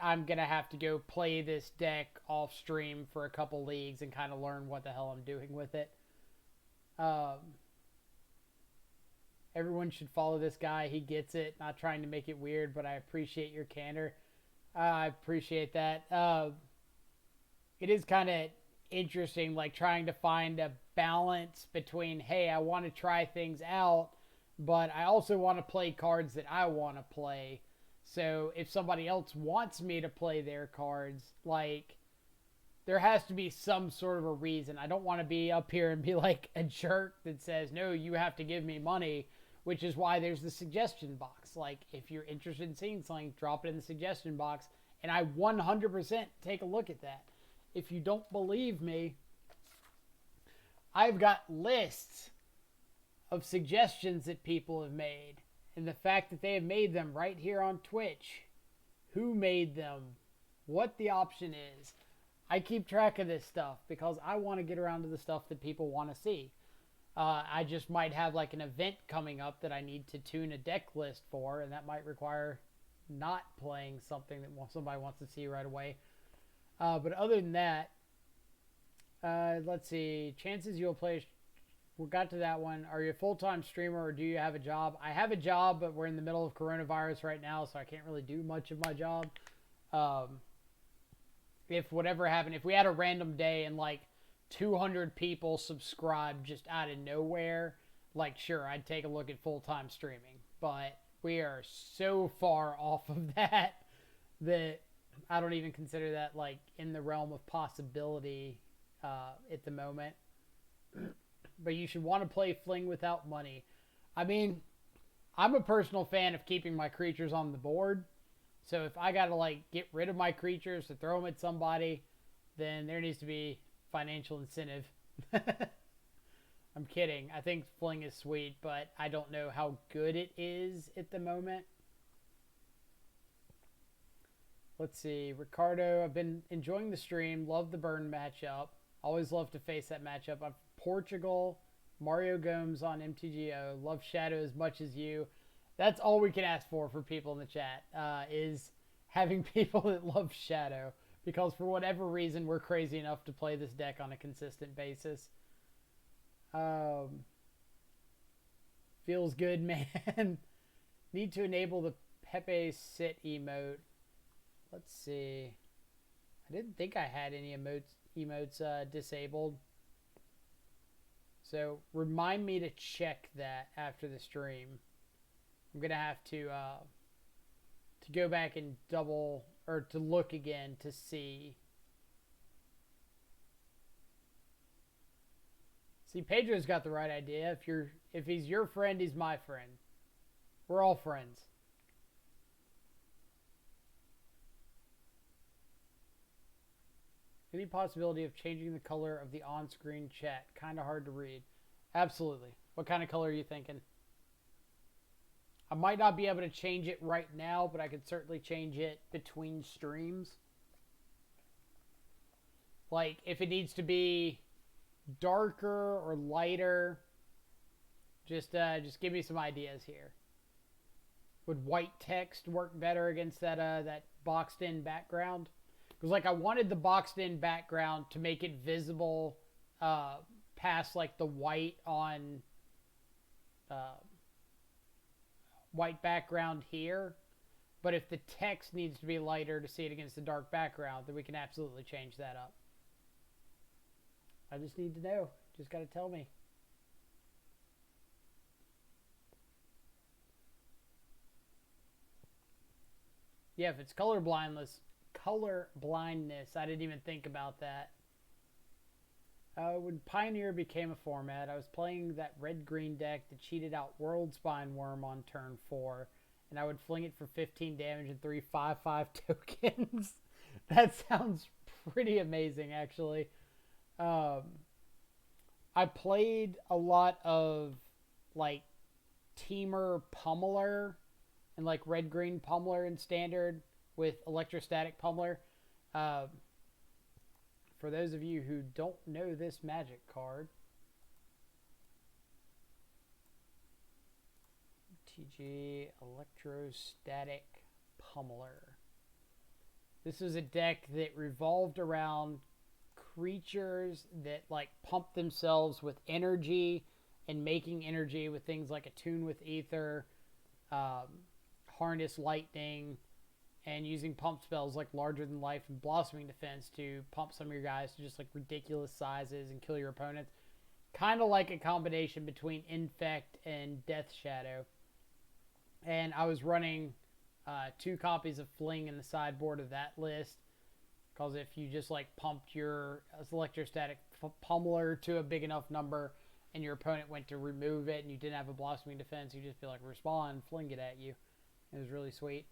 I'm going to have to go play this deck off stream for a couple leagues and kind of learn what the hell I'm doing with it. Everyone should follow this guy. He gets it. Not trying to make it weird, but I appreciate your candor. I appreciate that. It is kind of interesting, like trying to find a balance between, hey, I want to try things out, but I also want to play cards that I want to play. So if somebody else wants me to play their cards, like, there has to be some sort of a reason. I don't want to be up here and be like a jerk that says, no, you have to give me money, which is why there's the suggestion box. Like, if you're interested in seeing something, drop it in the suggestion box, and I 100% take a look at that. If you don't believe me, I've got lists of suggestions that people have made, and the fact that they have made them right here on Twitch, who made them, what the option is. I keep track of this stuff because I want to get around to the stuff that people want to see. I just might have like an event coming up that I need to tune a deck list for, and that might require not playing something that somebody wants to see right away. But other than that, let's see. Chances you'll play. We got to that one. Are you a full-time streamer or do you have a job? I have a job, but we're in the middle of coronavirus right now, so I can't really do much of my job. If whatever happened, if we had a random day and like 200 people subscribed just out of nowhere, like sure, I'd take a look at full-time streaming. But we are so far off of that that I don't even consider that like in the realm of possibility at the moment. But you should want to play Fling without money. I mean, I'm a personal fan of keeping my creatures on the board. So if I gotta like get rid of my creatures to throw them at somebody, then there needs to be financial incentive. I'm kidding. I think Fling is sweet, but I don't know how good it is at the moment. Let's see. Ricardo, I've been enjoying the stream. Love the burn matchup. Always love to face that matchup. I'm Portugal, Mario Gomes on MTGO. Love Shadow as much as you. That's all we can ask for people in the chat, is having people that love Shadow. Because for whatever reason, we're crazy enough to play this deck on a consistent basis. Feels good, man. Need to enable the Pepe Sit emote. Let's see. I didn't think I had any emotes disabled. So remind me to check that after the stream. I'm gonna have to go back and to look again to see. See, Pedro's got the right idea. If he's your friend, he's my friend. We're all friends. Any possibility of changing the color of the on-screen chat? Kind of hard to read. Absolutely. What kind of color are you thinking? I might not be able to change it right now, but I could certainly change it between streams. Like, if it needs to be darker or lighter, just give me some ideas here. Would white text work better against that boxed-in background? Because, like, I wanted the boxed-in background to make it visible past, like, the white on white background here. But if the text needs to be lighter to see it against the dark background, then we can absolutely change that up. I just need to know. Just got to tell me. Yeah, if it's color blindness, I didn't even think about that. When Pioneer became a format, I was playing that red-green deck that cheated out Worldspine Worm on turn 4, and I would fling it for 15 damage and 3 5/5 tokens. That sounds pretty amazing, actually. I played a lot of, like, Teamer Pummeler and, like, red-green Pummeler in Standard with Electrostatic Pummeler. For those of you who don't know this Magic card, TG Electrostatic Pummeler. This is a deck that revolved around creatures that like pump themselves with energy and making energy with things like Attune with Ether, Harness Lightning, and using pump spells like Larger Than Life and Blossoming Defense to pump some of your guys to just like ridiculous sizes and kill your opponents. Kind of like a combination between Infect and Death Shadow. And I was running 2 copies of Fling in the sideboard of that list. Because if you just like pumped your Electrostatic Pummeler to a big enough number and your opponent went to remove it and you didn't have a Blossoming Defense, you'd just be like, respond, fling it at you. It was really sweet.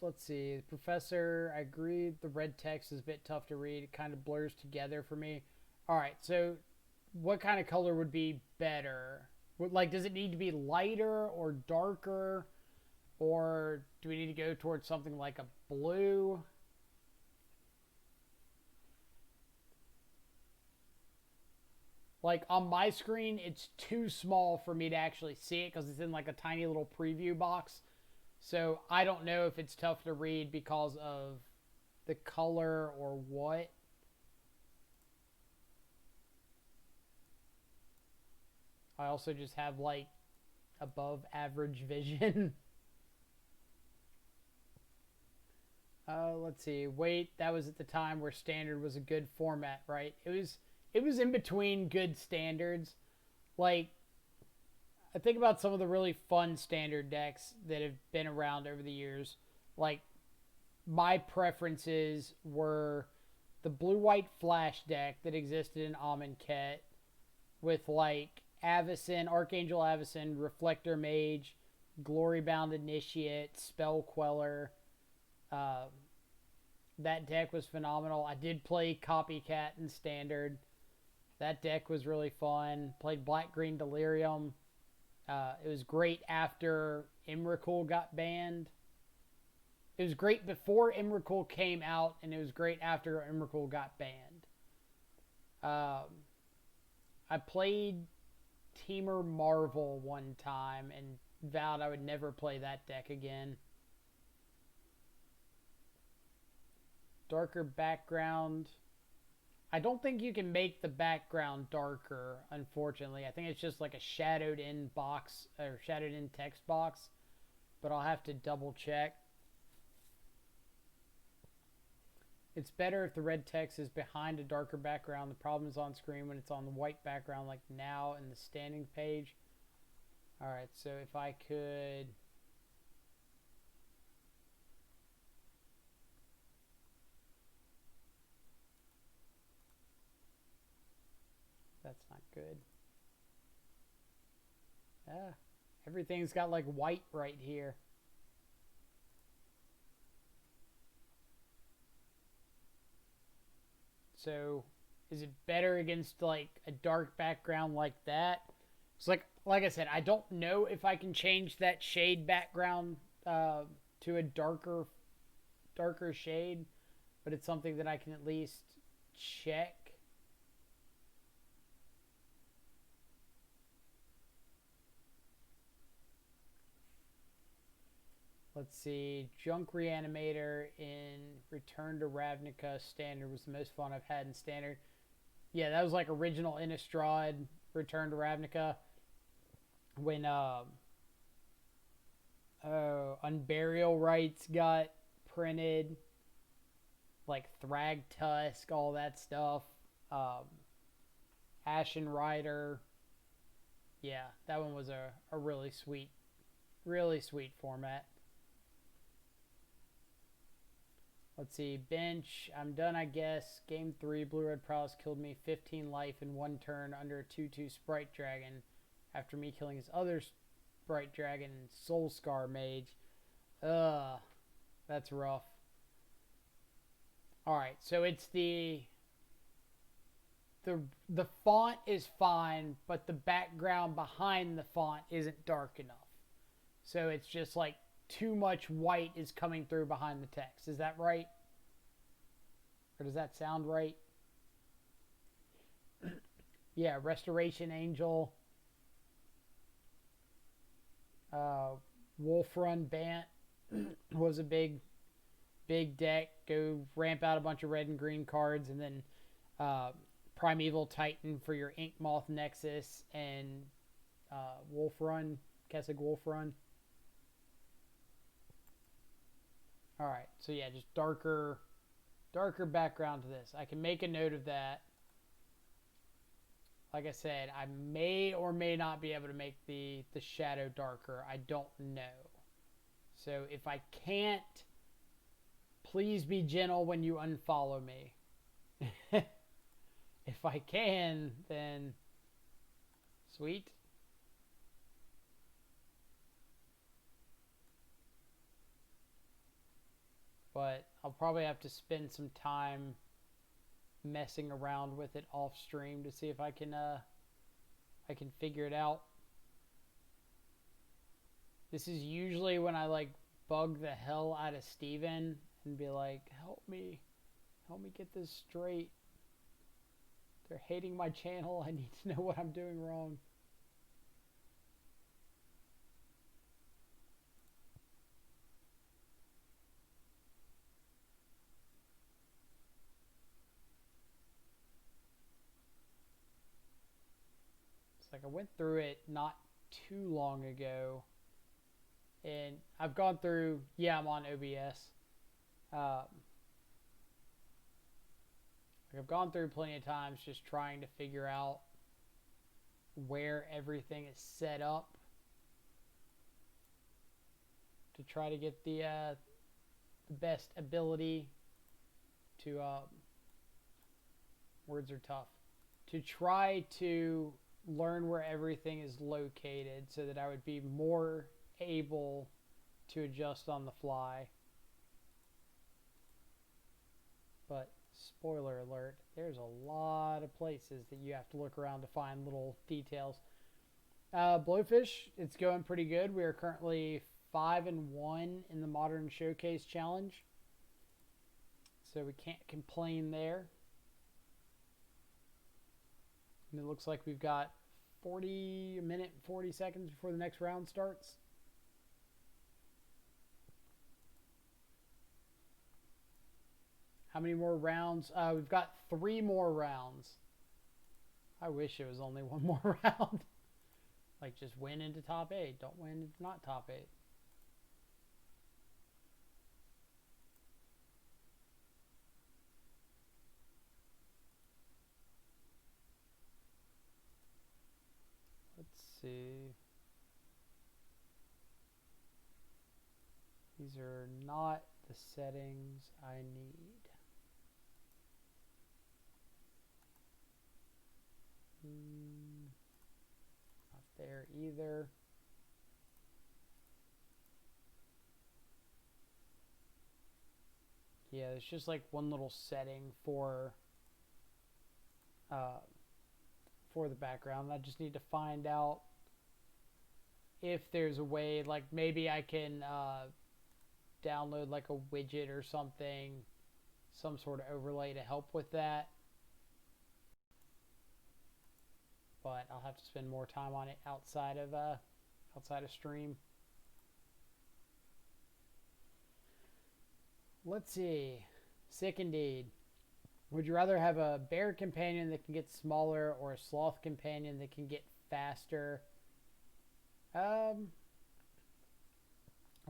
Let's see. Professor, I agree. The red text is a bit tough to read. It kind of blurs together for me. All right. So what kind of color would be better? Like, does it need to be lighter or darker? Or do we need to go towards something like a blue? Like, on my screen, it's too small for me to actually see it because it's in like a tiny little preview box. So I don't know if it's tough to read because of the color or what. I also just have like above average vision. Let's see. Wait, that was at the time where standard was a good format, right? It was in between good standards. Like I think about some of the really fun standard decks that have been around over the years. Like my preferences were the blue white flash deck that existed in Amonkhet with like Avacyn, Archangel Avacyn, Reflector Mage, Glory Bound Initiate, Spell Queller. Um, that deck was phenomenal. I did play Copycat in Standard. That deck was really fun. Played Black Green Delirium. It was great after Emrakul got banned. It was great before Emrakul came out, and it was great after Emrakul got banned. I played Teamer Marvel one time and vowed I would never play that deck again. Darker background. I don't think you can make the background darker, unfortunately. I think it's just like a shadowed in box or shadowed in text box, but I'll have to double check. It's better if the red text is behind a darker background. The problem is on screen when it's on the white background, like now in the standing page. Alright, so if I could... That's not good. Ah, everything's got like white right here. So, is it better against like a dark background like that? It's like I said, I don't know if I can change that shade background to a darker shade, but it's something that I can at least check. Let's see. Junk Reanimator in Return to Ravnica Standard was the most fun I've had in Standard. Yeah, that was like original Innistrad Return to Ravnica. When Unburial Rites got printed. Like Thrag Tusk, all that stuff. Ashen Rider. Yeah, that one was a really sweet format. Let's see, bench. I'm done, I guess. Game 3, Blue Red Prowess killed me 15 life in one turn under a 2/2 Sprite Dragon after me killing his other Sprite Dragon and Soul Scar Mage. Ugh, that's rough. Alright, so it's the font is fine, but the background behind the font isn't dark enough. So it's just like too much white is coming through behind the text. Is that right? Or does that sound right? Yeah, Restoration Angel. Wolf Run Bant was a big deck. Go ramp out a bunch of red and green cards, and then Primeval Titan for your Ink Moth Nexus, and Wolf Run, Kessig Wolf Run. Alright, so yeah, just darker background to this. I can make a note of that. Like I said, I may or may not be able to make the shadow darker. I don't know. So if I can't, please be gentle when you unfollow me. If I can, then sweet. But I'll probably have to spend some time messing around with it off stream to see if I can figure it out. This is usually when I like bug the hell out of Steven and be like, help me get this straight. They're hating my channel. I need to know what I'm doing wrong. like I went through it not too long ago, and I've gone through. Yeah, I'm on OBS. Um, like I've gone through plenty of times just trying to figure out where everything is set up to try to get the best ability to words are tough, to try to learn where everything is located so that I would be more able to adjust on the fly. But spoiler alert, there's a lot of places that you have to look around to find little details. Blowfish, it's going pretty good. We are currently 5-1 in the Modern Showcase Challenge, so we can't complain there. And it looks like we've got a minute and 40 seconds before the next round starts. How many more rounds? We've got 3 more rounds. I wish it was only 1 more round. Like, just win into top 8. Don't win into not top 8. Let's see. These are not the settings I need. Not there either. Yeah, it's just like one little setting for the background. I just need to find out if there's a way, like maybe I can download like a widget or something, some sort of overlay to help with that. But I'll have to spend more time on it outside of stream. Let's see. Sick indeed. Would you rather have a bear companion that can get smaller or a sloth companion that can get faster? I'd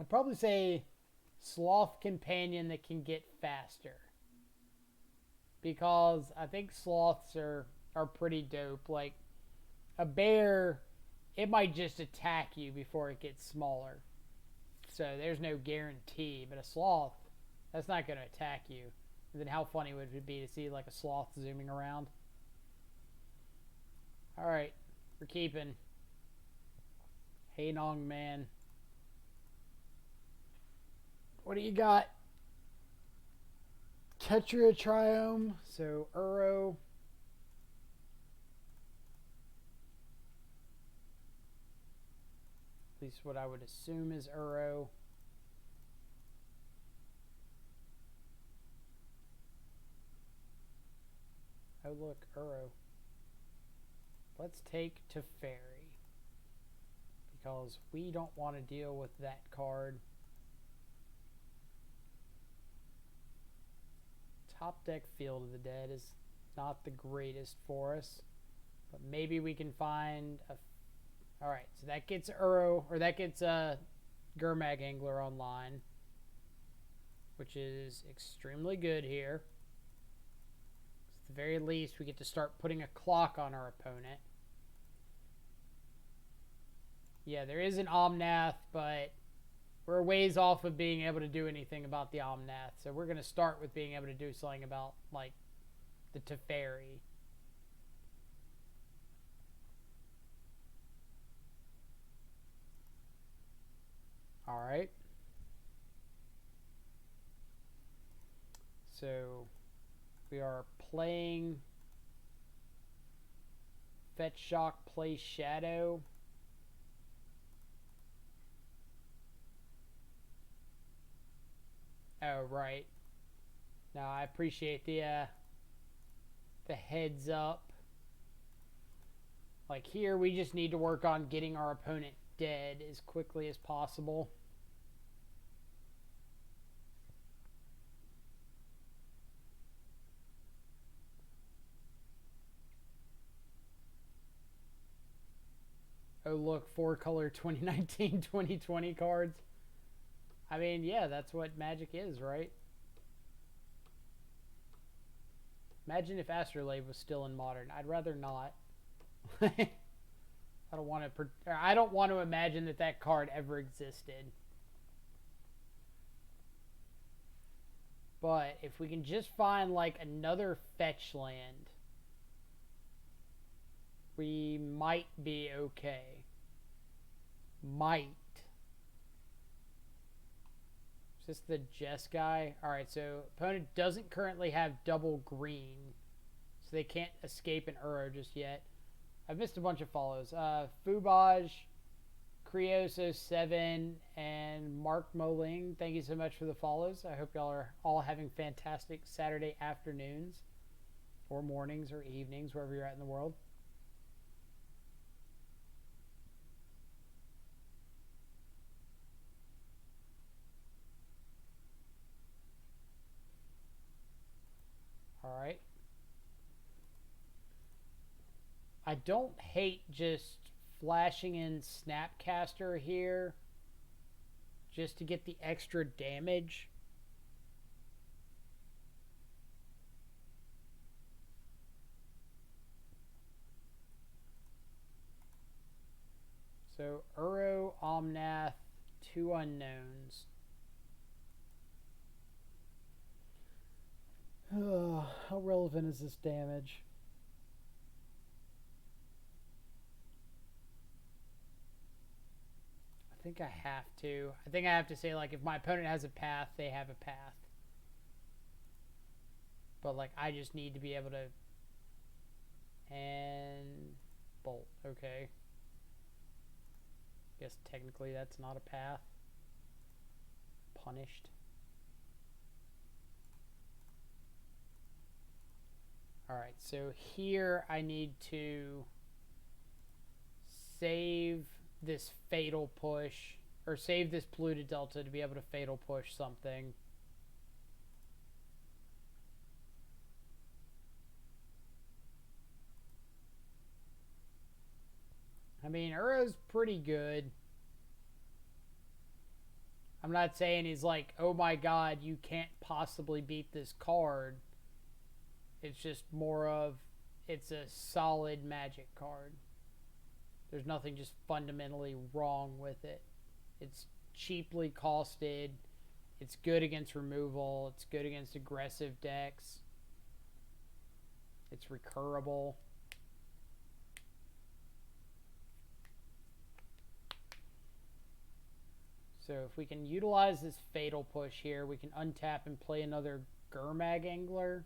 probably say sloth companion that can get faster, because I think sloths are pretty dope. Like a bear, it might just attack you before it gets smaller, so there's no guarantee. But a sloth, that's not going to attack you. And then how funny would it be to see like a sloth zooming around? All right, we're keeping. Hey Nong Man, what do you got? Tetra Triome, so Uro. At least what I would assume is Uro. Oh look, Uro. Let's take Teferi, because we don't want to deal with that card. Top deck Field of the Dead is not the greatest for us, but maybe we can find a... Alright, so that gets Uro, or that gets Gurmag Angler online, which is extremely good here. At the very least, we get to start putting a clock on our opponent. Yeah, there is an Omnath, but we're a ways off of being able to do anything about the Omnath. So we're going to start with being able to do something about, like, the Teferi. Alright. So we are playing Fetch Shock, play Shadow. Oh, right. Now, I appreciate the heads up. Like here, we just need to work on getting our opponent dead as quickly as possible. oh look, 4-color 2019-2020 cards. I mean, yeah, that's what Magic is, right? Imagine if Astrolabe was still in Modern. I'd rather not. I don't want to. I don't want to imagine that card ever existed. But if we can just find like another fetch land, we might be okay. Might. Is this the Jess guy? Alright, so opponent doesn't currently have double green, so they can't escape an Uro just yet. I've missed a bunch of follows. Fubaj, Creoso7, and Mark Moling, thank you so much for the follows. I hope y'all are all having fantastic Saturday afternoons, or mornings, or evenings, wherever you're at in the world. Alright. I don't hate just flashing in Snapcaster here just to get the extra damage. So Uro, Omnath, 2 unknowns. How relevant is this damage? I think I have to. I think I have to say, like, if my opponent has a path, they have a path. But, like, I just need to be able to... And... Bolt. Okay. Guess technically that's not a path. Punished. Alright, so here I need to save this fatal push, or save this polluted delta to be able to fatal push something. I mean, Uro's pretty good. I'm not saying he's like, oh my god, you can't possibly beat this card. It's just more of, it's a solid Magic card. There's nothing just fundamentally wrong with it. It's cheaply costed. It's good against removal. It's good against aggressive decks. It's recurable. So if we can utilize this fatal push here, we can untap and play another Gurmag Angler.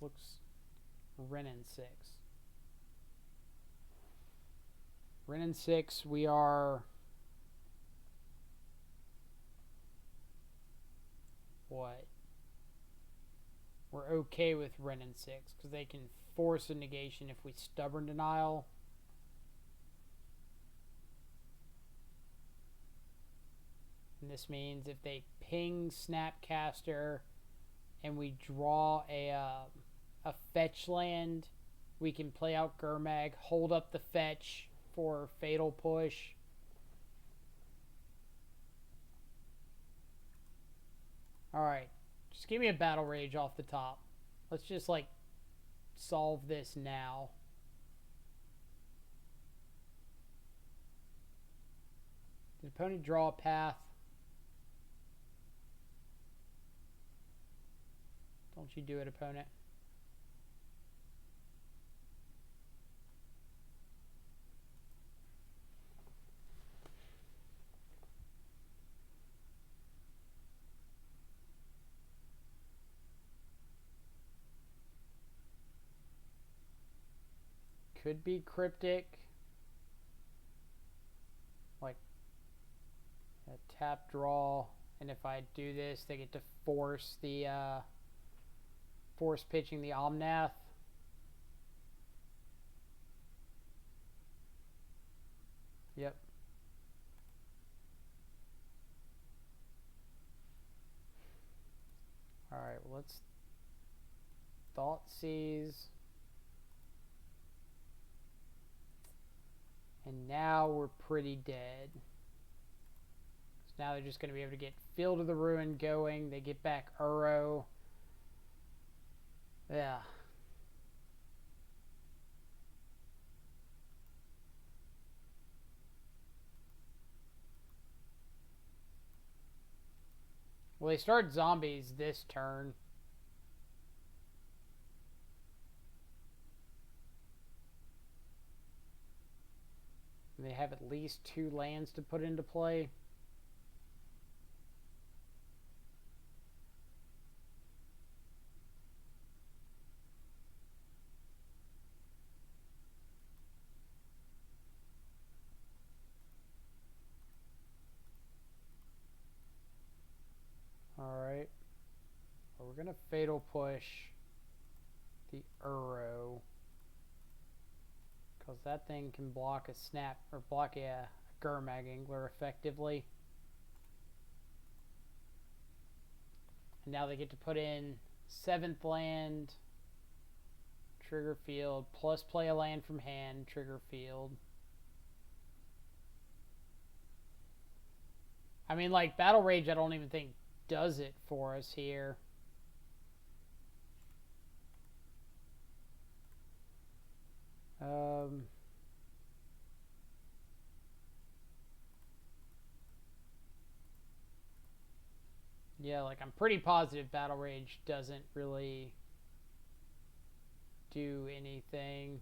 Looks Renin 6. Renin 6, we are what? We're okay with Renin 6 because they can force a negation if we stubborn denial. And this means if they ping Snapcaster and we draw a fetch land, we can play out Gurmag, hold up the fetch for fatal push. Alright, just give me a battle rage off the top. Let's just like solve this now. Did the opponent draw a path? Don't you do it, opponent. Could be cryptic. Like a tap draw. And if I do this, they get to force the force pitching the Omnath. Yep. Thoughtseize. And now we're pretty dead. So now they're just going to be able to get Field of the Ruin going. They get back Uro. Yeah. Well, they start zombies this turn. And they have at least 2 lands to put into play. Alright. Well, we're going to Fatal Push the Uro. Because that thing can block a snap, or block a Gurmag Angler effectively. And now they get to put in 7th land, trigger field, plus play a land from hand, trigger field. I mean, like, Battle Rage I don't even think does it for us here. Yeah, like, I'm pretty positive Battle Rage doesn't really do anything.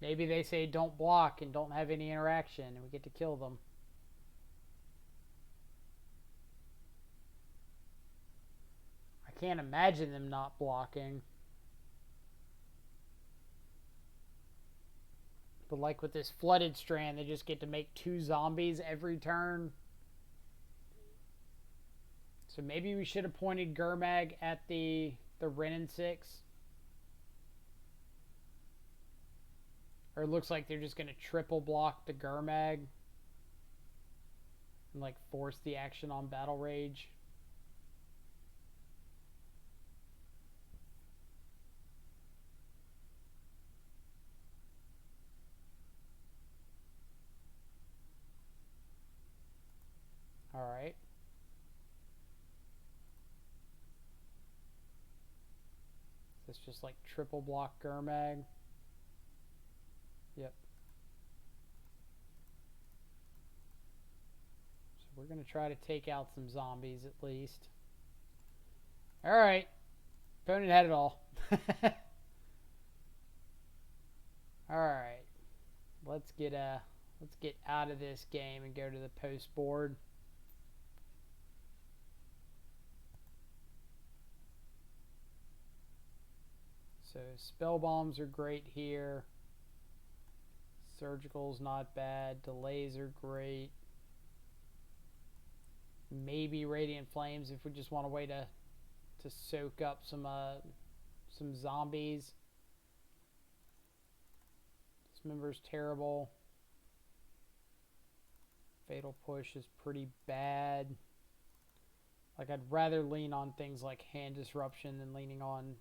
Maybe they say don't block and don't have any interaction and we get to kill them. I can't imagine them not blocking. But like with this Flooded Strand, they just get to make 2 zombies every turn. So maybe we should have pointed Gurmag at the Wrenn and 6. Or it looks like they're just going to triple block the Gurmag. And like force the action on Battle Rage. Alright. This just like triple block Gurmag. Yep. So we're going to try to take out some zombies at least. Alright. Opponent had it all. Alright. Let's get out of this game and go to the post board. So spell bombs are great here. Surgical's not bad. Delays are great. Maybe Radiant Flames if we just want a way to soak up some zombies. Dismember's terrible. Fatal Push is pretty bad. Like, I'd rather lean on things like Hand Disruption than leaning on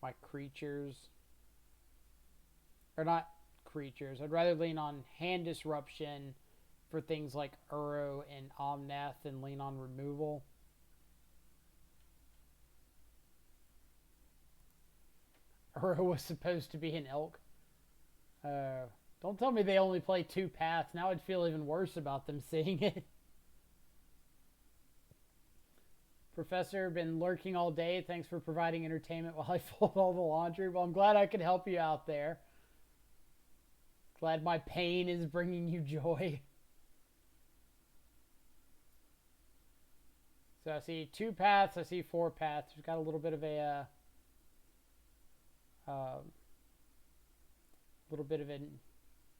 my creatures. Or not creatures. I'd rather lean on Hand Disruption for things like Uro and Omnath than lean on removal. Uro was supposed to be an elk. Don't tell me they only play 2 paths. Now I'd feel even worse about them seeing it. Professor, been lurking all day. Thanks for providing entertainment while I fold all the laundry. Well, I'm glad I could help you out there. Glad my pain is bringing you joy. So I see 2 paths. I see 4 paths. We've got a little bit of a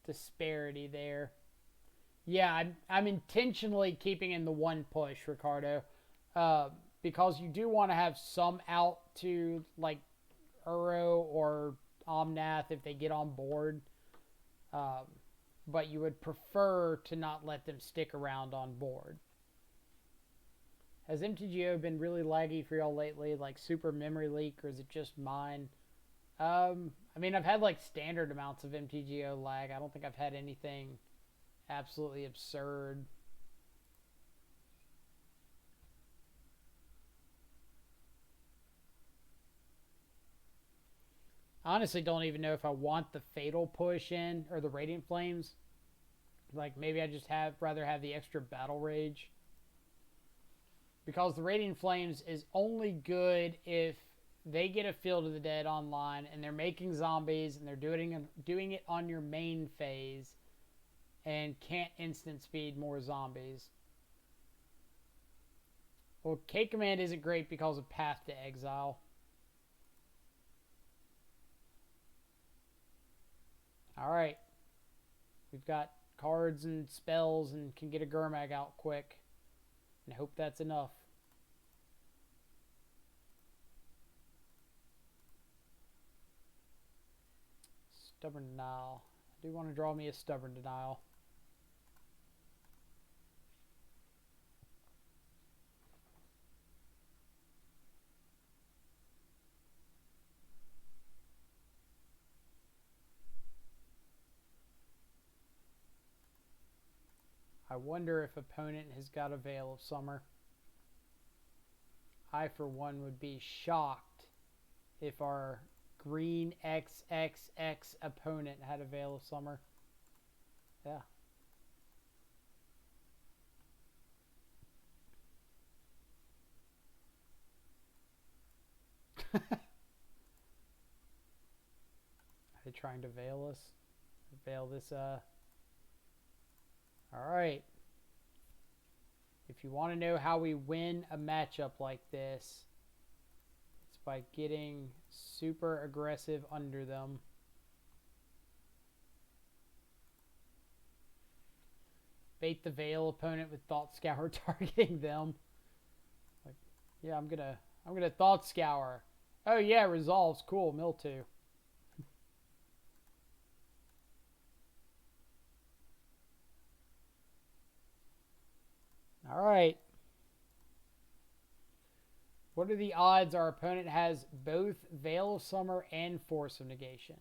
disparity there. Yeah, I'm intentionally keeping in the 1 push, Ricardo, because you do want to have some out to like Uro or Omnath if they get on board, but you would prefer to not let them stick around on board. Has MTGO been really laggy for y'all lately, like super memory leak, or is it just mine? I mean, I've had like standard amounts of MTGO lag. I don't think I've had anything absolutely absurd. I honestly don't even know if I want the Fatal Push in or the Radiant Flames. Like maybe I just rather have the extra Battle Rage. Because the Radiant Flames is only good if they get a Field of the Dead online and they're making zombies and they're doing it on your main phase and can't instant speed more zombies. Well, K Command isn't great because of Path to Exile. Alright. We've got cards and spells and can get a Gurmag out quick. And I hope that's enough. Stubborn Denial. I do want to draw me a Stubborn Denial. I wonder if opponent has got a Veil of Summer. I, for one, would be shocked if our green XXX opponent had a Veil of Summer. Yeah. Are they trying to veil us? Veil this, Alright. If you want to know how we win a matchup like this, it's by getting super aggressive under them. Bait the Veil opponent with Thought Scour targeting them. Like, yeah, I'm gonna Thought Scour. Oh yeah, resolves. Cool, mill 2. Alright. What are the odds our opponent has both Veil of Summer and Force of Negation?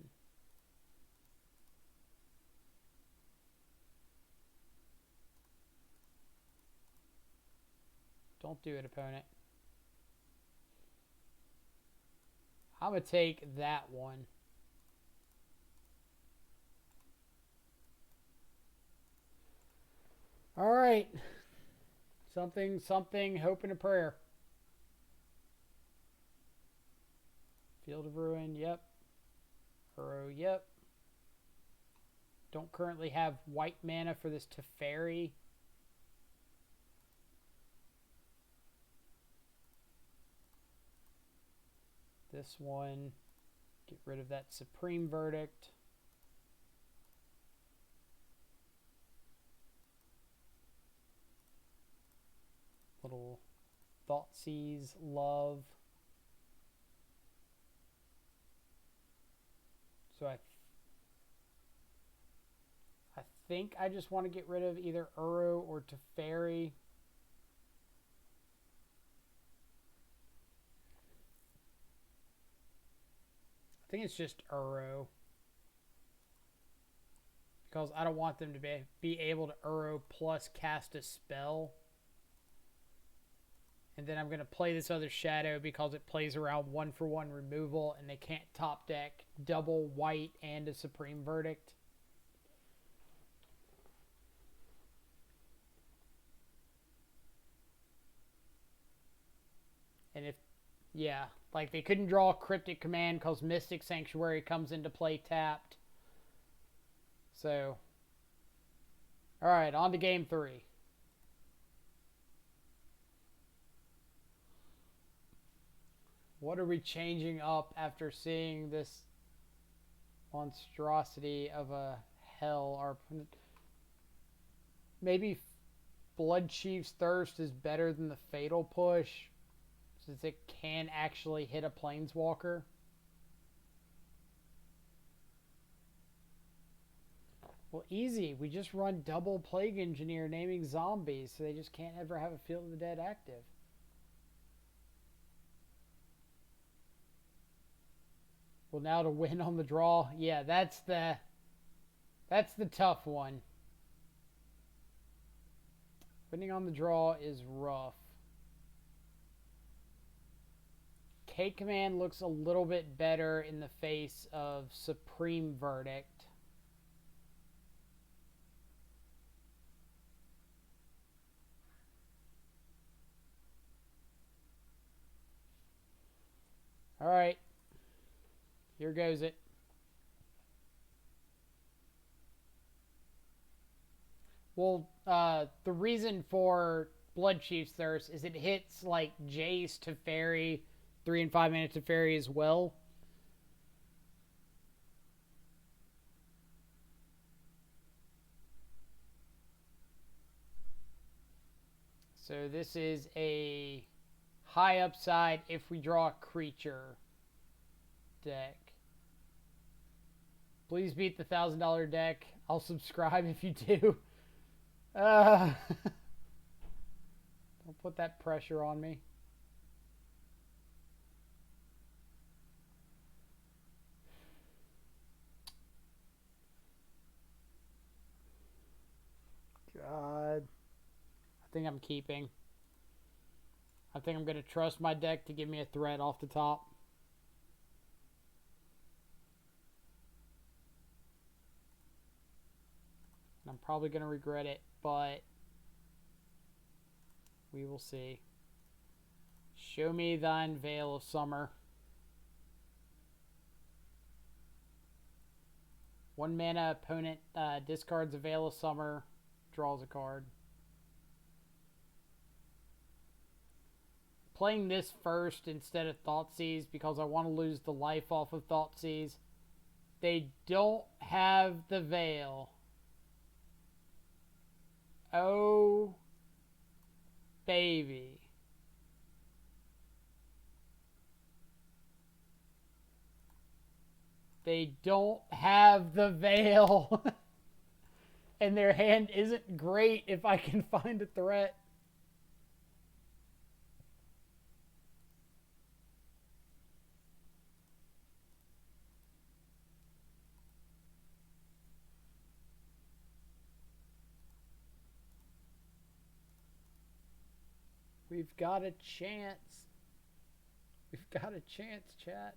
Don't do it, opponent. I'm going to take that one. Alright. Something, hope and a prayer. Field of Ruin, yep. Burrow, yep. Don't currently have white mana for this Teferi. This one, get rid of that Supreme Verdict. Little Thoughtseize, love. So I think I just want to get rid of either Uro or Teferi. I think it's just Uro. Because I don't want them to be able to Uro plus cast a spell. And then I'm going to play this other Shadow because it plays around 1-for-1 removal and they can't top deck double white and a Supreme Verdict. And if, yeah, like they couldn't draw a Cryptic Command because Mystic Sanctuary comes into play tapped. So, alright, on to game 3. What are we changing up after seeing this monstrosity of a hell? Our maybe Blood Chief's Thirst is better than the Fatal Push, since it can actually hit a Planeswalker. Well, easy. We just run double Plague Engineer naming zombies, so they just can't ever have a Field of the Dead active. Well, now to win on the draw, yeah, that's the tough one. Winning on the draw is rough. Cake Man looks a little bit better in the face of Supreme Verdict. All right. Here goes it. Well, the reason for Blood Chief's Thirst is it hits like Jace to Fairy, 3 and 5 minutes to Fairy as well. So this is a high upside if we draw a creature deck. Please beat the $1,000 deck. I'll subscribe if you do. Don't put that pressure on me. God. I think I'm keeping. I think I'm going to trust my deck to give me a threat off the top. I'm probably going to regret it, but we will see. Show me thine veil of summer. 1 mana opponent discards a veil of summer, draws a card. Playing this first instead of Thoughtseize because I want to lose the life off of Thoughtseize. They don't have the veil. Oh, baby. They don't have the veil. And their hand isn't great if I can find a threat. We've got a chance. We've got a chance, chat.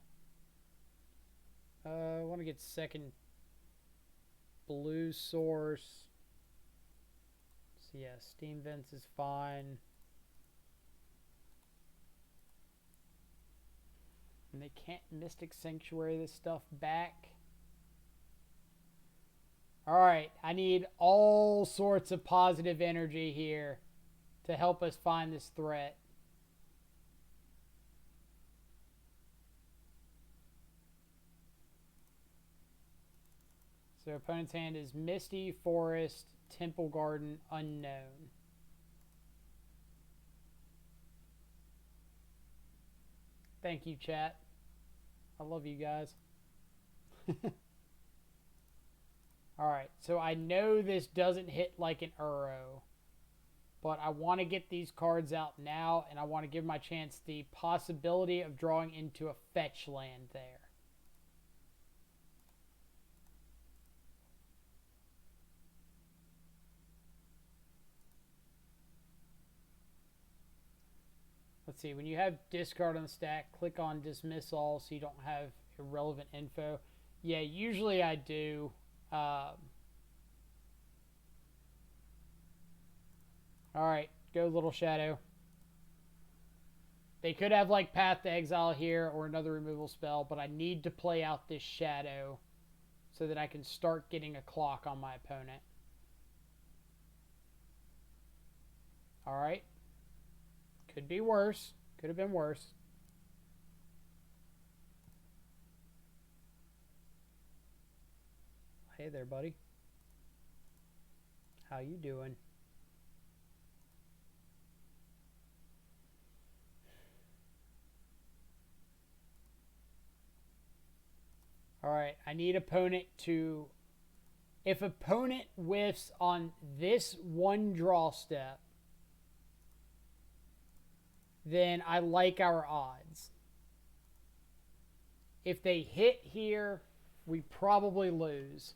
I want to get second blue source. So yeah, Steam Vents is fine. And they can't Mystic Sanctuary this stuff back. Alright, I need all sorts of positive energy here to help us find this threat. So opponent's hand is Misty, Forest, Temple Garden, Unknown. Thank you, chat. I love you guys. Alright, so I know this doesn't hit like an Uro. But I want to get these cards out now, and I want to give my chance the possibility of drawing into a fetch land there. Let's see, when you have discard on the stack, click on dismiss all so you don't have irrelevant info. Yeah, usually I do. Alright, go Little Shadow. They could have like Path to Exile here or another removal spell, but I need to play out this Shadow so that I can start getting a clock on my opponent. Alright. Could be worse. Could have been worse. Hey there, buddy. How you doing? Alright, I need opponent to... If opponent whiffs on this one draw step, then I like our odds. If they hit here, we probably lose.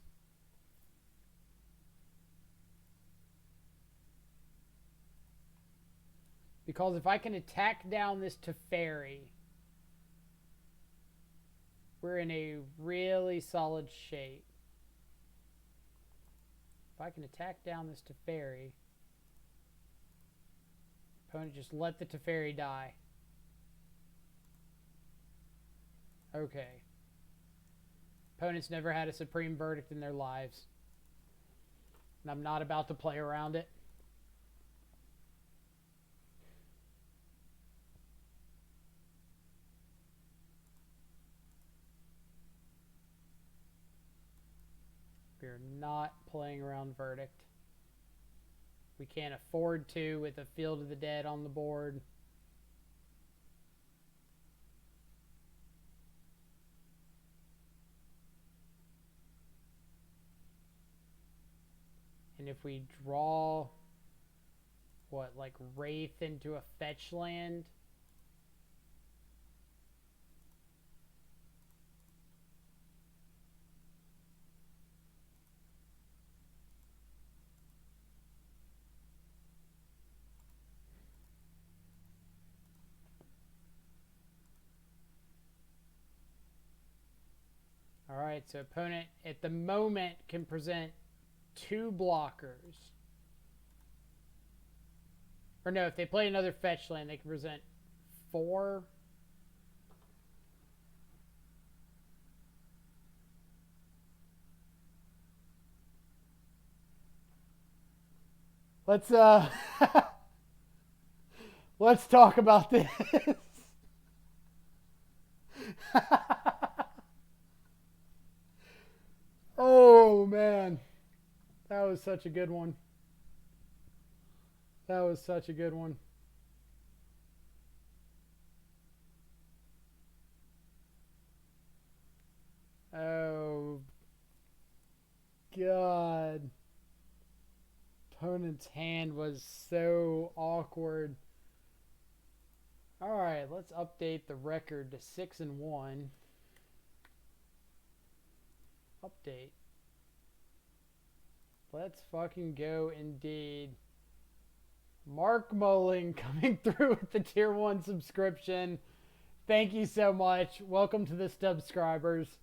Because if I can attack down this Teferi, we're in a really solid shape. If I can attack down this Teferi, opponent just let the Teferi die. Okay. Opponents never had a supreme verdict in their lives. And I'm not about to play around it. We're not playing around verdict. We can't afford to with a Field of the Dead on the board. And if we draw, what, like Wraith into a fetch land? Alright, so opponent at the moment can present 2 blockers. Or no, if they play another fetch land, they can present 4. Let's let's talk about this. Oh man. That was such a good one. That was such a good one. Oh God. Opponent's hand was so awkward. Alright, let's update the record to 6-1. Update. Let's fucking go indeed. Mark Moling coming through with the tier 1 subscription. Thank you so much. Welcome to the subscribers.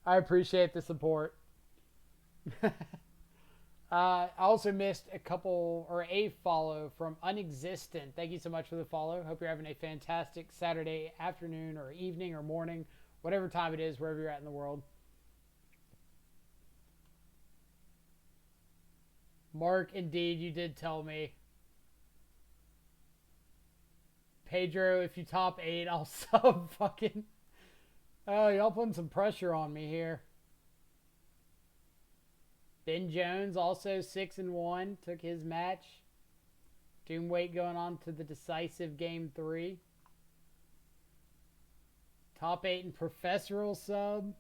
I appreciate the support. I also missed a follow from Unexistent. Thank you so much for the follow. Hope you're having a fantastic Saturday afternoon or evening or morning, whatever time it is, wherever you're at in the world. Mark, indeed, you did tell me. Pedro, if you top 8, I'll sub fucking... Oh, y'all putting some pressure on me here. Ben Jones, also 6-1, took his match. Doomweight going on to the decisive game 3. Top 8 in Professoral sub.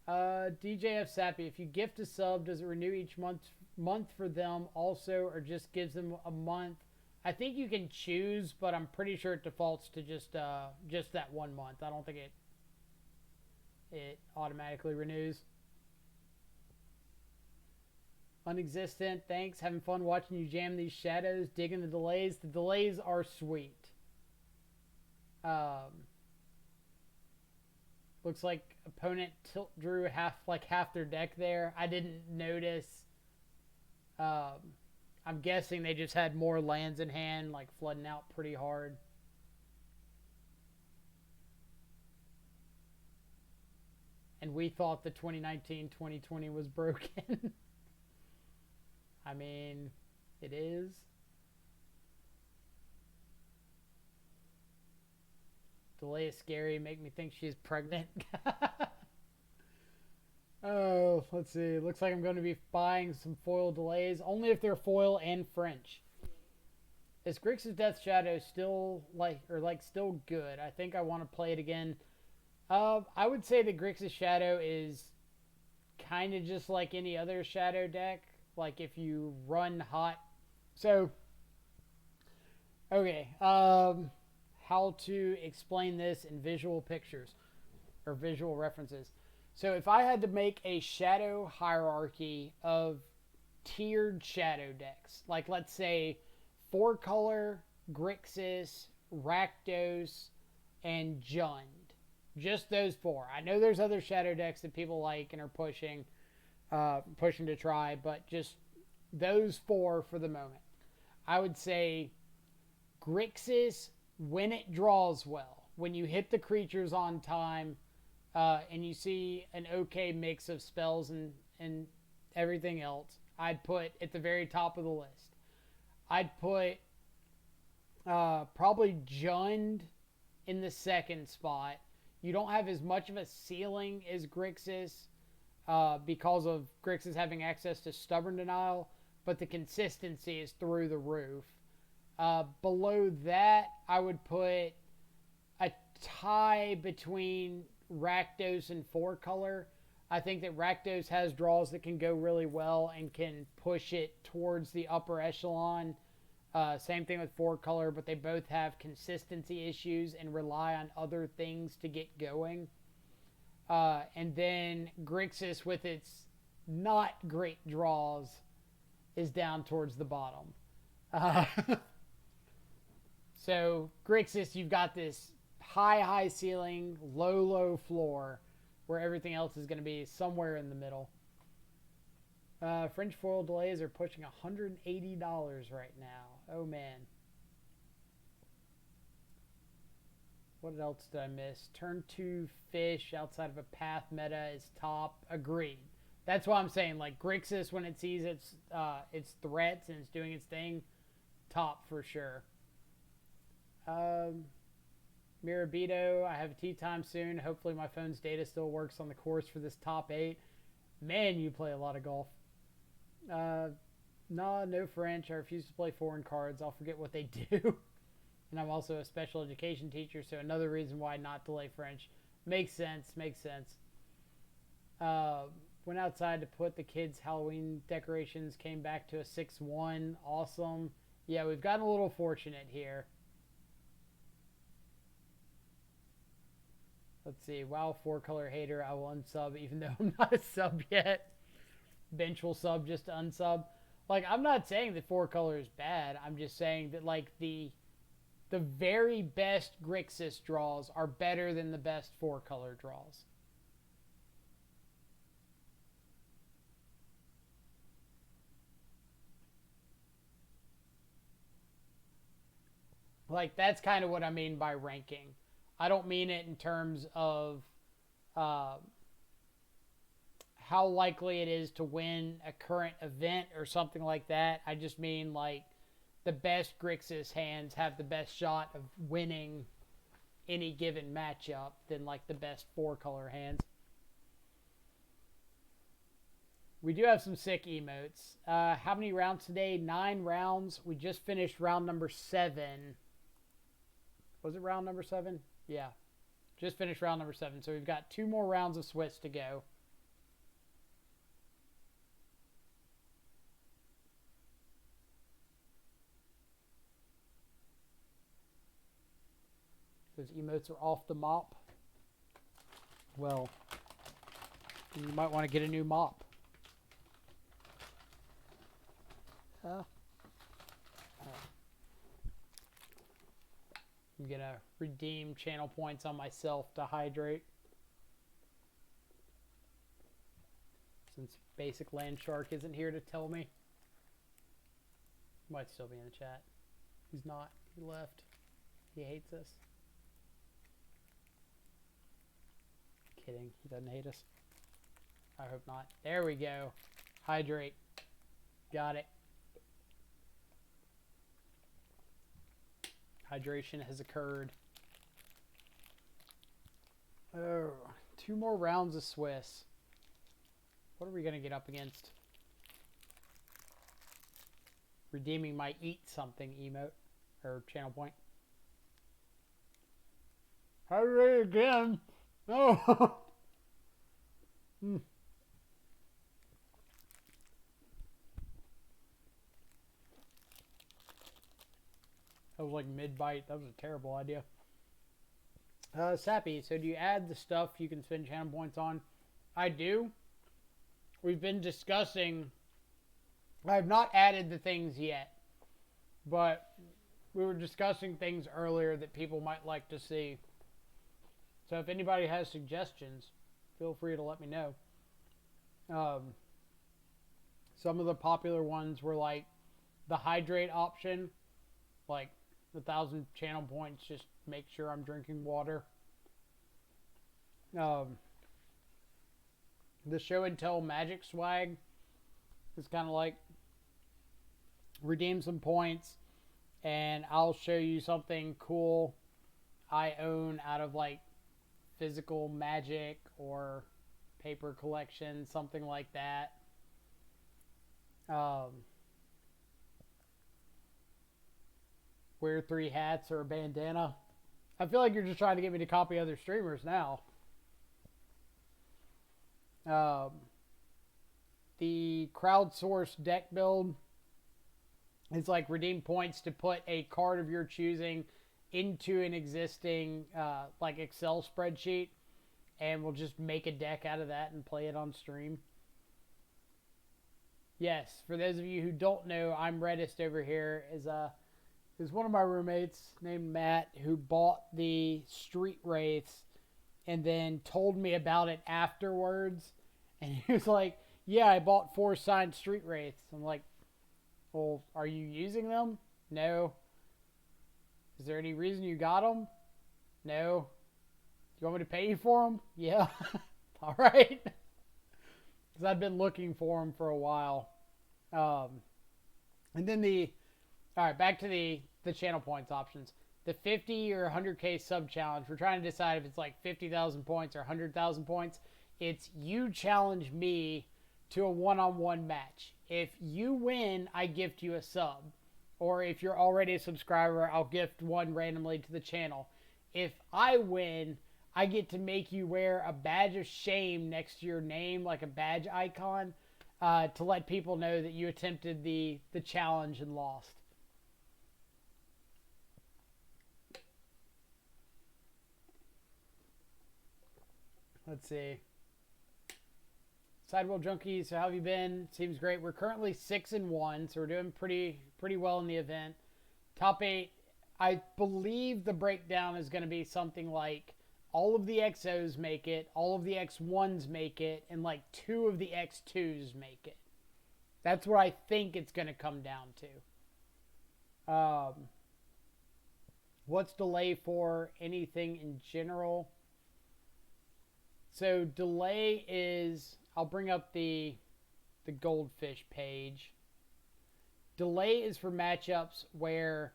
DJF Sappy, if you gift a sub, does it renew each month for them also, or just gives them a month? I think you can choose, but I'm pretty sure it defaults to just that 1 month. I don't think it automatically renews. Unexistent, thanks. Having fun watching you jam these shadows, digging the delays. The delays are sweet. Looks like opponent drew half their deck there. I didn't notice. I'm guessing they just had more lands in hand, like flooding out pretty hard. And we thought the 2019-2020 was broken. I mean, it is. Delay is scary. Make me think she's pregnant. Oh, let's see. Looks like I'm going to be buying some foil delays. Only if they're foil and French. Is Grixis Death Shadow still still good? I think I want to play it again. I would say the Grixis Shadow is kind of just like any other Shadow deck. Like if you run hot. So, okay. how to explain this in visual pictures or visual references. So if I had to make a shadow hierarchy of tiered shadow decks, like let's say 4-color, Grixis, Rakdos, and Jund. Just those 4. I know there's other shadow decks that people like and are pushing to try, but just those 4 for the moment. I would say Grixis, when it draws well, when you hit the creatures on time, and you see an okay mix of spells and everything else, I'd put at the very top of the list. I'd put probably Jund in the second spot. You don't have as much of a ceiling as Grixis because of Grixis having access to Stubborn Denial, but the consistency is through the roof. Below that, I would put a tie between Rakdos and 4-color. I think that Rakdos has draws that can go really well and can push it towards the upper echelon. Same thing with 4-color, but they both have consistency issues and rely on other things to get going. And then Grixis, with its not great draws, is down towards the bottom. So Grixis, you've got this high ceiling, low floor, where everything else is going to be somewhere in the middle. French foil delays are pushing $180 right now. Oh, man. What else did I miss? Turn 2 fish outside of a path meta is top. Agreed. That's why I'm saying, like, Grixis, when it sees its threats and it's doing its thing, top for sure. Mirabito, I have a tea time soon. Hopefully my phone's data still works on the course for this top 8. Man, you play a lot of golf. No French. I refuse to play foreign cards. I'll forget what they do. And I'm also a special education teacher, so another reason why not to play French. Makes sense. Went outside to put the kids' Halloween decorations. Came back to a 6-1. Awesome. Yeah, we've gotten a little fortunate here. Let's see. WoW 4-color hater. I will unsub even though I'm not a sub yet. Bench will sub just to unsub. Like, I'm not saying that 4-color is bad. I'm just saying that, like, the very best Grixis draws are better than the best 4-color draws. Like, that's kind of what I mean by ranking. I don't mean it in terms of how likely it is to win a current event or something like that. I just mean, like, the best Grixis hands have the best shot of winning any given matchup than, like, the best 4-color hands. We do have some sick emotes. How many rounds today? 9 rounds. We just finished round number 7. Was it round number 7? Yeah. Just finished round number 7. So we've got 2 more rounds of Swiss to go. Those emotes are off the mop. Well, you might want to get a new mop. I'm going to redeem channel points on myself to hydrate. Since Basic Land Shark isn't here to tell me. He might still be in the chat. He's not. He left. He hates us. Kidding. He doesn't hate us. I hope not. There we go. Hydrate. Got it. Hydration has occurred. Oh, 2 more rounds of Swiss. What are we going to get up against? Redeeming my eat something emote or channel point. Hydrate again. Oh. That was like mid-bite. That was a terrible idea. Sappy, so do you add the stuff you can spend channel points on? I do. We've been discussing. I have not added the things yet, but we were discussing things earlier that people might like to see. So if anybody has suggestions, feel free to let me know. Some of the popular ones were like the hydrate option, like 1,000 channel points, just make sure I'm drinking water. The show and tell magic swag is kind of like redeem some points and I'll show you something cool I own out of like physical magic or paper collection, something like that. Wear 3 hats or a bandana. I feel like you're just trying to get me to copy other streamers now. The crowdsourced deck build is like redeem points to put a card of your choosing into an existing like Excel spreadsheet, and we'll just make a deck out of that and play it on stream. Yes, for those of you who don't know, I'm Reddist over here is one of my roommates named Matt who bought the Street Wraiths and then told me about it afterwards. And he was like, yeah, I bought 4 signed Street Wraiths. I'm like, well, are you using them? No. Is there any reason you got them? No. Do you want me to pay you for them? Yeah. All right. Because I've been looking for them for a while. And then all right, back to the channel points options. The 50 or 100K sub challenge, we're trying to decide if it's like 50,000 points or 100,000 points. It's you challenge me to a one-on-one match. If you win, I gift you a sub. Or if you're already a subscriber, I'll gift one randomly to the channel. If I win, I get to make you wear a badge of shame next to your name, like a badge icon, to let people know that you attempted the challenge and lost. Let's see. Sidewall Junkies, so how have you been? Seems great. We're currently 6-1, so we're doing pretty well in the event. Top 8, I believe the breakdown is going to be something like all of the XOs make it, all of the X1s make it, and like 2 of the X2s make it. That's what I think it's going to come down to. What's delay for? Anything in general? So delay is, I'll bring up the goldfish page. Delay is for matchups where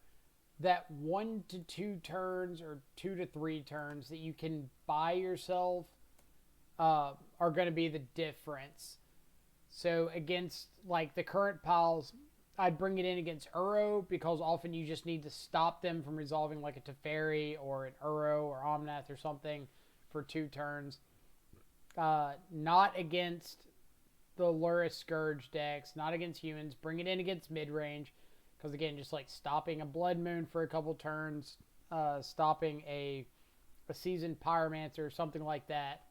that 1 to 2 turns or 2 to 3 turns that you can buy yourself are going to be the difference. So against like the current piles, I'd bring it in against Uro because often you just need to stop them from resolving like a Teferi or an Uro or Omnath or something for 2 turns. Not against the Luris Scourge decks, not against humans. Bring it in against mid-range because, again, just like stopping a Blood Moon for a couple turns, stopping a Seasoned Pyromancer or something like that.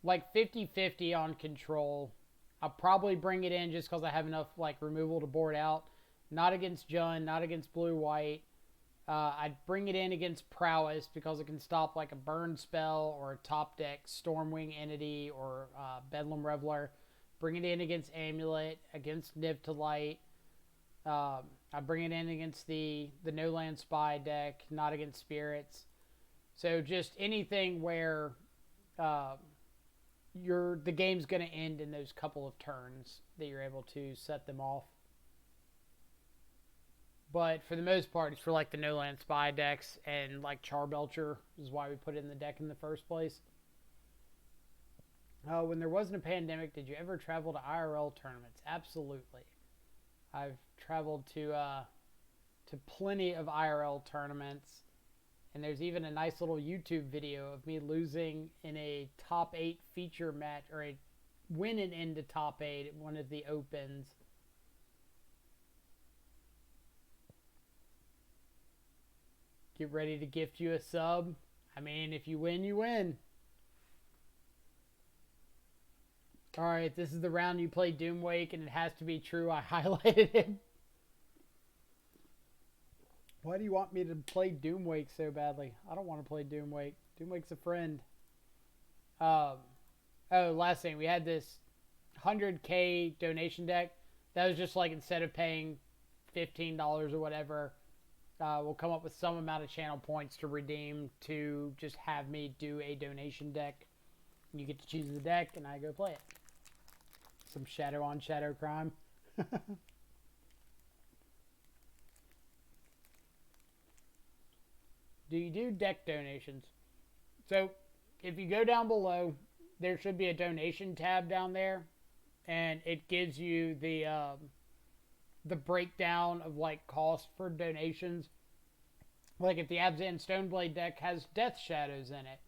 Like 50-50 on control. I'll probably bring it in just because I have enough like removal to board out. Not against Jund, not against blue-white. I'd bring it in against Prowess because it can stop like a burn spell or a top deck Stormwing Entity or Bedlam Reveler. Bring it in against Amulet, against Niv to Light. I bring it in against the No Land Spy deck, not against Spirits. So just anything where the game's going to end in those couple of turns that you're able to set them off. But for the most part, it's for like the No Land Spy decks and like Charbelcher is why we put it in the deck in the first place. When there wasn't a pandemic, did you ever travel to IRL tournaments? Absolutely. I've traveled to plenty of IRL tournaments, and there's even a nice little YouTube video of me losing in a top 8 feature match, or a winning into top 8 at one of the opens. Get ready to gift you a sub. I mean, if you win, you win. Alright, this is the round you play Doomwake, and it has to be true. I highlighted it. Why do you want me to play Doomwake so badly? I don't want to play Doomwake. Doomwake's a friend. Oh, last thing. We had this 100k donation deck. That was just like, instead of paying $15 or whatever, we'll come up with some amount of channel points to redeem to just have me do a donation deck. You get to choose the deck, and I go play it. Some shadow on shadow crime. Do you do deck donations? So, if you go down below, there should be a donation tab down there, and it gives you the breakdown of like cost for donations. Like if the Abzan Stoneblade deck has Death Shadows in it,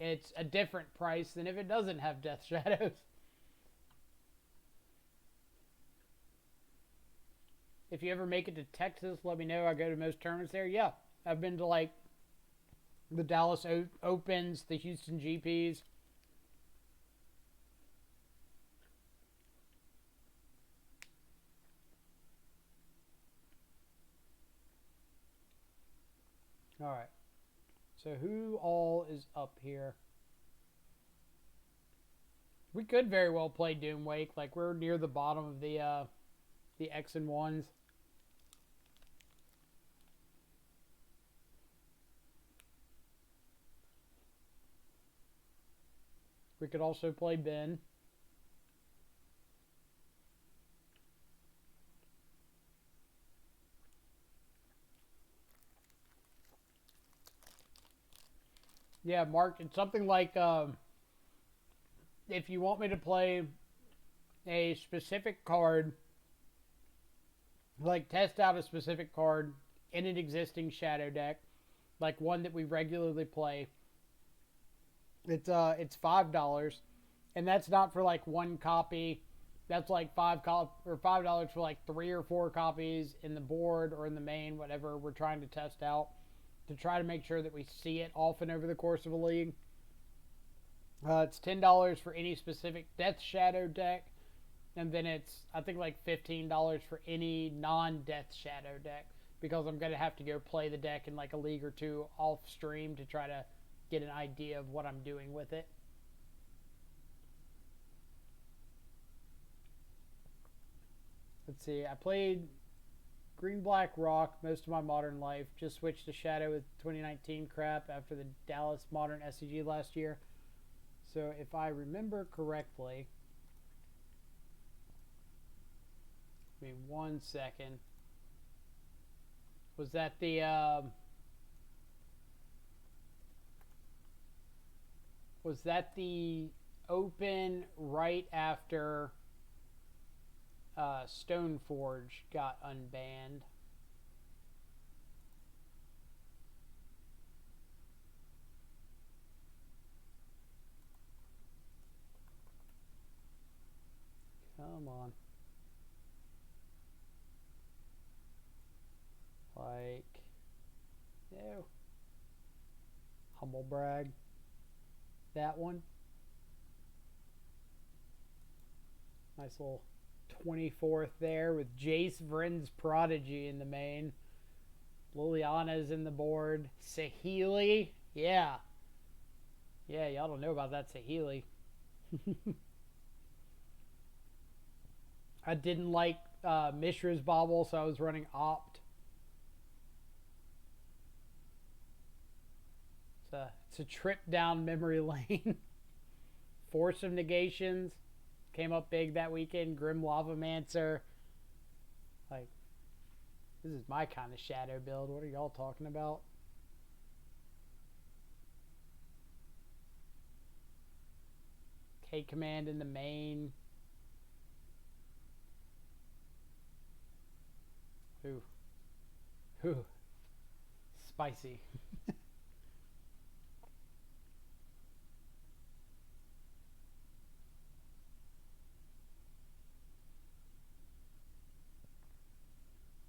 it's a different price than if it doesn't have Death Shadows. If you ever make it to Texas, let me know. I go to most tournaments there. Yeah, I've been to like the Dallas Opens, the Houston GPs. Alright. So who all is up here? We could very well play Doomwake. Like, we're near the bottom of the X and ones. We could also play Ben. Yeah, Mark, it's something like, if you want me to play a specific card, like test out a specific card in an existing shadow deck, like one that we regularly play, it's $5, and that's not for like one copy. That's like $5 for like 3 or 4 copies in the board or in the main, whatever we're trying to test out, to try to make sure that we see it often over the course of a league. It's $10 for any specific Death Shadow deck, and then it's, I think, like $15 for any non-Death Shadow deck, because I'm going to have to go play the deck in like a league or two off stream to try to get an idea of what I'm doing with it. Let's see, I played Green Black Rock most of my Modern life. Just switched to Shadow with 2019 crap after the Dallas Modern SCG last year. So if I remember correctly, give me 1 second. Was that the open right after Stoneforge got unbanned? Come on. Like, no. Humble brag. That one. Nice little 24th there with Jace Vryn's Prodigy in the main. Liliana's in the board. Saheeli. Yeah. Yeah, y'all don't know about that Saheeli. I didn't like Mishra's Bobble, so I was running Opt. It's a trip down memory lane. Force of Negations came up big that weekend. Grim Lavamancer. Like, this is my kind of shadow build. What are y'all talking about? K-Command in the main. Ooh. Spicy.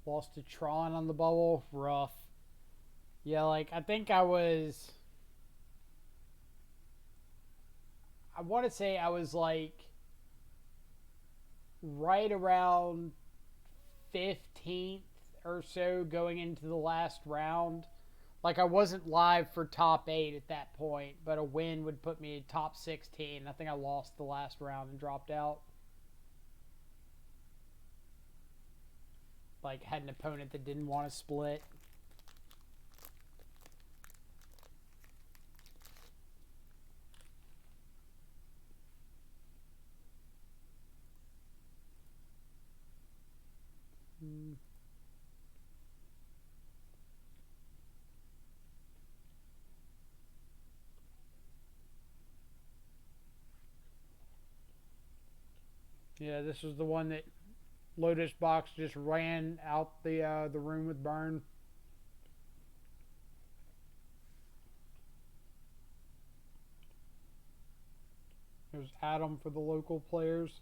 Lost to Tron on the bubble. Rough. Yeah, like I think I want to say I was like right around 15th or so going into the last round. Like I wasn't live for top 8 at that point, but a win would put me top 16. I think I lost the last round and dropped out. Like had an opponent that didn't want to split. Yeah, this was the one that Lotus Box just ran out the room with Burn. There's Adam for the local players.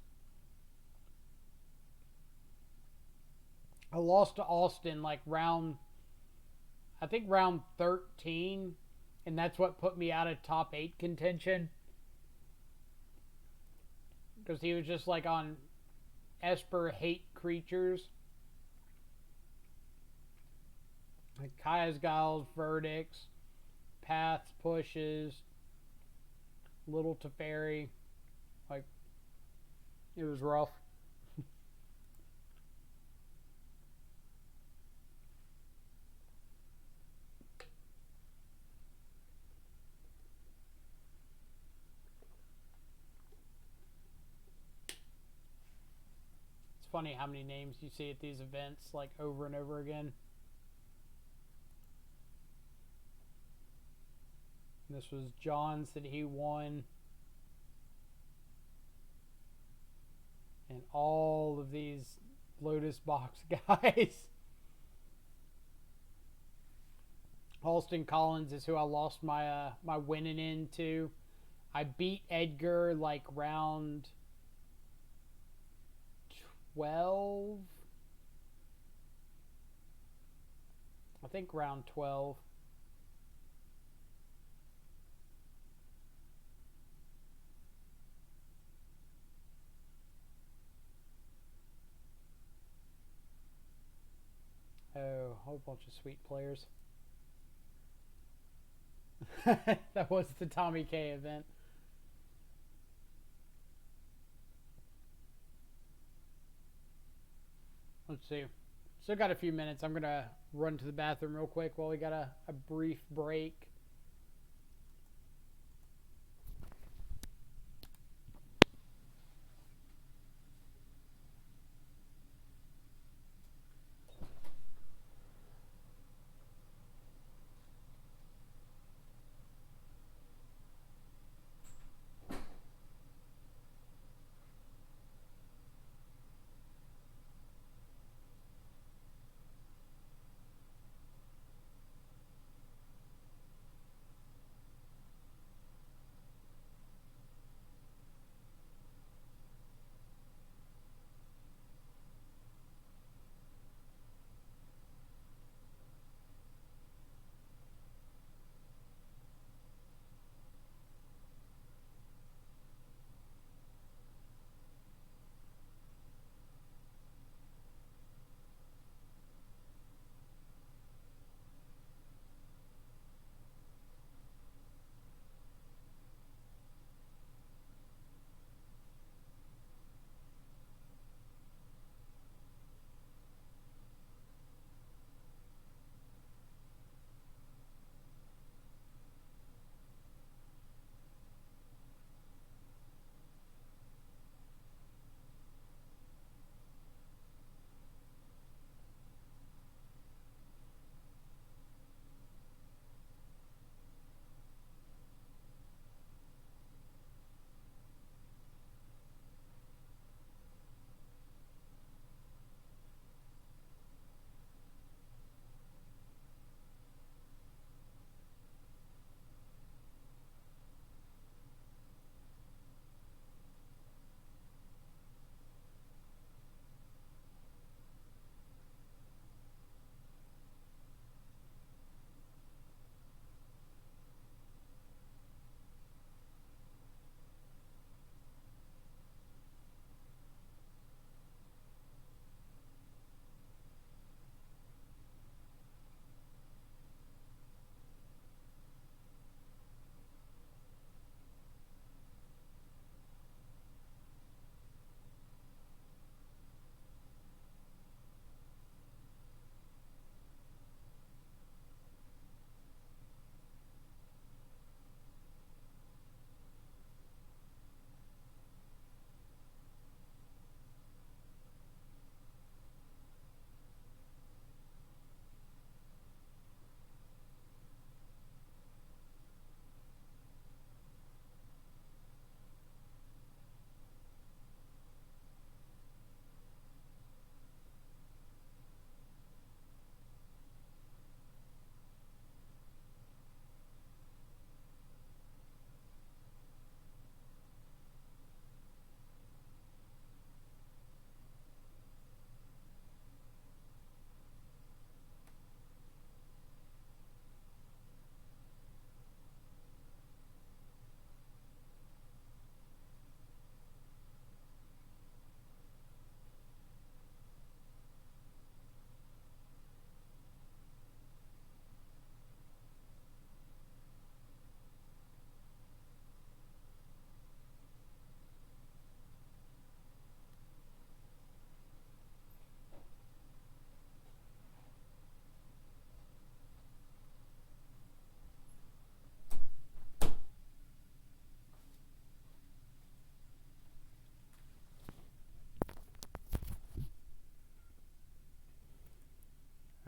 I lost to Austin like I think round 13, and that's what put me out of top 8 contention. Because he was just like on Esper Hate Creatures. Like Kaya's Giles, Verdicts, Paths, Pushes, Little Teferi. Like, it was rough. It's funny how many names you see at these events, like over and over again. This was John's that he won. And all of these Lotus Box guys. Halston Collins is who I lost my winning into. I beat Edgar like round 12. I think round 12. Oh, a whole bunch of sweet players. That was the Tommy K event. Let's see. Still got a few minutes. I'm going to run to the bathroom real quick while we got a brief break.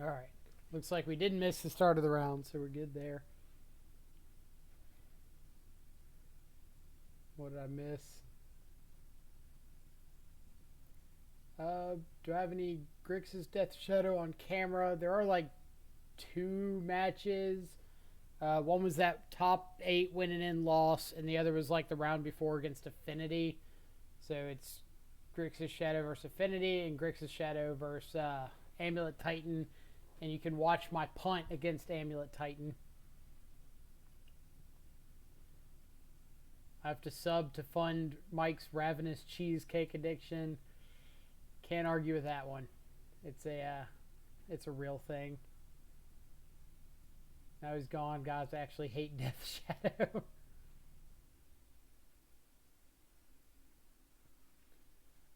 All right. Looks like we didn't miss the start of the round, so we're good there. What did I miss? Do I have any Grixis Death Shadow on camera? There are like 2 matches. One was that top 8 winning in loss, and the other was like the round before against Affinity. So it's Grixis Shadow versus Affinity and Grixis Shadow versus Amulet Titan. And you can watch my punt against Amulet Titan. I have to sub to fund Mike's ravenous cheesecake addiction. Can't argue with that one. It's a real thing. Now he's gone, guys. I actually hate Death Shadow.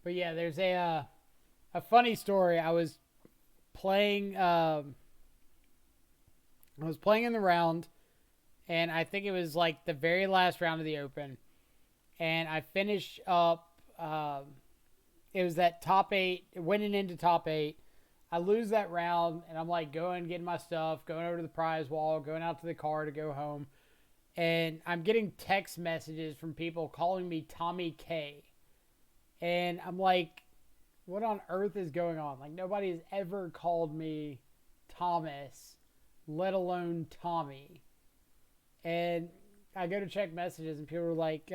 But yeah, there's a funny story. I was playing in the round, and I think it was like the very last round of the Open, and I finished up. It was that top 8, winning into top 8. I lose that round, and I'm like going, getting my stuff, going over to the prize wall, going out to the car to go home. And I'm getting text messages from people calling me Tommy K. And I'm like, what on earth is going on? Like, nobody has ever called me Thomas, let alone Tommy. And I go to check messages, and people are like,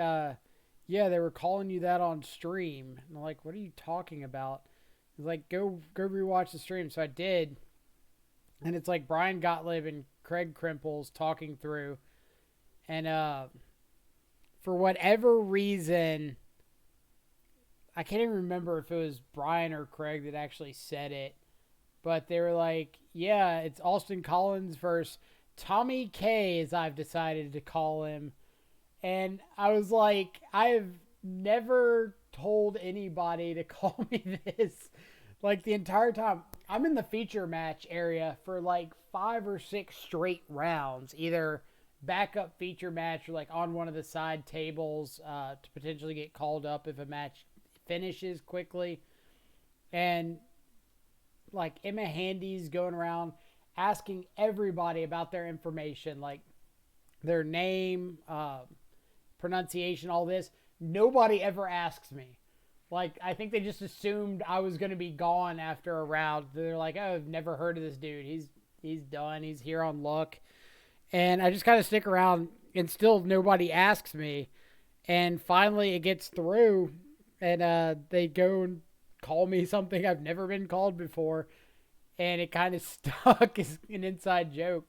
yeah, they were calling you that on stream. And I'm like, what are you talking about? It's like, go rewatch the stream. So I did. And it's like Brian Gottlieb and Craig Krimples talking through. And for whatever reason, I can't even remember if it was Brian or Craig that actually said it. But they were like, yeah, it's Austin Collins versus Tommy K, as I've decided to call him. And I was like, I have never told anybody to call me this. Like, the entire time. I'm in the feature match area for like 5 or 6 straight rounds. Either backup feature match or like on one of the side tables to potentially get called up if a match finishes quickly. And like Emma Handy's going around asking everybody about their information, like their name, pronunciation, all this. Nobody ever asks me. Like, I think they just assumed I was going to be gone after a round. They're like, oh, I've never heard of this dude. He's done. He's here on luck. And I just kind of stick around, and still nobody asks me. And finally it gets through, and they go and call me something I've never been called before. And it kind of stuck as an inside joke.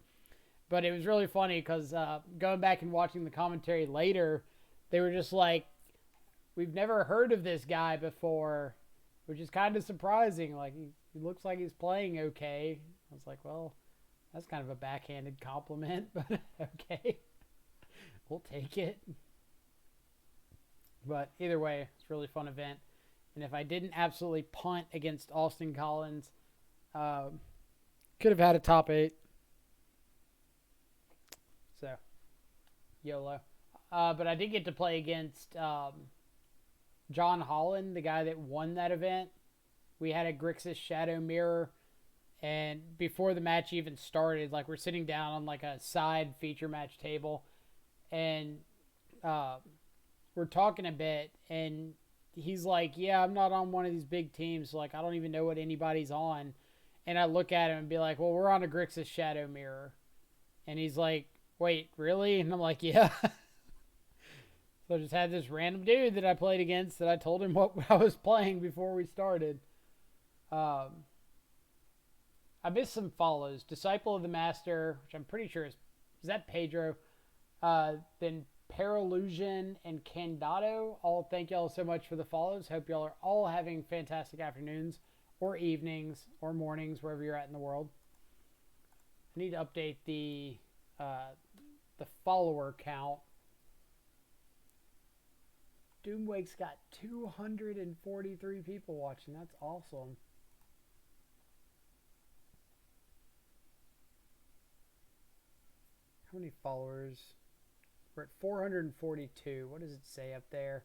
But it was really funny because going back and watching the commentary later, they were just like, we've never heard of this guy before, which is kind of surprising. Like, he looks like he's playing okay. I was like, well, that's kind of a backhanded compliment, but okay. We'll take it. But either way, it's a really fun event. And if I didn't absolutely punt against Austin Collins, could have had a top 8. So, YOLO. But I did get to play against John Holland, the guy that won that event. We had a Grixis Shadow Mirror, and before the match even started, like, we're sitting down on like a side feature match table, and we're talking a bit, and he's like, yeah, I'm not on one of these big teams, so like, I don't even know what anybody's on. And I look at him and be like, well, we're on a Grixis Shadow Mirror. And he's like, wait, really? And I'm like, yeah. So I just had this random dude that I played against that I told him what I was playing before we started. I missed some follows. Disciple of the Master, which I'm pretty sure is that Pedro? Then Paralusion and Candato. All thank y'all so much for the follows. Hope y'all are all having fantastic afternoons or evenings or mornings, wherever you're at in the world. I need to update the follower count. Doomwake's got 243 people watching. That's awesome. How many followers? We're at 442. What does it say up there?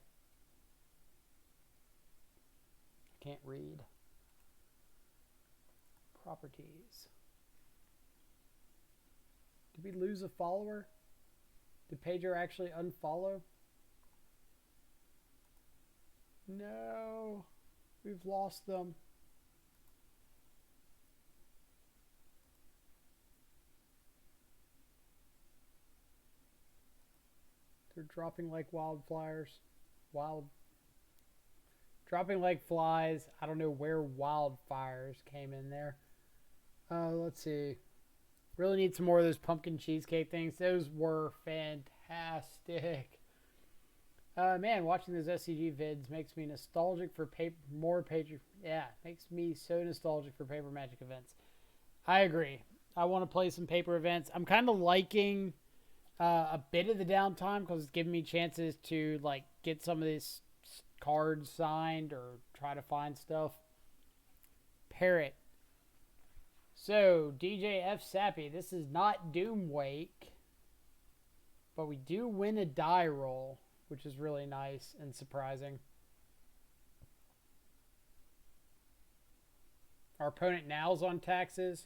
I can't read. Properties. Did we lose a follower? Did Pedro actually unfollow? No. We've lost them. They're dropping like wildflowers. Dropping like flies. I don't know where wildfires came in there. Let's see. Really need some more of those pumpkin cheesecake things. Those were fantastic. Man, watching those SCG vids makes me nostalgic for makes me so nostalgic for paper Magic events. I agree. I want to play some paper events. I'm kind of liking a bit of the downtime because it's giving me chances to like get some of these cards signed or try to find stuff. Parrot. So, DJ F. Sappy, this is not Doomwake, but we do win a die roll, which is really nice and surprising. Our opponent now's on taxes.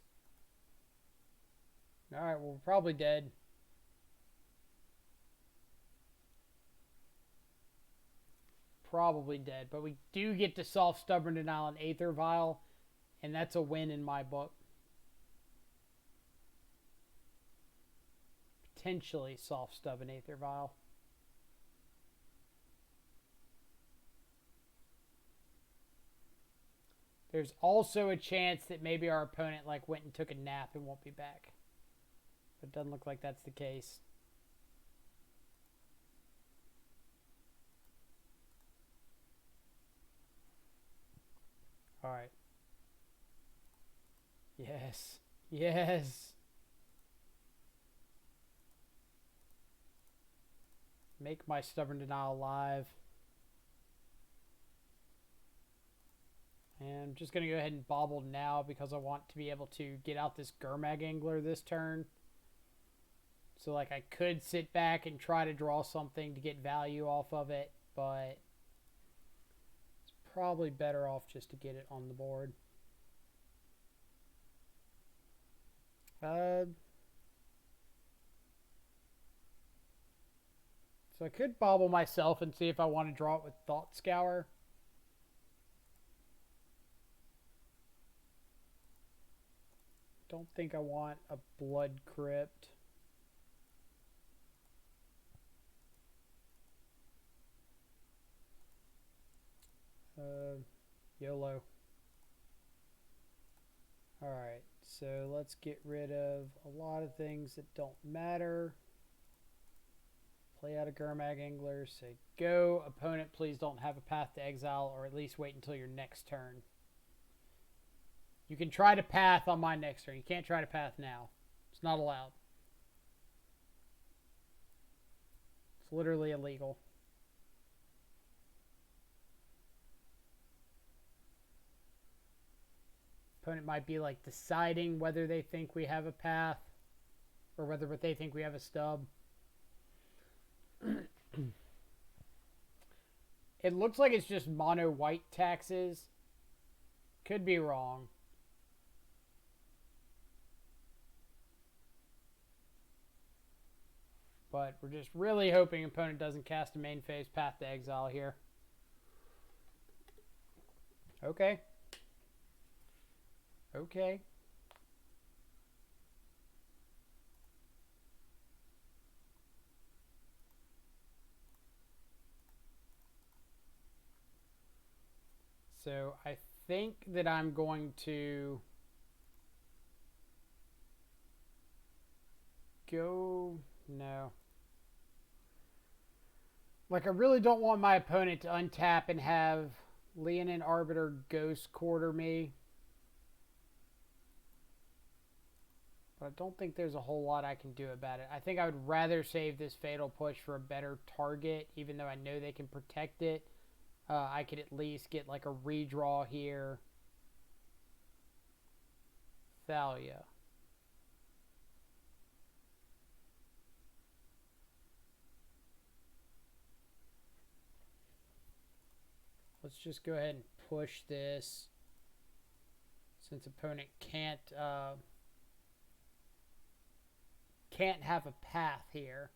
Alright, well, we're probably dead. Probably dead, but we do get to solve Stubborn Denial and Aether Vial, and that's a win in my book. Potentially soft Stubborn Aether Vial. There's also a chance that maybe our opponent like went and took a nap and won't be back. But it doesn't look like that's the case. All right. Yes. Yes. Make my Stubborn Denial live. And I'm just going to go ahead and bobble now because I want to be able to get out this Gurmag Angler this turn. So like I could sit back and try to draw something to get value off of it, but it's probably better off just to get it on the board. So I could bobble myself and see if I want to draw it with Thought Scour. Don't think I want a Blood Crypt. YOLO. Alright, so let's get rid of a lot of things that don't matter. Play out a Gurmag Angler, say go. Opponent, please don't have a path to exile, or at least wait until your next turn. You can try to path on my next turn. You can't try to path now. It's not allowed. It's literally illegal. Opponent might be like deciding whether they think we have a path or whether they think we have a stub. It looks like it's just mono white taxes. Could be wrong. But we're just really hoping opponent doesn't cast a main phase path to exile here. Okay. Okay. So I think that I'm going to go... No. Like, I really don't want my opponent to untap and have Leonin Arbiter Ghost Quarter me. But I don't think there's a whole lot I can do about it. I think I would rather save this Fatal Push for a better target, even though I know they can protect it. I could at least get like a redraw here. Thalia. Let's just go ahead and push this. Since opponent can't can't have a path here.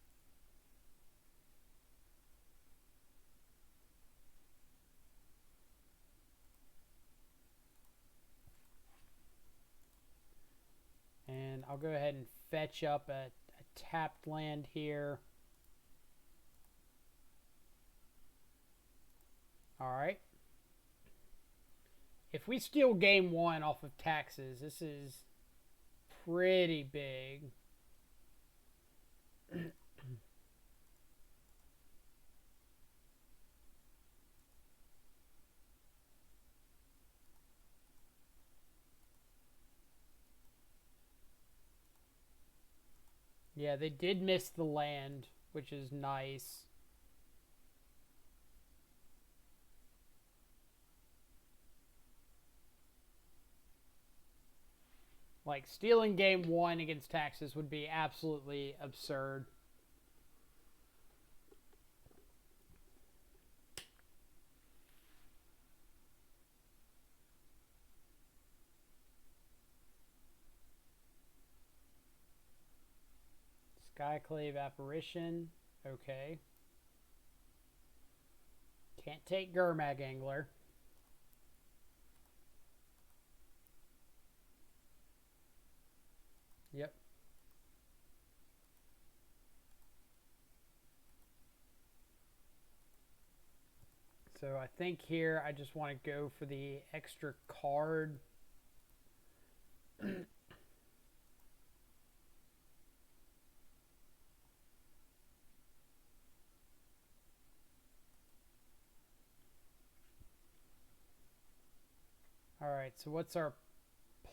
And I'll go ahead and fetch up a tapped land here. Alright. If we steal game 1 off of taxes, this is pretty big. Yeah, they did miss the land, which is nice. Like, stealing game 1 against taxes would be absolutely absurd. Skyclave Apparition. Okay. Can't take Gurmag Angler. Yep. So I think here I just want to go for the extra card. Alright, so what's our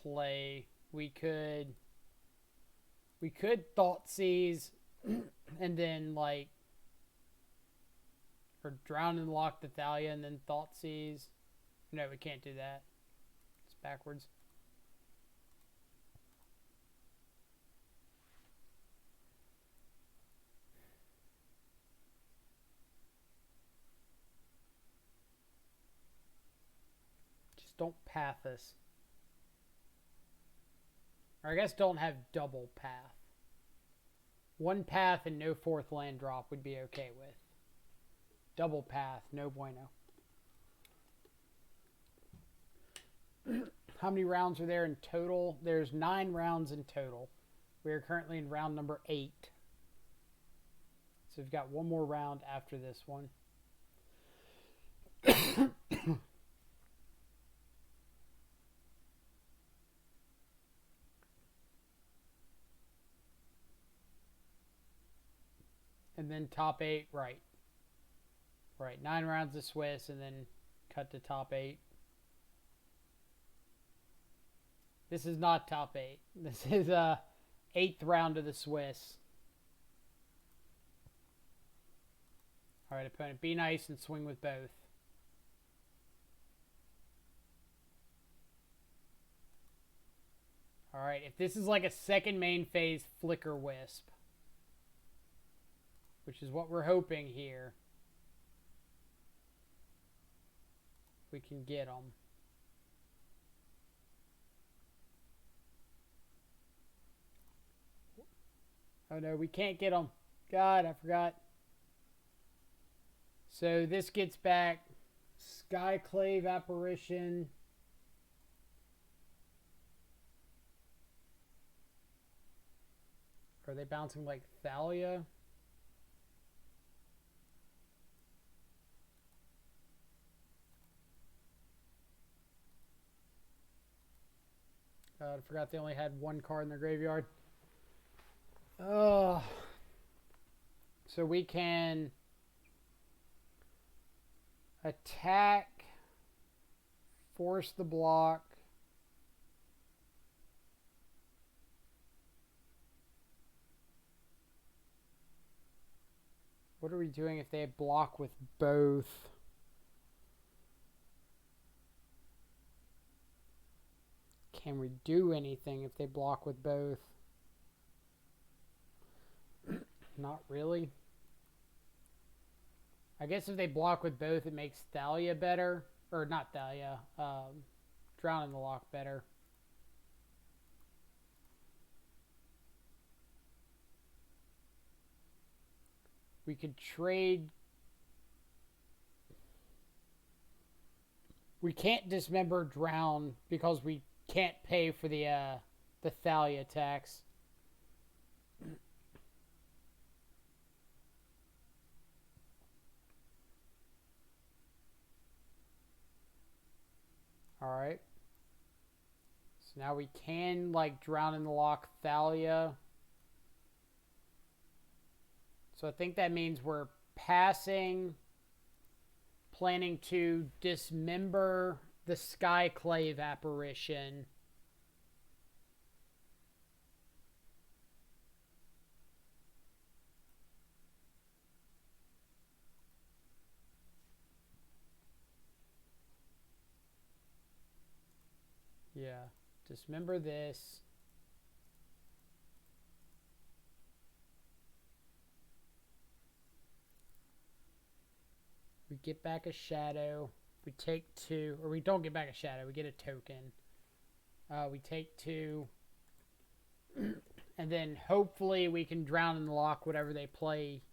play? We could Thoughtseize and then like, or Drown and Lock the Thalia and then Thoughtseize. No, we can't do that. It's backwards. Just don't path this. Or I guess don't have double path. One path and no 4th land drop would be okay with. Double path, no bueno. How many rounds are there in total? There's 9 rounds in total. We are currently in round number 8. So we've got one more round after this one. And then top 8, right. Right, 9 rounds of Swiss and then cut to top 8. This is not top 8. This is 8th round of the Swiss. Alright, opponent, be nice and swing with both. Alright, if this is like a second main phase Flicker Wisp, which is what we're hoping here, we can get them. Oh no, we can't get them. God, I forgot. So this gets back Skyclave Apparition. Are they bouncing like Thalia? God, I forgot they only had 1 card in their graveyard. Oh. So we can attack, force the block. What are we doing if they block with both? Can we do anything if they block with both? Not really. I guess if they block with both, it makes Thalia better. Or not Thalia. Drown in the Lock better. We could trade. We can't dismember drown because we can't pay for the Thalia tax. Alright. So now we can, like, drown in the lock Thalia. So I think that means we're passing, planning to dismember the Skyclave apparition. Yeah, dismember this. We get back a shadow. We take 2, or we don't get back a shadow. We get a token. We take 2. And then hopefully we can drown in the lock whatever they play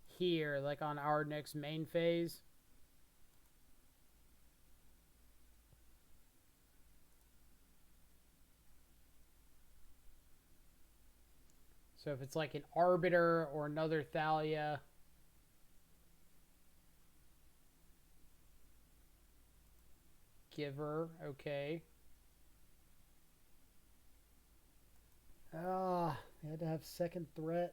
here, like on our next main phase. So if it's like an Arbiter or another Thalia. Giver, okay. We had to have second threat.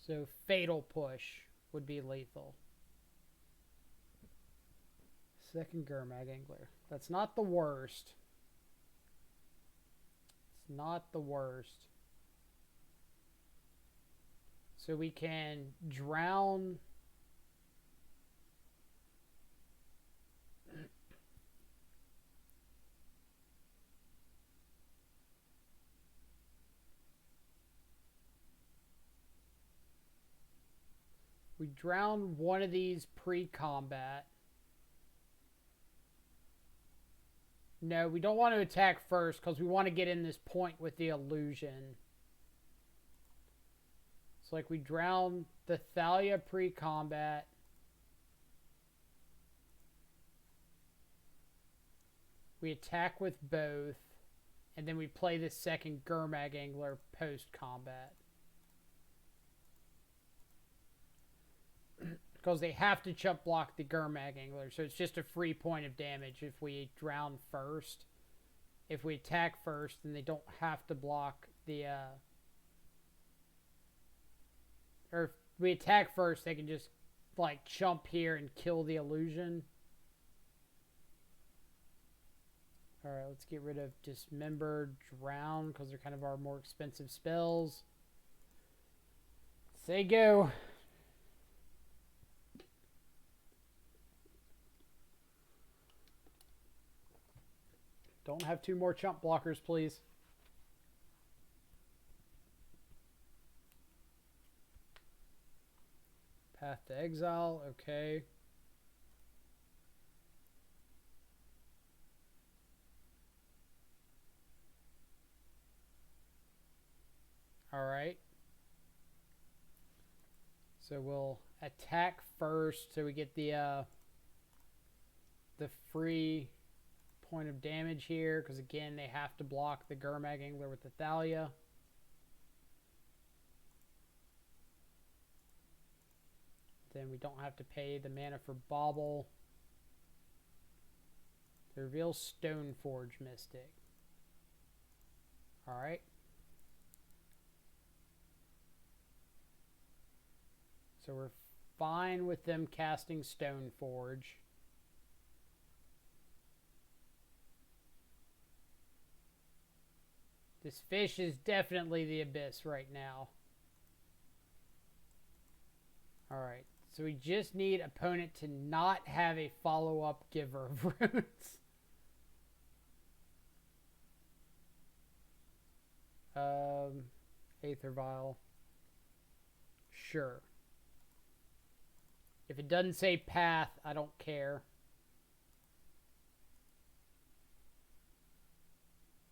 So Fatal Push would be lethal. Second Gurmag Angler. That's not the worst. It's not the worst. So we can drown. We drown one of these pre-combat. No, we don't want to attack first because we want to get in this point with the illusion. It's like we drown the Thalia pre-combat. We attack with both. And then we play the second Gurmag Angler post-combat. Because they have to chump block the Gurmag Angler, so it's just a free point of damage if we drown first. If we attack first, then they don't have to block the... Or if we attack first, they can just, like, chump here and kill the illusion. Alright, let's get rid of Dismember, Drown, because they're kind of our more expensive spells. Say go! Don't have 2 more chump blockers, please. Path to Exile, okay. Alright. So we'll attack first so we get the free point of damage here, because again they have to block the Gurmag Angler with the Thalia. Then we don't have to pay the mana for Bauble. To reveal Stoneforge Mystic. Alright. So we're fine with them casting Stoneforge. This fish is definitely the Abyss right now. Alright, so we just need opponent to not have a follow-up Giver of Runes. Aether Vial. Sure. If it doesn't say path, I don't care.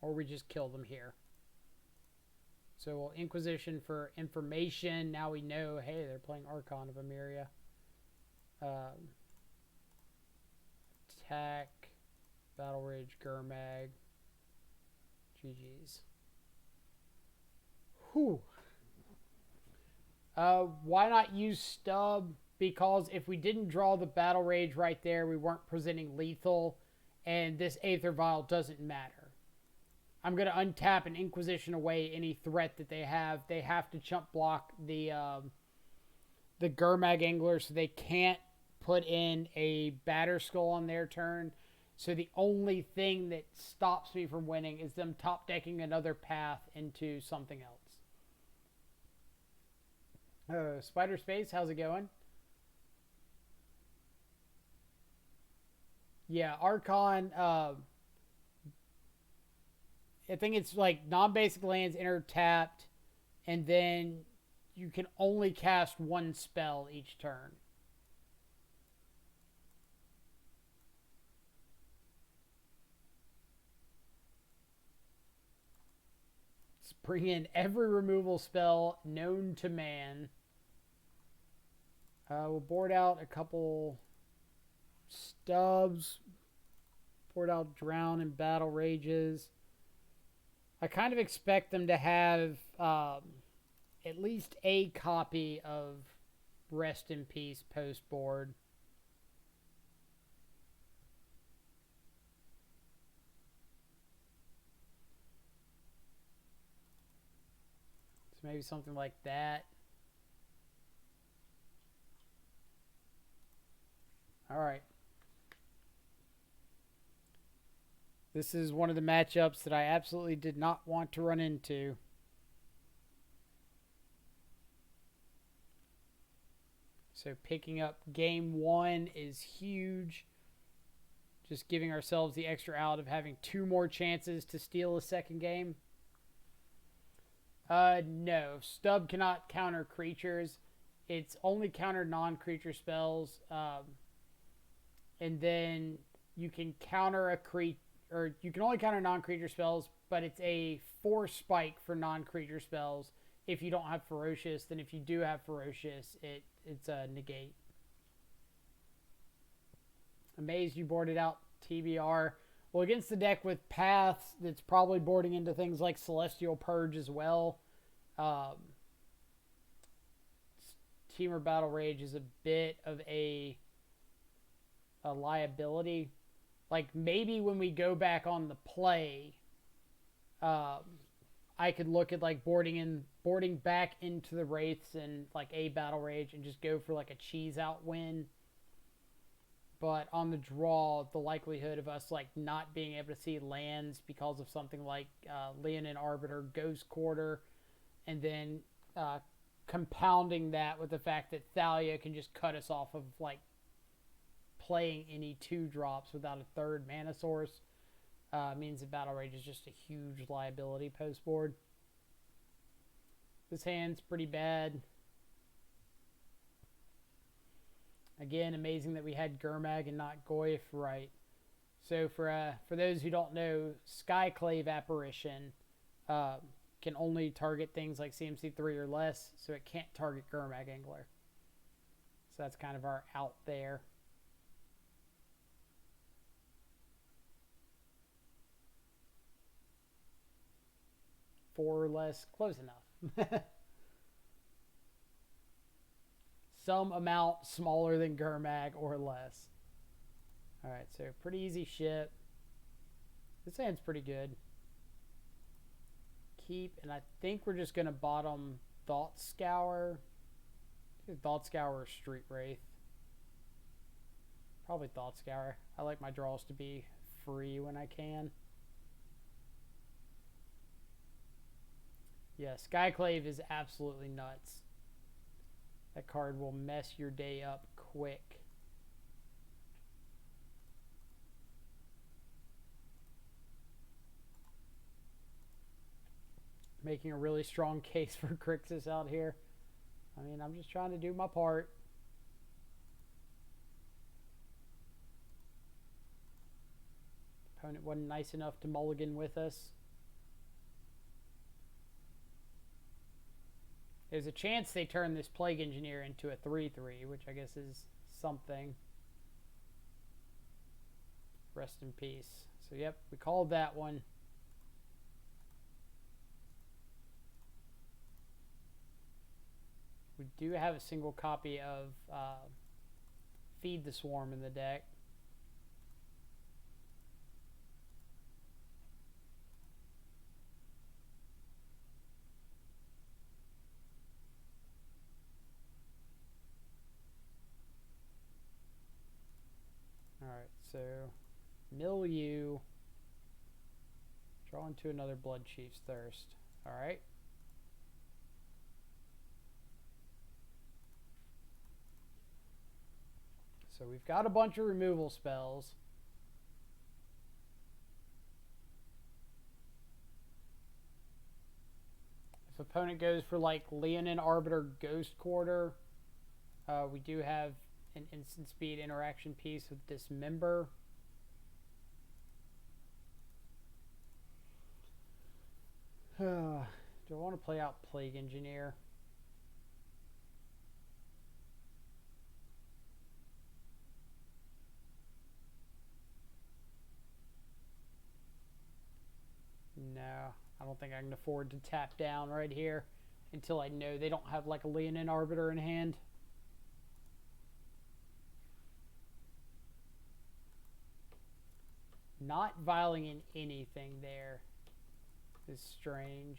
Or we just kill them here. So we'll Inquisition for information. Now we know, hey, they're playing Archon of Emeria. Attack, Battle Rage, Gurmag. GG's. Whew. Why not use Stub? Because if we didn't draw the Battle Rage right there, we weren't presenting lethal, and this Aether Vial doesn't matter. I'm going to untap and Inquisition away any threat that they have. They have to chump block the Gurmag Angler, so they can't put in a Batter Skull on their turn. So the only thing that stops me from winning is them top decking another path into something else. Spider Space, how's it going? Yeah, Archon, I think it's like non-basic lands enter tapped, and then you can only cast one spell each turn. Let's bring in every removal spell known to man. We'll board out a couple Stubs. Board out Drown and Battle Rages. I kind of expect them to have at least a copy of Rest in Peace post board. So maybe something like that. All right. This is one of the matchups that I absolutely did not want to run into. So picking up game one is huge. Just giving ourselves the extra out of having 2 more chances to steal a second game. No. Stub cannot counter creatures. It's only counter non-creature spells. And then you can counter a creature, or you can only counter non-creature spells, but it's a 4 spike for non-creature spells if you don't have Ferocious. Then if you do have Ferocious, it's a negate. Amazed you boarded out TBR. Well, against the deck with Paths, that's probably boarding into things like Celestial Purge as well. Teamer Battle Rage is a bit of a liability. Like, maybe when we go back on the play, I could look at like boarding back into the Wraiths and like a Battle Rage and just go for like a cheese out win. But on the draw, the likelihood of us like not being able to see lands because of something like Leonin Arbiter, Ghost Quarter, and then compounding that with the fact that Thalia can just cut us off of like playing any 2 drops without a 3rd mana source, means that Battle Rage is just a huge liability post board. This hand's pretty bad. Again, amazing that we had Gurmag and not Goyf right. So for those who don't know, Skyclave Apparition can only target things like CMC 3 or less, so it can't target Gurmag Angler. So that's kind of our out there. Four or less, close enough. Some amount smaller than Gurmag or less. Alright, so pretty easy ship. This hand's pretty good. Keep, and I think we're just going to bottom Thought Scour. Thought Scour or Street Wraith. Probably Thought Scour. I like my draws to be free when I can. Yeah, Skyclave is absolutely nuts. That card will mess your day up quick. Making a really strong case for Grixis out here. I mean, I'm just trying to do my part. Opponent wasn't nice enough to mulligan with us. There's a chance they turn this Plague Engineer into a 3/3, which I guess is something. Rest in peace. So, yep, we called that one. We do have a single copy of Feed the Swarm in the deck. Alright, so Milieu. Draw into another Blood Chief's Thirst. Alright. So we've got a bunch of removal spells. If opponent goes for like Leonin Arbiter Ghost Quarter, we do have an instant speed interaction piece with Dismember. Do I want to play out Plague Engineer? No, I don't think I can afford to tap down right here until I know they don't have like a Leonin Arbiter in hand. Not vialing in anything there is strange.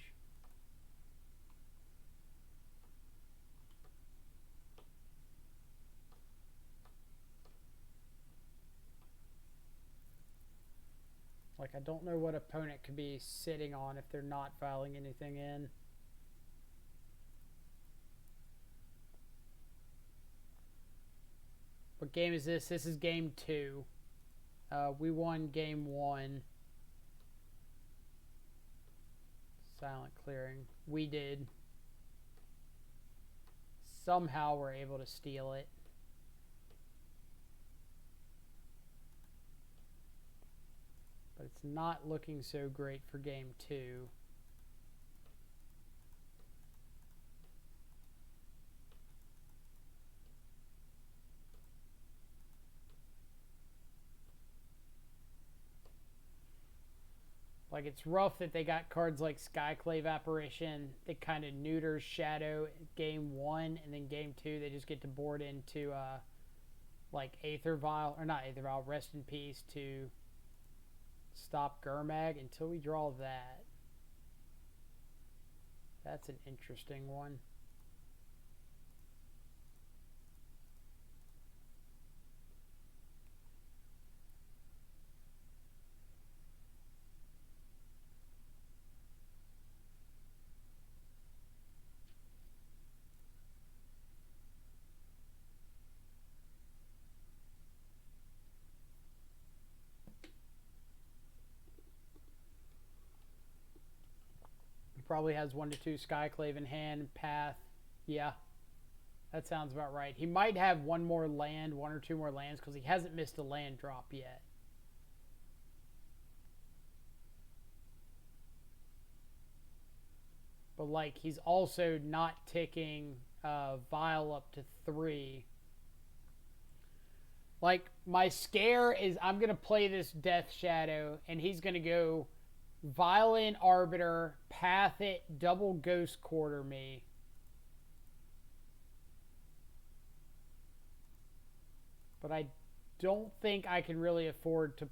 Like, I don't know what opponent could be sitting on if they're not vialing anything in. What game is this? This is game 2. We won game 1. Silent clearing. We did. Somehow we're able to steal it. But it's not looking so great for game 2. Like, it's rough that they got cards like Skyclave Apparition that kind of neuters Shadow game 1, and then game 2 they just get to board into like Aether Vial, or not Aether Vial, Rest in Peace to stop Gurmag until we draw that. That's an interesting one. Probably has 1 to 2 Skyclave in hand, Path. Yeah, that sounds about right. He might have one more land, 1 or 2 more lands, because he hasn't missed a land drop yet. But, like, he's also not ticking Vial up to 3. Like, my scare is I'm going to play this Death Shadow, and he's going to go Violent Arbiter, Path it, double Ghost Quarter me. But I don't think I can really afford to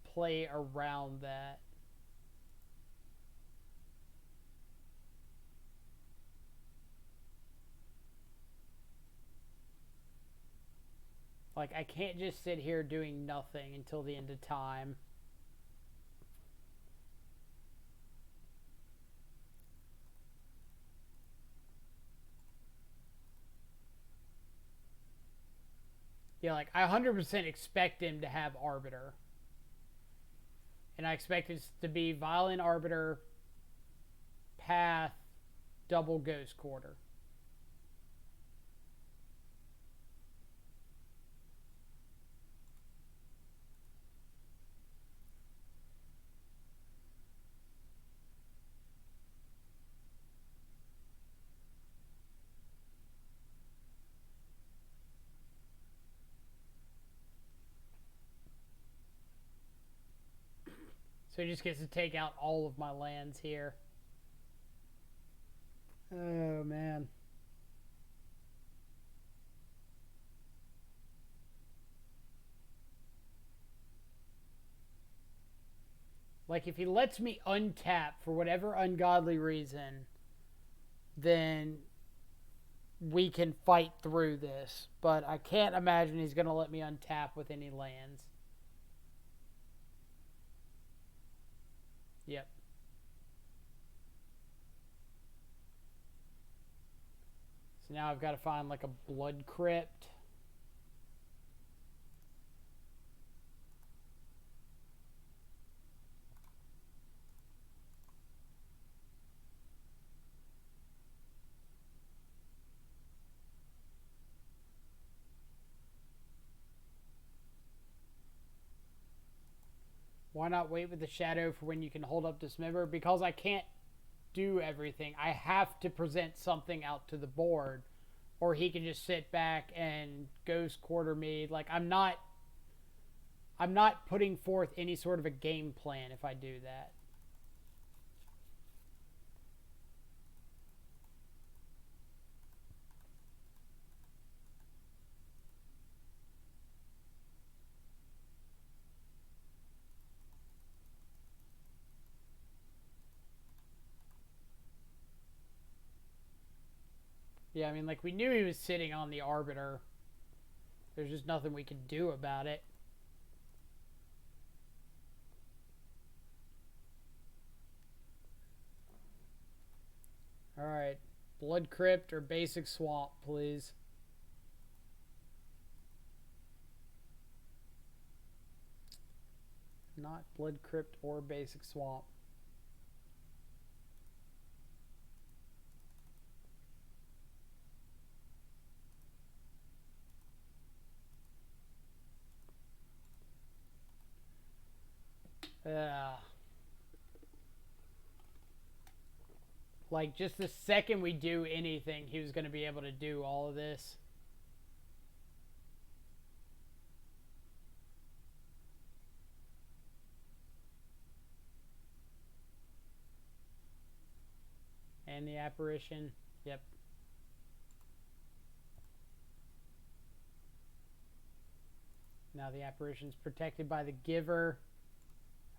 play around that. Like, I can't just sit here doing nothing until the end of time. Yeah, like, I 100% expect him to have Arbiter. And I expect it to be Violent Arbiter, Path, double Ghost Quarter. So he just gets to take out all of my lands here. Oh, man. Like, if he lets me untap for whatever ungodly reason, then we can fight through this. But I can't imagine he's going to let me untap with any lands. Yep. So now I've got to find like a blood crypt. Why not wait with the shadow for when you can hold up Dismember? Because I can't do everything. I have to present something out to the board, or he can just sit back and ghost quarter me. Like, I'm not putting forth any sort of a game plan if I do that. Yeah, I mean, like, we knew he was sitting on the Arbiter. There's just nothing we could do about it. Alright. Blood Crypt or Basic Swamp, please. Not Blood Crypt or Basic Swamp. Like, just the second we do anything, he was going to be able to do all of this. And the apparition. Yep. Now the apparition's protected by the giver.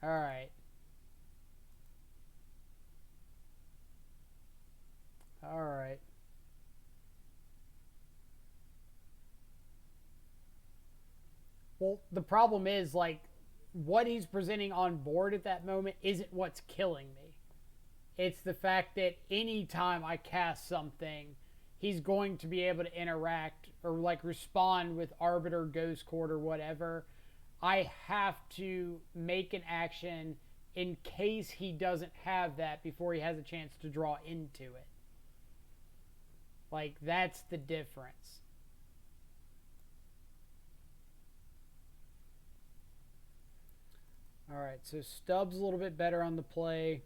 Alright. Alright. Well, the problem is, like, what he's presenting on board at that moment isn't what's killing me. It's the fact that anytime I cast something, he's going to be able to interact or, like, respond with Arbiter, Ghost Court, or whatever. I have to make an action in case he doesn't have that before he has a chance to draw into it. Like, that's the difference. Alright, so Stubbs a little bit better on the play.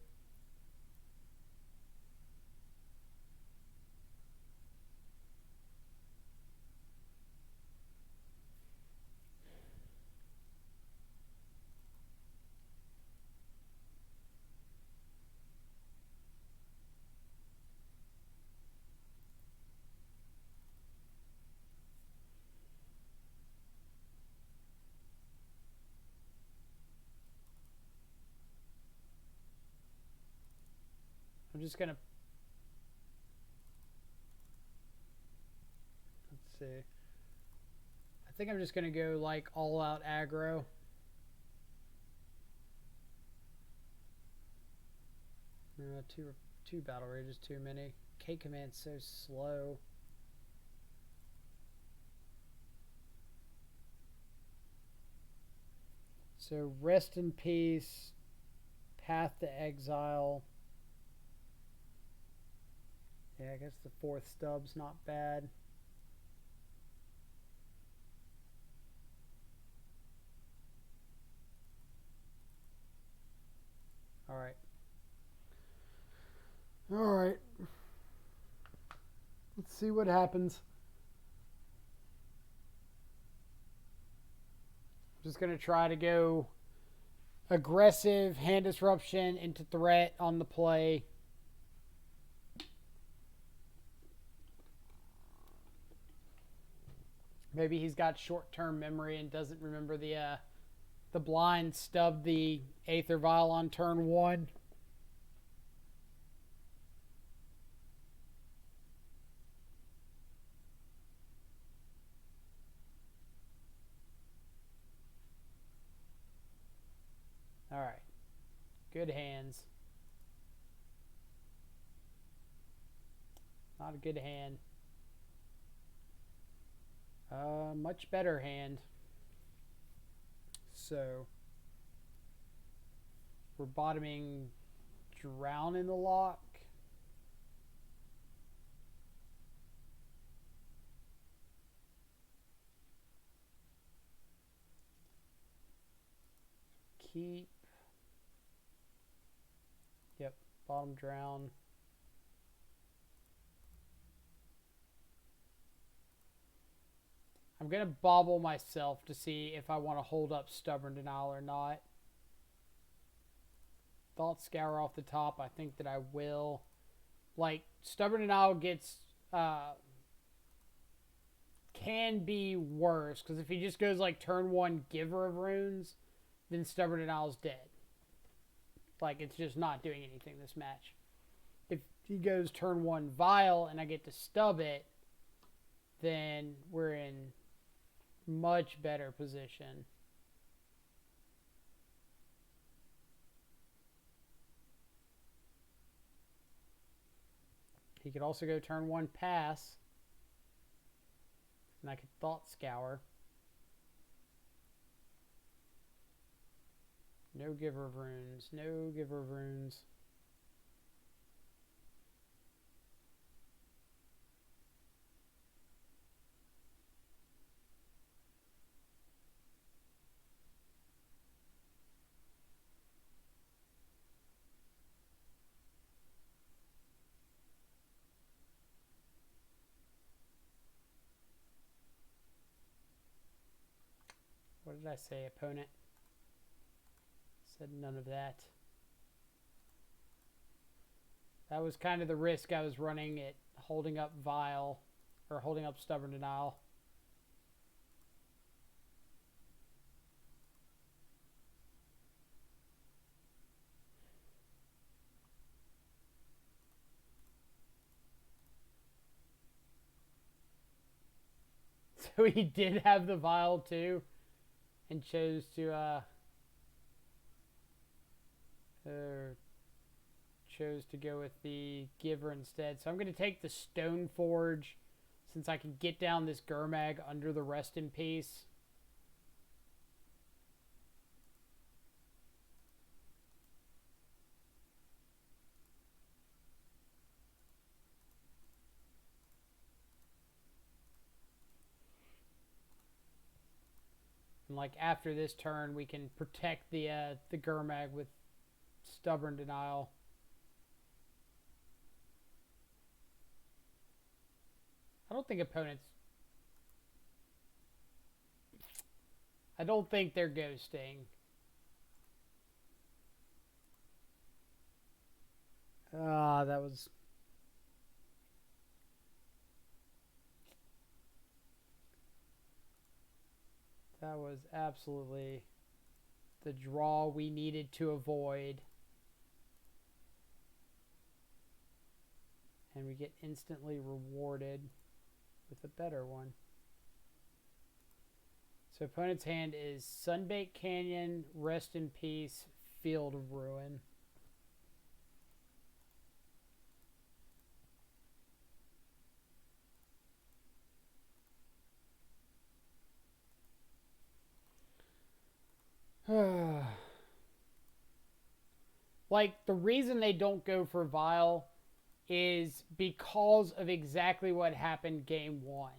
I'm just going to... Let's see. I think I'm just going to go, like, all-out aggro. Two battle rages too many. K command's so slow. So Rest in Peace, Path to Exile. Yeah, I guess the fourth Stubb's not bad. Alright. Alright. Let's see what happens. I'm just going to try to go aggressive hand disruption into threat on the play. Maybe he's got short-term memory and doesn't remember the blind stubbed the Aether Vial on turn 1. All right. Good hands. Not a good hand. Much better hand. So we're bottoming Drown in the Lock. Keep. Yep, bottom Drown. I'm going to bobble myself to see if I want to hold up Stubborn Denial or not. Thought Scour off the top. I think that I will. Like, Stubborn Denial gets... can be worse. Because if he just goes like turn 1 Giver of Runes, then Stubborn Denial's dead. Like, it's just not doing anything this match. If he goes turn 1 Vial and I get to stub it, then we're in much better position. He could also go turn 1 Pass, and I could Thought Scour. No Giver of Runes. No Giver of Runes. What did I say, opponent? Said none of that. That was kind of the risk I was running at holding up Vial, or holding up Stubborn Denial. So he did have the Vial too, and chose to go with the Giver instead. So I'm going to take the Stoneforge, since I can get down this Gurmag under the Rest in Peace. And like after this turn, we can protect the Gurmag with Stubborn Denial. I don't think opponents... I don't think they're ghosting. That was... That was absolutely the draw we needed to avoid. And we get instantly rewarded with a better one. So opponent's hand is Sunbaked Canyon, Rest in Peace, Field of Ruin. Like, the reason they don't go for Vial is because of exactly what happened game 1.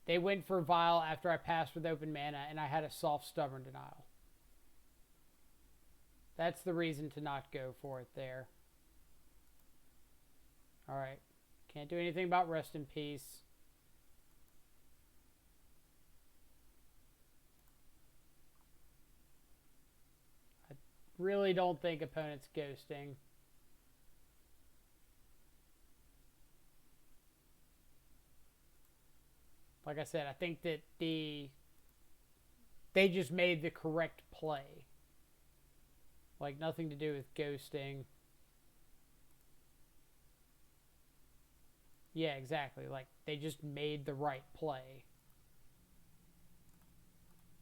They went for Vial after I passed with open mana, and I had a soft Stubborn Denial. That's the reason to not go for it there. Alright. Can't do anything about Rest in Peace. really don't think opponent's ghosting. Like I said, I think that they just made the correct play. Like, nothing to do with ghosting. Yeah, exactly. Like, they just made the right play.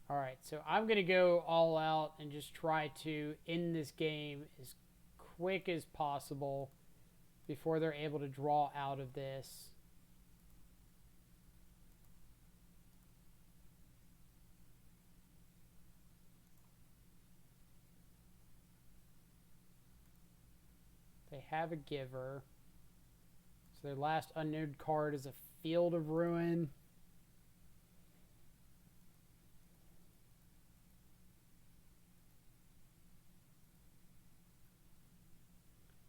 Alright, so I'm going to go all out and just try to end this game as quick as possible before they're able to draw out of this. They have a giver. So their last unknown card is a Field of Ruin.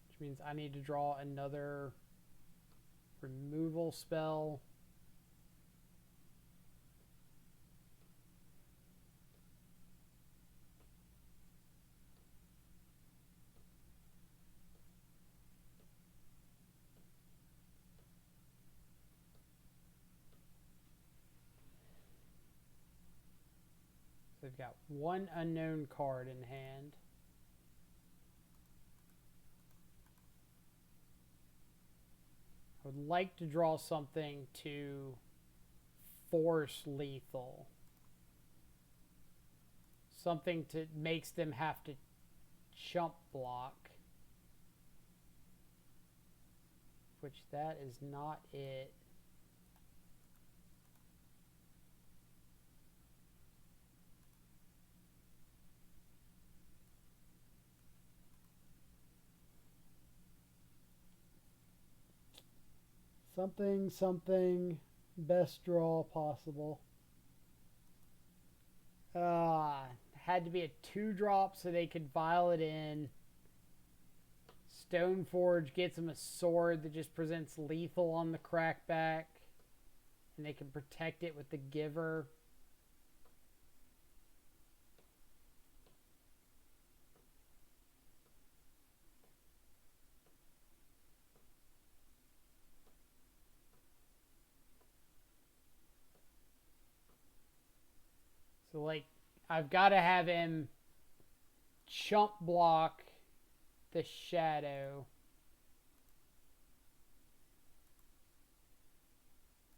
Which means I need to draw another removal spell. So they've got one unknown card in hand. I would like to draw something to force lethal. Something to makes them have to chump block. Which that is not it. Something, something, best draw possible. Had to be a 2-drop so they could vial it in. Stoneforge gets them a sword that just presents lethal on the crackback. And they can protect it with the giver. So, like, I've got to have him chump block the shadow.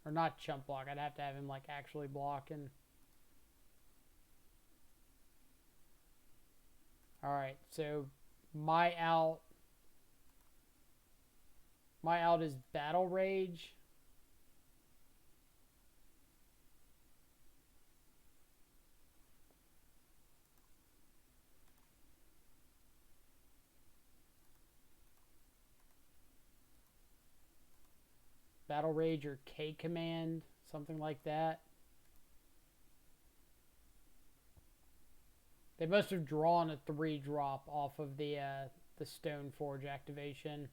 Or not chump block. I'd have to have him, like, actually blocking. Alright, so my out is Battle Rage. Battle Rage or K Command, something like that. They must have drawn a 3-drop off of the Stoneforge activation.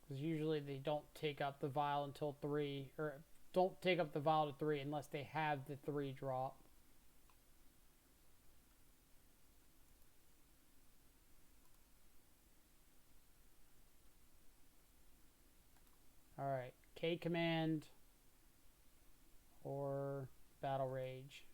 Because usually they don't take up the vial until 3, or don't take up the vial to 3 unless they have the 3-drop. Alright, K Command or Battle Rage.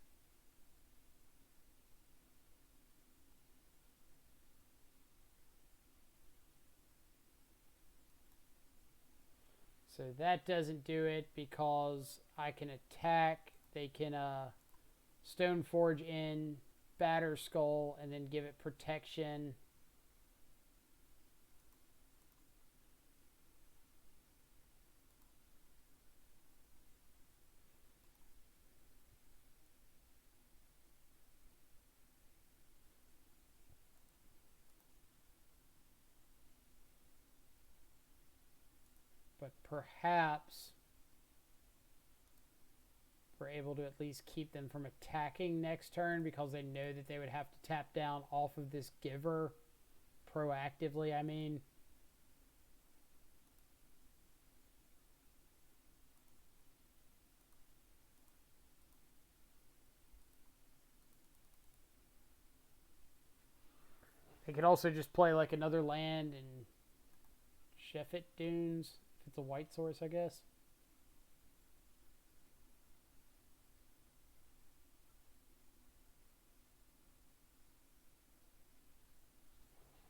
So that doesn't do it because I can attack. They can Stoneforge in, Batter Skull, and then give it protection. But perhaps we're able to at least keep them from attacking next turn because they know that they would have to tap down off of this giver proactively, I mean. I could also just play like another land and Sheffit Dunes. If it's a white source, I guess.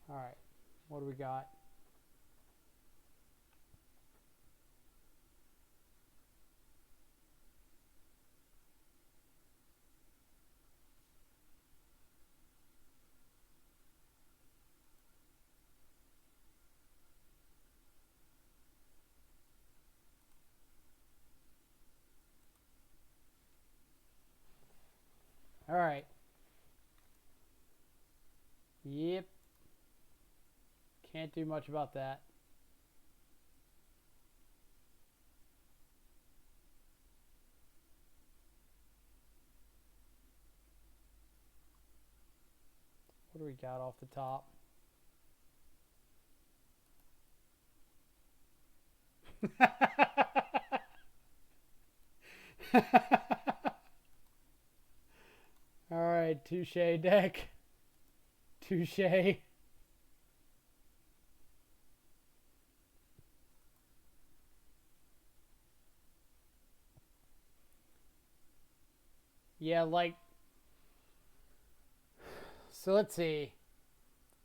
Alright. What do we got? Alright. Yep. Can't do much about that. What do we got off the top? Alright, touche deck. Touche. Yeah, like... So let's see.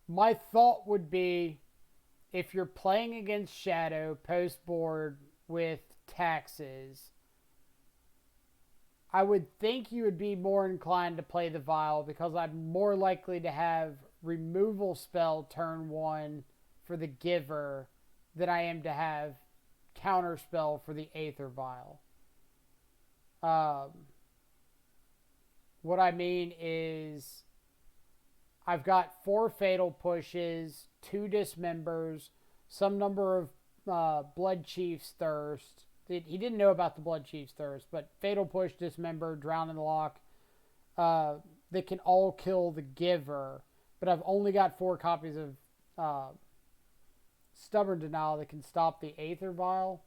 My thought would be, if you're playing against Shadow post board with taxes, I would think you would be more inclined to play the Vial because I'm more likely to have removal spell turn 1 for the Giver than I am to have counter spell for the Aether Vial. What I mean is, I've got 4 Fatal Pushes, 2 Dismembers, some number of Blood Chief's Thirst. He didn't know about the Blood Chief's Thirst, but Fatal Push, Dismember, Drown in the Lock, that can all kill the Giver. But I've only got 4 copies of Stubborn Denial that can stop the Aether Vial.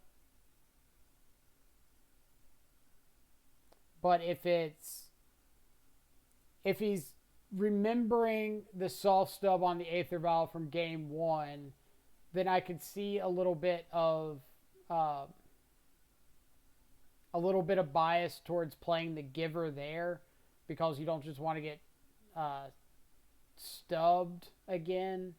But if he's remembering the soft stub on the Aether Vial from game 1, then I could see a little bit of bias towards playing the Giver there, because you don't just want to get stubbed again.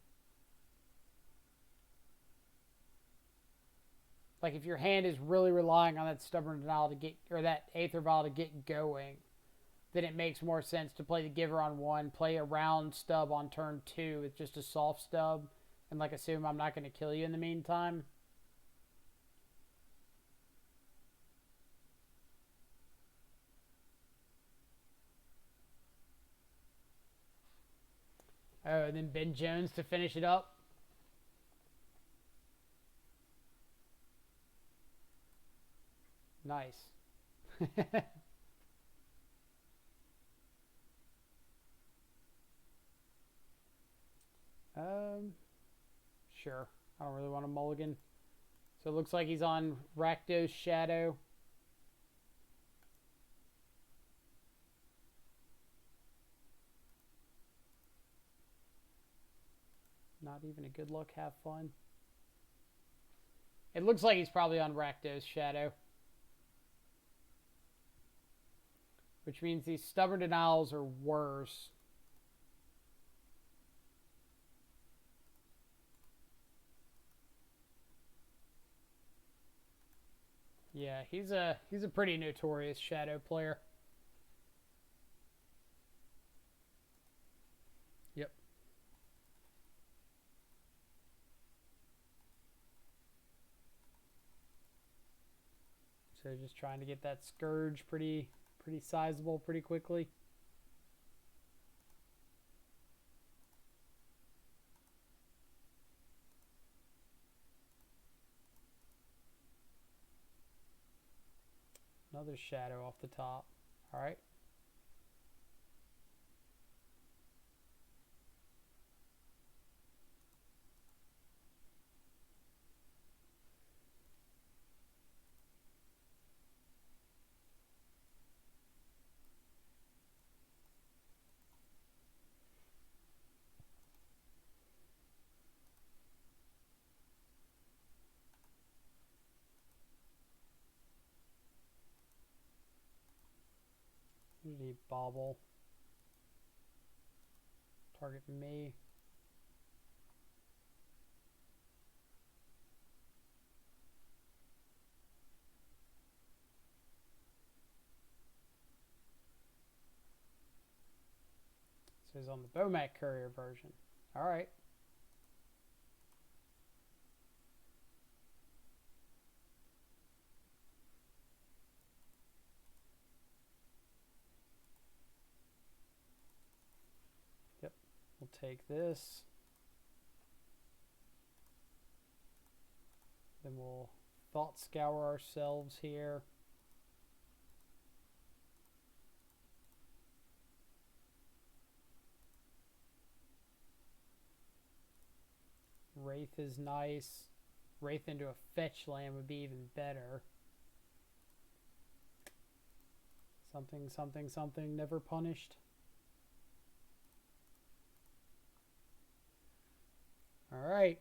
Like, if your hand is really relying on that Stubborn Denial to get, or that Aether Vial to get going, then it makes more sense to play the Giver on 1, play a round stub on turn 2 with just a soft stub, and like assume I'm not going to kill you in the meantime. Oh, and then Ben Jones to finish it up. Nice. Sure. I don't really want a mulligan. So it looks like he's on Rakdos Shadow. Not even a good look, have fun. It looks like he's probably on Rakdos Shadow. Which means these Stubborn Denials are worse. Yeah, he's a pretty notorious Shadow player. Yep. So just trying to get that Scourge pretty sizable pretty quickly. Another Shadow off the top. All right. What did he bobble? Target me. So he's on the Bomac Courier version. Alright. Yep. We'll take this. Then we'll Thought Scour ourselves here. Wraith is nice. Wraith into a fetch land would be even better. Something, something, something, never punished. Alright.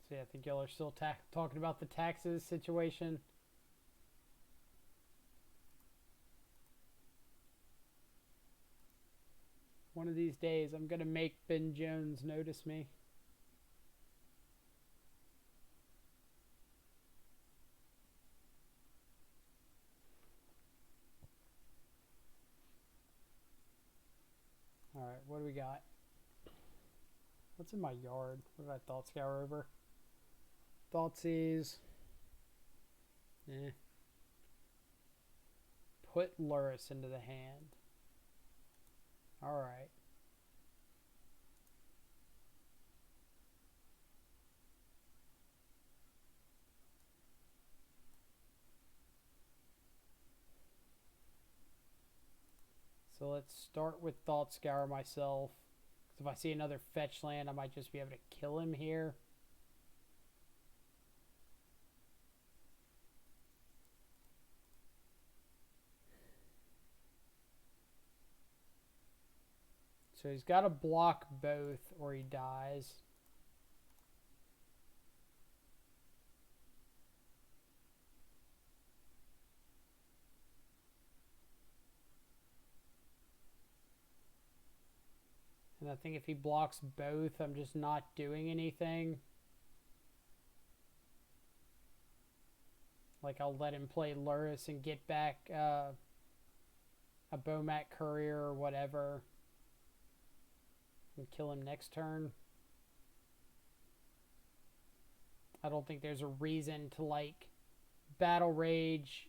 So yeah, I think y'all are still talking about the taxes situation. One of these days, I'm going to make Ben Jones notice me. Alright, what do we got? What's in my yard? What did I Thought Scour over? Thoughtseize. Eh. Put Luris into the hand. Alright. So let's start with Thought Scour myself. Because if I see another fetch land, I might just be able to kill him here. So he's got to block both or he dies. And I think if he blocks both, I'm just not doing anything. Like I'll let him play Luris and get back a Bomac Courier or whatever. And kill him next turn. I don't think there's a reason to like Battle Rage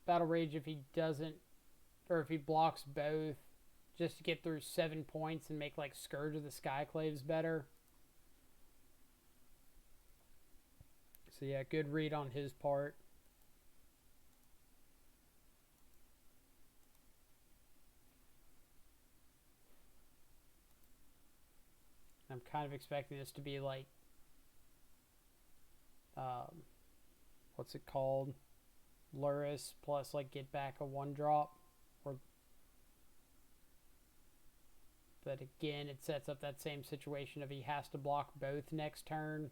if he doesn't, or if he blocks both, just to get through 7 points and make like Scourge of the Skyclaves better. So yeah, good read on his part. I'm kind of expecting this to be like, what's it called? Luris plus like get back a 1-drop. But again, it sets up that same situation if he has to block both next turn.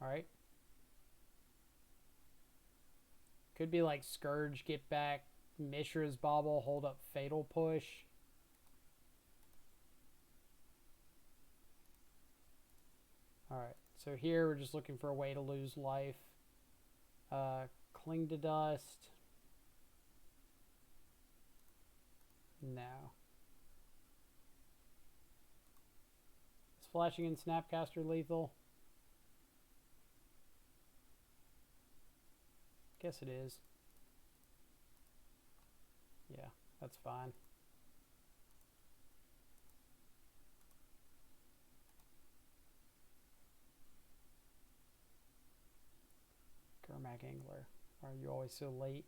Alright. Could be like Scourge, get back, Mishra's Bauble, hold up Fatal Push. Alright, so here we're just looking for a way to lose life. Cling to Dust. No. Is Flashing in Snapcaster lethal? Guess it is. Yeah, that's fine. Angler? Are you always so late?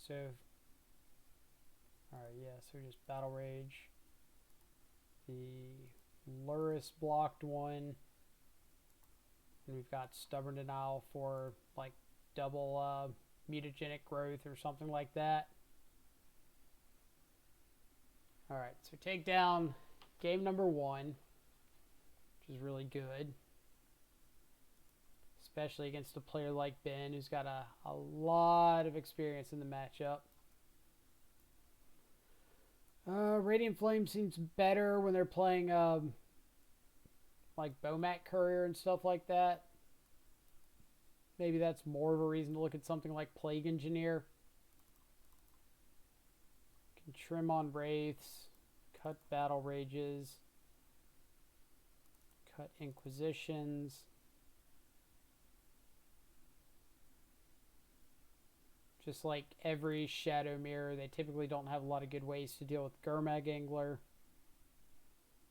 So, alright, yeah, so just Battle Rage. The Luris blocked one. And we've got Stubborn Denial for like double mutagenic growth or something like that. Alright, so take down game number 1, which is really good. Especially against a player like Ben, who's got a lot of experience in the matchup. Radiant Flame seems better when they're playing like Bomat Courier and stuff like that. Maybe that's more of a reason to look at something like Plague Engineer. Can trim on Wraiths, cut Battle Rages, cut Inquisitions. Just like every Shadow Mirror, they typically don't have a lot of good ways to deal with Gurmag Angler.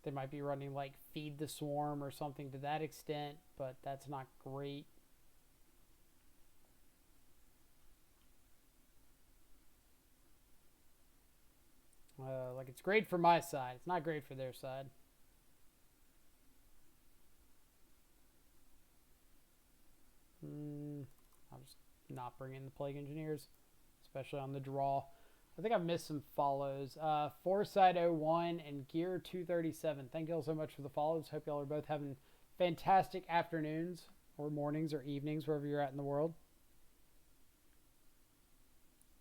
They might be running like Feed the Swarm or something to that extent, but that's not great. Like it's great for my side. It's not great for their side. I'll just not bring in the Plague Engineers, especially on the draw. I think I've missed some follows. Foresight01 and Gear237. Thank you all so much for the follows. Hope y'all are both having fantastic afternoons or mornings or evenings, wherever you're at in the world.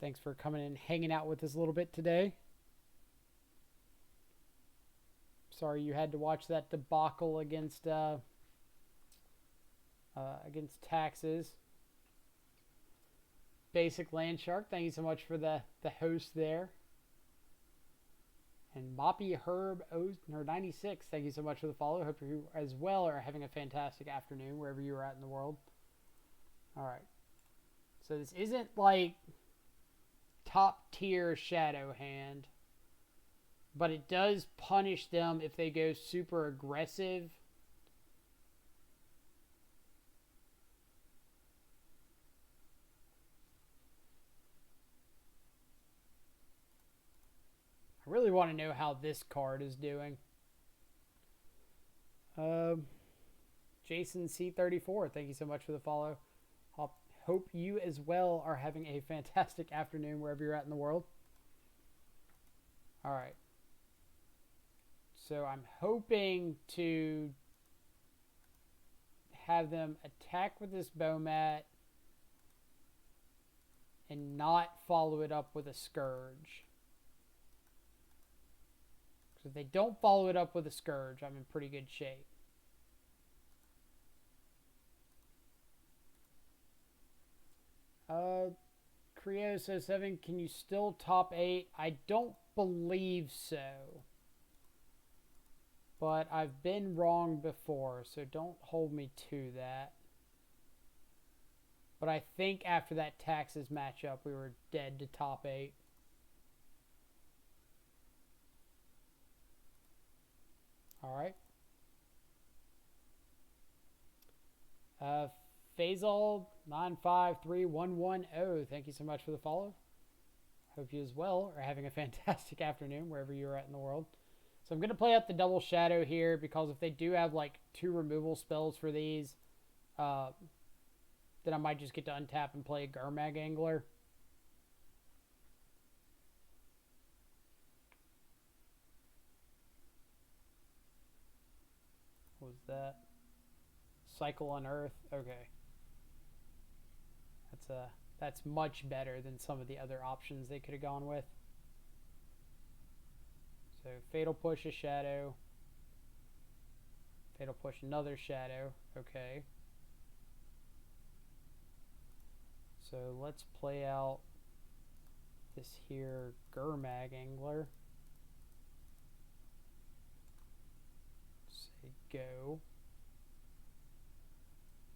Thanks for coming and hanging out with us a little bit today. Sorry you had to watch that debacle against taxes. Basic Land Shark, thank you so much for the host there. And Moppy Herb 96, thank you so much for the follow. Hope you as well are having a fantastic afternoon wherever you are at in the world. Alright. So this isn't like top tier Shadow Hand, but it does punish them if they go super aggressive. I really want to know how this card is doing. Jason C34, thank you so much for the follow. Hope you as well are having a fantastic afternoon wherever you're at in the world. Alright. So I'm hoping to have them attack with this Bomat and not follow it up with a Scourge. Because if they don't follow it up with a Scourge, I'm in pretty good shape. Creos07, can you still top 8? I don't believe so. But I've been wrong before, so don't hold me to that. But I think after that Taxes matchup, we were dead to top 8. Alright. Faisal 953110, thank you so much for the follow. Hope you as well are having a fantastic afternoon wherever you're at in the world. So I'm going to play out the double Shadow here because if they do have like 2 removal spells for these, then I might just get to untap and play a Gurmag Angler. What was that? Cycle Unearth. Okay. That's much better than some of the other options they could have gone with. So Fatal Push a Shadow. Fatal Push another Shadow. Okay. So let's play out this here Gurmag angler. Say go.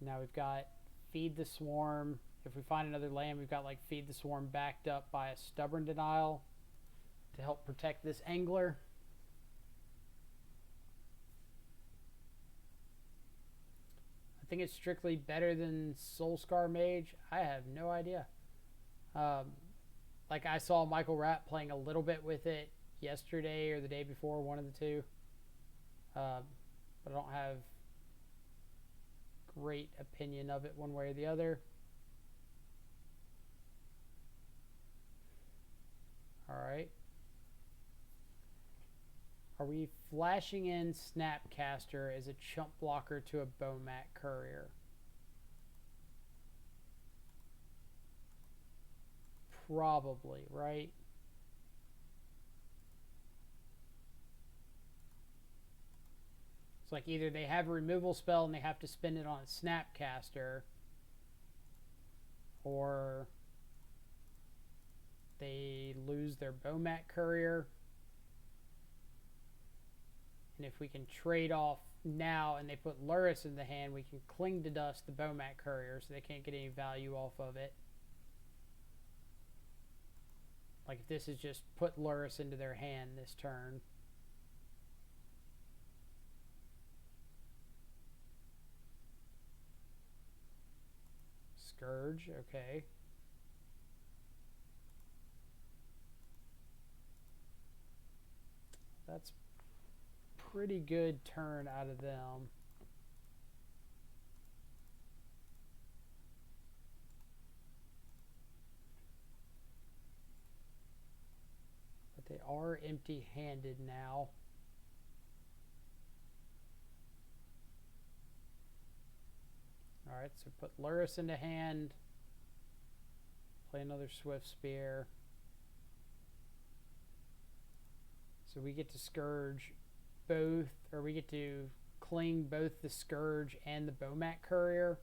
Now we've got feed the swarm. If we find another land, we've got like feed the swarm backed up by a stubborn denial to help protect this angler. I think it's strictly better than Soulscar Mage. I have no idea. Like I saw Michael Rapp playing a little bit with it yesterday or the day before, one of the two. But I don't have great opinion of it one way or the other. Alright. Are we flashing in Snapcaster as a chump blocker to a Bomat Courier? Probably, right? It's like either they have a removal spell and they have to spend it on a Snapcaster, or they lose their Bomat Courier. And if we can trade off now and they put Lurrus in the hand, we can cling to dust the Bomat Courier so they can't get any value off of it. Like if this is just put Lurrus into their hand this turn. Scourge, okay. That's pretty good turn out of them. But they are empty-handed now. Alright, so put Lurrus into hand. Play another Swift Spear. So we get to Scourge both, or we get to cling both the Scourge and the Bomat Courier.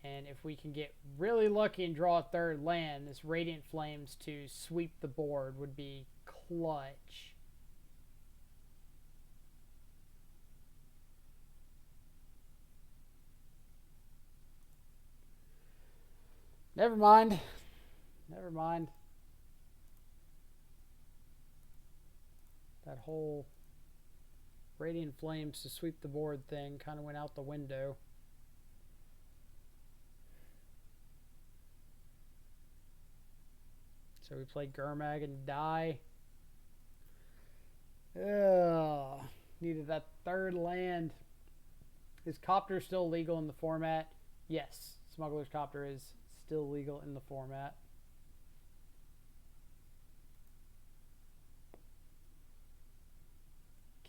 And if we can get really lucky and draw a third land, this Radiant Flames to sweep the board would be clutch. Never mind. Never mind. That whole Radiant Flames to sweep the board thing kind of went out the window. So we play Gurmag and die. Ugh. Needed that third land. Is Copter still legal in the format? Yes. Smuggler's Copter is still legal in the format.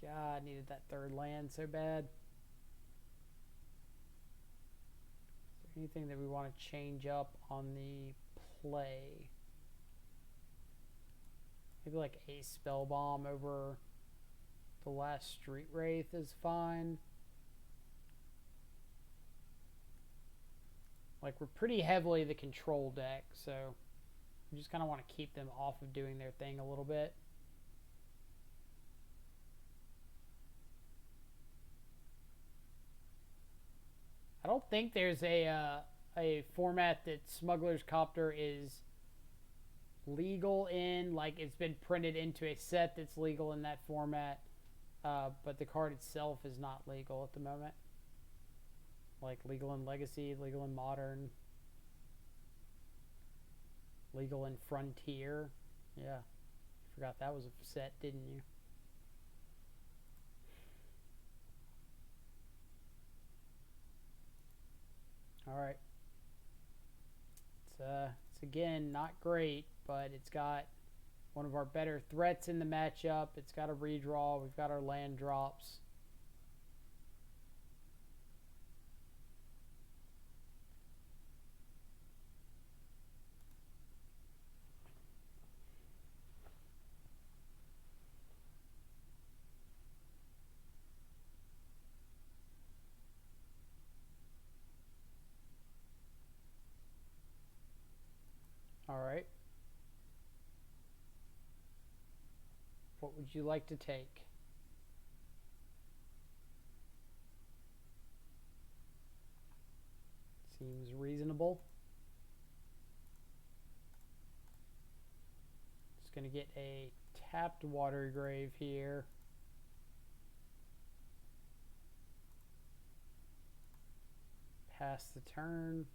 God, needed that third land so bad. Is there anything that we want to change up on the play? Maybe like a Spell Bomb over the last Street Wraith is fine. Like, we're pretty heavily the control deck, so we just kind of want to keep them off of doing their thing a little bit. I don't think there's a format that Smuggler's Copter is legal in. Like, it's been printed into a set that's legal in that format, but the card itself is not legal at the moment. Like, legal in Legacy, legal in Modern, legal in Frontier. Yeah, you forgot that was a set, didn't you? Alright. It's again not great, but it's got one of our better threats in the matchup. It's got a redraw. We've got our land drops. Alright. What would you like to take? Seems reasonable. Just going to get a tapped water grave here. Pass the turn.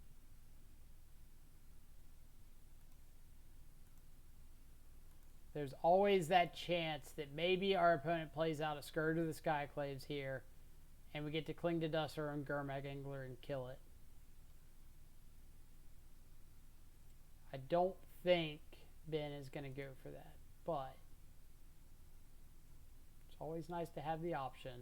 There's always that chance that maybe our opponent plays out a Scourge of the Skyclaves here, and we get to Cling to Dust our own Gurmag Angler and kill it. I don't think Ben is going to go for that, but it's always nice to have the option.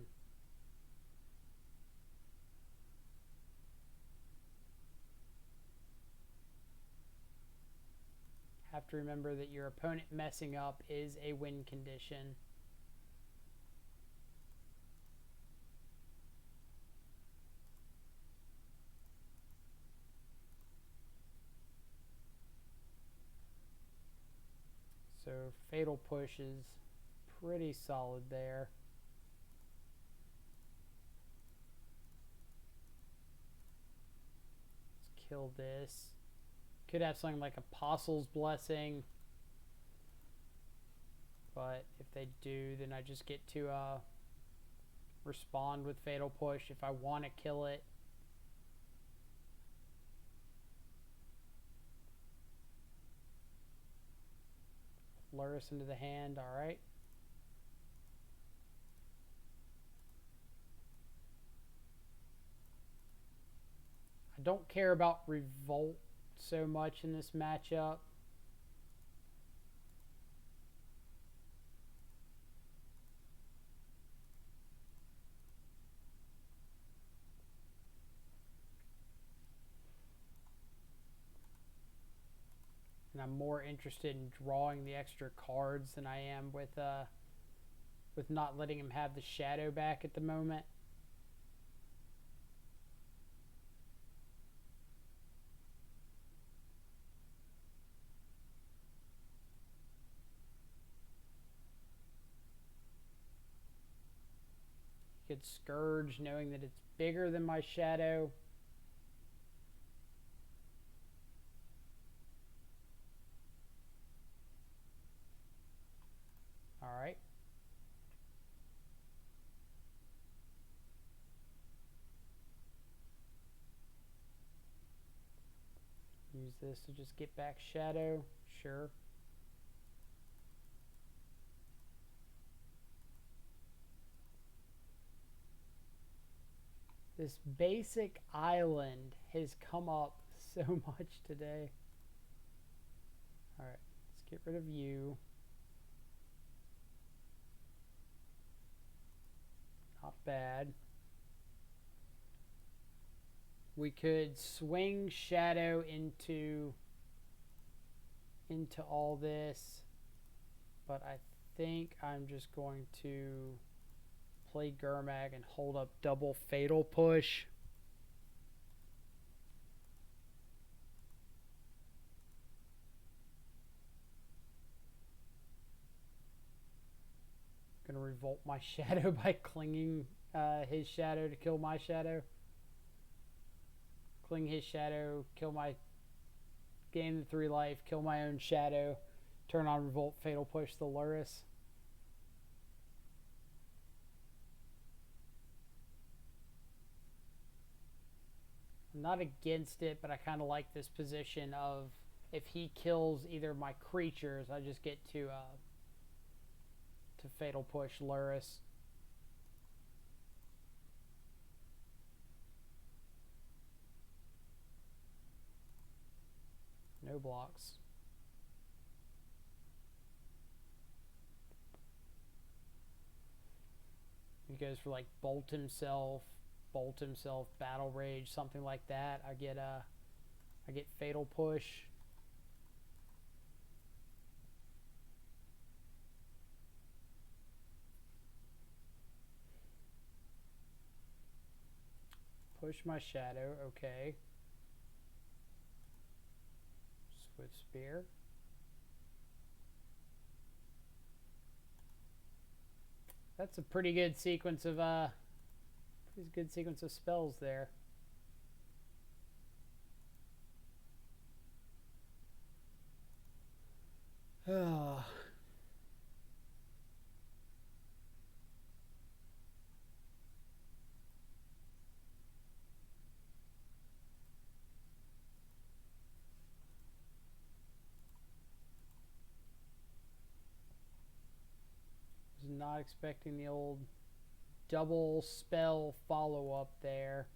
Have to remember that your opponent messing up is a win condition. So Fatal Push is pretty solid there. Let's kill this. Could have something like Apostle's Blessing. But if they do, then I just get to respond with Fatal Push if I want to kill it. Luris into the hand, alright. I don't care about Revolt so much in this matchup. And I'm more interested in drawing the extra cards than I am with not letting him have the shadow back at the moment. Could Scourge knowing that it's bigger than my shadow. Alright. Use this to just get back shadow. Sure. This basic island has come up so much today. Alright, let's get rid of you. Not bad. We could swing shadow into all this, but I think I'm just going to play Gurmag and hold up double Fatal Push. Gonna revolt my shadow by clinging his shadow to kill my shadow. Cling his shadow, kill my gain the 3 life, kill my own shadow, turn on revolt, Fatal Push the Luris. I'm not against it, but I kind of like this position of if he kills either of my creatures, I just get to Fatal Push Luris. No blocks. He goes for like Bolt himself, Battle Rage, something like that. I get Fatal Push. Push my shadow, okay. Swift Spear. That's a pretty good sequence of spells there. Oh. Was not expecting the old double spell follow-up there.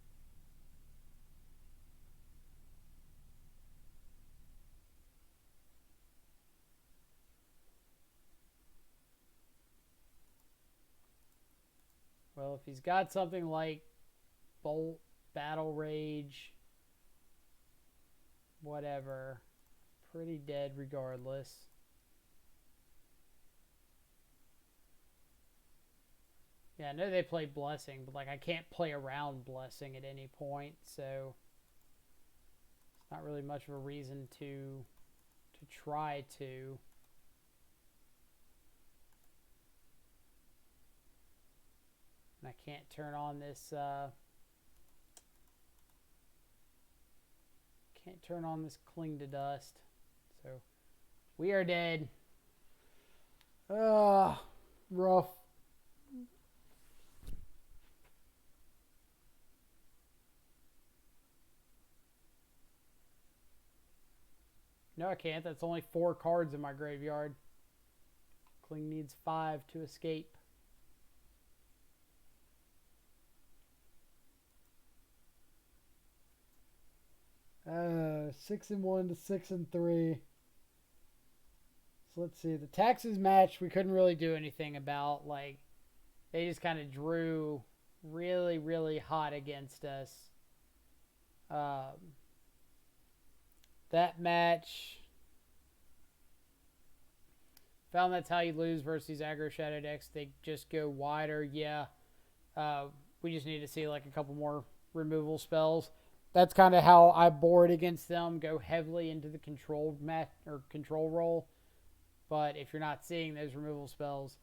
Well, if he's got something like Bolt, Battle Rage, whatever, pretty dead regardless. Yeah, I know they play Blessing, but like I can't play around Blessing at any point, so it's not really much of a reason to try to. And I can't turn on this Cling to Dust. So we are dead. Rough. No, I can't. That's only 4 cards in my graveyard. Cling needs 5 to escape. Uh, 6-1 to 6-3. So let's see. The taxes match we couldn't really do anything about. Like, they just kind of drew really, really hot against us. That match, found that's how you lose versus aggro shadow decks. They just go wider. Yeah, we just need to see like a couple more removal spells. That's kind of how I board against them. Go heavily into the control match or control roll. But if you're not seeing those removal spells,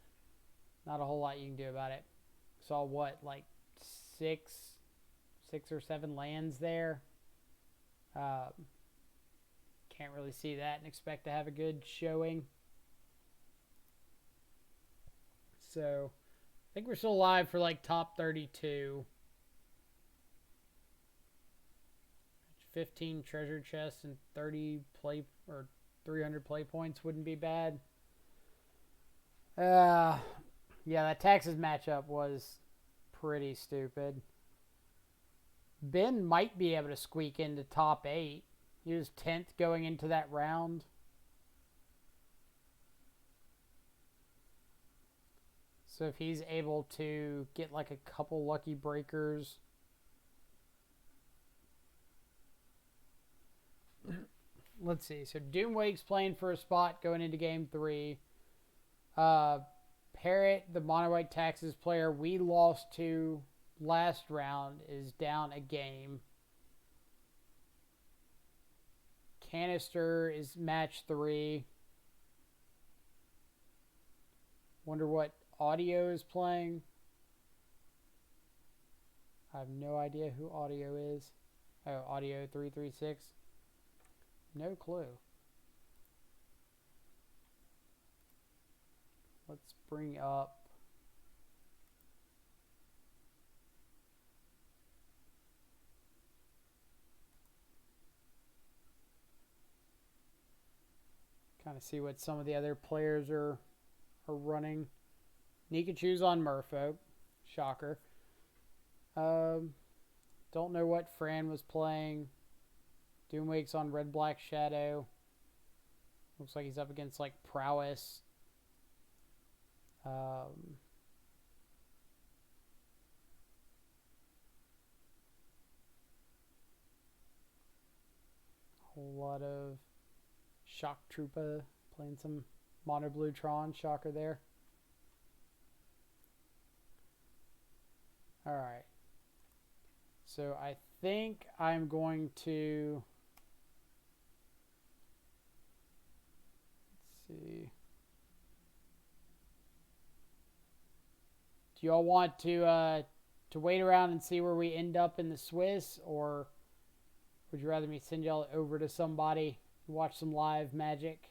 not a whole lot you can do about it. Saw what, like six or 7 lands there. Can't really see that and expect to have a good showing. So I think we're still alive for like top 32. 15 treasure chests and 30 play or 300 play points wouldn't be bad. Yeah, that taxes matchup was pretty stupid. Ben might be able to squeak into top 8. He was 10th going into that round. So if he's able to get like a couple lucky breakers. Let's see. So Doomwake's playing for a spot going into game 3. Parrot, the mono white taxes player we lost to last round, is down a game. Canister is match 3. Wonder what Audio is playing. I have no idea who Audio is. Oh, Audio 336. No clue. Let's bring up kind of see what some of the other players are running. Nikachu's on Merfolk. Shocker. Don't know what Fran was playing. Doomwake's on Red Black Shadow. Looks like he's up against like Prowess. Whole lot of Shock Troopa playing some Mono Blue Tron. Shocker there. Alright. So I think I'm going to Do y'all want to wait around and see where we end up in the Swiss, or would you rather me send y'all over to somebody and watch some live Magic?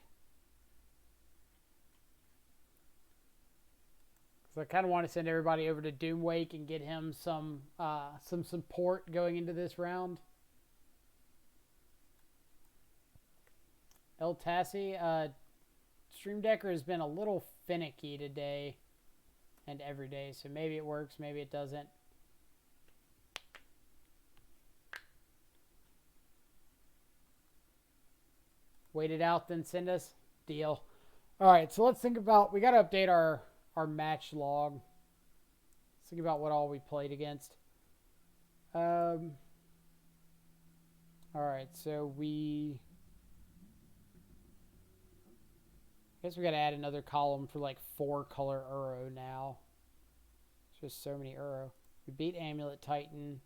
Because I kind of want to send everybody over to Doomwake and get him some support going into this round. El Tassi, Stream Decker has been a little finicky today and every day, so maybe it works, maybe it doesn't. Wait it out, then send us. Deal. All right, so let's think about, we got to update our match log. Let's think about what all we played against. All right, so I guess we got to add another column for like 4-color Uro now. It's just so many Uro. We beat Amulet Titan.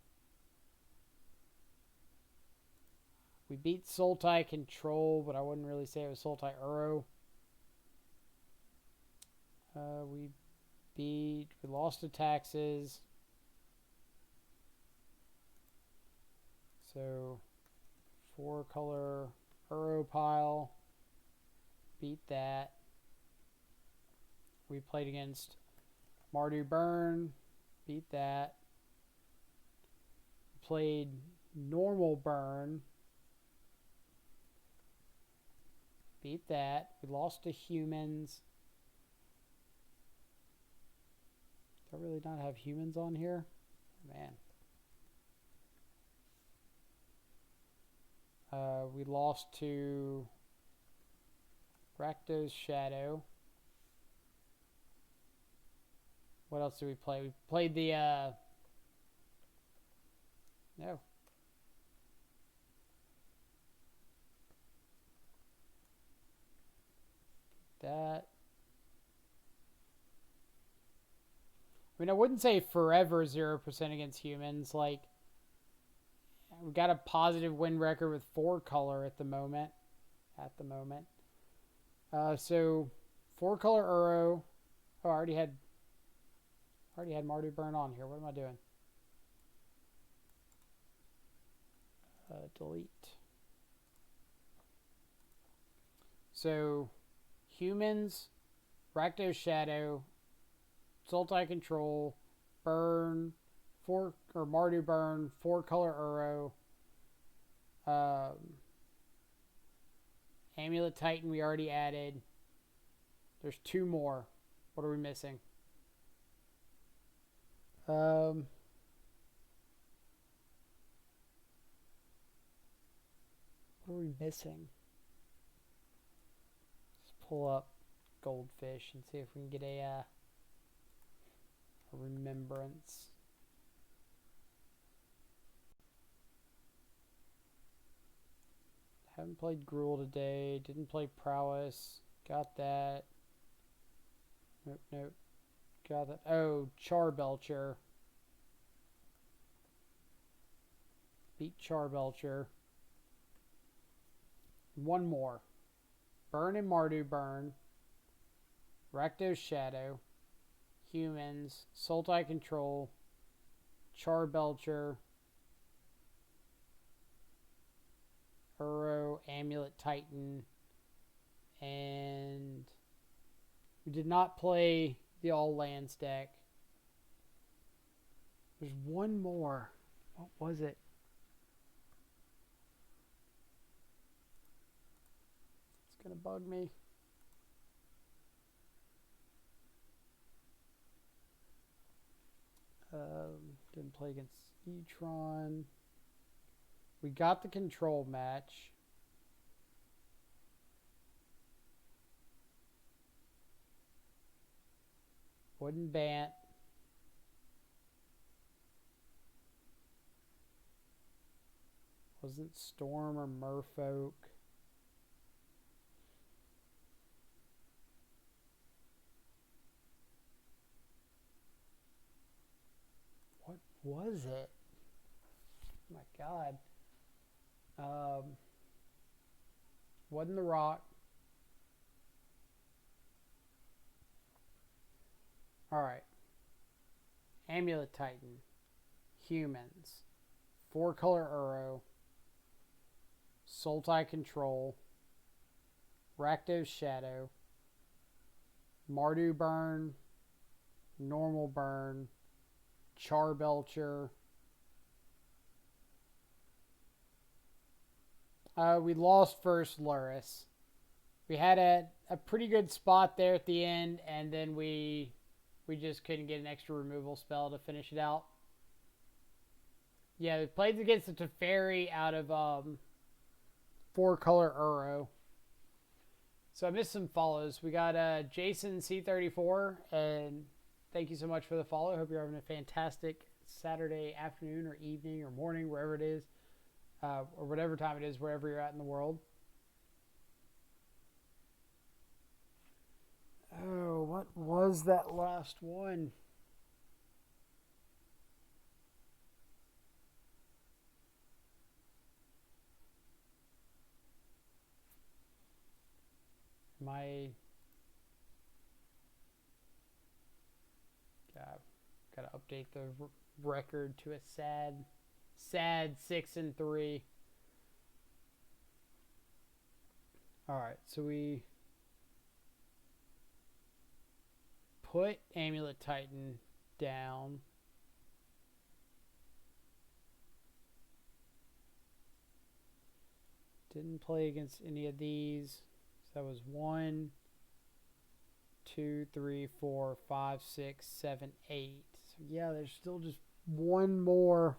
We beat Sultai Control, but I wouldn't really say it was Sultai Uro. We lost to taxes. So 4-color Uro pile. Beat that. We played against Mardu Burn. Beat that. Played normal Burn. Beat that. We lost to humans. Do I really not have humans on here? Man. We lost to Rakdos Shadow. What else did we play? We played the no. That. I mean, I wouldn't say forever 0% against humans. Like, we got a positive win record with 4-color at the moment. So 4-color Uro. Oh, I already had Mardu Burn on here. What am I doing? Delete. So humans, Rakdos Shadow, Sultai Control, Burn, Mardu Burn, 4-color Uro. Amulet Titan we already added. There's 2 more. What are we missing? What are we missing? Let's pull up Goldfish and see if we can get a remembrance. Haven't played Gruel today. Didn't play Prowess. Got that. Nope. Got that. Oh, Charbelcher. Beat Charbelcher. 1 more. Burn and Mardu Burn. Rakdos Shadow. Humans. Sultai Control. Charbelcher. Uro, Amulet Titan, and we did not play the All Lands deck. There's 1 more. What was it? It's gonna bug me. Didn't play against E-Tron. We got the control match. Wooden Bant. Wasn't Storm or Merfolk. What was it? Oh my God. Wasn't the Rock. All right. Amulet Titan, Humans, 4-color Uro, Sultai Control, Rakdos Shadow, Mardu Burn, Normal Burn, Charbelcher. We lost first Luris. We had a pretty good spot there at the end, and then we just couldn't get an extra removal spell to finish it out. Yeah, we played against a Teferi out of 4-color Uro. So I missed some follows. We got Jason C34, and thank you so much for the follow. I hope you're having a fantastic Saturday afternoon or evening or morning, wherever it is, or whatever time it is, wherever you're at in the world. Oh, what was that last one? Gotta update the record to a sad 6-3. All right, so we put Amulet Titan down. Didn't play against any of these. So that was 1, 2, 3, 4, 5, 6, 7, 8. So yeah, there's still just one more.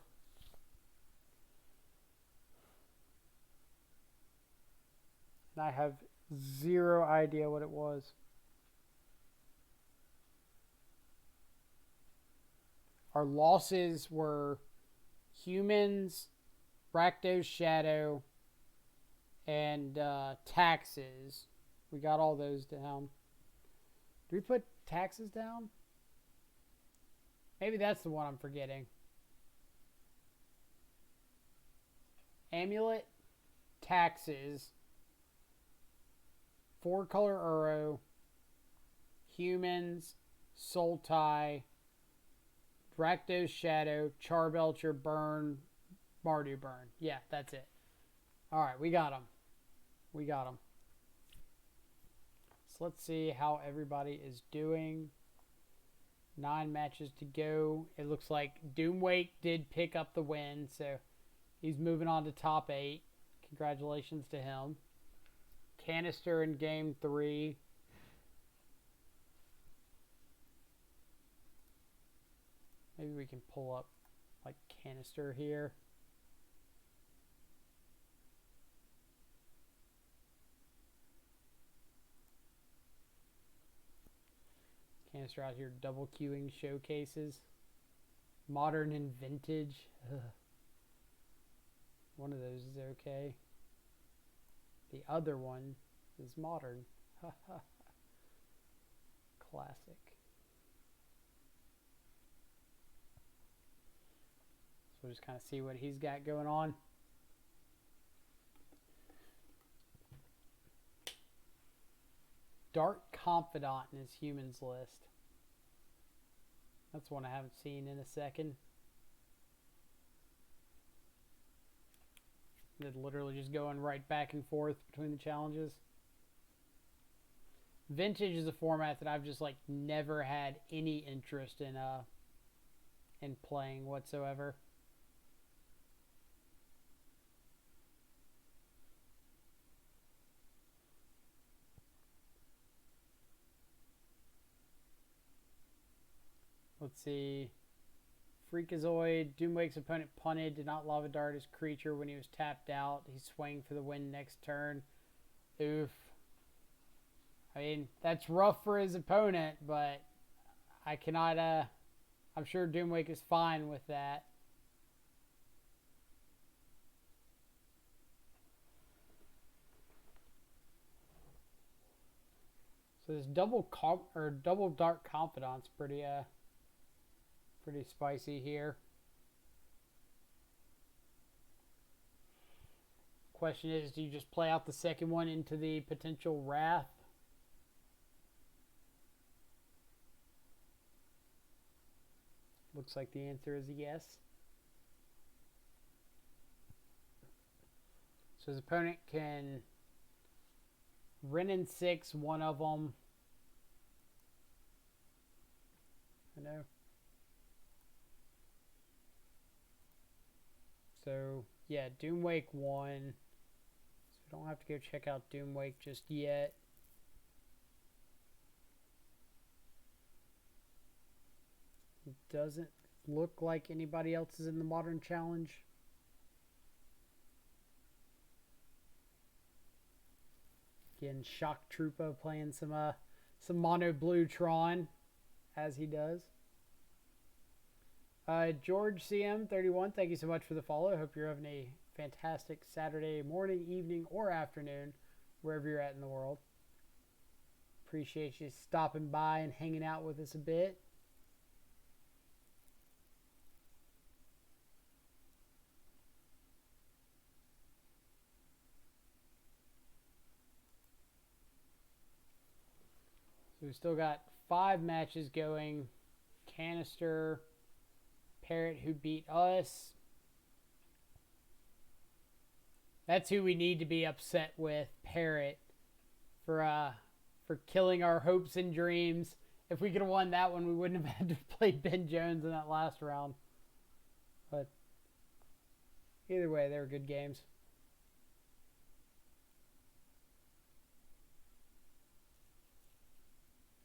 And I have zero idea what it was. Our losses were Humans, Rakdos Shadow, and Taxes. We got all those down. Did we put Taxes down? Maybe that's the one I'm forgetting. Amulet, Taxes, 4-color Uro, Humans, Sultai, Rakdos Shadow, Charbelcher, Burn, Mardu Burn. Yeah, that's it. All right, we got them. We got them. So let's see how everybody is doing. 9 matches to go. It looks like Doomwake did pick up the win, so he's moving on to top 8. Congratulations to him. Canister in game 3. Maybe we can pull up like Canister here. Canister out here double queuing showcases. Modern and vintage. Ugh. One of those is okay. The other one is modern. Classic. So we'll just kind of see what he's got going on. Dark Confidant in his humans list. That's one I haven't seen in a second. They're literally just going right back and forth between the challenges. Vintage is a format that I've just like never had any interest in playing whatsoever. Let's see. Freakazoid. Doomwake's opponent punted. Did not lava dart his creature when he was tapped out. He swung for the win next turn. Oof. I mean, that's rough for his opponent, but I cannot, I'm sure Doomwake is fine with that. So this double Dark Confidant's pretty spicy here. Question is, do you just play out the second one into the potential Wrath? Looks like the answer is a yes. So his opponent can Ren and 6, one of them. I know. So, yeah, Doomwake won. So we don't have to go check out Doomwake just yet. It doesn't look like anybody else is in the Modern Challenge. Again, Shock Troopa playing some Mono Blue Tron, as he does. George CM31, thank you so much for the follow. I hope you're having a fantastic Saturday morning, evening, or afternoon, wherever you're at in the world. Appreciate you stopping by and hanging out with us a bit. So we've still got 5 matches going. Canister, Parrot, who beat us. That's who we need to be upset with, Parrot, for killing our hopes and dreams. If we could have won that one, we wouldn't have had to play Ben Jones in that last round. But either way, they were good games.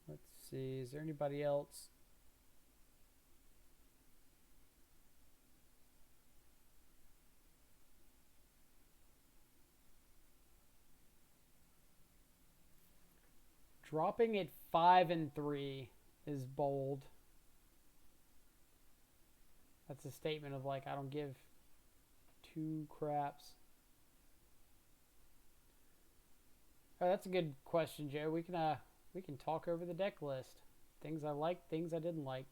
Let's see, is there anybody else? Dropping at 5-3 is bold. That's a statement of like, I don't give 2 craps. Oh, that's a good question, Joe. We can talk over the deck list. Things I liked, things I didn't like.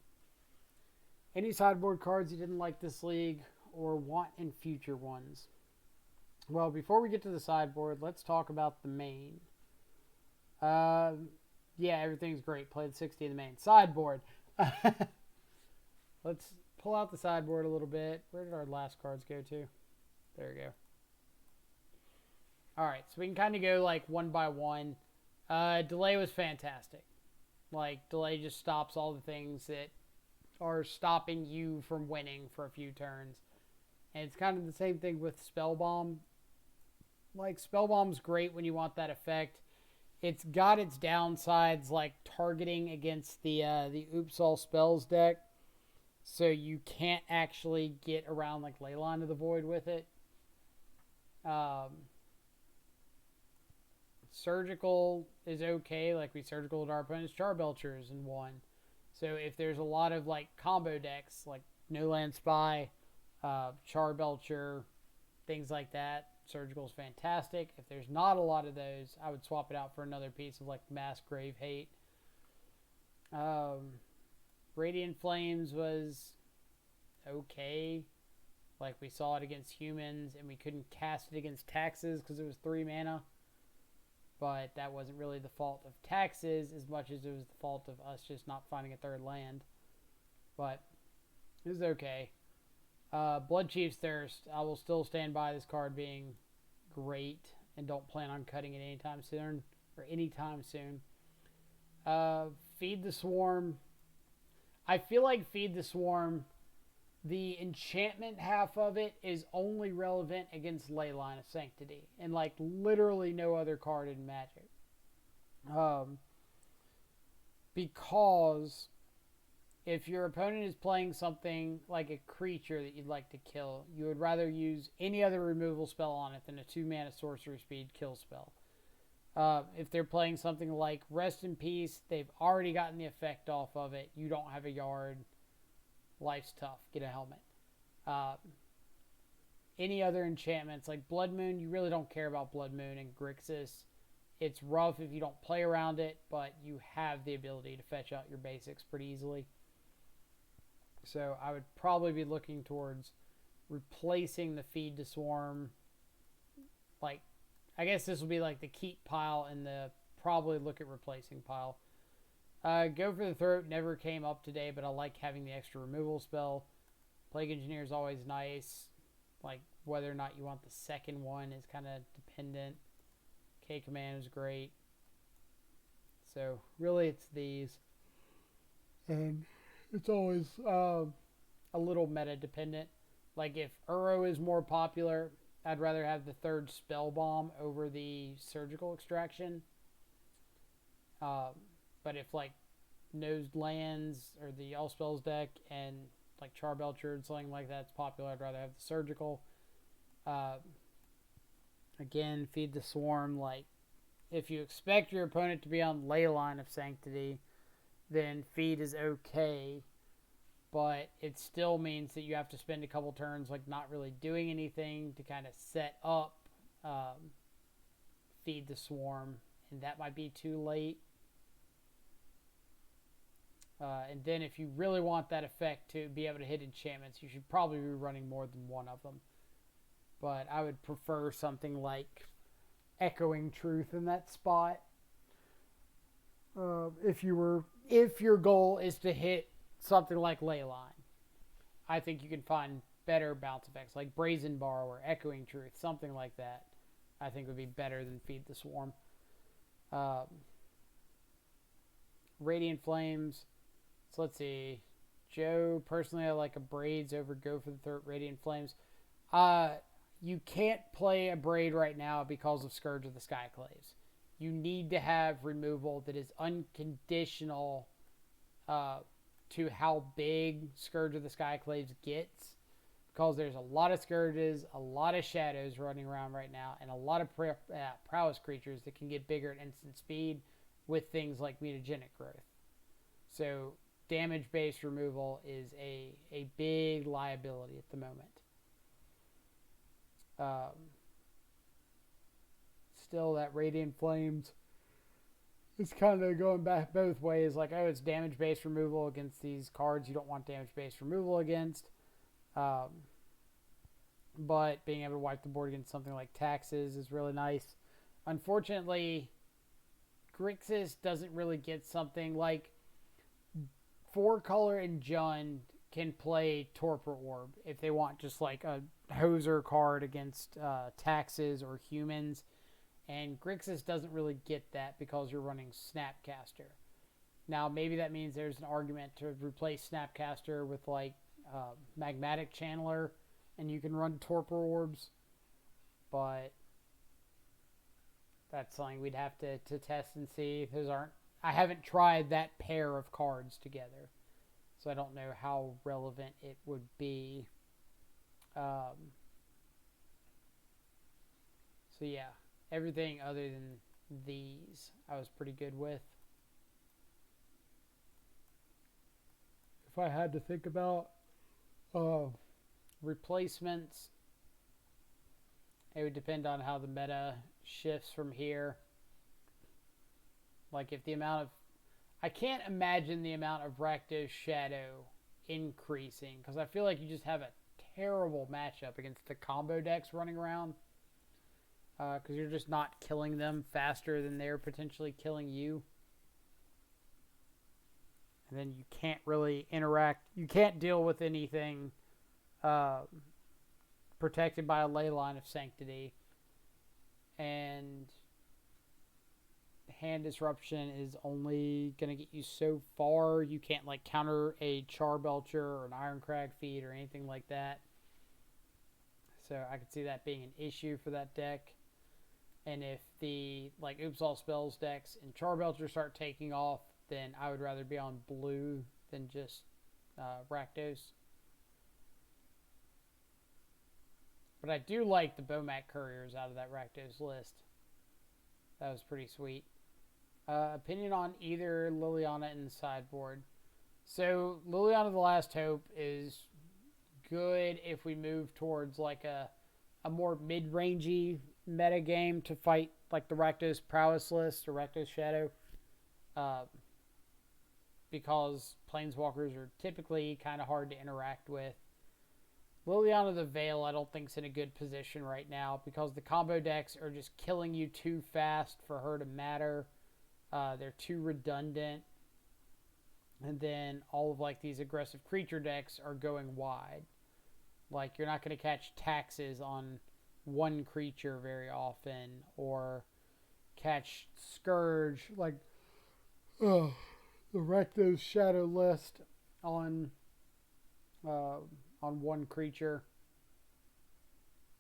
Any sideboard cards you didn't like this league or want in future ones? Well, before we get to the sideboard, let's talk about the main. Yeah, everything's great. Played 60 in the main. Sideboard. Let's pull out the sideboard a little bit. Where did our last cards go to? There we go. Alright, so we can kind of go like one by one. Delay was fantastic. Like, delay just stops all the things that are stopping you from winning for a few turns. And it's kind of the same thing with Spellbomb. Like, Spellbomb's great when you want that effect. It's got its downsides, like targeting against the Oops All Spells deck. So you can't actually get around like Leyline of the Void with it. Surgical is okay. Like, we surgical at our opponent's Charbelchers in 1. So if there's a lot of like combo decks, like No Land Spy, Charbelcher, things like that, surgical is fantastic. If there's not a lot of those, I would swap it out for another piece of like Mass Grave Hate. Radiant Flames was okay. Like, we saw it against humans and we couldn't cast it against taxes because it was 3 mana. But that wasn't really the fault of taxes as much as it was the fault of us just not finding a 3rd land. But it was okay. Bloodchief's Thirst, I will still stand by this card being great and don't plan on cutting it anytime soon. Feed the Swarm. I feel like Feed the Swarm, the enchantment half of it is only relevant against Leyline of Sanctity and like literally no other card in Magic. Because if your opponent is playing something like a creature that you'd like to kill, you would rather use any other removal spell on it than a 2-mana sorcery speed kill spell. If they're playing something like Rest in Peace, they've already gotten the effect off of it. You don't have a yard. Life's tough. Get a helmet. Any other enchantments like Blood Moon, you really don't care about Blood Moon and Grixis. It's rough if you don't play around it, but you have the ability to fetch out your basics pretty easily. So I would probably be looking towards replacing the Feed to Swarm. Like, I guess this will be like the keep pile and the probably look at replacing pile. Go for the Throat never came up today, but I like having the extra removal spell. Plague Engineer is always nice. Like, whether or not you want the second one is kind of dependent. K Command is great. So, really, it's these. And it's always a little meta dependent. Like, if Uro is more popular, I'd rather have the third Spell Bomb over the Surgical Extraction. But if, like, Nosed Lands or the All Spells deck and, like, Charbelcher and something like that's popular, I'd rather have the Surgical. Again, Feed the Swarm. Like, if you expect your opponent to be on Leyline of Sanctity, then Feed is okay. But it still means that you have to spend a couple turns, like, not really doing anything to kind of set up Feed the Swarm. And that might be too late. And then if you really want that effect to be able to hit enchantments, you should probably be running more than one of them. But I would prefer something like Echoing Truth in that spot. If your goal is to hit something like Leyline, I think you can find better bounce effects like Brazen Borrower, Echoing Truth, something like that. I think would be better than Feed the Swarm. Radiant Flames. So let's see. Joe, personally, I like Abrades over Go for the Throat Radiant Flames. You can't play Abrade right now because of Scourge of the Skyclaves. You need to have removal that is unconditional to how big Scourge of the Skyclaves gets. Because there's a lot of Scourges, a lot of Shadows running around right now, and a lot of Prowess creatures that can get bigger at instant speed with things like Mutagenic Growth. So damage-based removal is a big liability at the moment. Still, that Radiant Flames is kind of going back both ways. Like, oh, it's damage-based removal against these cards you don't want damage-based removal against. But being able to wipe the board against something like Taxes is really nice. Unfortunately, Grixis doesn't really get something like 4-color and Jund can play Torpor Orb if they want just like a hoser card against Taxes or humans. And Grixis doesn't really get that because you're running Snapcaster. Now, maybe that means there's an argument to replace Snapcaster with like Magmatic Channeler and you can run Torpor Orbs. But that's something we'd have to test and see. I haven't tried that pair of cards together, so I don't know how relevant it would be. So yeah, everything other than these I was pretty good with. If I had to think about replacements, it would depend on how the meta shifts from here. Like, if the amount of... I can't imagine the amount of Rakdos Shadow increasing, because I feel like you just have a terrible matchup against the combo decks running around. Because you're just not killing them faster than they're potentially killing you. And then you can't really interact. You can't deal with anything protected by a Leyline of Sanctity. And hand disruption is only going to get you so far. You can't like counter a Charbelcher or an Ironcrag feed or anything like that. So I could see that being an issue for that deck. And if the like Oops All Spells decks and Charbelcher start taking off, then I would rather be on blue than just Rakdos. But I do like the Bomat Couriers out of that Rakdos list. That was pretty sweet. Opinion on either Liliana and sideboard. So Liliana the Last Hope is good if we move towards like a more mid-rangey meta game to fight like the Rakdos Prowess list or Rakdos Shadow. Because Planeswalkers are typically kind of hard to interact with. Liliana the Veil I don't think is in a good position right now because the combo decks are just killing you too fast for her to matter. They're too redundant. And then all of like these aggressive creature decks are going wide. Like you're not going to catch taxes on one creature very often, or catch Scourge, like the Recto's Shadow list on one creature.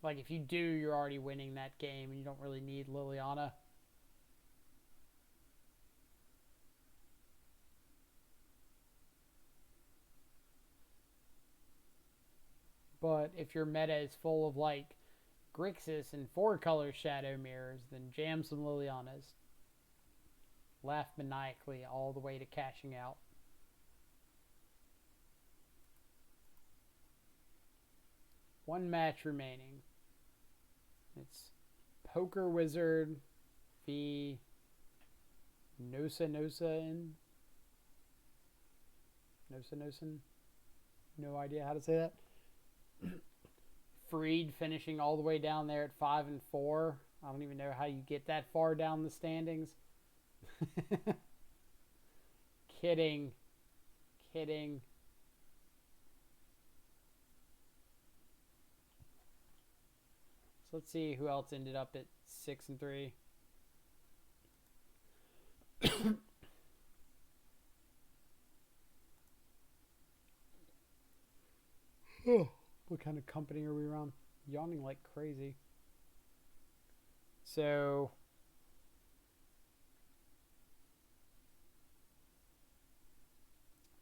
Like if you do, you're already winning that game, and you don't really need Liliana. But if your meta is full of like Grixis and 4-color Shadow Mirrors, then jam some Lilianas. Laugh maniacally all the way to cashing out. One match remaining. It's Poker Wizard v. Nosa Nosa. No idea how to say that. Freed finishing all the way down there at 5-4. I don't even know how you get that far down the standings. Kidding. So let's see who else ended up at 6-3. What kind of company are we around? Yawning like crazy. So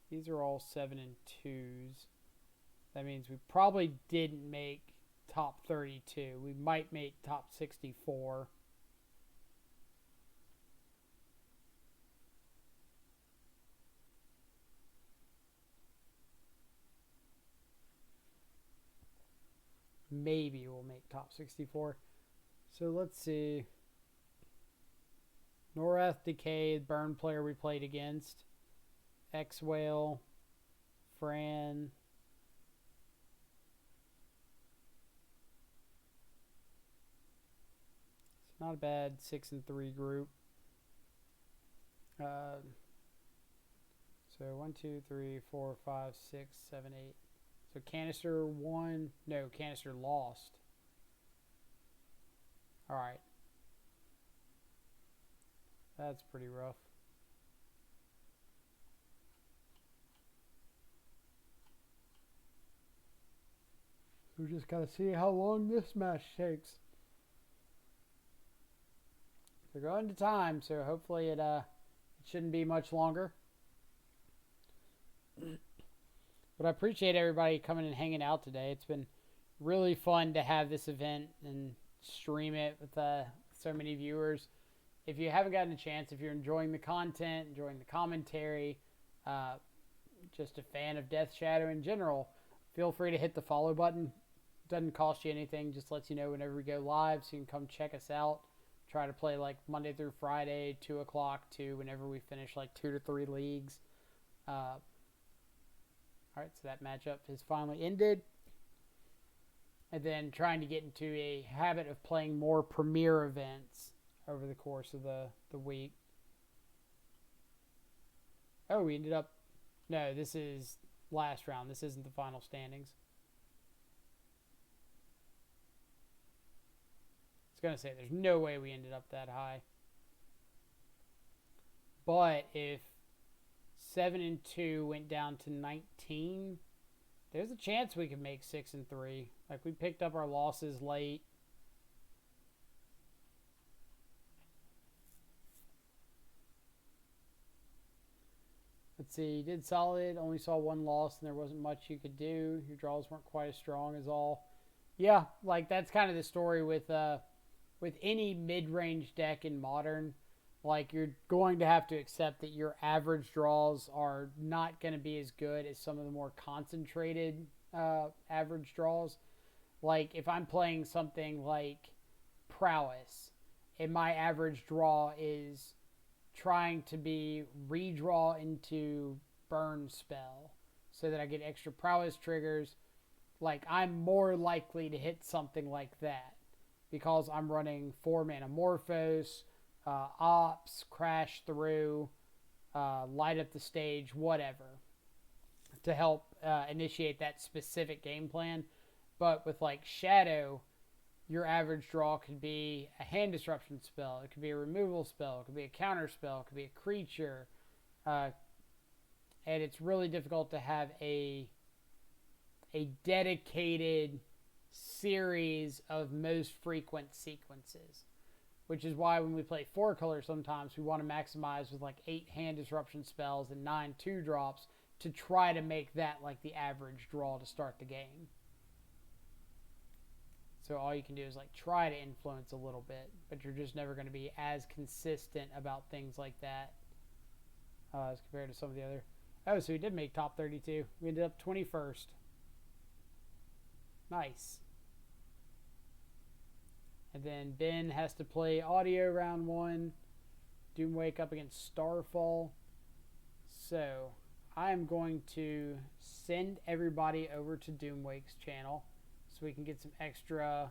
these are all 7-2s. That means we probably didn't make top 32. We might make top 64. Maybe we'll make top 64. So let's see. Norath Decay, burn player we played against. X-Whale. Fran. It's not a bad 6-3 group. So 1, 2, 3, 4, 5, 6, 7, 8. So Canister won. No, Canister lost. Alright. That's pretty rough. We just gotta see how long this match takes. They're going to time, so hopefully it shouldn't be much longer. But I appreciate everybody coming and hanging out today. It's been really fun to have this event and stream it with so many viewers. If you haven't gotten a chance, if you're enjoying the content, enjoying the commentary, just a fan of Death Shadow in general, feel free to hit the follow button. Doesn't cost you anything, just lets you know whenever we go live, so you can come check us out. Try to play like Monday through Friday, 2 o'clock to whenever we finish like 2 to 3 leagues. Alright, so that matchup has finally ended. And then trying to get into a habit of playing more premier events over the course of the week. Oh, we ended up... No, this is last round. This isn't the final standings. I was going to say, there's no way we ended up that high. But if 7-2 went down to 19, there's a chance we could make 6-3. Like, we picked up our losses late. Let's see, you did solid, only saw one loss, and there wasn't much you could do. Your draws weren't quite as strong as all. Yeah, like, that's kind of the story with any mid-range deck in Modern. Like, you're going to have to accept that your average draws are not going to be as good as some of the more concentrated average draws. Like, if I'm playing something like Prowess, and my average draw is trying to be redraw into burn spell so that I get extra Prowess triggers, like, I'm more likely to hit something like that because I'm running 4-mana Morphos, Ops, Crash Through, light up the stage, whatever, to help initiate that specific game plan. But with like Shadow, your average draw could be a hand disruption spell, it could be a removal spell, it could be a counter spell, it could be a creature, and it's really difficult to have a dedicated series of most frequent sequences, which is why when we play 4-color sometimes we want to maximize with like 8 hand disruption spells and 9 2-drops to try to make that like the average draw to start the game. So all you can do is like try to influence a little bit, but you're just never going to be as consistent about things like that as compared to some of the other. Oh, so we did make top 32. We ended up 21st. Nice. And then Ben has to play audio round 1. Doomwake up against Starfall. So I am going to send everybody over to Doomwake's channel so we can get some extra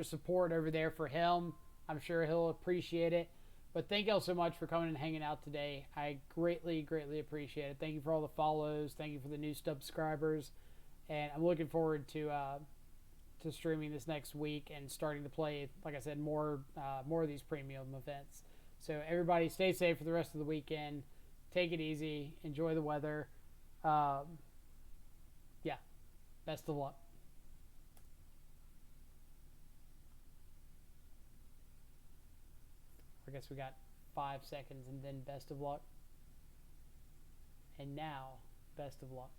support over there for him. I'm sure he'll appreciate it. But thank y'all so much for coming and hanging out today. I greatly, greatly appreciate it. Thank you for all the follows. Thank you for the new subscribers. And I'm looking forward to streaming this next week and starting to play, like I said, more of these premium events. So everybody stay safe for the rest of the weekend. Take it easy. Enjoy the weather. Yeah. Best of luck. I guess we got 5 seconds and then best of luck. And now, best of luck.